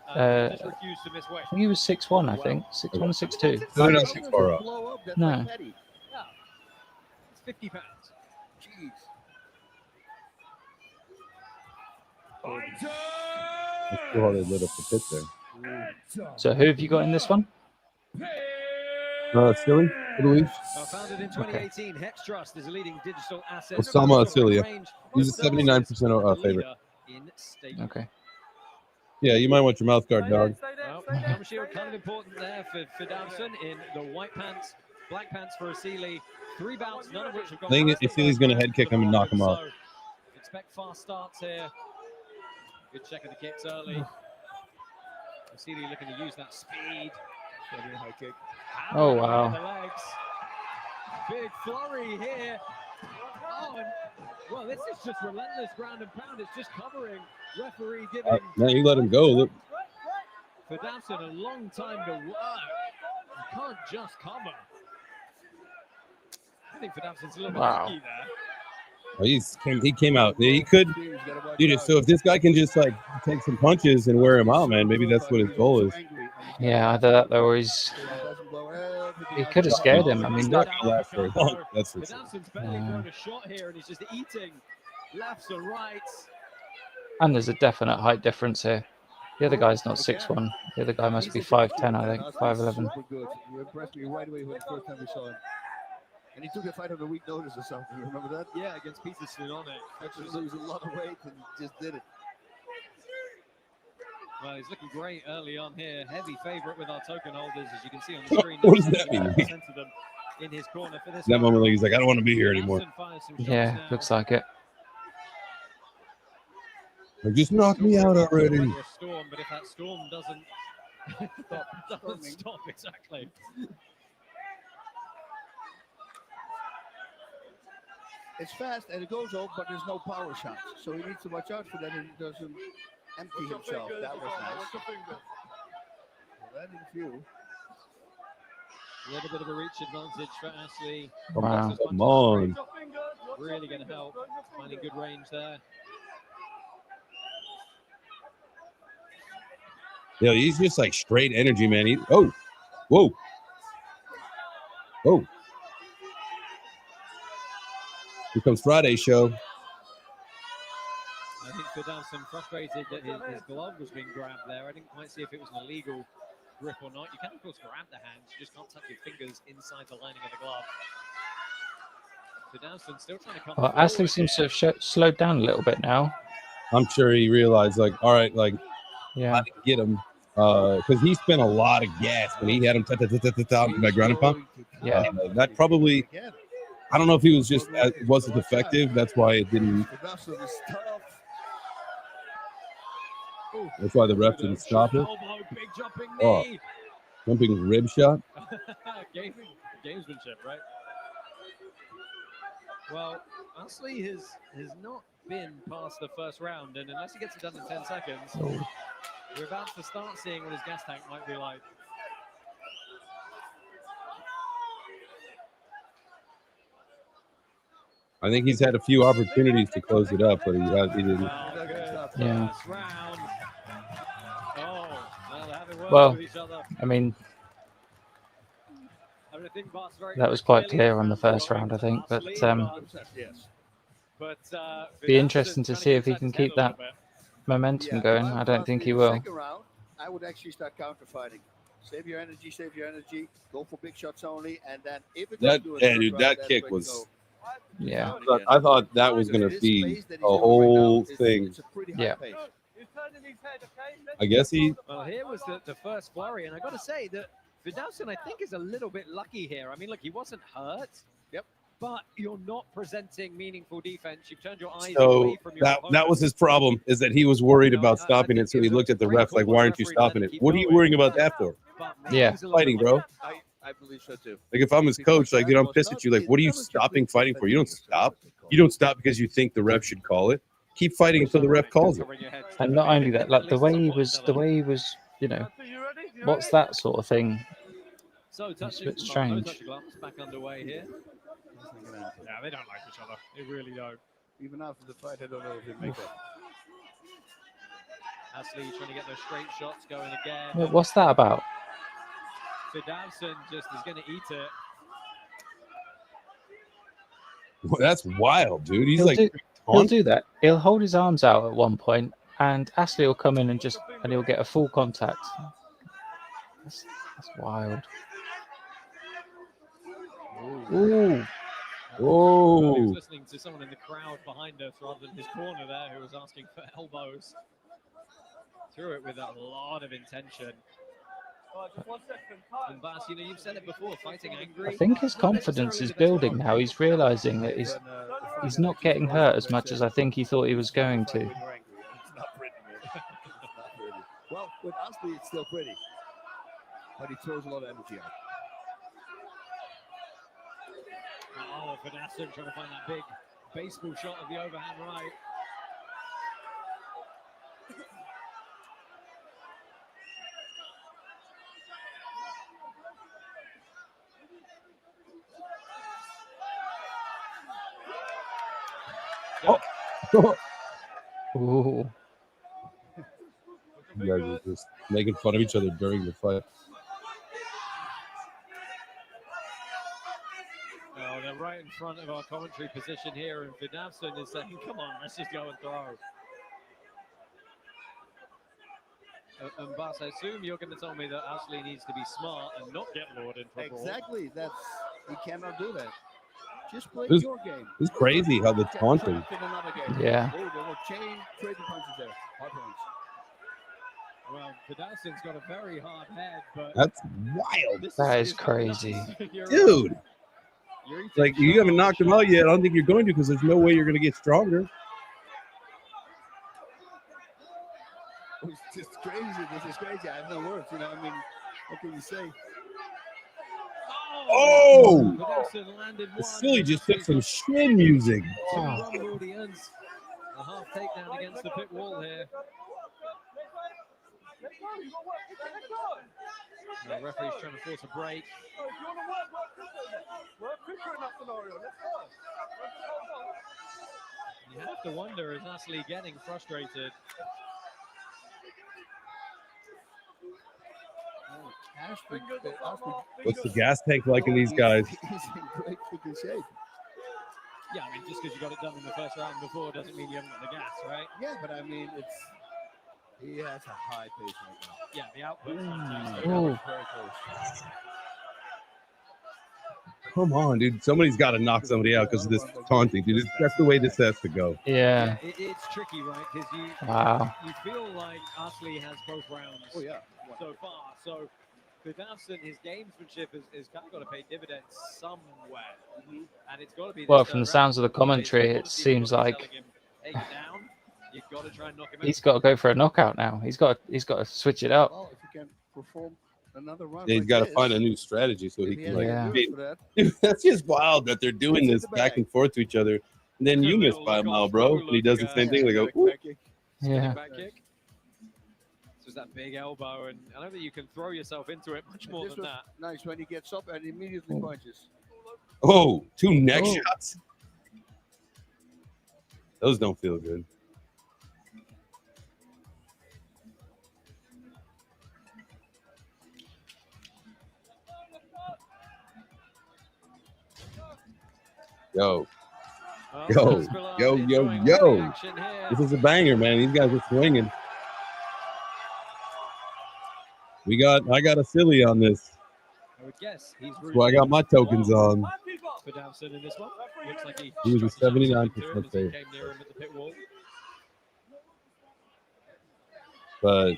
I just refused to miss weight. think he was 6'1", I think. 6'1", 6'2". No, they're not too far up. No. Yeah. It's 50 pounds. Jeez. That's too hard they lit up the pit there. So who have you got in this one? Silly, I believe. Founded in 2018, Hex Trust is a leading digital asset. Osama Asilia. range He's of a 79% favorite. in staking. Okay. Yeah, you might want your mouth guard, dog. Well, Gum Shield kind of important there for Dowson in the white pants, black pants for Asili. 3 bouts, none of which have gone. I think past the Asili's first going to round head kick for him the and knock him Rockets, out. so expect fast starts here. Good check of the kicks early. Asili looking to use that speed. High kick. Oh, Hammering away wow. the legs. Big flurry here. Oh, and, well, this is just relentless ground and pound. It's just covering. Referee giving Now you let him go. Look. for Dowson a long time to work. You can't just cover. I think for Dowson's a little bit Wow. lucky there. Oh, he came out. He could, dude. So if this guy can just like take some punches and wear him out, man, maybe that's what his goal is. Yeah, either that or he could have scared him. I mean, He's look. not gonna last very long. That's for But sure. Dowson's barely thrown a shot here, and he's just eating lefts and rights. And there's a definite height difference here. The other guy's not 6'1". The other guy must be 5'10", I think, 5'11". Super good. You impressed me right away when the first time we saw him. And he took a fight on a week notice or something. You remember that? Yeah, against Peterson on it. Had to lose a lot of weight and just did it. Well, he's looking great early on here. Heavy favorite with our token holders, as you can see on the screen. What does that mean? Center them in his corner for this That one. moment, like he's like, I don't want to be here anymore. Dowson fires some shots Yeah, now. looks like it. Like, just knock me out already. A storm, but if that storm doesn't stop exactly. It's fast and it goes off, but there's no power shots. So he needs to watch out for that and he doesn't empty himself. That was nice. That in view. A little bit of a reach advantage for Ashley. Wow. Come on. Really going to help. Finding good range there. Yeah, he's just like straight energy, man. Whoa. Here comes Friday's show. I think for Dowson frustrated that his glove was being grabbed there. I didn't quite see if it was an illegal grip or not. You can, of course, grab the hands. You just can't tuck your fingers inside the lining of the glove. So Dowson still trying to come Well, Ashley seems to have slowed down a little bit now. I'm sure he realized, like, all right, like, Yeah. I can get him. Because he spent a lot of gas when he had him by ground and pound. Yeah. That probably, I don't know if he was just, it wasn't effective. That's why it didn't. That's why the ref didn't stop it. Big jumping Oh, knee. jumping rib shot. Gamesmanship, right? Well, Ashley has not been past the first round, and unless he gets it done in 10 seconds, we're about to start seeing what his gas tank might be like. I think he's had a few opportunities to close it up, but he didn't. Yeah. Oh, Well, I mean, that was quite clear on the first round, I think. But be interesting to see if he can keep that momentum going. I don't think he will. Second round, I would actually start counter fighting. Save your energy, go for big shots only, and then if it That, does do a yeah, third dude, round, that that's kick where you was. go. Yeah. I thought that was going to be a whole thing. Yeah. I guess he. Well, here was the first flurry, and I got to say that Vidalson, I think, is a little bit lucky here. I mean, look, he wasn't hurt. Yep. But you're not presenting meaningful defense. You've turned your eyes So away from your that was his problem, is that he was worried about stopping it. So he looked at the ref like, "Why aren't you stopping it? What are you worrying about that for?" Yeah. Fighting, bro. I believe so too. Like if I'm his coach, like, I'm pissed at you. Like, what are you stopping fighting for? You don't stop. You don't stop because you think the ref should call it. Keep fighting until the ref calls it. And not only that, like the way he was, you know, what's that sort of thing? So It's a bit strange. Back underway here. Yeah, they don't like each other. They really don't. Even after the fight, I don't know if they make up. Ashley trying to get those straight shots going again. What's that about? Vidavson just is going to eat it. Well, that's wild, dude. He's He'll like do, he'll taunting. do that. He'll hold his arms out at one point, and Ashley will come in and he'll get a full contact. That's wild. Ooh. He was Oh, listening to someone in the crowd behind us rather than his corner there who was asking for elbows. Threw it with a lot of intention. And Bas, you know, you've said it before, fighting angry. I think his confidence is building now. He's realizing that he's not getting hurt as much as I think he thought he was going to. It's not pretty, man. It's not pretty. Well, with Ashley, it's still pretty. But he throws a lot of energy out. Oh, Vidavson trying to find that big baseball shot of the overhand right. Ooh. you guys are just making fun of each other during the fight. Oh, they're right in front of our commentary position here, and Vidavson is saying, come on, let's just go and throw. And Bas, I assume you're going to tell me that Ashley needs to be smart and not get lured into a brawl. Exactly. He cannot do that. Just play This- your game. It's crazy how the taunting. Trapped in another game. Yeah. Oh, there were chain trading punches there. Hard punch. Well, Vidavson's got a very hard head, but That's wild. That is crazy. Dude. Like, you haven't knocked him out yet. I don't think you're going to because there's no way you're going to get stronger. It's just crazy. This is crazy. I have no words. You know, I mean, what can you say? Oh! Vidavson landed one. Silly just took some shin music. Wow. He earns a half takedown against the pit wall here. The referee's trying to force a break. You have to wonder, is Ashley getting frustrated? What's the gas tank like in these guys? He's in great freaking shape. Yeah, I mean, just because you got it done in the first round before doesn't mean you haven't got the gas, right? Yeah, but I mean, he has a high pace right now. Yeah, the output. Ooh. Very close. Come on, dude. Somebody's got to knock somebody out because of this taunting, dude. That's the way this has to go. Yeah. It's tricky, right? Because you feel like Ashley has both rounds so far. So Vidavson, his gamesmanship is kind of got to pay dividends somewhere. And it's got to be. Well, from the sounds of the commentary, it seems like Take it down. You've got to try and knock him out. he's got to go for a knockout now. He's got to switch it up. Well, if you can perform another round, Yeah, he's like got to this, find a new strategy so he can, like, Yeah. dude, that's just wild that they're doing this back and forth to each other. And then you miss by a mile, bro. And he does the same thing. They go, ooh. Yeah. Back kick. So it's that big elbow, and I know that you can throw yourself into it much more This than was that. nice when he gets up and immediately punches. Oh, 2 neck Oh. shots. Those don't feel good. Yo. Yo. This is a banger, man. These guys are swinging. I got a silly on this. I would guess he's That's why I got my tokens on. Vidavson in this one. Looks like He was a 79% favorite. came near him at the pit wall. But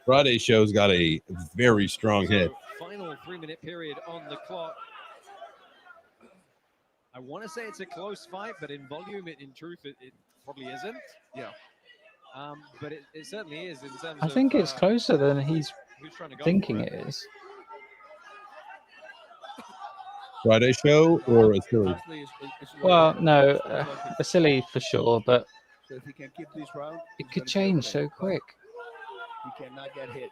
Friday show's got a very strong hit. Final 3-minute period on the clock. I want to say it's a close fight, but in volume, in truth, it probably isn't. Yeah. But it certainly is in terms I of. think it's closer than he's who's trying to go thinking for it is. Friday show or a silly? Well, no, a silly for sure, but So if he can keep this round, it he's could gonna change dominate. so quick. He cannot get hit.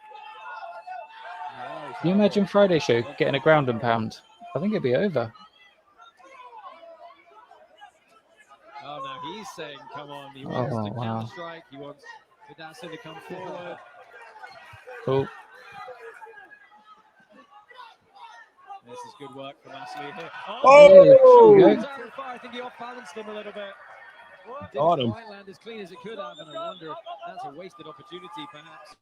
Can you imagine Friday show getting a ground and pound? I think it'd be over. Oh no, he's saying, "Come on!" He wants Oh, to wow. counter strike. He wants Vidalson to come forward. Cool. This is good work from Ashley here. Oh! There you go. I think he off-balanced him a little bit. Got Didn't him. quite land as clean as it could have, and I wonder if that's a wasted opportunity, perhaps,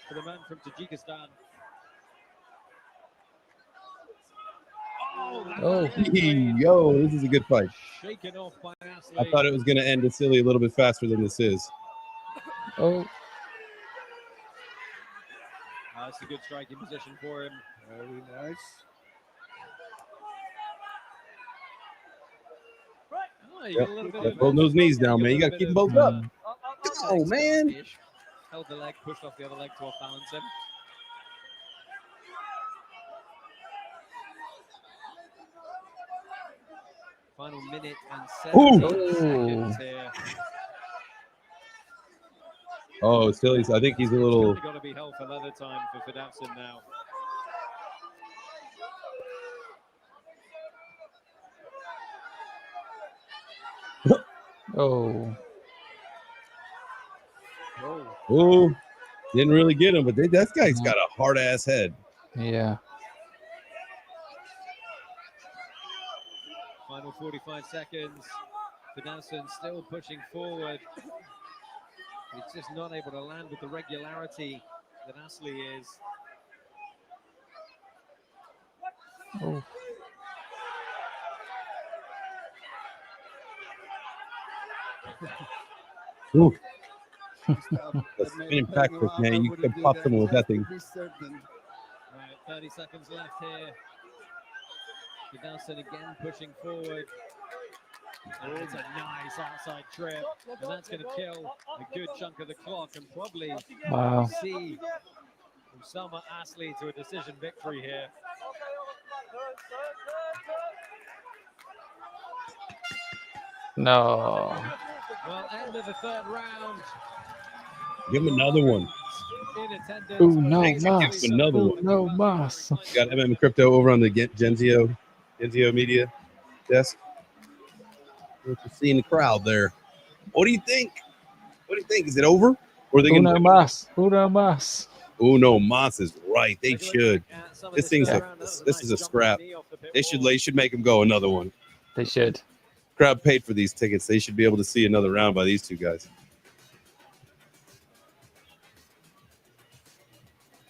for the man from Tajikistan. Oh. Yo, this is a good fight. Shaken off by Ashley. I thought it was going to end silly a little bit faster than this is. Oh. That's a good striking position for him. Very nice. Oh, you Yep. got a little bit Yep. of Holding those knees down, man. You got to keep them both up. Oh, man. Held the leg, pushed off the other leg to off-balance him. Final minute and 17 seconds here. Oh, silly. I think he's a little. Got to be held for leather time for Vidalson now. Oh. Oh, didn't really get him, but that guy's got a hard ass head. Yeah. Final 45 seconds. Vidalson still pushing forward. He's just not able to land with the regularity that Ashley is. Oh. Ooh. That's spinning backwards, man. You can pop someone with that thing. Right, 30 seconds left here. Vidalson again pushing forward. And it's a nice outside trip, and that's going to kill a good chunk of the clock and probably see Usama Ashley to a decision victory here. No. Well, end of the third round. Give him another one. In attendance. Oh, no Thanks, mas. give him another Oh, one. no mas. Got MM Crypto over on the Genzio Media desk. What you see in the crowd there? What do you think? What do you think? Is it over? Or are they Uno gonna mas. Uno mas. no, Moss is right. They should. This thing's this is a scrap. They should make them go another one. They should. Crowd paid for these tickets. They should be able to see another round by these two guys.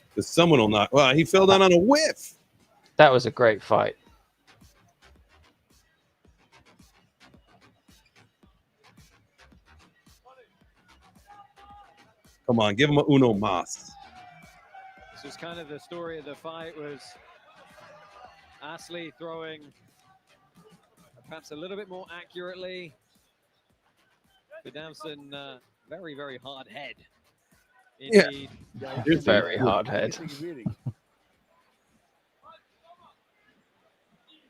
Because someone will not. Well, he fell down on a whiff. That was a great fight. Come on, give him a Uno Mas. This was kind of the story of the fight, was Ashley throwing perhaps a little bit more accurately. Vidalson, very, very hard head. Indeed. Yeah. Very hard head.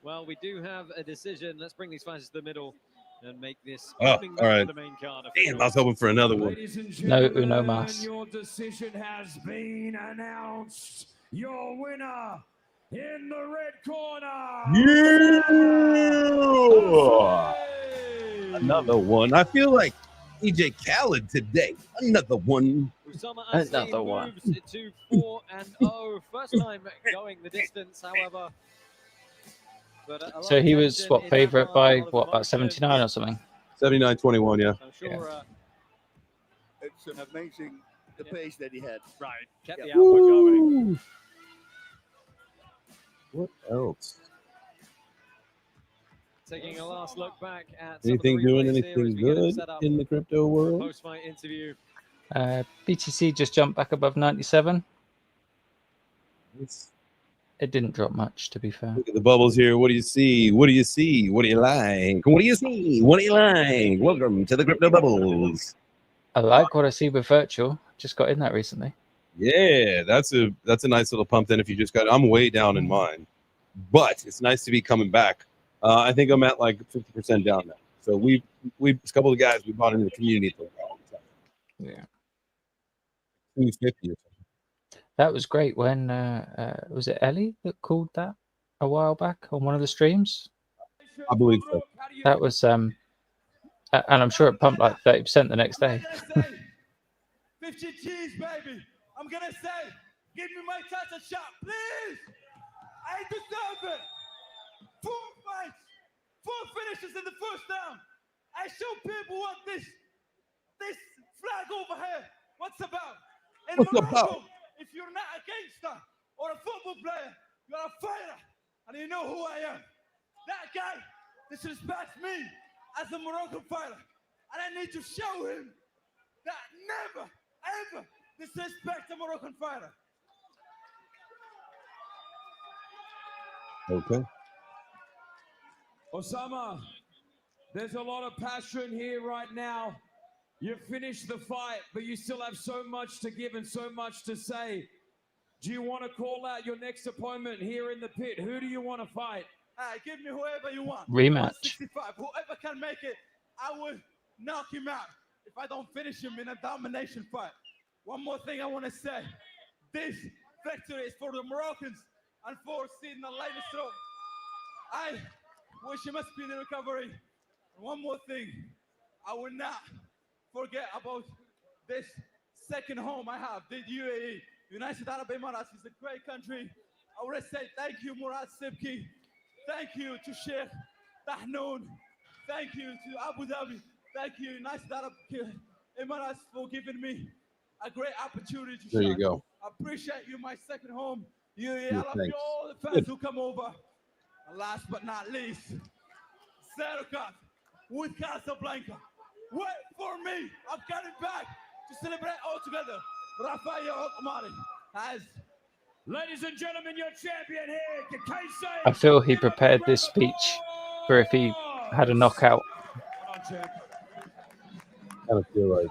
Well, we do have a decision. Let's bring these fighters to the middle and make this Oh, all right. the main card. Damn, I was hoping for another one. No Uno mas. Your decision has been announced. Your winner in the red corner. Yeah! Another one. I feel like EJ Khaled today. Another one. Another one. Moves to 4-0. First time going the distance, however. But So he was what, favorite by what, about 79 or something? 79-21, yeah. I'm sure It's amazing the pace that he had. Right, kept the output going. What else? Taking a last look back at Anything doing anything good in the crypto world? Post-fight interview. BTC just jumped back above 97. It didn't drop much, to be fair. Look at the bubbles here. What do you see? What do you see? What do you like? What do you see? What do you like? Welcome to the crypto bubbles. I like what I see with virtual. Just got in that recently. Yeah, that's a nice little pump. Then if you just got, I'm way down in mine, but it's nice to be coming back. I think I'm at like 50% down now. So we a couple of guys we bought into the community for a long time. Yeah, 250 or something. that was great. When was it Ellie that called that a while back on one of the streams? I believe so. That was and I'm sure it pumped like 30% the next day. 50 G's, baby. I'm gonna say, give me my title shot, please. I deserve it. 4 fights, 4 finishes in the first round. I show people what this flag over here, what's about. In What's Morocco, about? if you're not a gangster or a football player, you're a fighter, and you know who I am. That guy disrespects me as a Moroccan fighter, and I need to show him that never, ever disrespect a Moroccan fighter. Okay. Osama, there's a lot of passion here right now. You finished the fight, but you still have so much to give and so much to say. Do you want to call out your next opponent here in the pit? Who do you want to fight? Give me whoever you want. Rematch. 165. Whoever can make it, I will knock him out if I don't finish him in a domination fight. One more thing I want to say. This victory is for the Moroccans and for seeing the latest throw. I wish him a speedy recovery. And one more thing. I will not forget about this second home I have, the UAE. United Arab Emirates is a great country. I want to say thank you, Murad Sibki. Thank you to Sheikh Tahnoon. Thank you to Abu Dhabi. Thank you, United Arab Emirates, for giving me a great opportunity to There you shine. go. I appreciate you, my second home. UAE, Yeah, I love you, thanks. all the fans who come over. And last but not least, Serokat with Casablanca. Wait for me. I'm coming back to celebrate all together. Rafael Omari has. Ladies and gentlemen, your champion here, Kakaise. I feel he prepared this speech for if he had a knockout. Kind of feel like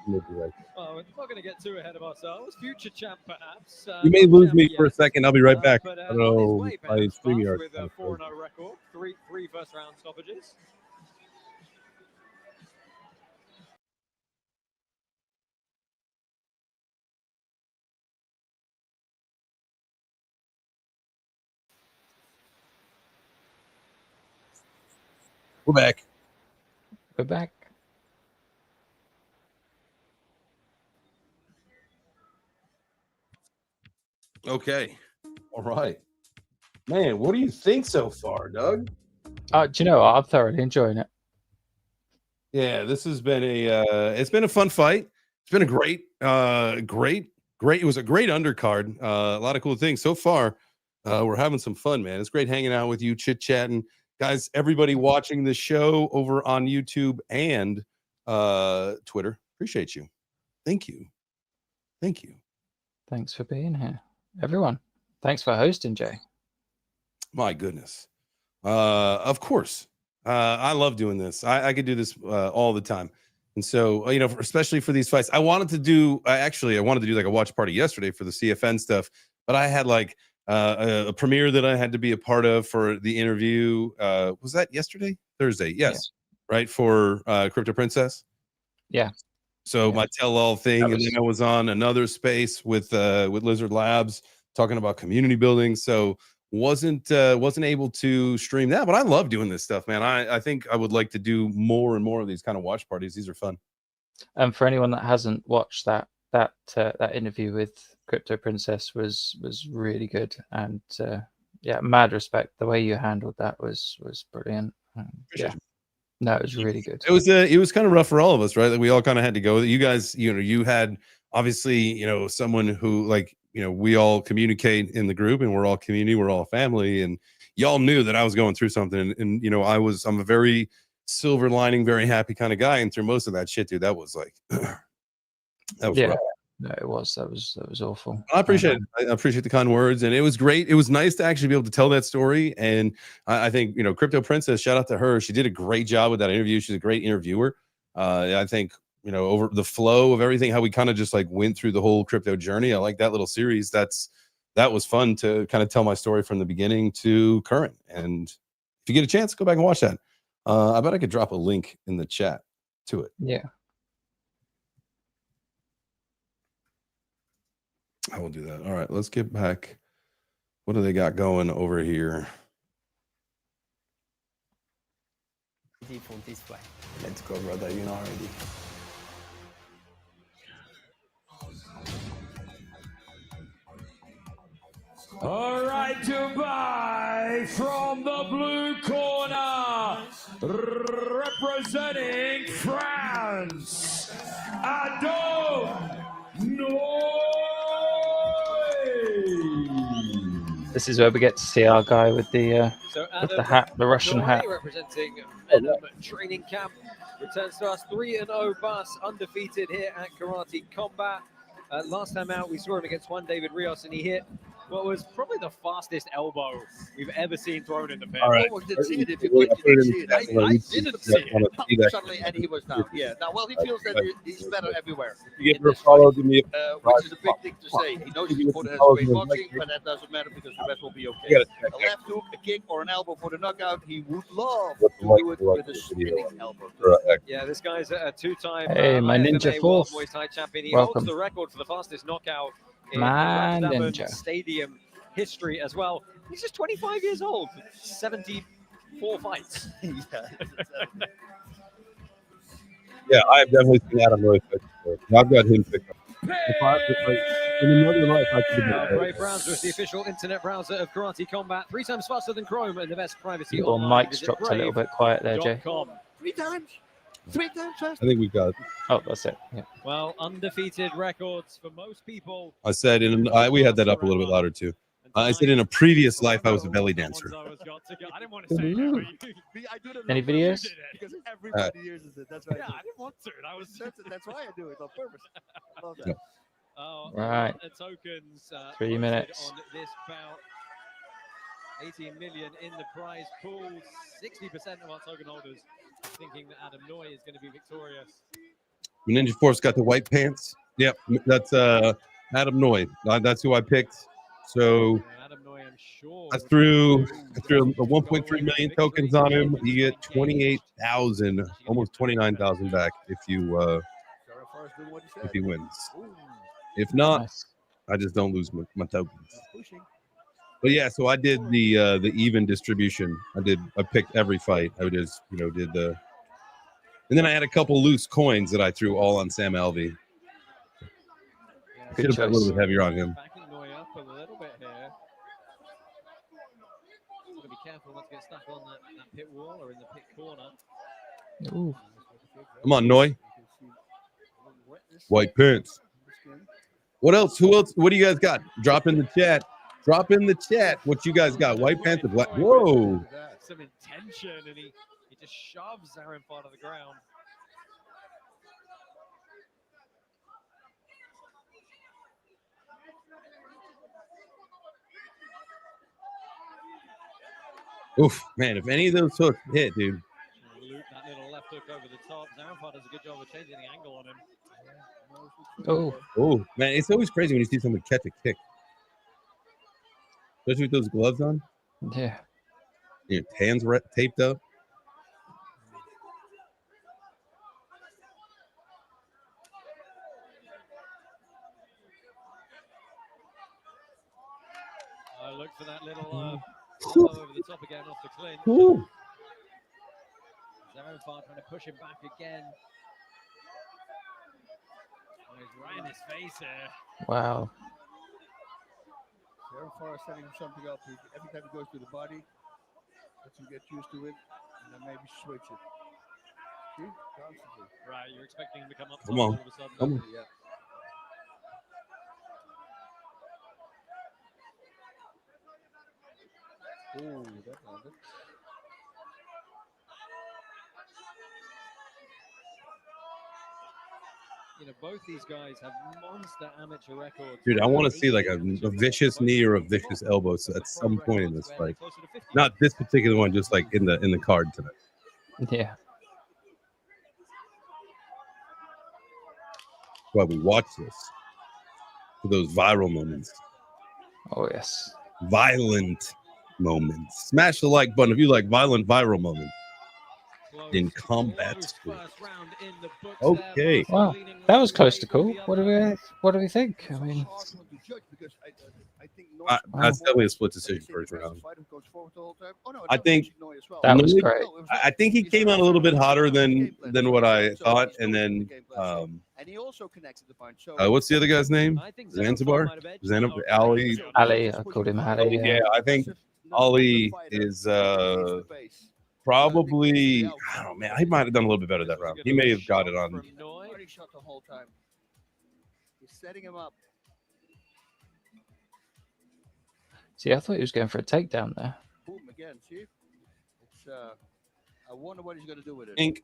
maybe like Well, we're not going to get too ahead of ourselves. Future champ, perhaps. you may Not lose champ me for a yet. second. I'll be right back. But I don't on his know. way, My perhaps, StreamYard with a 4-0 record, three first-round stoppages. We're back. We're back. Okay. All right. Man, what do you think so far, Doug? Do you know what? I'm thoroughly enjoying it. Yeah, this has been it's been a fun fight. It's been a great. It was a great undercard. A lot of cool things so far. We're having some fun, man. It's great hanging out with you, chit chatting, guys. Everybody watching the show over on YouTube and Twitter. Appreciate you. Thank you. Thank you. Thanks for being here, everyone. Thanks for hosting, Jay. My goodness. Of course. I love doing this. I could do this all the time. And so, especially for these fights, I wanted to do like a watch party yesterday for the CFN stuff, but I had like a premiere that I had to be a part of for the interview. Was that yesterday? Thursday. Yes. Yeah. Right. For Crypto Princess. Yeah. So my tell-all thing, and then I was on another space with Lizard Labs talking about community building. So wasn't able to stream that, but I love doing this stuff, man. I think I would like to do more and more of these kind of watch parties. These are fun. And for anyone that hasn't watched that interview with Crypto Princess was really good, and yeah, mad respect. The way you handled that was brilliant. Yeah. No, it was really good. It was kind of rough for all of us, right? Like we all kind of had to go. You guys, you had obviously, someone who like, we all communicate in the group and we're all community, we're all family, and y'all knew that I was going through something. And I'm a very silver lining, very happy kind of guy. And through most of that shit, dude, that was like, that was rough. No, it was. That was awful. I appreciate it. I appreciate the kind words, and it was great. It was nice to actually be able to tell that story. And I think Crypto Princess, shout out to her. She did a great job with that interview. She's a great interviewer. I think over the flow of everything, how we kind of just like went through the whole crypto journey. I like that little series. That was fun to kind of tell my story from the beginning to current. And if you get a chance, go back and watch that. I bet I could drop a link in the chat to it. Yeah. I will do that. All right, let's get back. What do they got going over here? For this way. Let's go, brother. You know already. All right, Dubai from the blue corner, representing France, This is where we get to see our guy with the hat, the Russian Noy, hat. representing Venom Training Camp, returns to us 3-0 bus, undefeated here at Karate Combat. Last time out, we saw him against one David Rios, and he hit what was probably the fastest elbow we've ever seen thrown in the pit. All right. Almost didn't see it if you Wait, watched I put it it. in the chat. I didn't see it. That. Suddenly, and he was down. Yeah. Now, well, he feels that he's better everywhere. You give her a follow, give me a Which is a big thing to say. He knows his opponent has great boxing, but that doesn't matter because the rest will be okay. You gotta check A left hook, a kick, or an elbow for the knockout. He would love What to the do it with a spinning elbow. Yeah, this guy's a two-time Hey, my Ninja IFMA fourth. World Muay Thai champion. He Welcome. holds the record for the fastest knockout in My Ramsdaben Ninja. Stadium history as well. He's just 25 years old, 74 fights. Yeah, I have definitely seen Adam Noy fight before. I've got him picked up. In another life, I could have been Brave Browser is the official internet browser of Karate Combat. 3 times faster than Chrome and the best privacy Your online. mic's dropped a little bit quiet there, Jay. Brave.com. 3 times? 3 times faster? I think we've got it. Oh, that's it. Yeah. Well, undefeated records for most people. I said we had that up a little bit louder too. I said in a previous life I was a belly dancer. I didn't want to say that, but I do it Any videos? Because everybody uses it. That's right. Yeah, I didn't want to. I was. That's why I do it on purpose. I love that. Yeah. Right. Tokens. 3 minutes. On this bout. 18 million in the prize pool. 60% of our token holders thinking that Adam Noy is going to be victorious. Ninja Force got the white pants. Yep, that's Adam Noy. That's who I picked. So Adam Noy, I'm sure. I threw 1.3 million tokens on him. You get 28,000, almost 29,000 back if he wins. If not, I just don't lose my tokens. But yeah, so I did the even distribution. I picked every fight. I just did the, and then I had a couple loose coins that I threw all on Sam Alvey. Should have been a little bit heavier on him. Backing Noy up a little bit here. Got to be careful not to get stuck on that pit wall or in the pit corner. Ooh. Come on, Noy. White pants. What else? Who else? What do you guys got? Drop in the chat. Drop in the chat what you guys got. White pants or black? Whoa. Some intention, and he just shoves Aaron Far to the ground. Oof, man, if any of those hooks hit, dude. Loop that little left hook over the top. Aaron Far does a good job of changing the angle on him. Oh, man, it's always crazy when you see someone catch a kick. Especially with those gloves on. Yeah. Your hands taped up. I look for that little elbow over the top again off the clinch. Ooh. Aaron Far trying to push him back again. Oh, he's right in his face here. Wow. Aaron Far setting something up. Every time he goes to the body, lets him get used to it, and then maybe switch it. See? Constantly. Right, you're expecting him to come up Come top on. all of a sudden. Come on. Yeah. Ooh, that landed. You know, both these guys have monster amateur records. Dude, I want to see like a vicious knee or a vicious elbow at some point in this fight. Not this particular one, just like in the card tonight. Yeah. Well, we watch this for those viral moments. Oh, yes. Violent moments. Smash the like button if you like violent viral moments. in combat school. Okay. Wow, that was close to cool. What do we think? I mean, That's definitely a split decision first round. I think that was great. I think he came out a little bit hotter than what I thought, and then and he also connected the punch. So what's the other guy's name? Zanzibar? Ali. Ali, I called him Ali. Yeah, I think Ali is probably. I don't know, man. He might have done a little bit better that round. He may have got it on. Party shot the whole time. He's setting him up. See, I thought he was going for a takedown there. Boom again. See, it's. I wonder what he's going to do with it. Ink.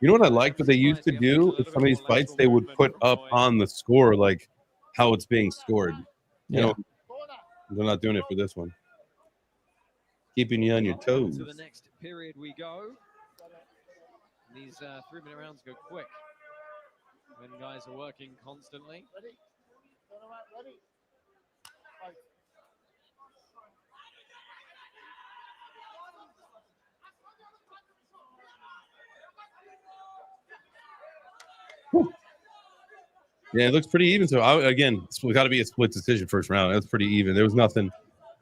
You know what I like? What they used to do in some of these fights, they would put up on the score like how it's being scored. You know, they're not doing it for this one. Keeping you on your toes. To the next period we go. These 3-minute rounds go quick when guys are working constantly. Yeah, it looks pretty even. So again, it's got to be a split decision first round. That's pretty even. There was nothing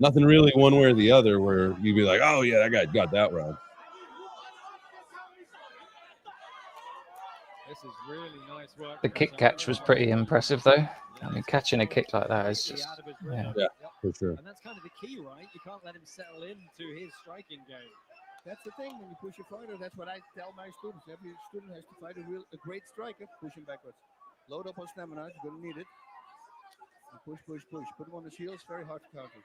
really one way or the other where you'd be like, oh yeah, that guy got that round. This is really nice work. The kick catch was pretty impressive, though. I mean, catching a kick like that is just Yeah, for sure. And that's kind of the key, right? You can't let him settle into his striking game. That's the thing when you push your fighter. That's what I tell my students. Every student has to fight a great striker. Push him backwards. Load up on stamina. You're going to need it. And push, push, push. Put him on the shields. Very hard to counter.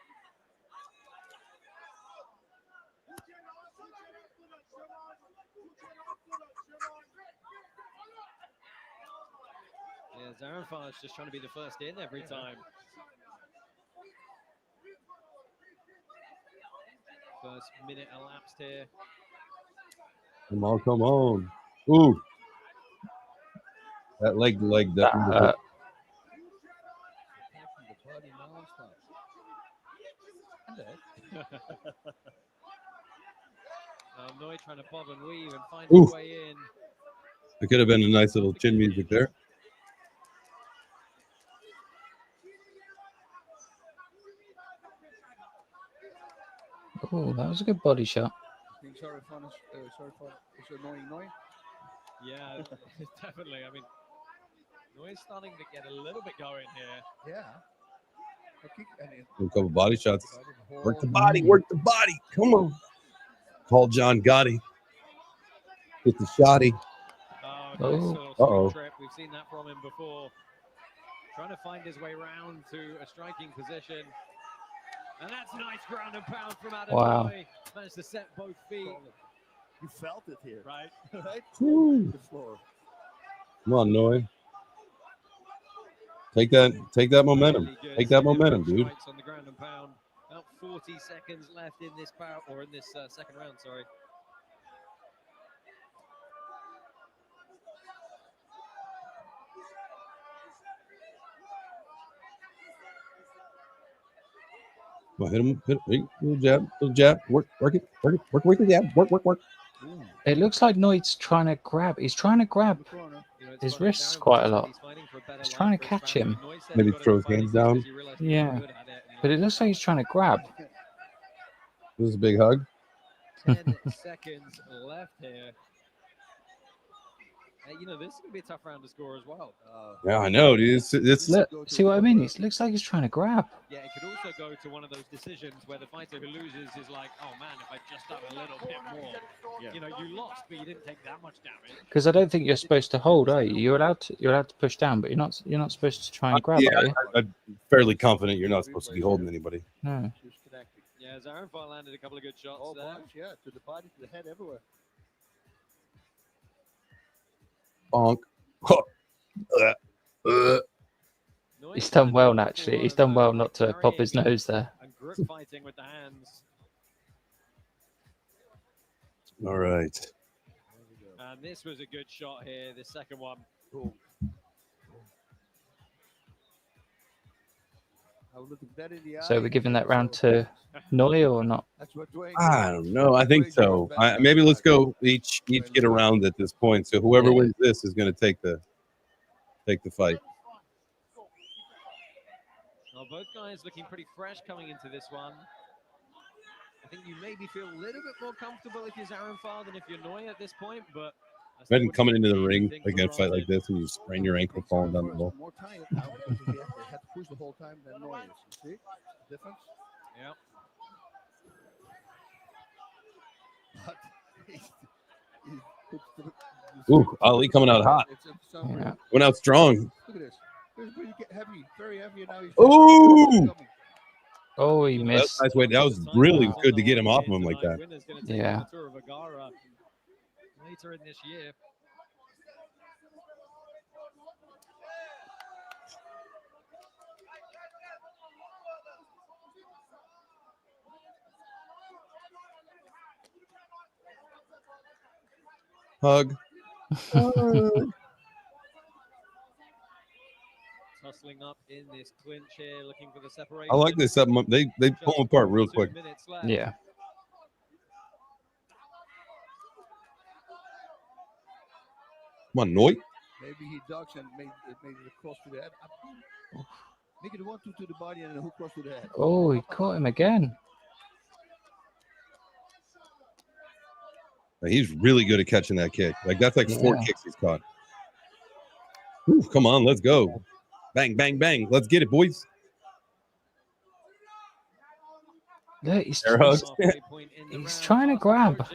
Yeah, Zarenfar's just trying to be the first in every time. First minute elapsed here. Come on, come on. Ooh. That leg. That Noy trying to bob and weave and find Ooh. his way in. It could have been a nice little chin music there. Oh, that was a good body shot. Sorry for this annoying noise. Yeah, definitely. I mean, Noy's starting to get a little bit going here. Yeah. A couple body shots. Work the body. Work the body. Come on. Call John Gotti. Get the shotty. Nice little Uh-oh. trip. We've seen that from him before. Trying to find his way round to a striking position. And that's nice ground and pound from Adam. Wow. Noy. Managed to set both feet. You felt it here. Right. Right? Woo. The floor. Come on, Noy. Take that momentum. Really good. Take that momentum, dude. Strikes on the ground and pound. About 40 seconds left in this bout, or in this second round, sorry. Come on, hit him. Little jab. Work it. Work the jab. Work. It looks like Noid's trying to grab. He's trying to grab his wrists quite a lot. He's trying to catch him. Maybe throw his hands down. Yeah, but it looks like he's trying to grab. This is a big hug. 10 seconds left here. You know, this is going to be a tough round to score as well. Yeah, I know, dude. It's Look, see what I mean? It looks like he's trying to grab. Yeah, it could also go to one of those decisions where the fighter who loses is like, oh man, if I just done a little bit more. Yeah. You know, you lost, but you didn't take that much damage. Because I don't think you're supposed to hold, are you? You're allowed to push down, but you're not supposed to try and grab. Yeah, Are you? I'm fairly confident you're not supposed to be holding anybody. No. Yeah, Zarenfar landed a couple of good shots there. Bunch, yeah, to the body, to the head, everywhere. Bonk. He's done well, naturally. He's done well not to pop his nose there. And grip fighting with the hands. All right. And this was a good shot here, the second one. I So we're giving that round to Noy or not? I don't know. I think so. Maybe let's go each get a round at this point. So whoever wins this is going to take the fight. Well, both guys looking pretty fresh coming into this one. I think you maybe feel a little bit more comfortable if you're Zarenfar than if you're Noy at this point, but Imagine coming into the ring like a fight like this and you sprain your ankle falling down the hole. More tired now because he had to push the whole time than Noy is. You see the difference? Yeah. But Ooh, Ali coming out hot. Yeah. Went out strong. Look at this. He's really heavy, very heavy, and now he's Ooh! Oh, he missed. Nice way. That was really good to get him off of him like that. Yeah. Later in this year. Hug. Tussling up in this clinch here, looking for the separation. I like this. They pull them apart real quick. Yeah. Come on, Noy. Maybe he ducks and made it across to the head. Make it 1-2 to the body and a hook cross to the head. Oh, he caught him again. He's really good at catching that kick. Like that's like 4 kicks he's caught. Ooh, come on, let's go. Bang, bang, bang. Let's get it, boys. Look, he's trying to grab.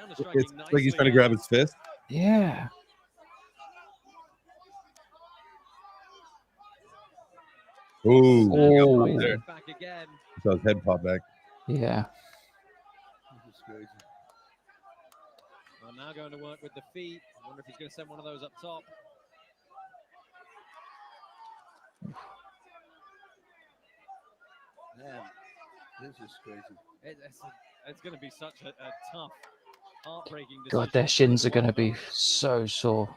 It's like he's trying to grab his fist. Yeah. Ooh. Oh. There. Saw his head pop back. Yeah. This is crazy. Well, now going to work with the feet. I wonder if he's going to send one of those up top. Man, this is crazy. It's going to be such a tough, heartbreaking decision. God, their shins are going to be so sore.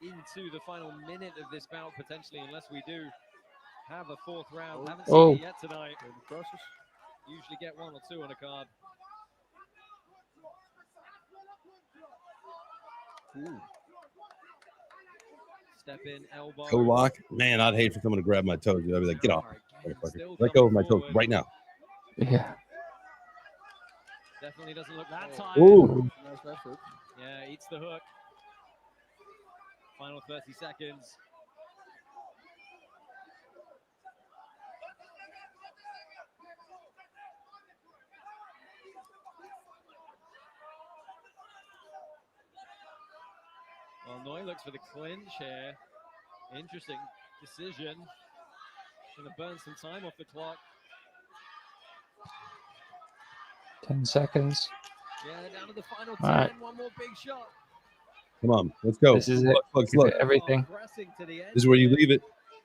Into the final minute of this bout, potentially, unless we do have a 4th round. Haven't Oh. seen it yet tonight. Usually get 1 or 2 on a card. Ooh. Step in, elbow. Toe lock. Man, I'd hate for someone to grab my toes. I'd be like, get off. Let go of my toes right now. Yeah. Definitely doesn't look that tired. Ooh. Yeah, eats the hook. Final 30 seconds. Well, Noy looks for the clinch here. Interesting decision. Going to burn some time off the clock. 10 seconds. Yeah, they're down to the final 10. All right. One more big shot. Come on, let's go. This is it. Look, Give it everything. This is where you leave it.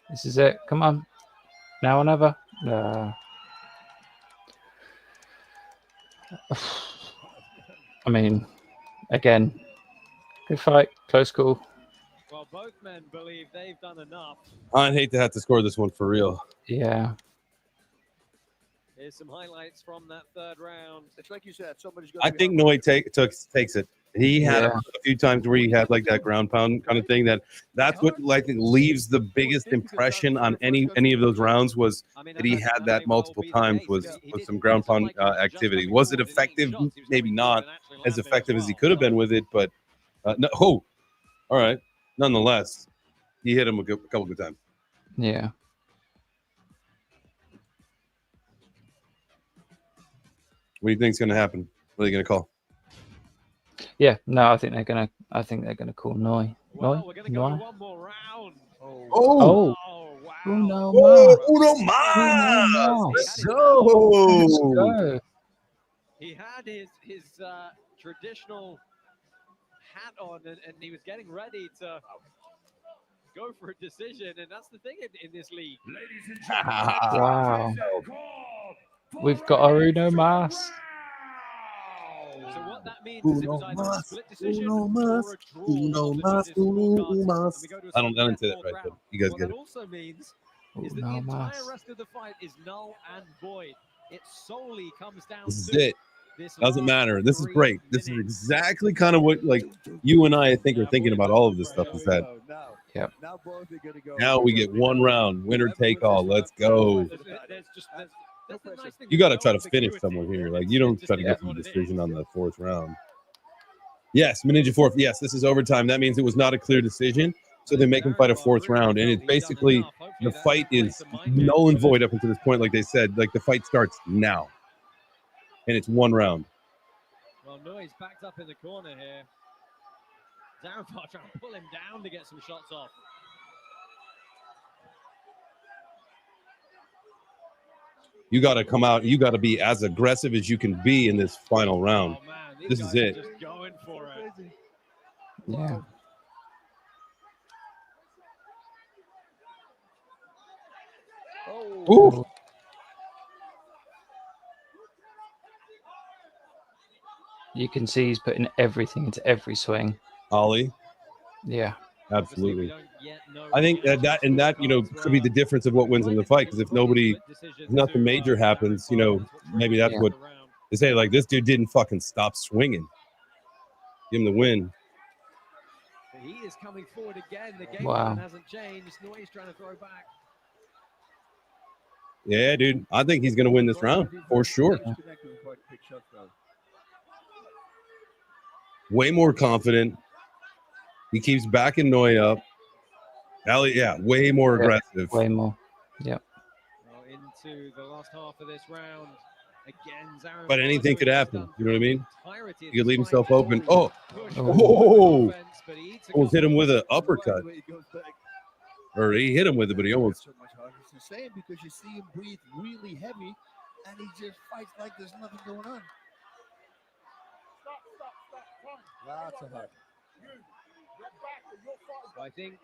This is it. Come on. Now or never. I mean, again, good fight. Close call. Well, both men believe they've done enough. I'd hate to have to score this one for real. Yeah. Here's some highlights from that 3rd round. It's like you said, somebody's going I think Noy takes it. He had a few times where he had like that ground pound kind of thing. That's what like leaves the biggest impression on any of those rounds was that he had that multiple times was some ground pound activity. Was it effective? Maybe not as effective as he could have been with it, but no. Oh, all right. Nonetheless, he hit him a couple good times. Yeah. What do you think is going to happen? What are they going to call? Yeah. No, I think they're gonna call Noy. Well, Noy. we're going to go to one more round. Oh. Uno Whoa, más. Uno más. Uno Let's más. go. Let's go. He had his traditional hat on, and he was getting ready to go for a decision, and that's the thing in this league. Ladies and gentlemen, Wow. We've got our Uno más. So what that means is it was either a split decision or a draw. I didn't say that right, but you guys What get that it. also means is that no the entire mas. rest of the fight is null and void. It solely comes down This is to it. this Doesn't last matter. This is 3 great. This is minutes. exactly kind of what like you and I think are thinking about all of this stuff. Is that Yep. Now both are gonna go. now we get one round, winner take all. Let's go. That's the nice thing. You got to There's try no to finish ambiguity. someone here. Like It's- you it don't just try to is get to the what it decision is. on the 4th round. Yes, Ninja 4th. Yes, this is overtime. That means it was not a clear decision. So they make him fight a 4th round, and it's basically the fight is null and void up until this point. Like they said, like the fight starts now, and it's 1 round. Well, Noy's backed up in the corner here. Zarenfar trying to pull him down to get some shots off. You got to come out. You got to be as aggressive as you can be in this final round. Oh, man, these This guys is are it. just going for it. Yeah. Ooh. You can see he's putting everything into every swing. Ollie. Yeah. Absolutely. I think that you know could be the difference of what wins him the fight, because if nothing major happens, you know, maybe that's what they say. Like, this dude didn't fucking stop swinging. Give him the win. He is coming forward again. The game Wow. plan hasn't changed. Noy's trying to throw back. Yeah, dude. I think he's gonna win this round for sure. Way more confident. He keeps backing Noy up. Ellie, yeah, way more aggressive. Way more. Yep. Well, into the last half of this round. Again, Zarenfar But anything could happen. You know what I mean? entirety of He could the leave fight himself just open. to Oh, push oh, forward offense, but he eats a almost hit him couple with an of uppercut. Or he hit him with it, but he almost. So much harder. It's the same because you see him breathe really heavy, and he just fights like there's nothing going on. Lots of hard. I think,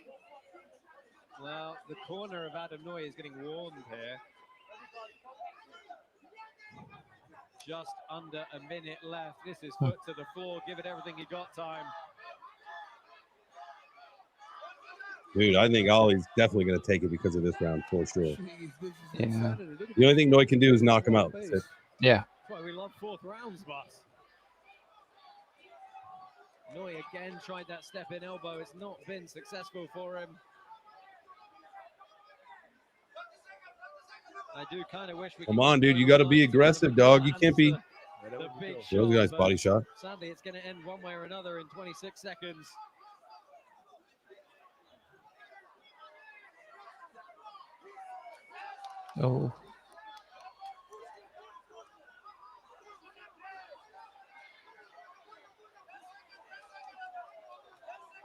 well, the corner of Adam Noy is getting warned here. Just under a minute left. This is foot to the floor. Give it everything you got time. Dude, I think Ollie's definitely going to take it because of this round for sure. Yeah. The only thing Noy can do is knock him out. That's it. Yeah. That's why we love 4th rounds, boss. Noy again tried that step-in elbow. It's not been successful for him. I do kind of wish we Come could on, get dude. You one got to on be one. aggressive, dog. You can't be. The big Those guys shot, body but shot. Sadly, it's going to end one way or another in 26 seconds. Oh.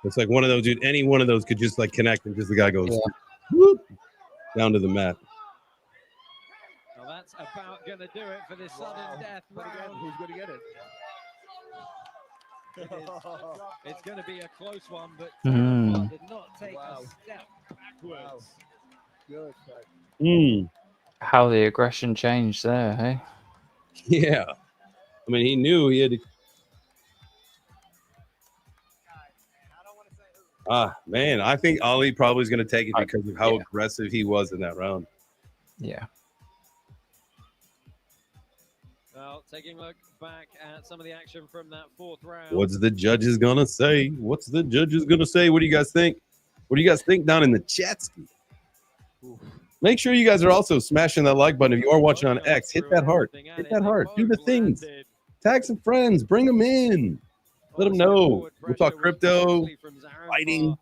It's like one of those, dude. Any one of those could just like connect, and just the guy goes Yeah. whoop, down to the mat. Well, that's about going to do it for this sudden death round. Who's going to get it? It's going to be a close one, but Mm. Zarenfar did not take a step backwards. Good fight. Mm. How the aggression changed there, hey? Yeah. I mean, he knew he had to. Man, I think Ali probably is going to take it because of how aggressive he was in that round. Yeah. Well, taking a look back at some of the action from that 4th round. What's the judges going to say? What's the judges going to say? What do you guys think? What do you guys think down in the chat? Make sure you guys are also smashing that like button. If you are watching on X, hit that heart. Hit that heart. Do the things. Tag some friends. Bring them in. Let them know. We'll talk crypto, fighting.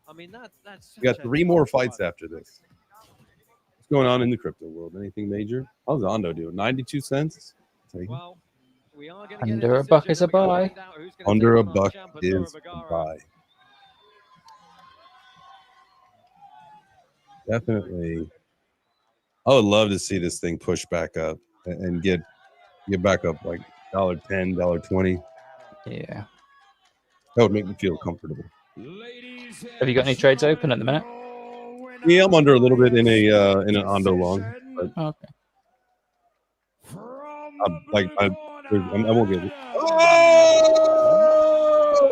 I mean, that's We got 3 more fights after this. What's going on in the crypto world? Anything major? How's Ondo doing? 92 cents? Well, we are going to Under a buck is a buy. Under a buck is a buy. Definitely. I would love to see this thing push back up and get back up like $1.10, $1.20. Yeah. That would make me feel comfortable. Have you got any trades open at the minute? Yeah, I'm under a little bit in an Ondo long. But Okay. I won't get it.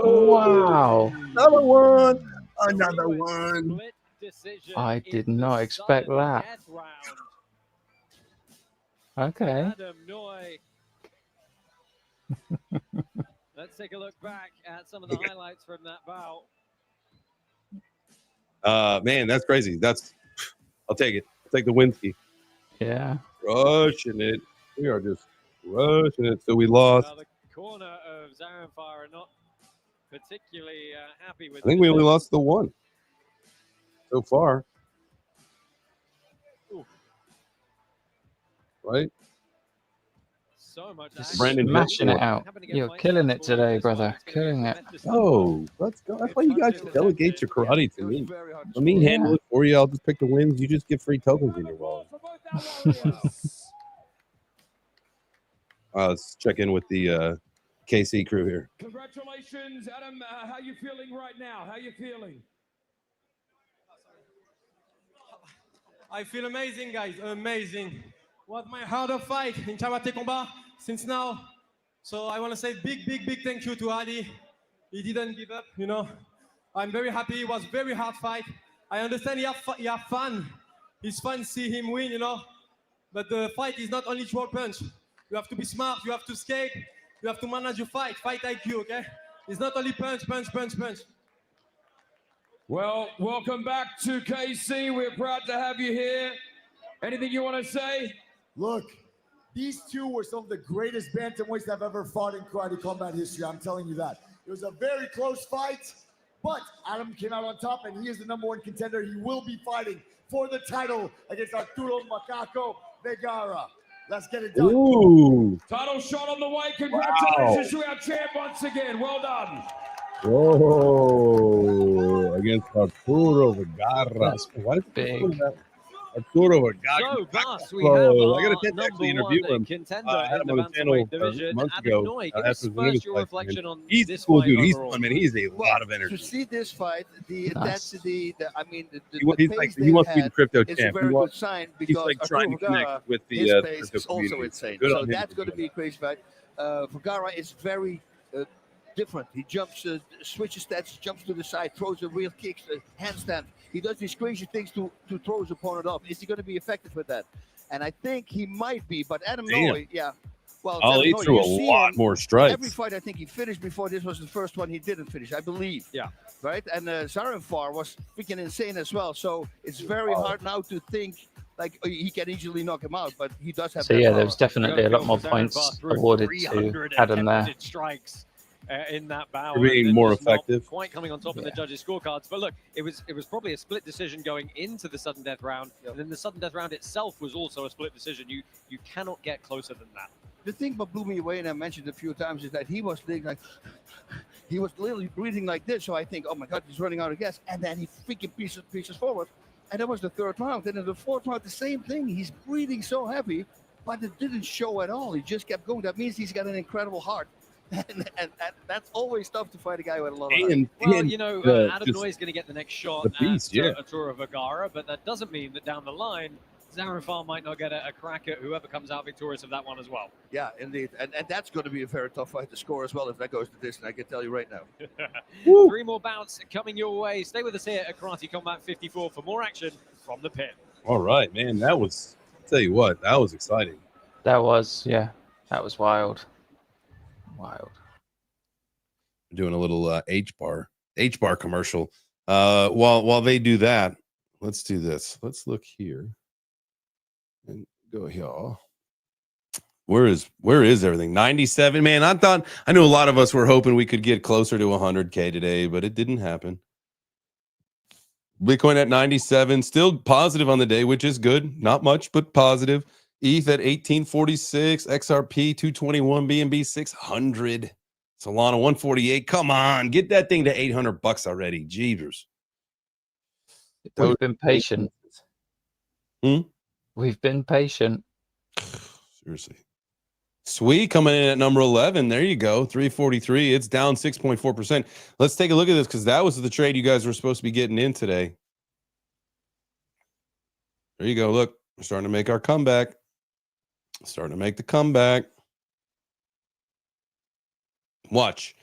Wow. Another one. Another one. decision. I in did the not expect sudden that. death round. Okay. Adam Noy. Let's take a look back at some of the highlights from that bout. Man, that's crazy. I'll take it. I'll take the Winsky. Yeah. Rushing it. We are just rushing it. So we lost. Well, the corner of Zarenfar are not particularly happy with I think we only lost the one so far. Ooh. Right? So much Brandon Smashing it Hill. out. You're killing it today, brother. Killing it. Oh, let's go. That's why you guys should delegate your karate to me. Let me handle it for you. I'll just pick the wins. You just get free tokens in your wallet. Let's check in with the KC crew here. Congratulations, Adam. How you feeling right now? How you feeling? I feel amazing, guys. Amazing. Was my harder fight in Karate Combat since now. So I want to say big thank you to Ali. He didn't give up, you know. I'm very happy. It was very hard fight. I understand he have fun. It's fun to see him win, you know. But the fight is not only throw punch. You have to be smart. You have to escape. You have to manage your fight. Fight IQ, okay? It's not only punch. Well, welcome back to KC. We're proud to have you here. Anything you want to say? Look, these two were some of the greatest bantamweights I've ever fought in karate combat history. I'm telling you that. It was a very close fight, but Adam came out on top, and he is the #1 contender. He will be fighting for the title against Arturo Macaco Vergara. Let's get it done. Ooh. Title shot on the way. Congratulations to our champ once again. Well done. Whoa. Against Arturo Vergara. That's Why is it big. Arturo Vergara. So, thus, we have I got our a chance to actually interview him. contender I had in him the on the channel bantamweight division. months Adam ago. Noy, give us after the first newest your fight, reflection man. on He's this a cool fight dude. He's overall. fun, man. He's a lot of energy. To see this fight, the intensity, the He's pace like, they he wants to be the had crypto is a champ. very good sign He's because like trying to Arturo Vergara, connect with the his pace crypto is also community. insane. Good So on him that's for going to doing be a crazy fight. Vergara is very different. He jumps, switches stats, jumps to the side, throws a real kicks, handstand. He does these crazy things to throw his opponent off. Is he going to be effective with that? And I think he might be. But Adam Noy, yeah. Well, Ali Adam Noy, threw you a see lot him, more strikes. Every fight I think he finished before this was the first one he didn't finish, I believe. Yeah. Right? And Zarenfar was freaking insane as well. So it's very hard now to think like he can easily knock him out, but he does have So that yeah, power. there was definitely a lot more points awarded to Adam there. Strikes in that bout. For being and more just not effective. Quite coming on top of the judges' scorecards. But look, it was probably a split decision going into the sudden death round. And then the sudden death round itself was also a split decision. You cannot get closer than that. The thing that blew me away, and I mentioned a few times, is that he was he was literally breathing like this. So I think, oh my God, he's running out of gas. And then he freaking pieces forward. And that was the third round. And in the fourth round, the same thing. He's breathing so heavy, but it didn't show at all. He just kept going. That means he's got an incredible heart. And that's always tough to fight a guy with a lot of heart. Well, you know, Adam Noy is going to get the next shot at Arturo Vergara, but that doesn't mean that down the line, Zarenfar might not get a crack at whoever comes out victorious of that one as well. Yeah, indeed. And that's going to be a very tough fight to score as well if that goes to this, and I can tell you right now. 3 more bouts coming your way. Stay with us here at Karate Combat 54 for more action from the pit. All right, man. That was, I'll tell you what, that was exciting. That was, yeah, that was wild. Wild. Doing a little H bar commercial. While they do that, let's do this. Let's look here and go here. Where is everything? 97, man. I knew a lot of us were hoping we could get closer to 100K today, but it didn't happen. Bitcoin at 97, still positive on the day, which is good. Not much, but positive. ETH at 1846, XRP 221, BNB 600, Solana 148. Come on, get that thing to $800 already. Jeebers. We've been patient. We've been patient. Seriously. Sweet coming in at number 11. There you go. 343. It's down 6.4%. Let's take a look at this because that was the trade you guys were supposed to be getting in today. There you go. Look, we're starting to make our comeback. Starting to make the comeback. Watch.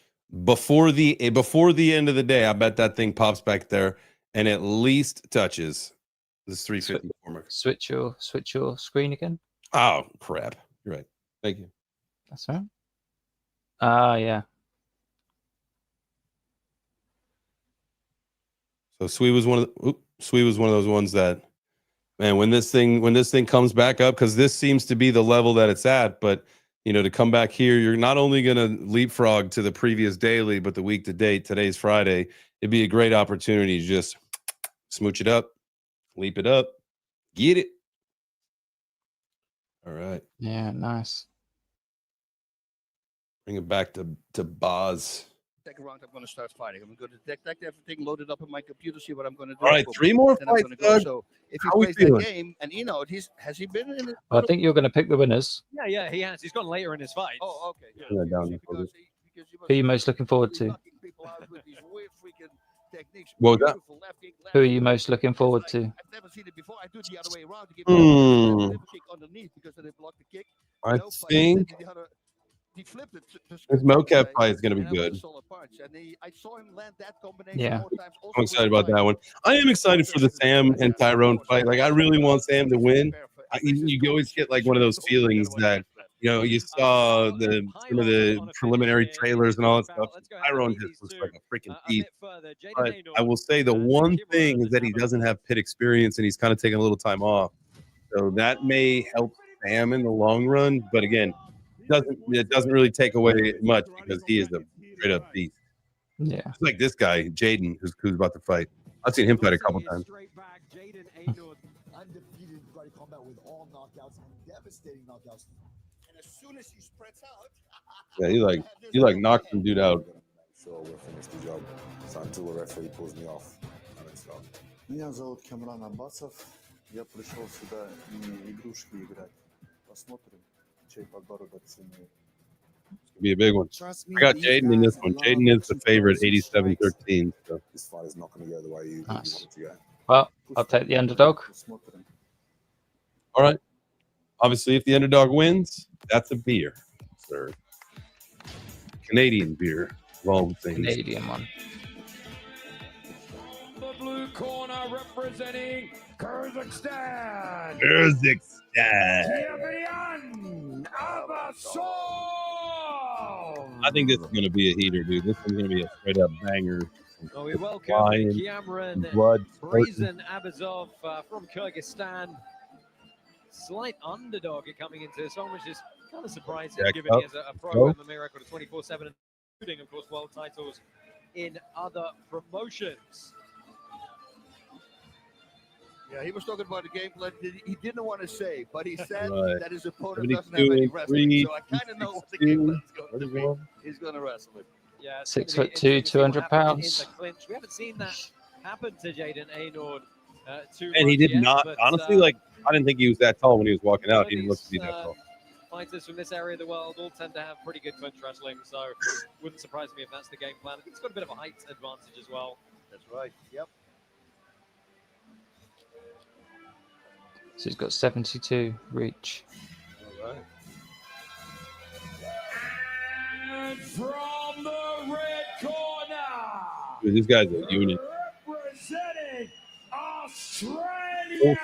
Before the end of the day, I bet that thing pops back there and at least touches this 354 mark. Switch your screen again. Oh crap! You're right. Thank you. That's all right. Yeah. So Sui was one of those ones that, man, when this thing comes back up, because this seems to be the level that it's at, but to come back here, you're not only going to leapfrog to the previous daily, but the week to date. Today's Friday. It'd be a great opportunity to just smooch it up, leap it up, get it. All right. Yeah, nice. Bring it back to Boz. Second round, I'm going to start fighting. I'm going to detect everything, load it up on my computer, see what I'm going to do. All right, 3 more Then I'm fights, gonna go. Doug. So if he How we plays that feeling? game, and has he been in it? Well, I think you're going to pick the winners. Yeah, he has. He's gone later in his fight. Oh, okay. Yeah. Turn that down. Who are you most looking forward to? People out with these weird freaking techniques. What was that? Beautiful left kick, left Who are kick. you most looking forward to? I've never seen it before. I do it the other way around to give him a liver kick underneath because then they block the kick. I But think he flipped it. this mocap fight is going to be good. I saw him land that combination Yeah. more times. I'm excited about that one. I am excited for the Sam and Tyrone fight. Like, I really want Sam to win. You always get like one of those feelings that you saw some of the preliminary trailers and all that stuff. Tyrone just looks like a freaking beast. But I will say the one thing is that he doesn't have pit experience and he's kind of taking a little time off. So that may help Sam in the long run. But again, it doesn't really take away much because he is a straight up beast. Yeah. It's like this guy, Jaden, who's about to fight. I've seen him fight a couple times. Undefeated in karate combat with all knockouts and devastating knockouts. And as soon as he spreads out, Yeah, he like knocked some dude out. So we'll finish the job. So until the referee pulls me off, I don't stop. Меня зовут Камран Аббасов. Я пришел сюда не игрушки играть. Посмотрим, чей подбородок сильнее. Be a big one. I got Jaden in this one. Jaden is the favorite, 87-13. So. This fight is not going to go the way you want it to go. Well, I'll take the underdog. All right. Obviously, if the underdog wins, that's a beer, sir. Canadian beer, of all things. Canadian one. The blue corner representing Kazakhstan. Yevian Abasov. I think this is going to be a heater, dude. This is going to be a straight up banger. Well, we welcome Lion, Cameron blood, Brazen Abazov from Kyrgyzstan. Slight underdog coming into this one, which is kind of surprising Jack given up. he has a pro Go. MMA record of 24/7, including, of course, world titles in other promotions. Yeah, he was talking about the game plan. He didn't want to say, but he said Right. that his opponent doesn't have 72 any and wrestling. 3, So I kind of know what the game plan is going to 31. be. He's going to wrestle it. Yeah, it's 6'2", gonna be interesting to see what 200 happens in pounds. the clinch. We haven't seen that happen to Jaden Aynord too And he much did yet, not, but, honestly, like, I didn't think he was that tall when he was walking out. He didn't look to be that tall. Fighters from this area of the world all tend to have pretty good clinch wrestling, so wouldn't surprise me if that's the game plan. It's got a bit of a height advantage as well. That's right. Yep. So he's got 72 reach. All right. And from the red corner, Dude, this guy's a unit. representing Australia.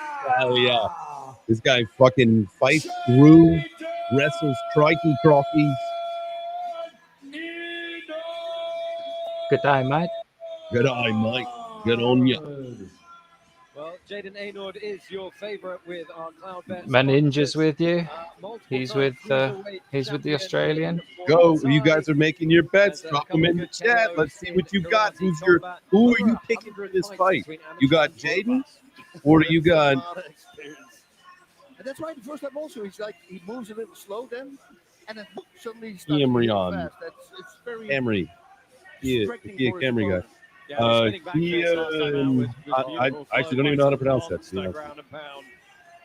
Yeah. This guy fucking fights through, wrestles striking trophies. Good day, mate. Good eye, mate. Good on ya. Well, Jaden Aynord is your favorite with our Cloud Bet. Ninja's with you. He's with the Australian. Go. You guys are making your bets. Drop them in the chat. Let's see what you got. Who are you picking for this fight? You got Jaden, or do you got? And that's why the first time also he's like he moves a little slow then, and then suddenly he starts Camry moving on. fast. It's very Camry. Yeah, restricting he a for his Camry guy. opponent. I actually don't even know how to pronounce that. To be honest.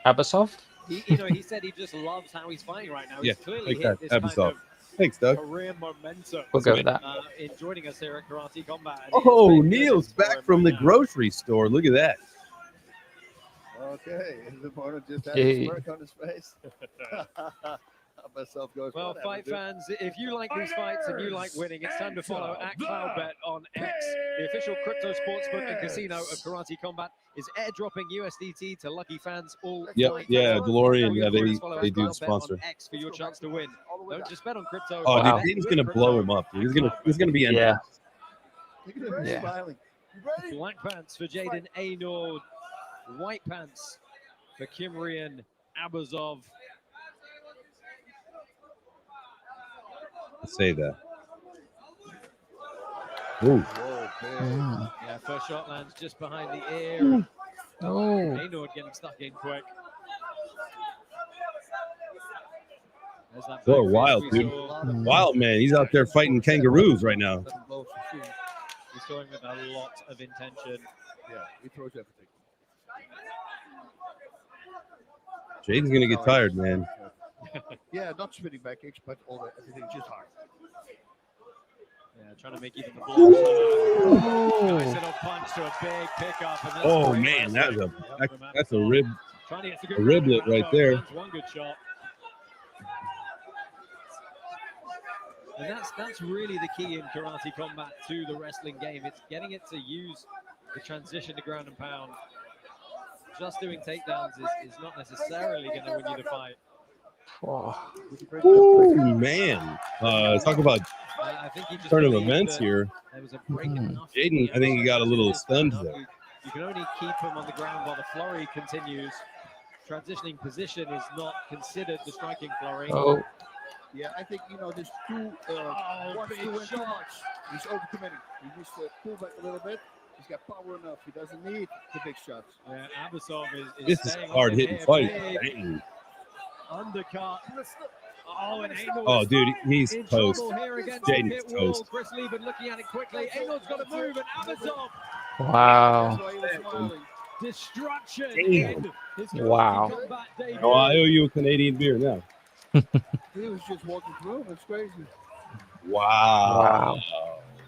Abasov? He said he just loves how he's fighting right now. Yeah, He's clearly like hit that. this kind Abasov. of Thanks, Doug. career momentum. We'll go with that. In joining us here at Karate Combat. And Oh, it's been Neil's good for back him from the right now. grocery store. Look at that. Okay, his opponent just had Hey. a smirk on his face. Myself goes, Well, whatever, fight dude. fans, if you like these fights and you like winning, it's time to follow at CloudBet on X. The official crypto sportsbook and casino of Karate Combat is airdropping USDT to lucky fans all Yep, night yeah, long. DeLorean, All you yeah, have to do they is follow they at do CloudBet sponsor. on X for your chance to win. Don't just bet on crypto. Oh, bet dude, Jaden's with gonna crypto blow him up. Dude. He's gonna be in. Yeah. Look at him Yeah. smiling. Black pants for Jaden Aynord. White pants for Kimrian Abazov. Say that. Ooh. Yeah, first shot lands just behind the ear. Oh. Aynord getting stuck in quick. There's that Whoa, back wild, fist we dude. saw. Wild, man. He's out there fighting kangaroos right now. He's throwing with a lot of intention. Yeah, he throws everything. Jaden's gonna get tired, man. Yeah, not spinning back kicks, but everything just hard. Yeah, trying to make even the blow. Nice little punch to a big pickup. And that's Oh great man, wrestling. that's a rib, Trying to get some a good riblet ground and right pound. there. Lands one good shot. And that's really the key in Karate Combat to the wrestling game. It's getting it to use the transition to ground and pound. Just doing takedowns is not necessarily going to win you the fight. Ooh, man. Talk about I think he just turn of believed events that here. there was a break enough. Jaden, I think he got a little stunned Enough. there. You can only keep him on the ground while the flurry continues. Transitioning position is not considered the striking flurry. Oh. Yeah, I think, there's two, wants to win too much. He's overcommitting. He needs to pull back a little bit. He's got power enough. He doesn't need the big shots. Yeah, Abasov is This is staying a on hard him hitting here. fight. Big Dang. undercut. Oh, and Aynord Oh, dude, he's in toast. trouble here against the Jaden's pit wall. toast. Chris Liebert looking at it quickly. Aynord's got to move, and Abasov. Wow. That's why he was smiling. Destruction Damn. in his Wow. combat debut. Oh, I owe you a Canadian beer now. He was just walking through. It's crazy. Wow.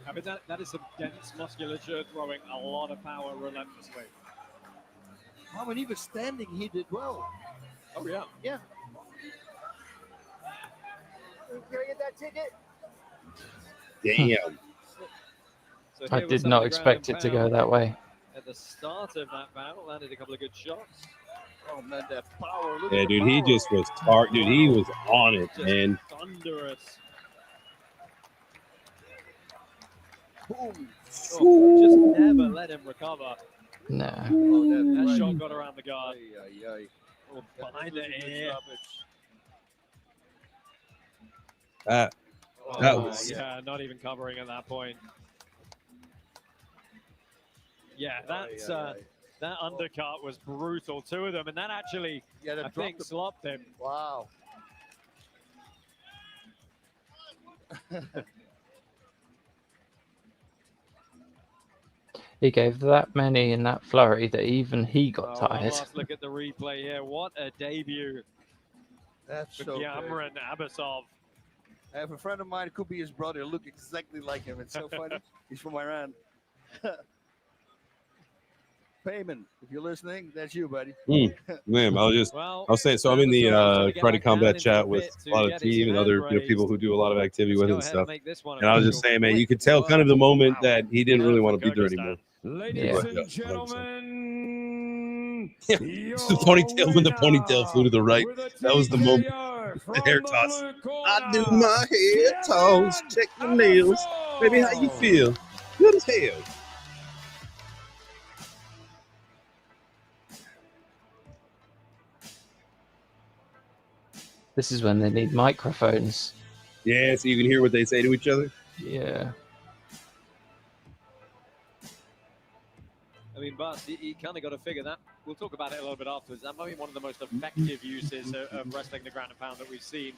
I mean, that is some dense musculature throwing a lot of power relentlessly. Oh, when he was standing, he did well. Oh, yeah. Yeah. Can I get that ticket? Damn. So I here was did some not of the ground expect and it to go pound that way. At the start of that battle, landed a couple of good shots. Oh, man, that power. Look Yeah, at the dude, he power. just was dude, he was on it, Just man. thunderous. Boom. Oh, just never let him recover. No. Oh, That right. shot got around the guard. Ay, ay, ay. Oh, behind That the was a good ear. That Oh, was yeah, not even covering at that point. Yeah, that's that undercut was brutal. Two of them, and that actually, Yeah, that I dropped think, him. slopped him. Wow. He gave that many in that flurry that even he got One tired. last look at the replay here. What a debut That's for so Cameron Abasov. I have a friend of mine, it could be his brother, look exactly like him. It's so funny. He's from Iran. Payman, if you're listening, that's you, buddy. Man, I'll say so. I'm in the Karate Combat chat with a lot of team and other people who do a lot of activity with it and stuff. And I was just saying, man, you could tell kind of the moment that he didn't really want to be there anymore. Ladies Yeah. and gentlemen, Yeah, it's the ponytail when the ponytail flew to the right. That was the moment. The hair toss. I do my hair toss, check the nails. Baby, how you feel? Good as hell. This is when they need microphones. Yeah, so you can hear what they say to each other. Yeah. I mean, but you kind of got to figure that. We'll talk about it a little bit afterwards. That might be one of the most effective uses of wrestling the ground and pound that we've seen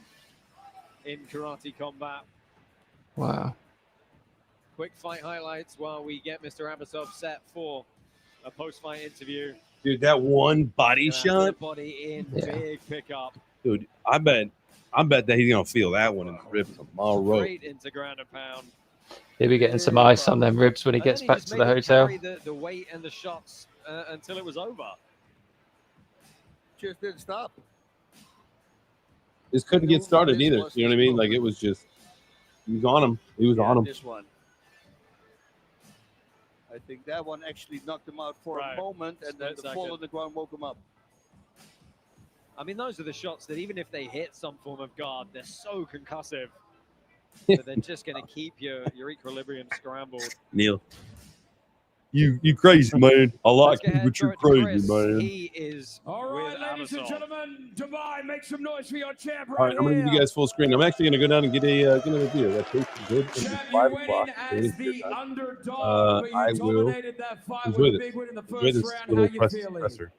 in Karate Combat. Wow. Quick fight highlights while we get Mr. Abasov set for a post-fight interview. Dude, that one body Put the shot. body in, Yeah. big pickup. Dude, I bet that he's gonna feel that one in the ribs tomorrow. Straight into ground and pound. He'll be getting some ice on them ribs when he And gets then back just to made the him hotel. carry the weight and the shots until it was over. Just didn't stop. Just couldn't get started either. You know what I mean? Like it was just he was on him. He was on him. This one. I think that one actually knocked him out for a moment, and then the fall on the ground woke him up. I mean, those are the shots that even if they hit some form of guard, they're so concussive that they're just going to keep your equilibrium scrambled. Neil. You crazy, man. I like you, but you're crazy, man. He is all right, ladies and gentlemen. Dubai, make some noise for your champ All right right, I'm going to give you guys full screen. I'm actually going to go down and get another beer. That tastes good. It's 5 o'clock. As the underdog, but you I will dominated that fight enjoy with a this. big win in the Enjoy first this round. little How you press feeling? presser.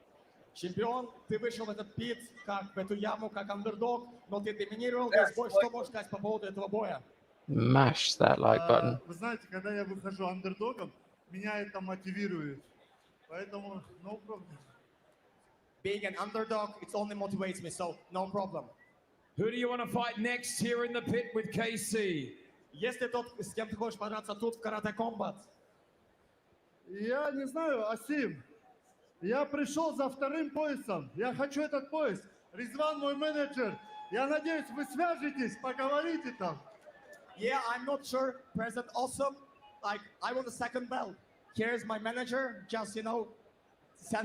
Чемпион, ты вышел в этот пит, как в эту яму, как андердог, но ты доминировал весь бой. Что можешь сказать по поводу этого боя? Mash that like button. Вы знаете, когда я выхожу андердогом, меня это мотивирует. Поэтому no problem. Being an underdog, it only motivates me, so no problem. Who do you want to fight next here in the pit with KC? Если тот, с кем ты хочешь подраться тут в карате комбат? Я не знаю, Асим. Я пришел за вторым поясом. Я хочу этот пояс. Резван мой менеджер. Я надеюсь, вы свяжетесь, поговорите там. Yeah, I'm not sure. President Awesome, like, I want a second belt. Here's my manager. Just, send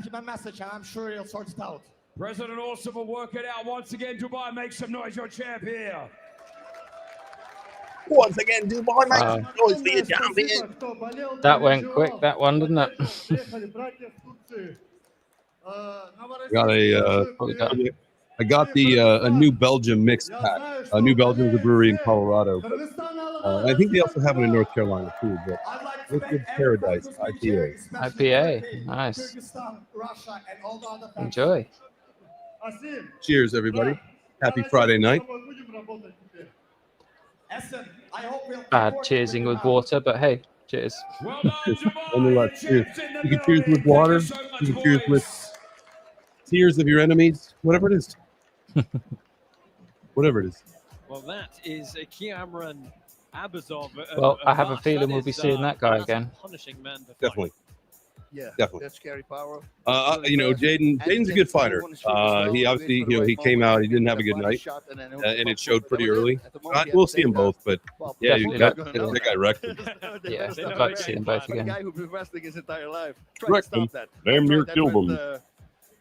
him a message and I'm sure he'll sort it out. President Awesome will work it out. Once again, Dubai, make some noise. Your champ here. Once again, Dubai, make some noise for your champion. That went quick, that one, didn't it? I got a New Belgium mixed pack. New Belgium is a brewery in Colorado. But, I think they also have it in North Carolina too. But Liquid Paradise IPA. IPA, nice. Enjoy. Cheers, everybody. Happy Friday night. Bad cheersing with water, but hey, cheers. Cheers. You can cheers with water. You can cheers with tears of your enemies. Whatever it is. Whatever it is. Well, that is Cameron Abazov. Well, I have a feeling we'll be seeing that guy again. Punishing man to Definitely. Yeah, definitely. That's scary power. Jaden's a good fighter. He obviously, he came out. He didn't have a good night, and it showed pretty early. We'll see them both, but yeah, you got that guy wrecked him. Yeah, I'd like to see them both again. The guy who's been wrestling his entire life. Wrecked him. Damn near killed him.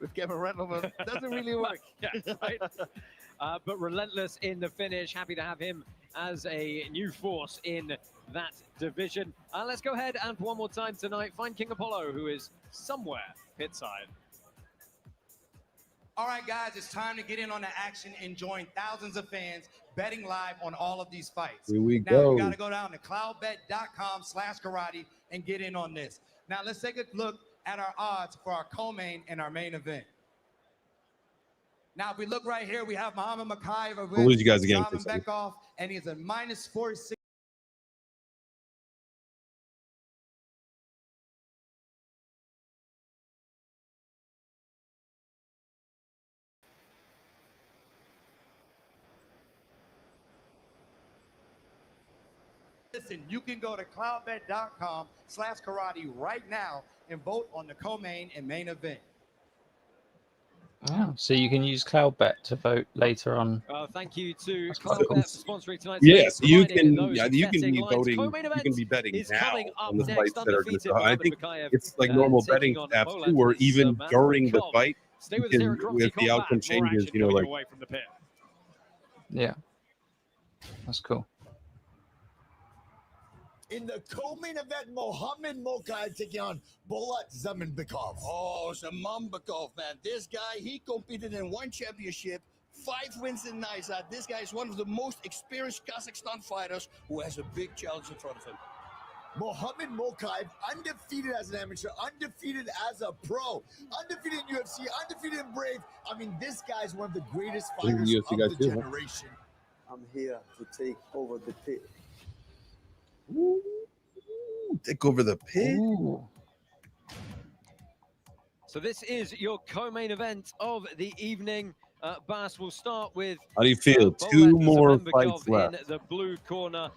With Kevin Randleman, doesn't really work. Yeah, right. But relentless in the finish. Happy to have him as a new force in that division. Let's go ahead and one more time tonight find King Apollo, who is somewhere pitside. All right, guys, it's time to get in on the action and join thousands of fans betting live on all of these fights. Here we now, go. you got to go down to cloudbet.com/karate and get in on this. Now, let's take a look at our odds for our co-main and our main event. Now, if we look right here, we have Muhammad Makayev of We'll lose you guys again. Simon Bekoff, and he's a -46. Listen, you can go to cloudbet.com/karate right now and vote on the co-main and main event. Oh, so you can use CloudBet to vote later on. Thank you to cool. CloudBet for sponsoring tonight's Yes, event, you providing can. those Yeah, you can betting be lines. voting. Co-main You event can be betting is now coming up on the next. fights that are going to Undefeated start. I Muhammad think Makayev, it's like normal betting taking on apps Poland too, or is, even Muhammad during the Makayev. fight, Stay you with us here at can, Grappling if the Combat. outcome More changes, action you know, coming like your way from the pit. Yeah, that's cool. In the co-main event, Mohammed Mokaev taking on Bolat Zamanbekov. Oh, Zamanbekov, man. This guy, he competed in one championship, 5 wins in Nisa. This guy is one of the most experienced Kazakhstan fighters who has a big challenge in front of him. Mohammed Mokaev, undefeated as an amateur, undefeated as a pro, undefeated in UFC, undefeated in Brave. I mean, this guy is one of the greatest fighters of the generation. I'm here to take over the pit. Ooh, take over the pit. Ooh. So this is your co-main event of the evening. Bas, will start with. How do you feel? Bolat 2 more Zamanbekov fights left. in the blue corner.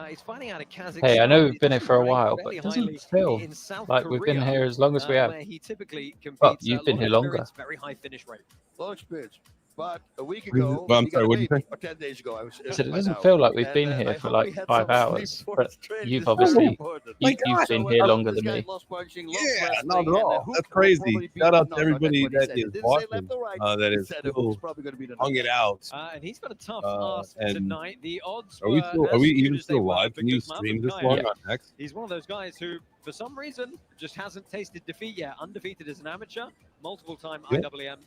He's fighting out of Kazakhstan. Hey, I know we've been here for a He's while, but fairly it highly doesn't feel in South like we've been Korea, here as long as we have. where he typically competes. Well, you've been long here longer. experience, very high finish rate. Long experience. But a week ago, Well, I'm he got sorry, a what'd you baby, say? or 10 days ago, I was. I said it by doesn't now. feel like we've And, been I here for hope like he had 5 some sleep hours, for but his training. you've It's very obviously important. you've been So, here I hope longer this than guy me. loves punching, loves Yeah, wrestling, not at and the all. hook That's will crazy. probably be Shout the- out no, to no, that's everybody what he that said. He is didn't say left watching, or right. that He is said the hook's still probably going to be the hung it knockout. out. And he's got a tough ask And tonight. The odds are we were still? Are as we skewed even as they still were live? Can you because stream this Maverick long Kaya, on X? he's one of those guys who, for some reason, just hasn't tasted defeat yet. Undefeated as an amateur, multiple-time Yeah. IAAF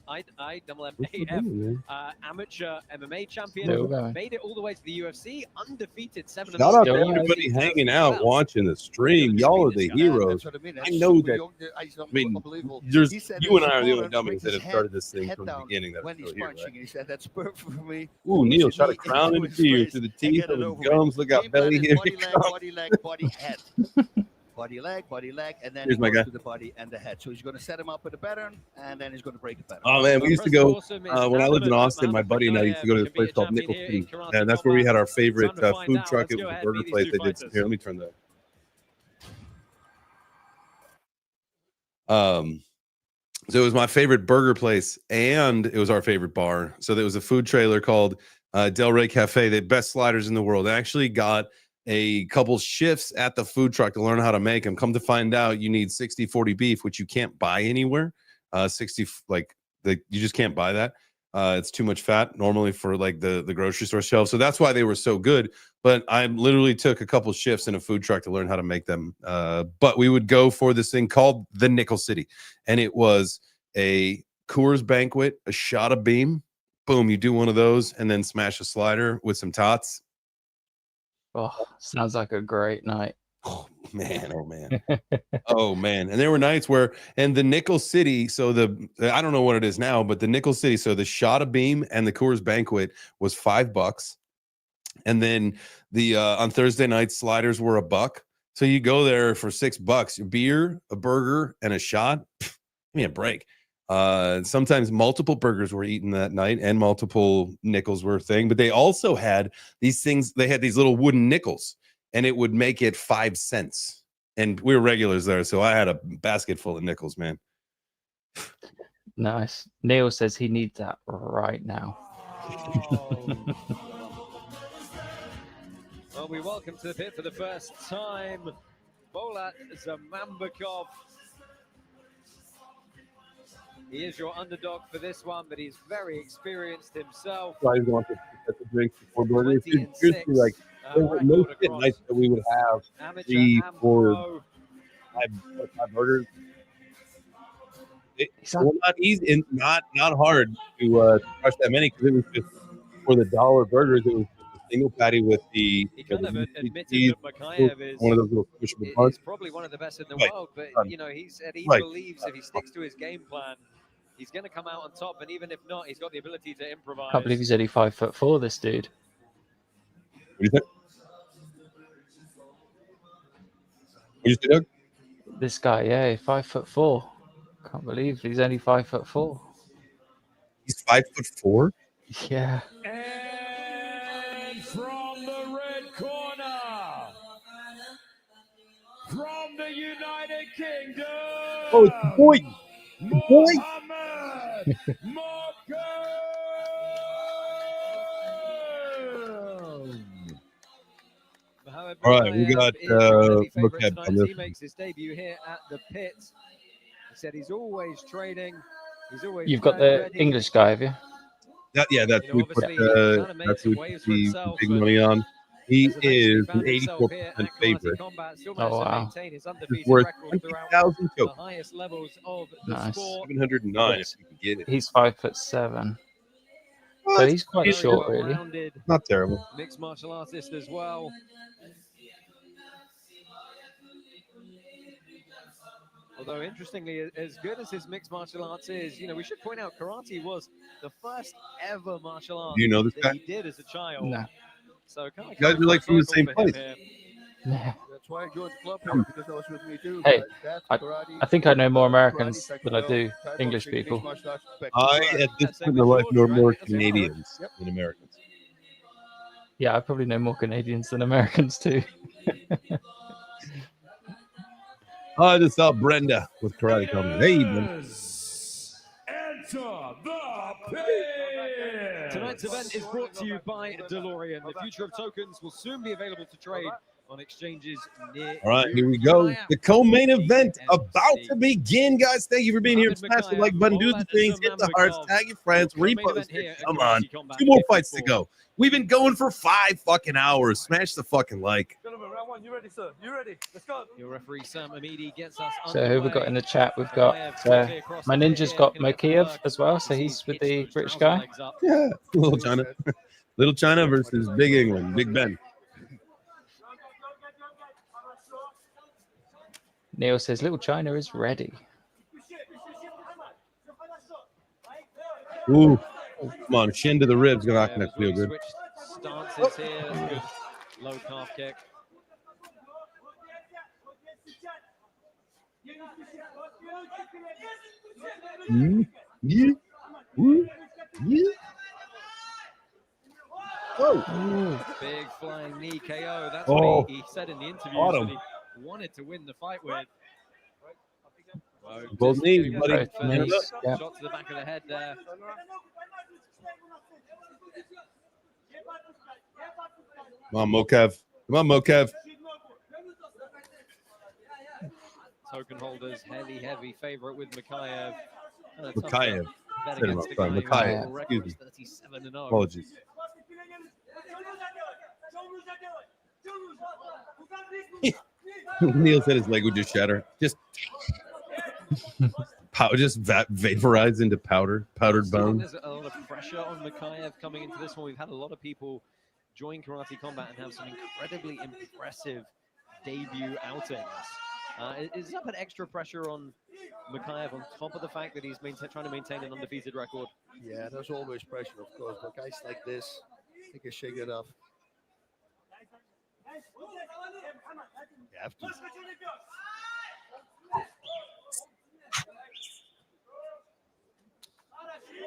amateur MMA champion. Still going. Made it all the way to the UFC, undefeated 7-0. Shout out to Still everybody alive. hanging out, watching the stream. Y'all are the heroes. That's what I mean. I That's know super that. young. It's I mean, unbelievable. there's He said you his and I are the only opponent dummies brings that his have started this thing head from the down beginning. That when are he's still here, punching. right? He said that's perfect for me. Ooh, Push Neil his shot a knee crown into into his you face through the and teeth get of it his over gums. with. Look out, Game plan belly. is Here body you leg, go. body leg, body head. Body leg, and then Here's he my goes guy. to the body and the head. So he's going to set him up with a pattern, and then he's going to break the pattern. Oh man, we used to go when I lived in Austin. My Maverick buddy and I used to go to this place called Nickel City, and that's where we had our favorite food truck. It was a burger place. They did. Here, let me turn that. So it was my favorite burger place, and it was our favorite bar. So there was a food trailer called Del Rey Cafe. They had best sliders in the world. I actually got a couple shifts at the food truck to learn how to make them. Come to find out, you need 60-40 beef, which you can't buy anywhere. 60 you just can't buy that. It's too much fat normally for like the grocery store shelf. So that's why they were so good. But I literally took a couple shifts in a food truck to learn how to make them. But we would go for this thing called the Nickel City, and it was a Coors Banquet, a shot of beam. Boom, you do one of those, and then smash a slider with some tots. Oh, sounds like a great night. Oh man, oh man. Oh man. And there were nights where, and the Nickel City, so I don't know what it is now, but the Nickel City, so the shot of beam and the Coors Banquet was $5. And then the on Thursday night sliders were $1. So you go there for $6, a beer, a burger, and a shot. Pff, give me a break. Sometimes multiple burgers were eaten that night and multiple nickels were a thing, but they also had these things. They had these little wooden nickels, and it would make it 5 cents. And we were regulars there, so I had a basket full of nickels, man. Nice. Neil says he needs that right now. Well, we welcome to the pit for the first time Bolat Zamambakov. He is your underdog for this one, but he's very experienced himself. So I want to get the drinks before burgers. It's usually like most nights that we would have 3, 4, 5 burgers. It's not easy and not hard to crush that many because it was just for the dollar burgers. It was just a single patty with the. He kind of admitted cheese, that Makayev is, one of those little pushable buns. probably one of the best in the Right. world, but you know he said he Right. believes if he sticks to his game plan, he's going to come out on top, and even if not, he's got the ability to improvise. Can't believe he's only 5'4", this dude. What do you think? What do you say, Doug? This guy, yeah, 5'4". Can't believe he's only 5'4". He's 5'4". Yeah. And from the red corner, from the United Kingdom, Oh, it's the boy. The boy. Mohammed Mokhtar. All right, we got Mokhtar on this. He makes his debut here at the pit. He said he's always trading. He's always You've got the ready. English guy, have you? That's who we put the big money on. He is an 84% favorite. Oh wow! It's worth 20,000 the tokens. highest levels of the Nice. sport. 709 if you can get it. He's 5'7". So he's quite Very short, really. well-rounded Not terrible. mixed martial artist as well. Although, interestingly, as good as his mixed martial arts is, you know, we should point out karate was the first ever martial art Do you know this that guy? he did as a child. No. So kind of You guys are like from the same place. Yeah. That's why I joined the club here, because that was with me too. Hey, That's I karate, think I know more Americans karate, than I do taekwondo, English kickboxing, people. mixed martial arts, I, at this point in my life, know more Canadians than Americans. Yeah, I probably know more Canadians than Americans too. I just saw Brenda with karate comedy. Hey, Brenda. Enter the pit. Tonight's event is brought to you by DeLorean. The future of tokens will soon be available to trade on exchanges near All right, you. here we Keep an go. eye out The co-main event about to begin, guys. Thank you for being here. Smash the like button, do the things, hit the hearts, tag your friends, repost it. Come on. 2 more fights to go. We've been going for 5 fucking hours. Smash the fucking like. Gentlemen, round one, you ready, sir? You ready? Let's go. Your referee Sam Amidi gets us So who we got in the chat? We've got my ninja's got Mokiev as well, so he's with the British guy. Yeah, Little China. Little China versus Big England, Big Ben. Neil says Little China is ready. Ooh, come on, shin to the ribs. Not gonna feel good. Stances here. That's a good low calf kick. Yeah. Ooh. Yeah. Oh. Big flying knee KO. That's Oh. what he said in the interview that he wanted to win the fight with. Both knees, buddy. Yeah. Shot to the back of the head there. Come on, Mokev. Come on, Mokev. Token holders, heavy favorite with Makayev. Makayev. Bet Said it against wrong. the guy who Makayev. record Excuse is me. 37-0. Apologies. Neil said his leg would just shatter. Just vaporize into powdered bone. There's a lot of pressure on Makayev coming into this one. We've had a lot of people join Karate Combat and have some incredibly impressive debut outings. Is that put extra pressure on Makayev on top of the fact that he's trying to maintain an undefeated record? Yeah, there's always pressure, of course, but guys like this, they can shake it off. You have to.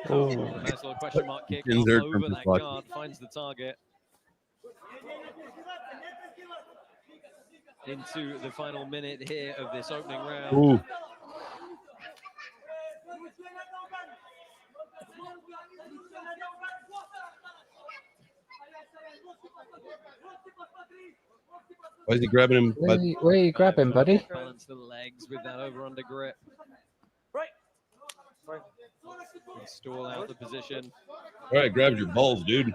Oh. Nice little question mark kick up Insert over from that his guard, finds the target. Into the final minute here of this opening round. Ooh. Why is he grabbing him? Where are you grabbing, buddy? Balance the legs with that over-under grip. And stall out the position. All right, grab your balls, dude.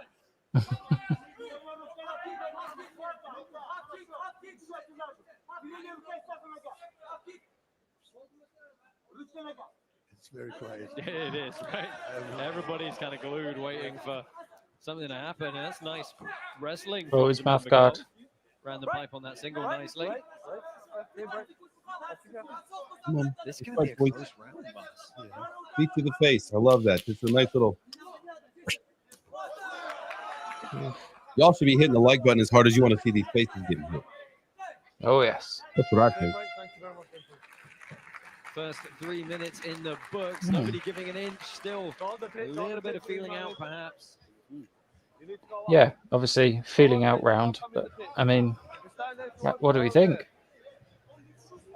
It's very quiet. It is, right? Everybody's kind of glued waiting for something to happen. And that's nice wrestling. Oh, his mouth guard. Ran the pipe on that single nicely. Come on. This Let's could be a fight, boys. close round, Buzz. Feet to the face. I love that. Just a nice little. Y'all should be hitting the like button as hard as you want to see these faces getting hit. Oh, yes. That's what I think. First 3 minutes in the books. Nobody giving an inch. Still a little bit of feeling out, perhaps. Yeah, obviously feeling out round, but I mean, what do we think?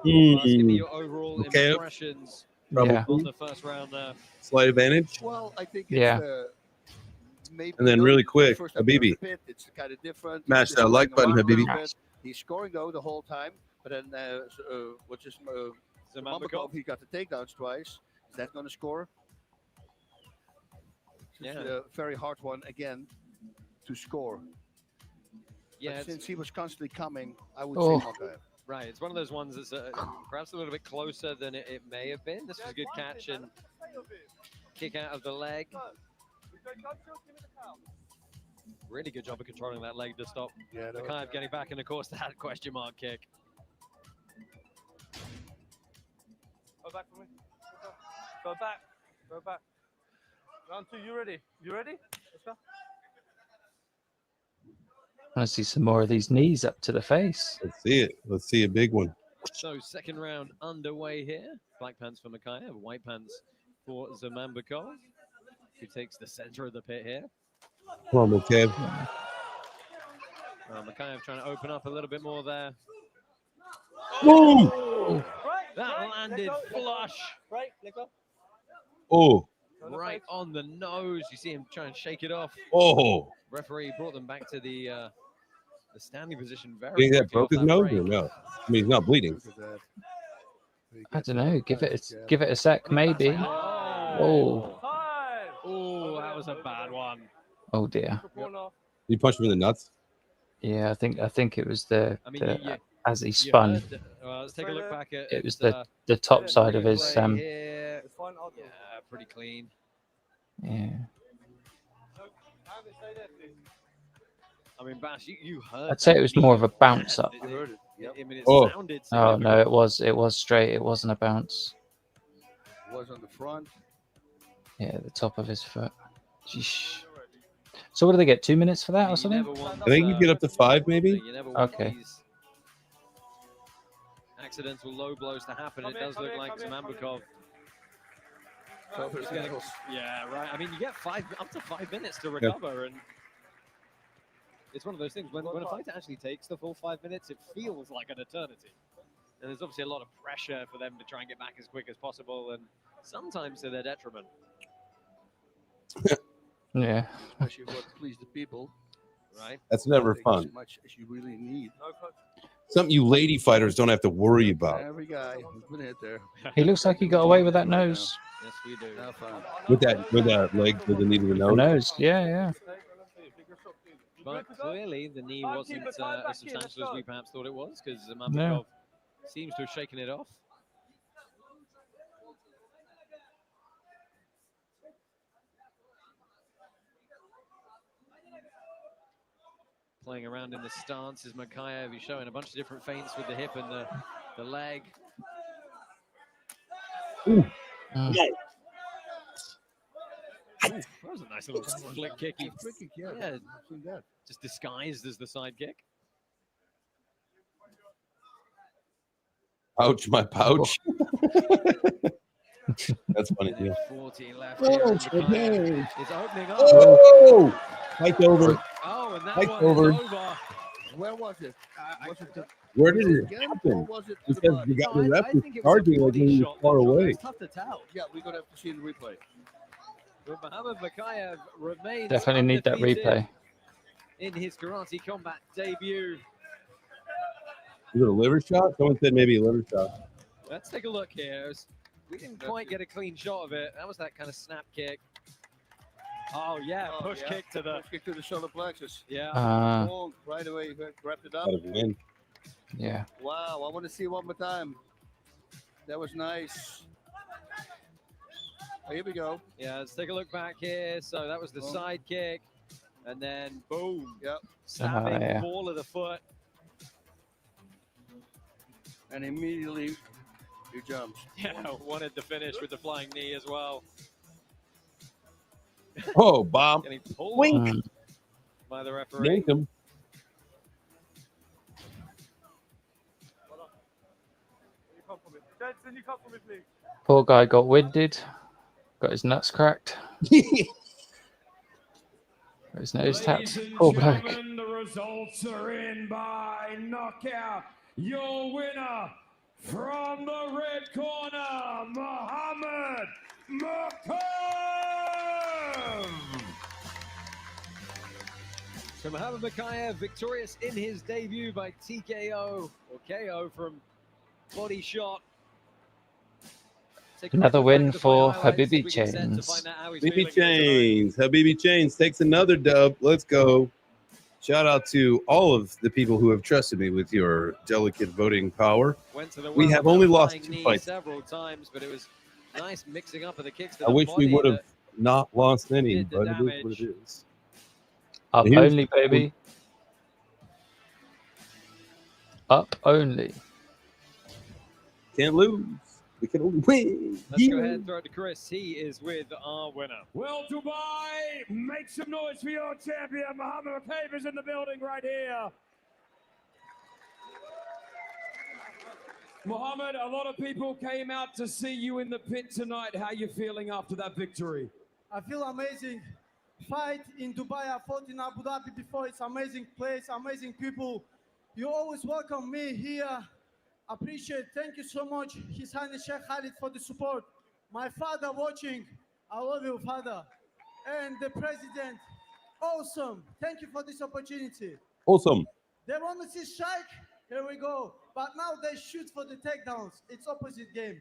Give me your overall Okay. impressions Yeah. on the first round there. Slight advantage. Well, I think Yeah. it's maybe And then really quick, first time around Habibi. the pit, it's kind of different. Smash He's that like scoring button, a lot Habibi. of it. He's scoring though the whole time, but then what's his Zamambakov, he got the takedowns twice. Is that going to score? It's a very hard one again to score. Yeah, But since he was constantly coming, I would Oh. say Makayev. Right, it's one of those ones that's perhaps a little bit closer than it may have been. This was a good catch and kick out of the leg. Really good job of controlling that leg to stop Makayev getting back, and of course that question mark kick. Go back for me. Go back. Go back. Round two, you ready? You ready? Let's go. I want to see some more of these knees up to the face. Let's see it. Let's see a big one. So second round underway here. Black pants for Makayev, white pants for Zamambakov, who takes the center of the pit here. Come on, Mokev. Makayev trying to open up a little bit more there. Woo! That landed flush. Right, let go. Oh, right on the nose. You see him try and shake it off. Oh. Referee brought them back to the standing position very Think that quickly broke off his that nose break. or no? I mean, he's not bleeding. I don't know. Give it a sec, maybe. Oh. Oh, that was a bad one. Oh dear. You punched him in the nuts. Yeah, I think it was the, I mean, as he you spun. heard, let's take a look back at It was the top side of his replay here. Yeah, pretty clean. yeah. I mean, Bash, you heard. I'd say it was more of a bounce up. I mean, it Oh. sounded Oh no, significant. it was straight. It wasn't a bounce. Was on the front. Yeah, the top of his foot. Sheesh. So what do they get? 2 minutes for that or something? I think you get up to 5, maybe. You never want Okay. these accidental low blows to happen. It does look like Zamambukov. Yeah, right. I mean, you get up to 5 minutes to recover, and it's one of those things. When a fighter actually takes the full 5 minutes, it feels like an eternity. And there's obviously a lot of pressure for them to try and get back as quick as possible, and sometimes to their detriment. Yeah. Especially what please the people, right? That's never Take fun. As much as you really need. Something you lady fighters don't have to worry about. Every guy who's been hit there. He looks like he got away with that nose. Yes, we do. Have fun. With that leg, with the knee to the The nose. nose, yeah. But clearly, the knee wasn't as substantial as we perhaps thought it was, because Zamambukov No. seems to have shaken it off. Playing around in the stance is Makayev. He's showing a bunch of different feints with the hip and the leg. Ooh. Mm. Ooh, that was a nice little flick kick. Yeah, just disguised as the side kick. Ouch, my pouch. That's funny, too. 14 left here. Oh, and Makayev okay. is opening up. Oh! Hike over. Oh, and that Hike one over. is over. Where was it? Was it the, Where did it again, or happen? was it Because the body? you got No, the I ref was think it was a charging like body when he was shot far that dropped. away. It's tough to tell. Yeah, we're gonna have to see the replay. But Mohamed Makayev remains Definitely need that undefeated replay. in his karate combat debut. Is it a liver shot? Someone said maybe a liver shot. Let's take a look here. We didn't quite get a clean shot of it. That was that kind of snap kick. Oh yeah, push kick to the Push kick to the shoulder plexus. yeah. Boom, right away, he grabbed it up. Out of win. Yeah. Wow, I want to see one more time. That was nice. Oh, here we go. Yeah, let's take a look back here. So that was the side kick, and then boom. Yep. Snapping yeah. ball of the foot. And immediately he jumps. Yeah, wanted the finish with the flying knee as well. Oh, bomb. Getting pulled Wink. off by the referee. Yank him. Poor guy got winded. Got his nuts cracked. Got his nose tapped. Ladies and Poor bloke. gentlemen, the results are in by knockout. Your winner from the red corner, Mohamed Makayev. So Mohamed Makayev victorious in his debut by TKO or KO from body shot. Take a Another quick win look at the for highlights, Habibi we can set to Chains. find out how he's Habibi feeling here tonight. Chains. Habibi Chains takes another dub. Let's go. Shout out to all of the people who have trusted me with your delicate voting power. Went to the We well have with only that lost flying 2 knee fights. several times, but it was nice mixing up of the kicks to I the wish we body would have that not lost any, did the but it is what damage. it is. Up Here's- only, baby. Up only. Can't lose. We can only win. Let's go ahead and throw it to Chris. He is with our winner. Well, Dubai, make some noise for your champion. Mohamed Makayev is in the building right here. Mohamed, a lot of people came out to see you in the pit tonight. How you feeling after that victory? I feel amazing. Fight in Dubai. I fought in Abu Dhabi before. It's amazing place, amazing people. You always welcome me here. Appreciate. Thank you so much, His Highness Sheikh Khalid, for the support. My father watching. I love you, Father. And the president, awesome. Thank you for this opportunity. Awesome. They want to see strike. Here we go. But now they shoot for the takedowns. It's opposite game.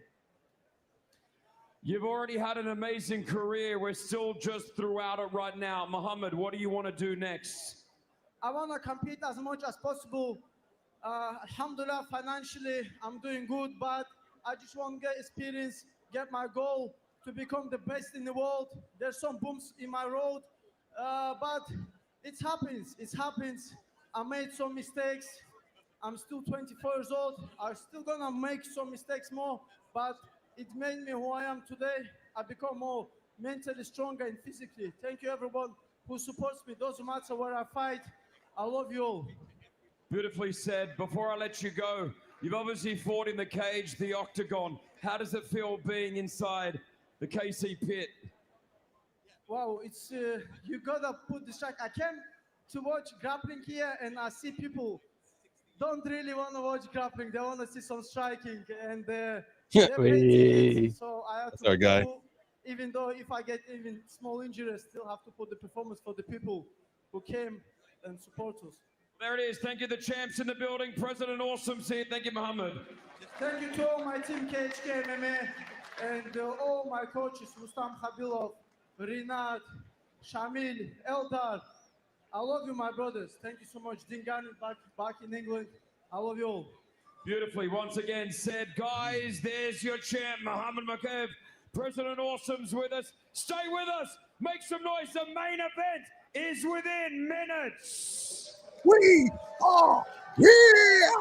You've already had an amazing career. We're still just throughout it right now. Muhammad, what do you want to do next? I want to compete as much as possible. Alhamdulillah, financially, I'm doing good, but I just want to get experience, get my goal to become the best in the world. There's some bumps in my road, but it happens. It happens. I made some mistakes. I'm still 24 years old. I'm still gonna make some mistakes more, but it made me who I am today. I become more mentally stronger and physically. Thank you, everyone who supports me. Doesn't matter where I fight. I love you all. Beautifully said. Before I let you go, you've obviously fought in the cage, the octagon. How does it feel being inside the KC pit? Wow, it's you gotta put the strike. I came to watch grappling here, and I see people don't really want to watch grappling. They want to see some striking, and they're paying tickets. So I have That's to our guy. even though if I get even small injuries, still have to put the performance for the people who came and support us. There it is. Thank you, the champs in the building. President Awesome's here. Thank you, Muhammad. Thank you to all my team, KHK MMA, and all my coaches, Rustam Khabilov, Rinat, Shamil, Eldar. I love you, my brothers. Thank you so much. Dingan back in England. I love you all. Beautifully, once again said, guys, there's your champ, Muhammad Makaev. President Awesome's with us. Stay with us. Make some noise. The main event is within minutes. We are here.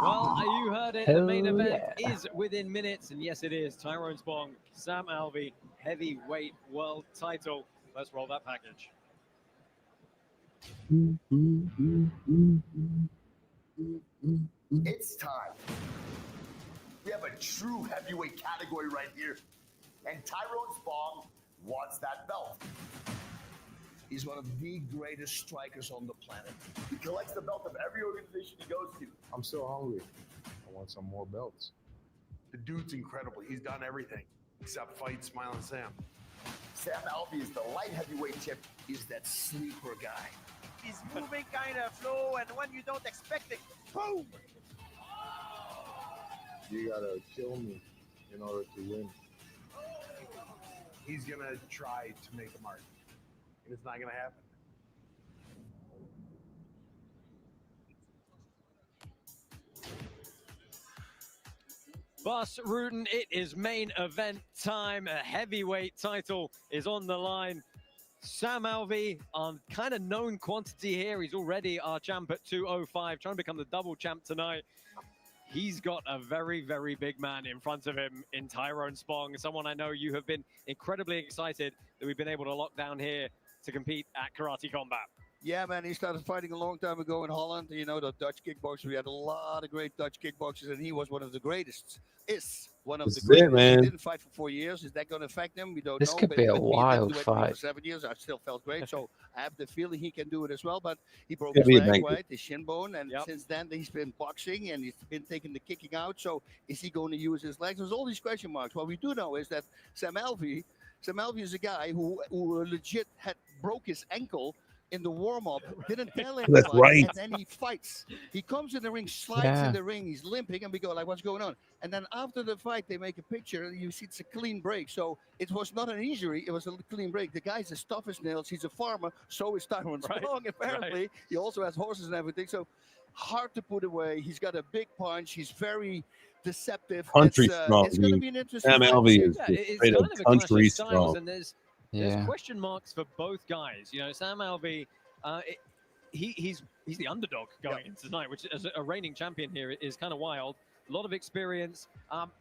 Well, you heard it. The main event is within minutes, and yes, it is. Tyrone Spong, Sam Alvey, heavyweight world title. Let's roll that package. It's time. We have a true heavyweight category right here. And Tyrone Spong wants that belt. He's one of the greatest strikers on the planet. He collects the belt of every organization he goes to. I'm still hungry. I want some more belts. The dude's incredible. He's done everything except fight Smiling Sam. Sam Alvey is the light heavyweight champ. He's that sleeper guy. He's moving kind of slow, and when you don't expect it, boom! You gotta kill me in order to win. He's gonna try to make a mark, and it's not gonna happen. Bas Rutten, it is main event time. A heavyweight title is on the line. Sam Alvey, on kind of known quantity here. He's already our champ at 205, trying to become the double champ tonight. He's got a very, very big man in front of him in Tyrone Spong, someone I know you have been incredibly excited that we've been able to lock down here to compete at Karate Combat. Yeah, man, he started fighting a long time ago in Holland. You know, the Dutch kickboxers. We had a lot of great Dutch kickboxers, and he was one of the greatest. Is one of the greatest. man. He didn't fight for 4 years. Is that going to affect him? We don't This know. could but be a with me in that wild 280 fight. For 7 years, I still felt great. So I have the feeling he can do it as well. But he broke Gonna his be a leg, banker. right? His shin bone, and since then he's been boxing and he's been taking the kicking out. So is he going to use his legs? There's all these question marks. What we do know is that Sam Alvey is a guy who legit had broke his ankle in the warm-up, didn't tell anybody, That's right. and then he fights. He comes in the ring, slides Yeah. in the ring, he's limping, and we go like, what's going on? And then after the fight, they make a picture, and you see it's a clean break. So it was not an injury, it was a clean break. The guy's as tough as nails, he's a farmer, so is Tyrone Spong, apparently. He also has horses and everything, so hard to put away. He's got a big punch, he's very deceptive. Country it's, strong. It's going to dude. be an interesting Sam fight. Alvey is Yeah, just it's straight kind up of a clash country of styles, strong. and there's Yeah. question marks for both guys. You know, Sam Alvey, he's the underdog going into tonight, which as a reigning champion here is kind of wild. A lot of experience,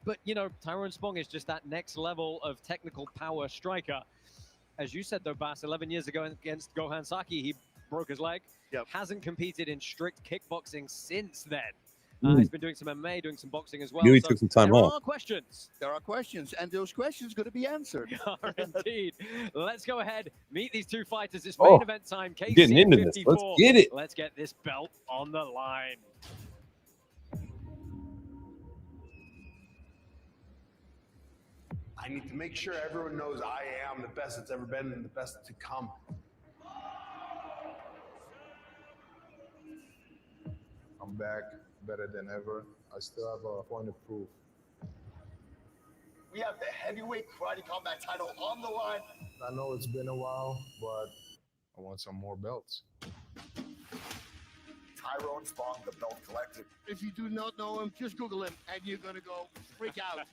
but you know, Tyrone Spong is just that next level of technical power striker. As you said though, Bas, 11 years ago against Gohan Saki, he broke his leg. Hasn't competed in strict kickboxing since then. He's been doing some MMA, doing some boxing as well. Knew he So took some time there off. are questions. There are questions, and those questions going to be answered. They are indeed. Let's go ahead, meet these two fighters. It's Oh, main event time. KC getting into this. 54. Let's get it. Let's get this belt on the line. I need to make sure everyone knows I am the best that's ever been and the best to come. I'm back better than ever. I still have a point of proof. We have the heavyweight karate combat title on the line. I know it's been a while, but I want some more belts. Tyrone Spong, the belt collector. If you do not know him, just Google him and you're going to go freak out.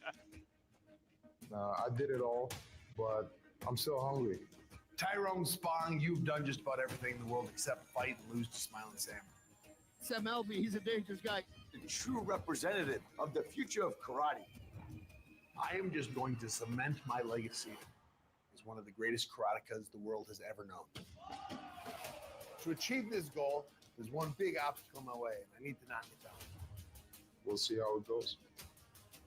I did it all, but I'm still hungry. Tyrone Spong, you've done just about everything in the world except fight and lose to Smiling Sam. Sam Alvey, he's a dangerous guy. The true representative of the future of karate. I am just going to cement my legacy as one of the greatest karatekas the world has ever known. To achieve this goal, there's one big obstacle in my way, and I need to knock it down. We'll see how it goes.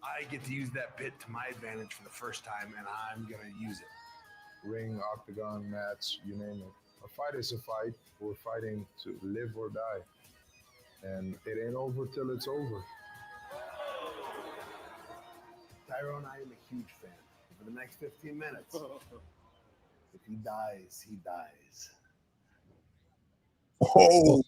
I get to use that pit to my advantage for the first time, and I'm going to use it. Ring, octagon, mats, you name it. A fight is a fight. We're fighting to live or die. And it ain't over till it's over. Tyrone, I am a huge fan. For the next 15 minutes, if he dies, he dies. Oh,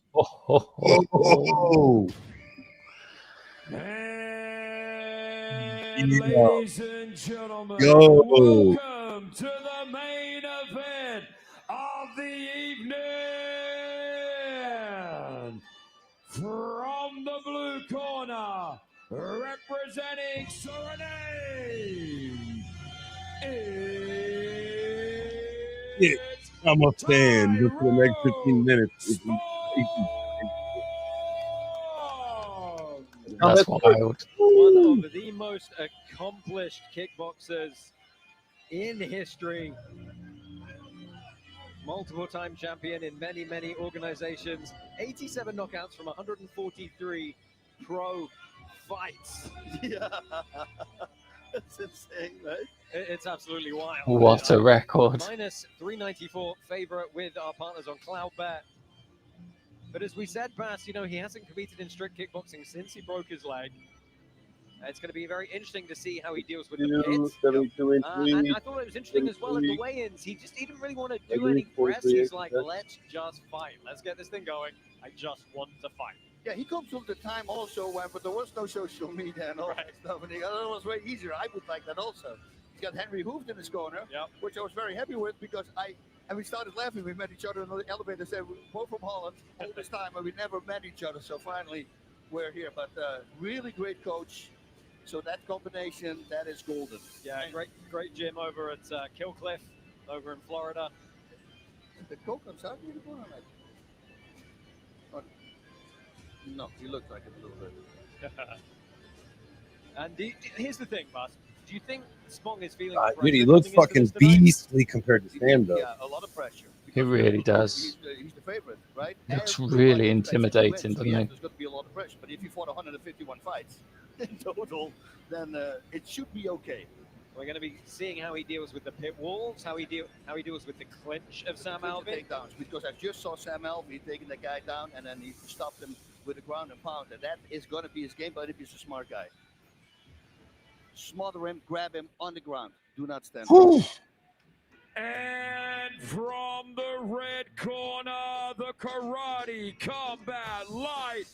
And ladies and gentlemen, Yo. welcome to the main event of the evening. From the blue corner, representing Suriname, Yeah, I'm a fan. Just for the next 15 minutes. That's wild. One of the most accomplished kickboxers in history. Multiple-time champion in many, many organizations. 87 knockouts from 143 pro fights. Yeah, that's insane, right? It's absolutely wild. What a record. Minus 394 favorite with our partners on Cloudbet. But as we said, Bass, you know, he hasn't competed in strict kickboxing since he broke his leg. It's going to be very interesting to see how he deals with the pit. And I thought it was interesting as well at the weigh-ins. He didn't really want to do any press. He's like, let's just fight. Let's get this thing going. I just want to fight. Yeah, he comes from the time also when, but there was no social media and all that stuff. And it was way easier. I would like that also. He's got Henry Hooft in his corner, which I was very happy with because and we started laughing. We met each other in the elevator. Said we're both from Holland all this time, and we never met each other. So finally, we're here. But really great coach. So that combination, that is golden. Yeah, great gym over at Killcliff, over in Florida. The coke on South Beautiful? No, he looks like it a little bit. And here's the thing, Bas. Do you think Spong is feeling dude, he looks fucking beastly compared to Sam, though. Yeah, a lot of pressure. He really does. He's the favorite, right? Looks really intimidating, doesn't he? There's going to be a lot of pressure. But if you fought 151 fights in total, then it should be okay. We're going to be seeing how he deals with the pit walls, how he deals with the clinch of Sam Alvey. Takedowns, because I just saw Sam Alvey taking the guy down, and then he stopped him with the ground and pound. And that is going to be his game, but if he's a smart guy. Smother him, grab him on the ground. Do not stand up. And from the red corner, the Karate Combat Light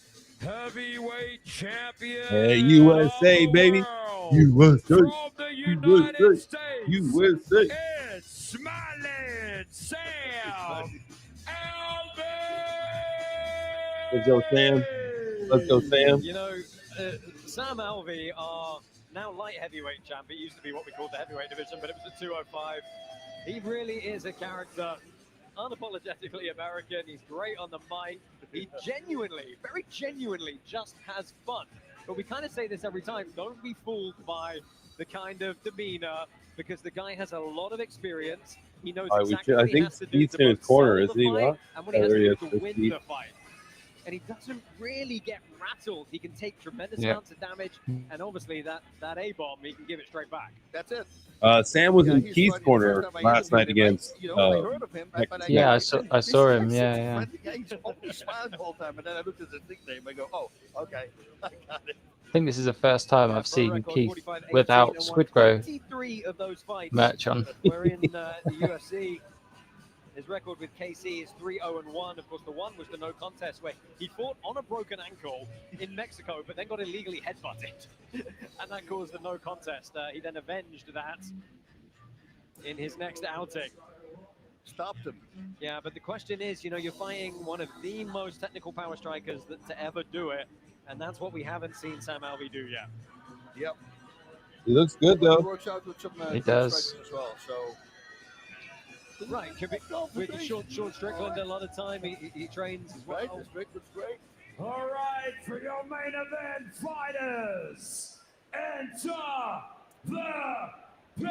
Heavyweight Champion. Hey, USA, baby. USA. From the United States. USA. It's Smiling Sam Alvey. Let's go, Sam. Let's go, Sam. You know, Sam Alvey are now light heavyweight champ. It used to be what we called the heavyweight division, but it was at 205. He really is a character, unapologetically American. He's great on the mic. He genuinely, very genuinely just has fun. But we kind of say this every time. Don't be fooled by the kind of demeanor, because the guy has a lot of experience. He knows exactly what he has to do he's to in his both corner, sell isn't the he, fight Rock? and what he has to do to win Steve. the fight. And he doesn't really get rattled. He can take tremendous Yeah. amounts of damage, and obviously that A-bomb, he can give it straight back. That's it. Sam was in Keith's corner last night against. Yeah, I saw him. Yeah. He's only smiling the whole time, and then I looked at his nickname. I go, oh, okay, I got it. think this is the first time I've seen record, Keith 45-18 without and won Squid Grow 23 of those fights merch on. were in the UFC. His record with KC is 3-0-1. Of course, the one was the no contest where he fought on a broken ankle in Mexico, but then got illegally headbutted, and that caused the no contest. He then avenged that in his next outing. Stopped him. Yeah, but the question is, you know, you're fighting one of the most technical power strikers to ever do it, and that's what we haven't seen Sam Alvey do yet. Yep. He looks good He though. works out with some He good does. strikers as well. So right, could be with Sean Strickland. A lot of time he trains as well. Right, the Strickland's great. All right, for your main event fighters, enter the pit.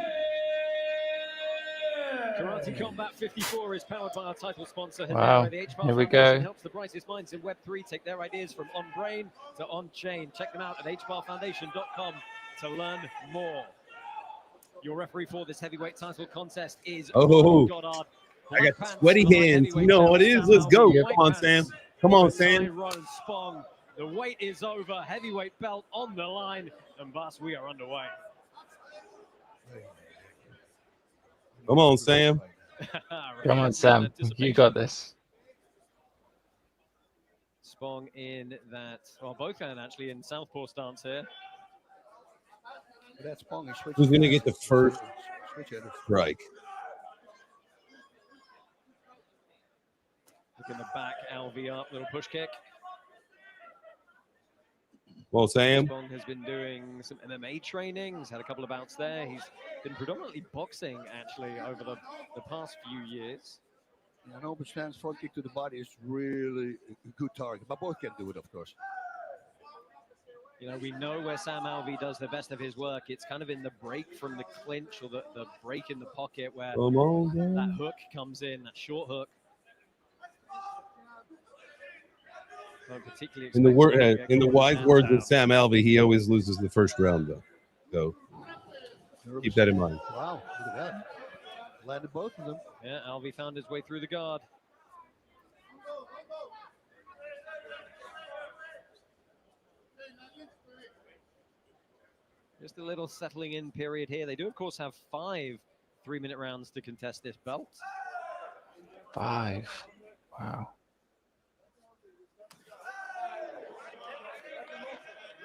Karate Combat 54 is powered by our title sponsor, Wow, Hedera. The HBAR here we Foundation go. helps the brightest minds in Web3 take their ideas from on-brain to on-chain. Check them out at hbarfoundation.com to learn more. Your referee for this heavyweight title contest is Oh, Goddard. I got sweaty hands. You know how it is. Let's go. Come on, Sam. Come on, Sam. Ron Spong. The wait is over. Heavyweight belt on the line. And Bas, we are underway. Come on, Sam. Come on, Sam. You got this. Spong in that, well, both can actually in southpaw stance here. That's Spong. Who's going to get the first strike? Look in the back, Alvey up, little push kick. Well, Sam. Spong has been doing some MMA training. He's had a couple of bouts there. He's been predominantly boxing, actually, over the past few years. An open stance front kick to the body is really a good target, but both can do it, of course. You know, we know where Sam Alvey does the best of his work. It's kind of in the break from the clinch or the break in the pocket where Come on, man. that hook comes in, that short hook. Don't particularly In the expect in the to wise get words hands of Sam Alvey, he always loses the first round, though. So keep that in mind. Wow, look at that. Landed both of them. Yeah, Alvey found his way through the guard. Just a little settling in period here. They do, of course, have 5 3-minute rounds to contest this belt. 5. Wow.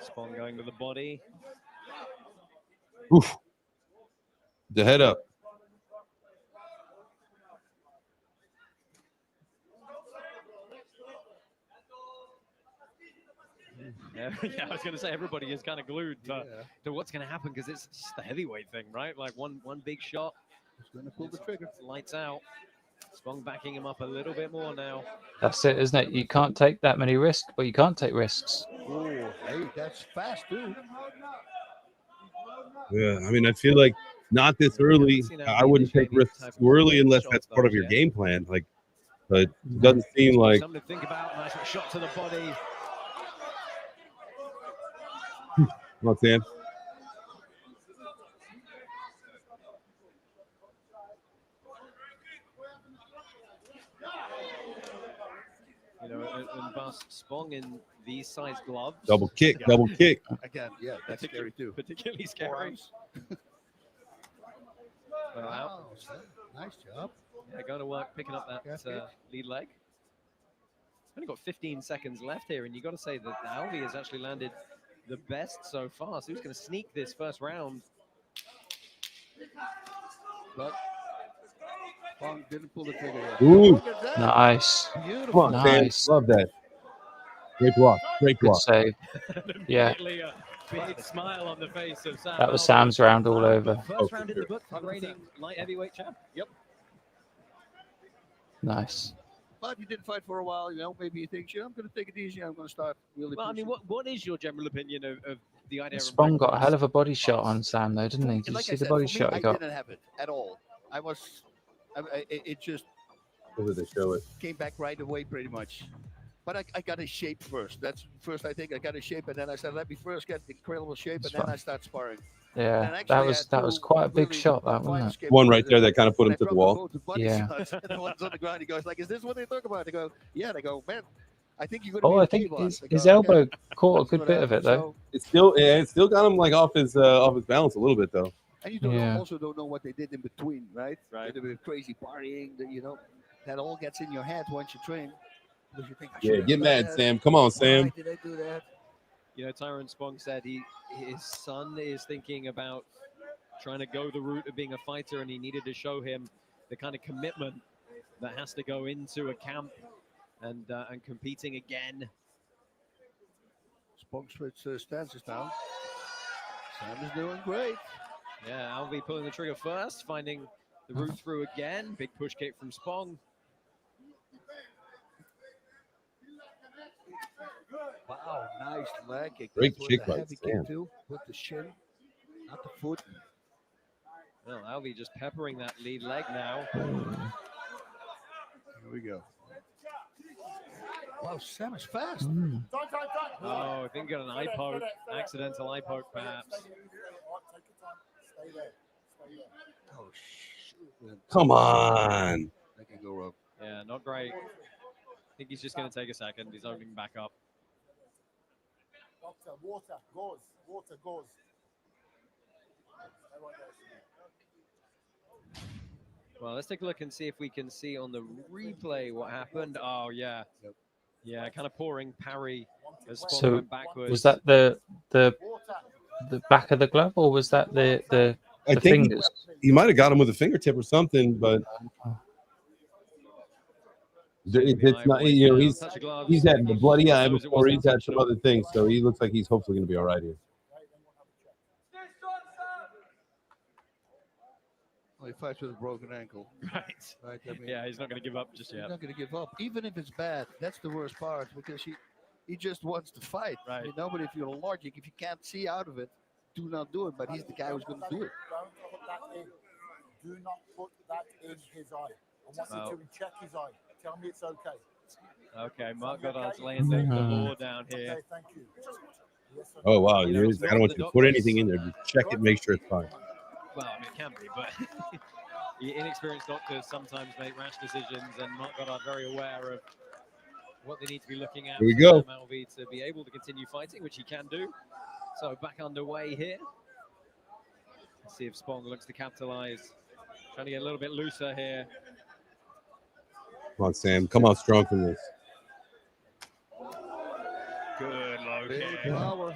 Spong going to the body. Oof. The head up. Yeah, I was going to say everybody is kind of glued to what's going to happen because it's just the heavyweight thing, right? Like one big shot. He's going to pull the trigger. Lights out. Spong backing him up a little bit more now. That's it, isn't it? You can't take that many risks, but you can't take risks. Oh, hey, that's fast too. Yeah, I mean, I feel like not this early. I wouldn't take risks too early unless that's part of your game plan. Like, but it doesn't seem like. Something to think about. Nice shot to the body. Come on, Sam. You know, and Bas Spong in these size gloves. Double kick, double kick. Again, yeah, that's scary too. Particularly scary. Wow. Nice job. Yeah, going to work, picking up that lead leg. Only got 15 seconds left here, and you got to say that Alvey has actually landed the best so far. So who's going to sneak this first round? But Spong didn't pull the trigger yet. Ooh. Nice. Come on, Nice. Sam. Love that. Great block. Great Good block. save. Yeah. Immediately a big smile on the face of Sam. That was Alvey. Sam's round all over. First round in the book for the reigning light heavyweight champ. Yep. Nice. But you didn't fight for a while, you know. Maybe you think, I'm going to take it easy. I'm going to start really. Well, I mean, pushing. what is your general opinion of the idea of Spong got a hell of a body shot on Sam, though, didn't he? Did you Like see I the said, body for me, shot he I got? didn't have it at all. It just Where did they show it? came back right away, pretty much. But I got a shape first. That's first. I think I got a shape, and then I said, let me first get the incredible shape, That's and then fine. I start sparring. Yeah, And actually, that I was had quite a big really shot, that wasn't it? escape One right with there it. that kind of put him And I to the dropped wall. both the body Yeah. shots, and the one's on the ground. He goes like, "Is this what they talk about?" I go, "Yeah." They go, "Man, I think you're going to Oh, be I okay, think boss. his elbow caught a good bit of it, though. It's still got him like off his balance a little bit though. And you also don't know what they did in between, right? Right. They were crazy partying. That all gets in your head once you train. Because you think, I Yeah, should've get done mad, that. Sam. Come on, Sam. Why did I do that? You know, Tyrone Spong said his son is thinking about trying to go the route of being a fighter, and he needed to show him the kind of commitment that has to go into a camp and competing again. Spong switch stances now. Sam is doing great. Yeah, Alvi pulling the trigger first, finding the route through again. Big push kick from Spong. Wow, nice leg kick. Great That was kick a by heavy Sam. kick too, with the shin, not the foot. Well, Alvi just peppering that lead leg now. Here we go. Wow, Sam is fast. Oh, I think he got an eye poke, accidental eye poke perhaps. Oh, shoot. Come on. That can go wrong. Yeah, not great. I think he's just going to take a second. He's opening back up. Water goes. Well, let's take a look and see if we can see on the replay what happened. Oh, yeah. Yeah, kind of pouring parry as Spong So went backwards. was that the back of the glove, or was that the I think fingers? he might have got him with a fingertip or something, but it's not. You know, he's had the bloody eye before. He's had some other things, so he looks like he's hopefully going to be all right here. Well, he fights with a broken ankle. Right. Right. I mean, Yeah, he's not going to give up just yet. He's not going to give up, even if it's bad. That's the worst part, because he just wants to fight. Right. You know, but if you're logic, if you can't see out of it, do not do it. But he's the guy who's going to do it. Don't put that in. Do not put that in his eye. I want you to check his eye. Tell me it's okay. Okay, Mark Goddard's laying the law down here. Okay, thank you. Oh wow! I don't want you to put anything in there. Just check it, make sure it's fine. Well, I mean, it can be, but the inexperienced doctors sometimes make rash decisions, and Mark Goddard very aware of what they need to be looking at. Here we go. For Sam Alvi to be able to continue fighting, which he can do. So back underway here. Let's see if Spong looks to capitalize. Trying to get a little bit looser here. Come on, Sam. Come on strong from this. Good low Big kick. power.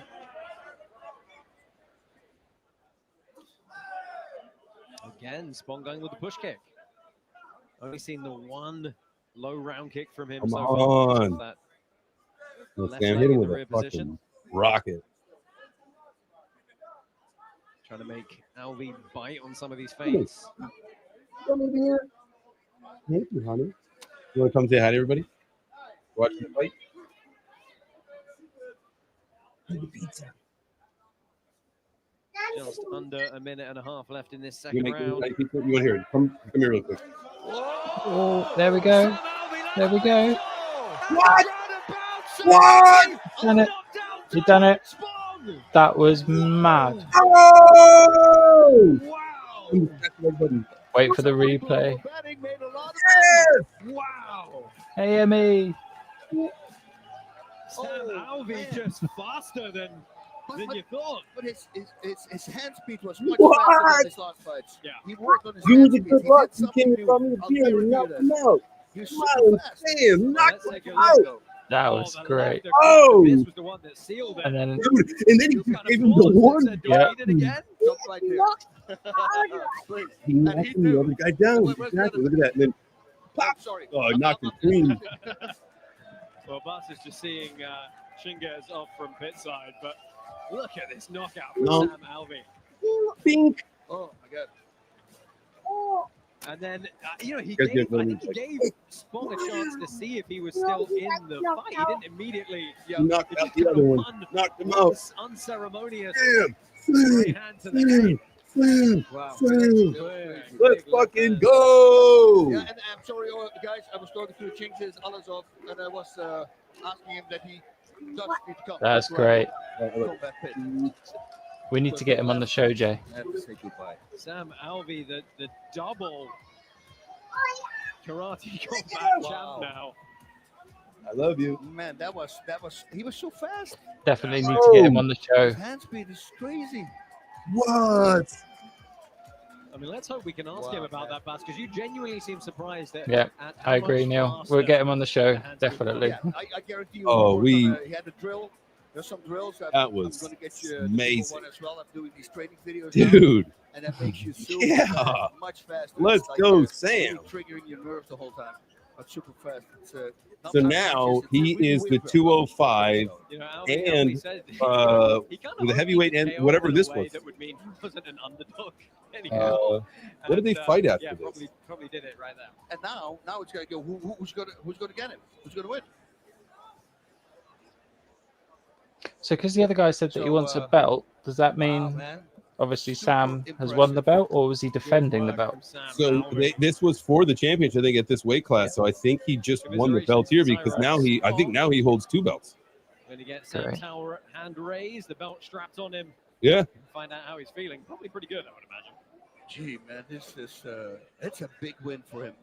Again, Spong going with the push kick. Only seen the one low round kick from him Come so on. far. That Well, left Sam, leg hit him in with the a rear fucking position. rocket. Trying to make Alvi bite on some of these feints. Come over here. Thank you, honey. You want to come say hi to everybody? Watch the fight. Pizza. Just under a minute and a half left in this You second want round. to hear it? Come here real quick. Oh, there we go. There we go. What? What? Done it. You done it. That was mad. Oh! Wait for the replay. Yes! Wow. Hey, Emmy. Sam Alvi just faster than you thought. But his hand speed was much What? faster than his last fights. Yeah. He worked on his You hand did speed. good He luck. did You something came new. from the I'll beer never and do knocked that. him out. You're Wow, super fast. Sam, knocked Let's take him a out. look. That was the great. left Oh! This was the one that sealed it. And then, Dude, and then he just gave him the one. yeah. It again? Jump right there. He knocked the other guy down. Where's the Exactly. other- Look at that. And then pop. Sorry. Oh, he knocked him clean. Well, Bas is just seeing Shingas off from pit side, but look at this knockout from No. Sam Alvi. Pink. Oh my God. And then, you know, he Guys, gave, get I think he going. gave Spong a chance to see if he was still in the fight. He didn't immediately, He knocked it out just the kind other of one. Knocked him out. unceremonious Damn. right hand to the neck. Sam. Wow. Sam. Big, Let's big left fucking hand. go. Yeah, and I'm sorry, guys. I was talking to Chingiz Alazov, and I was asking him that he does need to come. That's to great. combat pit. We need to get him on the show, Jay. I have to say goodbye. Sam Alvi, the double karate combat champ now. I love you. Man, that was he was so fast. Definitely need to get him on the show. His hand speed is crazy. What? I mean, let's hope we can ask him about that, Bats, because you genuinely seem surprised at. Yeah, at how I agree, much Neil. faster We'll get him on the show, the hand's definitely. Yeah, I guarantee you. Oh, he had a drill. There's some drills That I'm was going to get you amazing. one as well. I'm doing these training videos, Dude. now, and that makes you so Yeah. much faster. Let's It's like, go, really Sam. triggering your nerves the whole time. But super fast. It's, So now he is the 205 You know, Alvin and said with he a kinda heavyweight hoped and he KO'd whatever in a this way was. That would mean he wasn't an underdog anymore. What did they fight after yeah, this? Probably did it right there. And now it's going to go. Who's going to get him? Who's going to win? So, because the other guy said that he So, wants a belt, does that mean man. obviously Sam has won the belt, or was he defending the belt? So this was for the championship, I think, at this weight class. So I think he just won the belt here because now I think now he holds 2 belts. When he gets Sam Great. Tower hand raised, the belt strapped on him. Yeah. Find out how he's feeling. Probably pretty good, I would imagine. Gee, man, this is it's a big win for him.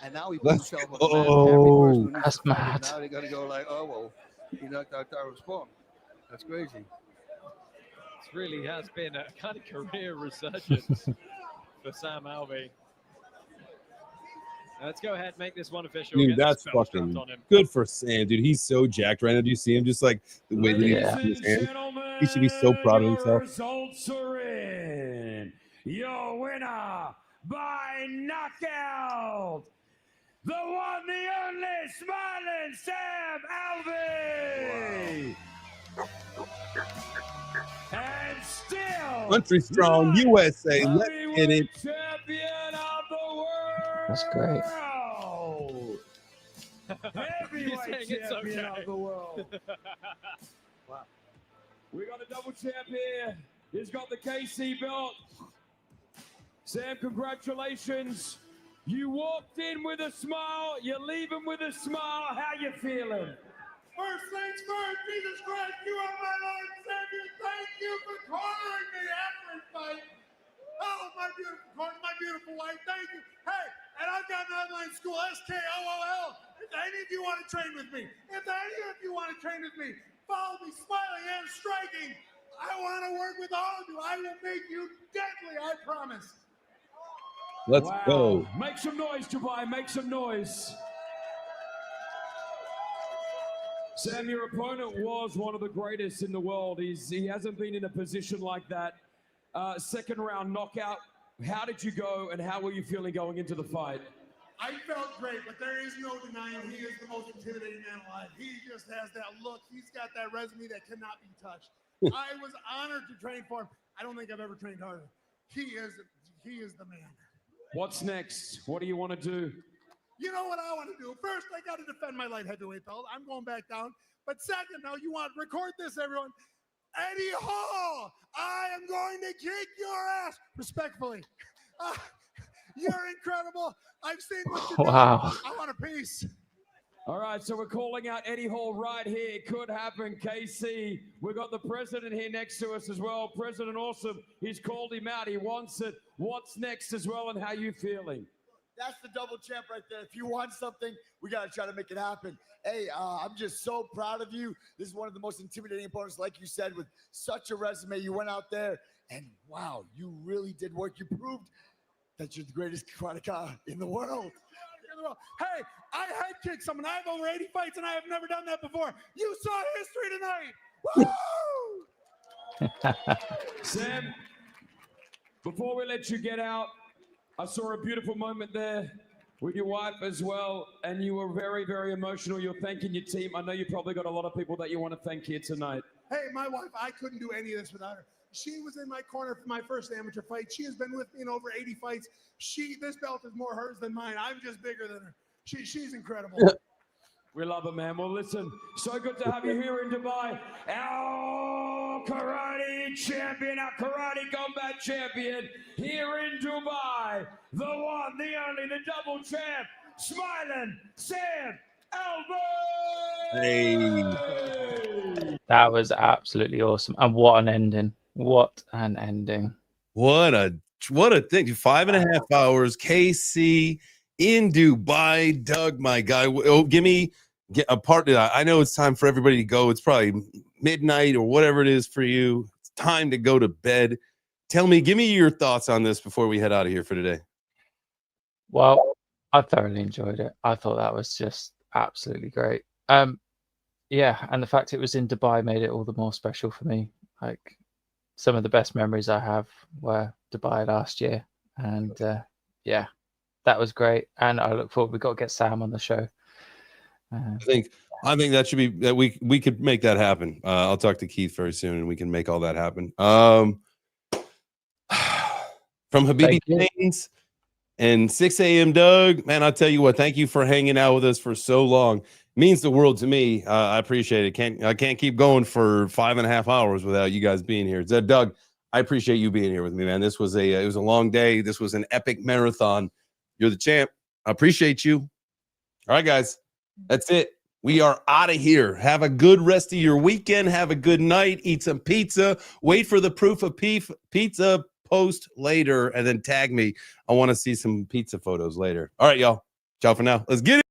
And now he Let's puts himself go. on the map. Every person who needs That's to fight him, mad. now they're going to go like, oh well, he knocked out Tyrone Spawn. That's crazy. This really has been a kind of career resurgence for Sam Alvey. Let's go ahead and make this one official. Dude, Get this that's belt strapped fucking on him. good for Sam, dude. He's so jacked right now. Do you see him? Just like the way that he Yeah. his hand. He should be so proud of himself. Results are in. Your winner by knockout, the one, the only, smiling Sam Alvey. And still, Country strong, USA. Let's get it. champion of the world. That's great. Heavyweight He's saying it's champion okay. of the world. Wow. We got a double champ here. He's got the KC belt. Sam, congratulations. You walked in with a smile. You're leaving with a smile. How you feeling? First things first, Jesus Christ, you are my Lord and Savior. Thank you for cornering me after his fight. Oh, my beautiful corner, my beautiful wife, thank you. Hey, and I've got an online school, SKOOL. If any of you want to train with me, follow me, smiling and striking. I want to work with all of you. I will make you deadly, I promise. Let's Wow. go. Make some noise, Dubai. Make some noise. Sam, your opponent was one of the greatest in the world. He hasn't been in a position like that. Second round knockout. How did you go, and how were you feeling going into the fight? I felt great, but there is no denying he is the most intimidating man alive. He just has that look. He's got that resume that cannot be touched. I was honored to train for him. I don't think I've ever trained harder. He is the man. What's next? What do you want to do? You know what I want to do? First, I got to defend my light heavyweight belt. I'm going back down. But second, now you want to record this, everyone. Eddie Hall, I am going to kick your ass respectfully. You're incredible. I've seen what you Wow. I want a piece. All right, so we're calling out Eddie Hall right here. It could happen, KC. We've got the president here next to us as well. President Awesome. He's called him out. He wants it. What's next as well, and how you feeling? That's the double champ right there. If you want something, we got to try to make it happen. Hey, I'm just so proud of you. This is one of the most intimidating opponents, like you said, with such a resume. You went out there, and wow, you really did work. You proved that you're the greatest karateka in the world. Hey, I head kicked someone. I have over 80 fights, and I have never done that before. You saw history tonight. Woo! Sam, before we let you get out, I saw a beautiful moment there with your wife as well, and you were very, very emotional. You're thanking your team. I know you probably got a lot of people that you want to thank here tonight. Hey, my wife, I couldn't do any of this without her. She was in my corner for my first amateur fight. She has been with me in over 80 fights. This belt is more hers than mine. I'm just bigger than her. She's incredible. We love it, man. Well, listen, so good to have you here in Dubai. Our karate champion, our karate combat champion here in Dubai. The one, the only, the double champ, smiling Sam Alvey. Hey. That was absolutely awesome. And what an ending. What an ending. What a thing. 5.5 hours. KC in Dubai. Doug, my guy. Oh, give me get a part of that. I know it's time for everybody to go. It's probably midnight or whatever it is for you. It's time to go to bed. Give me your thoughts on this before we head out of here for today. Well, I thoroughly enjoyed it. I thought that was just absolutely great. Yeah, and the fact it was in Dubai made it all the more special for me. Like, some of the best memories I have were Dubai last year, and yeah, that was great. And I look forward. We got to get Sam on the show. I think that should be that we could make that happen. I'll talk to Keith very soon, and we can make all that happen. From Habibi Chains and 6 a.m. Doug, man, I'll tell you what. Thank you for hanging out with us for so long. Means the world to me. I appreciate it. I can't keep going for 5.5 hours without you guys being here. Doug, I appreciate you being here with me, man. This was it was a long day. This was an epic marathon. You're the champ. I appreciate you. All right, guys, that's it. We are out of here. Have a good rest of your weekend. Have a good night. Eat some pizza. Wait for the proof of pizza post later, and then tag me. I want to see some pizza photos later. All right, y'all. Ciao for now. Let's get it.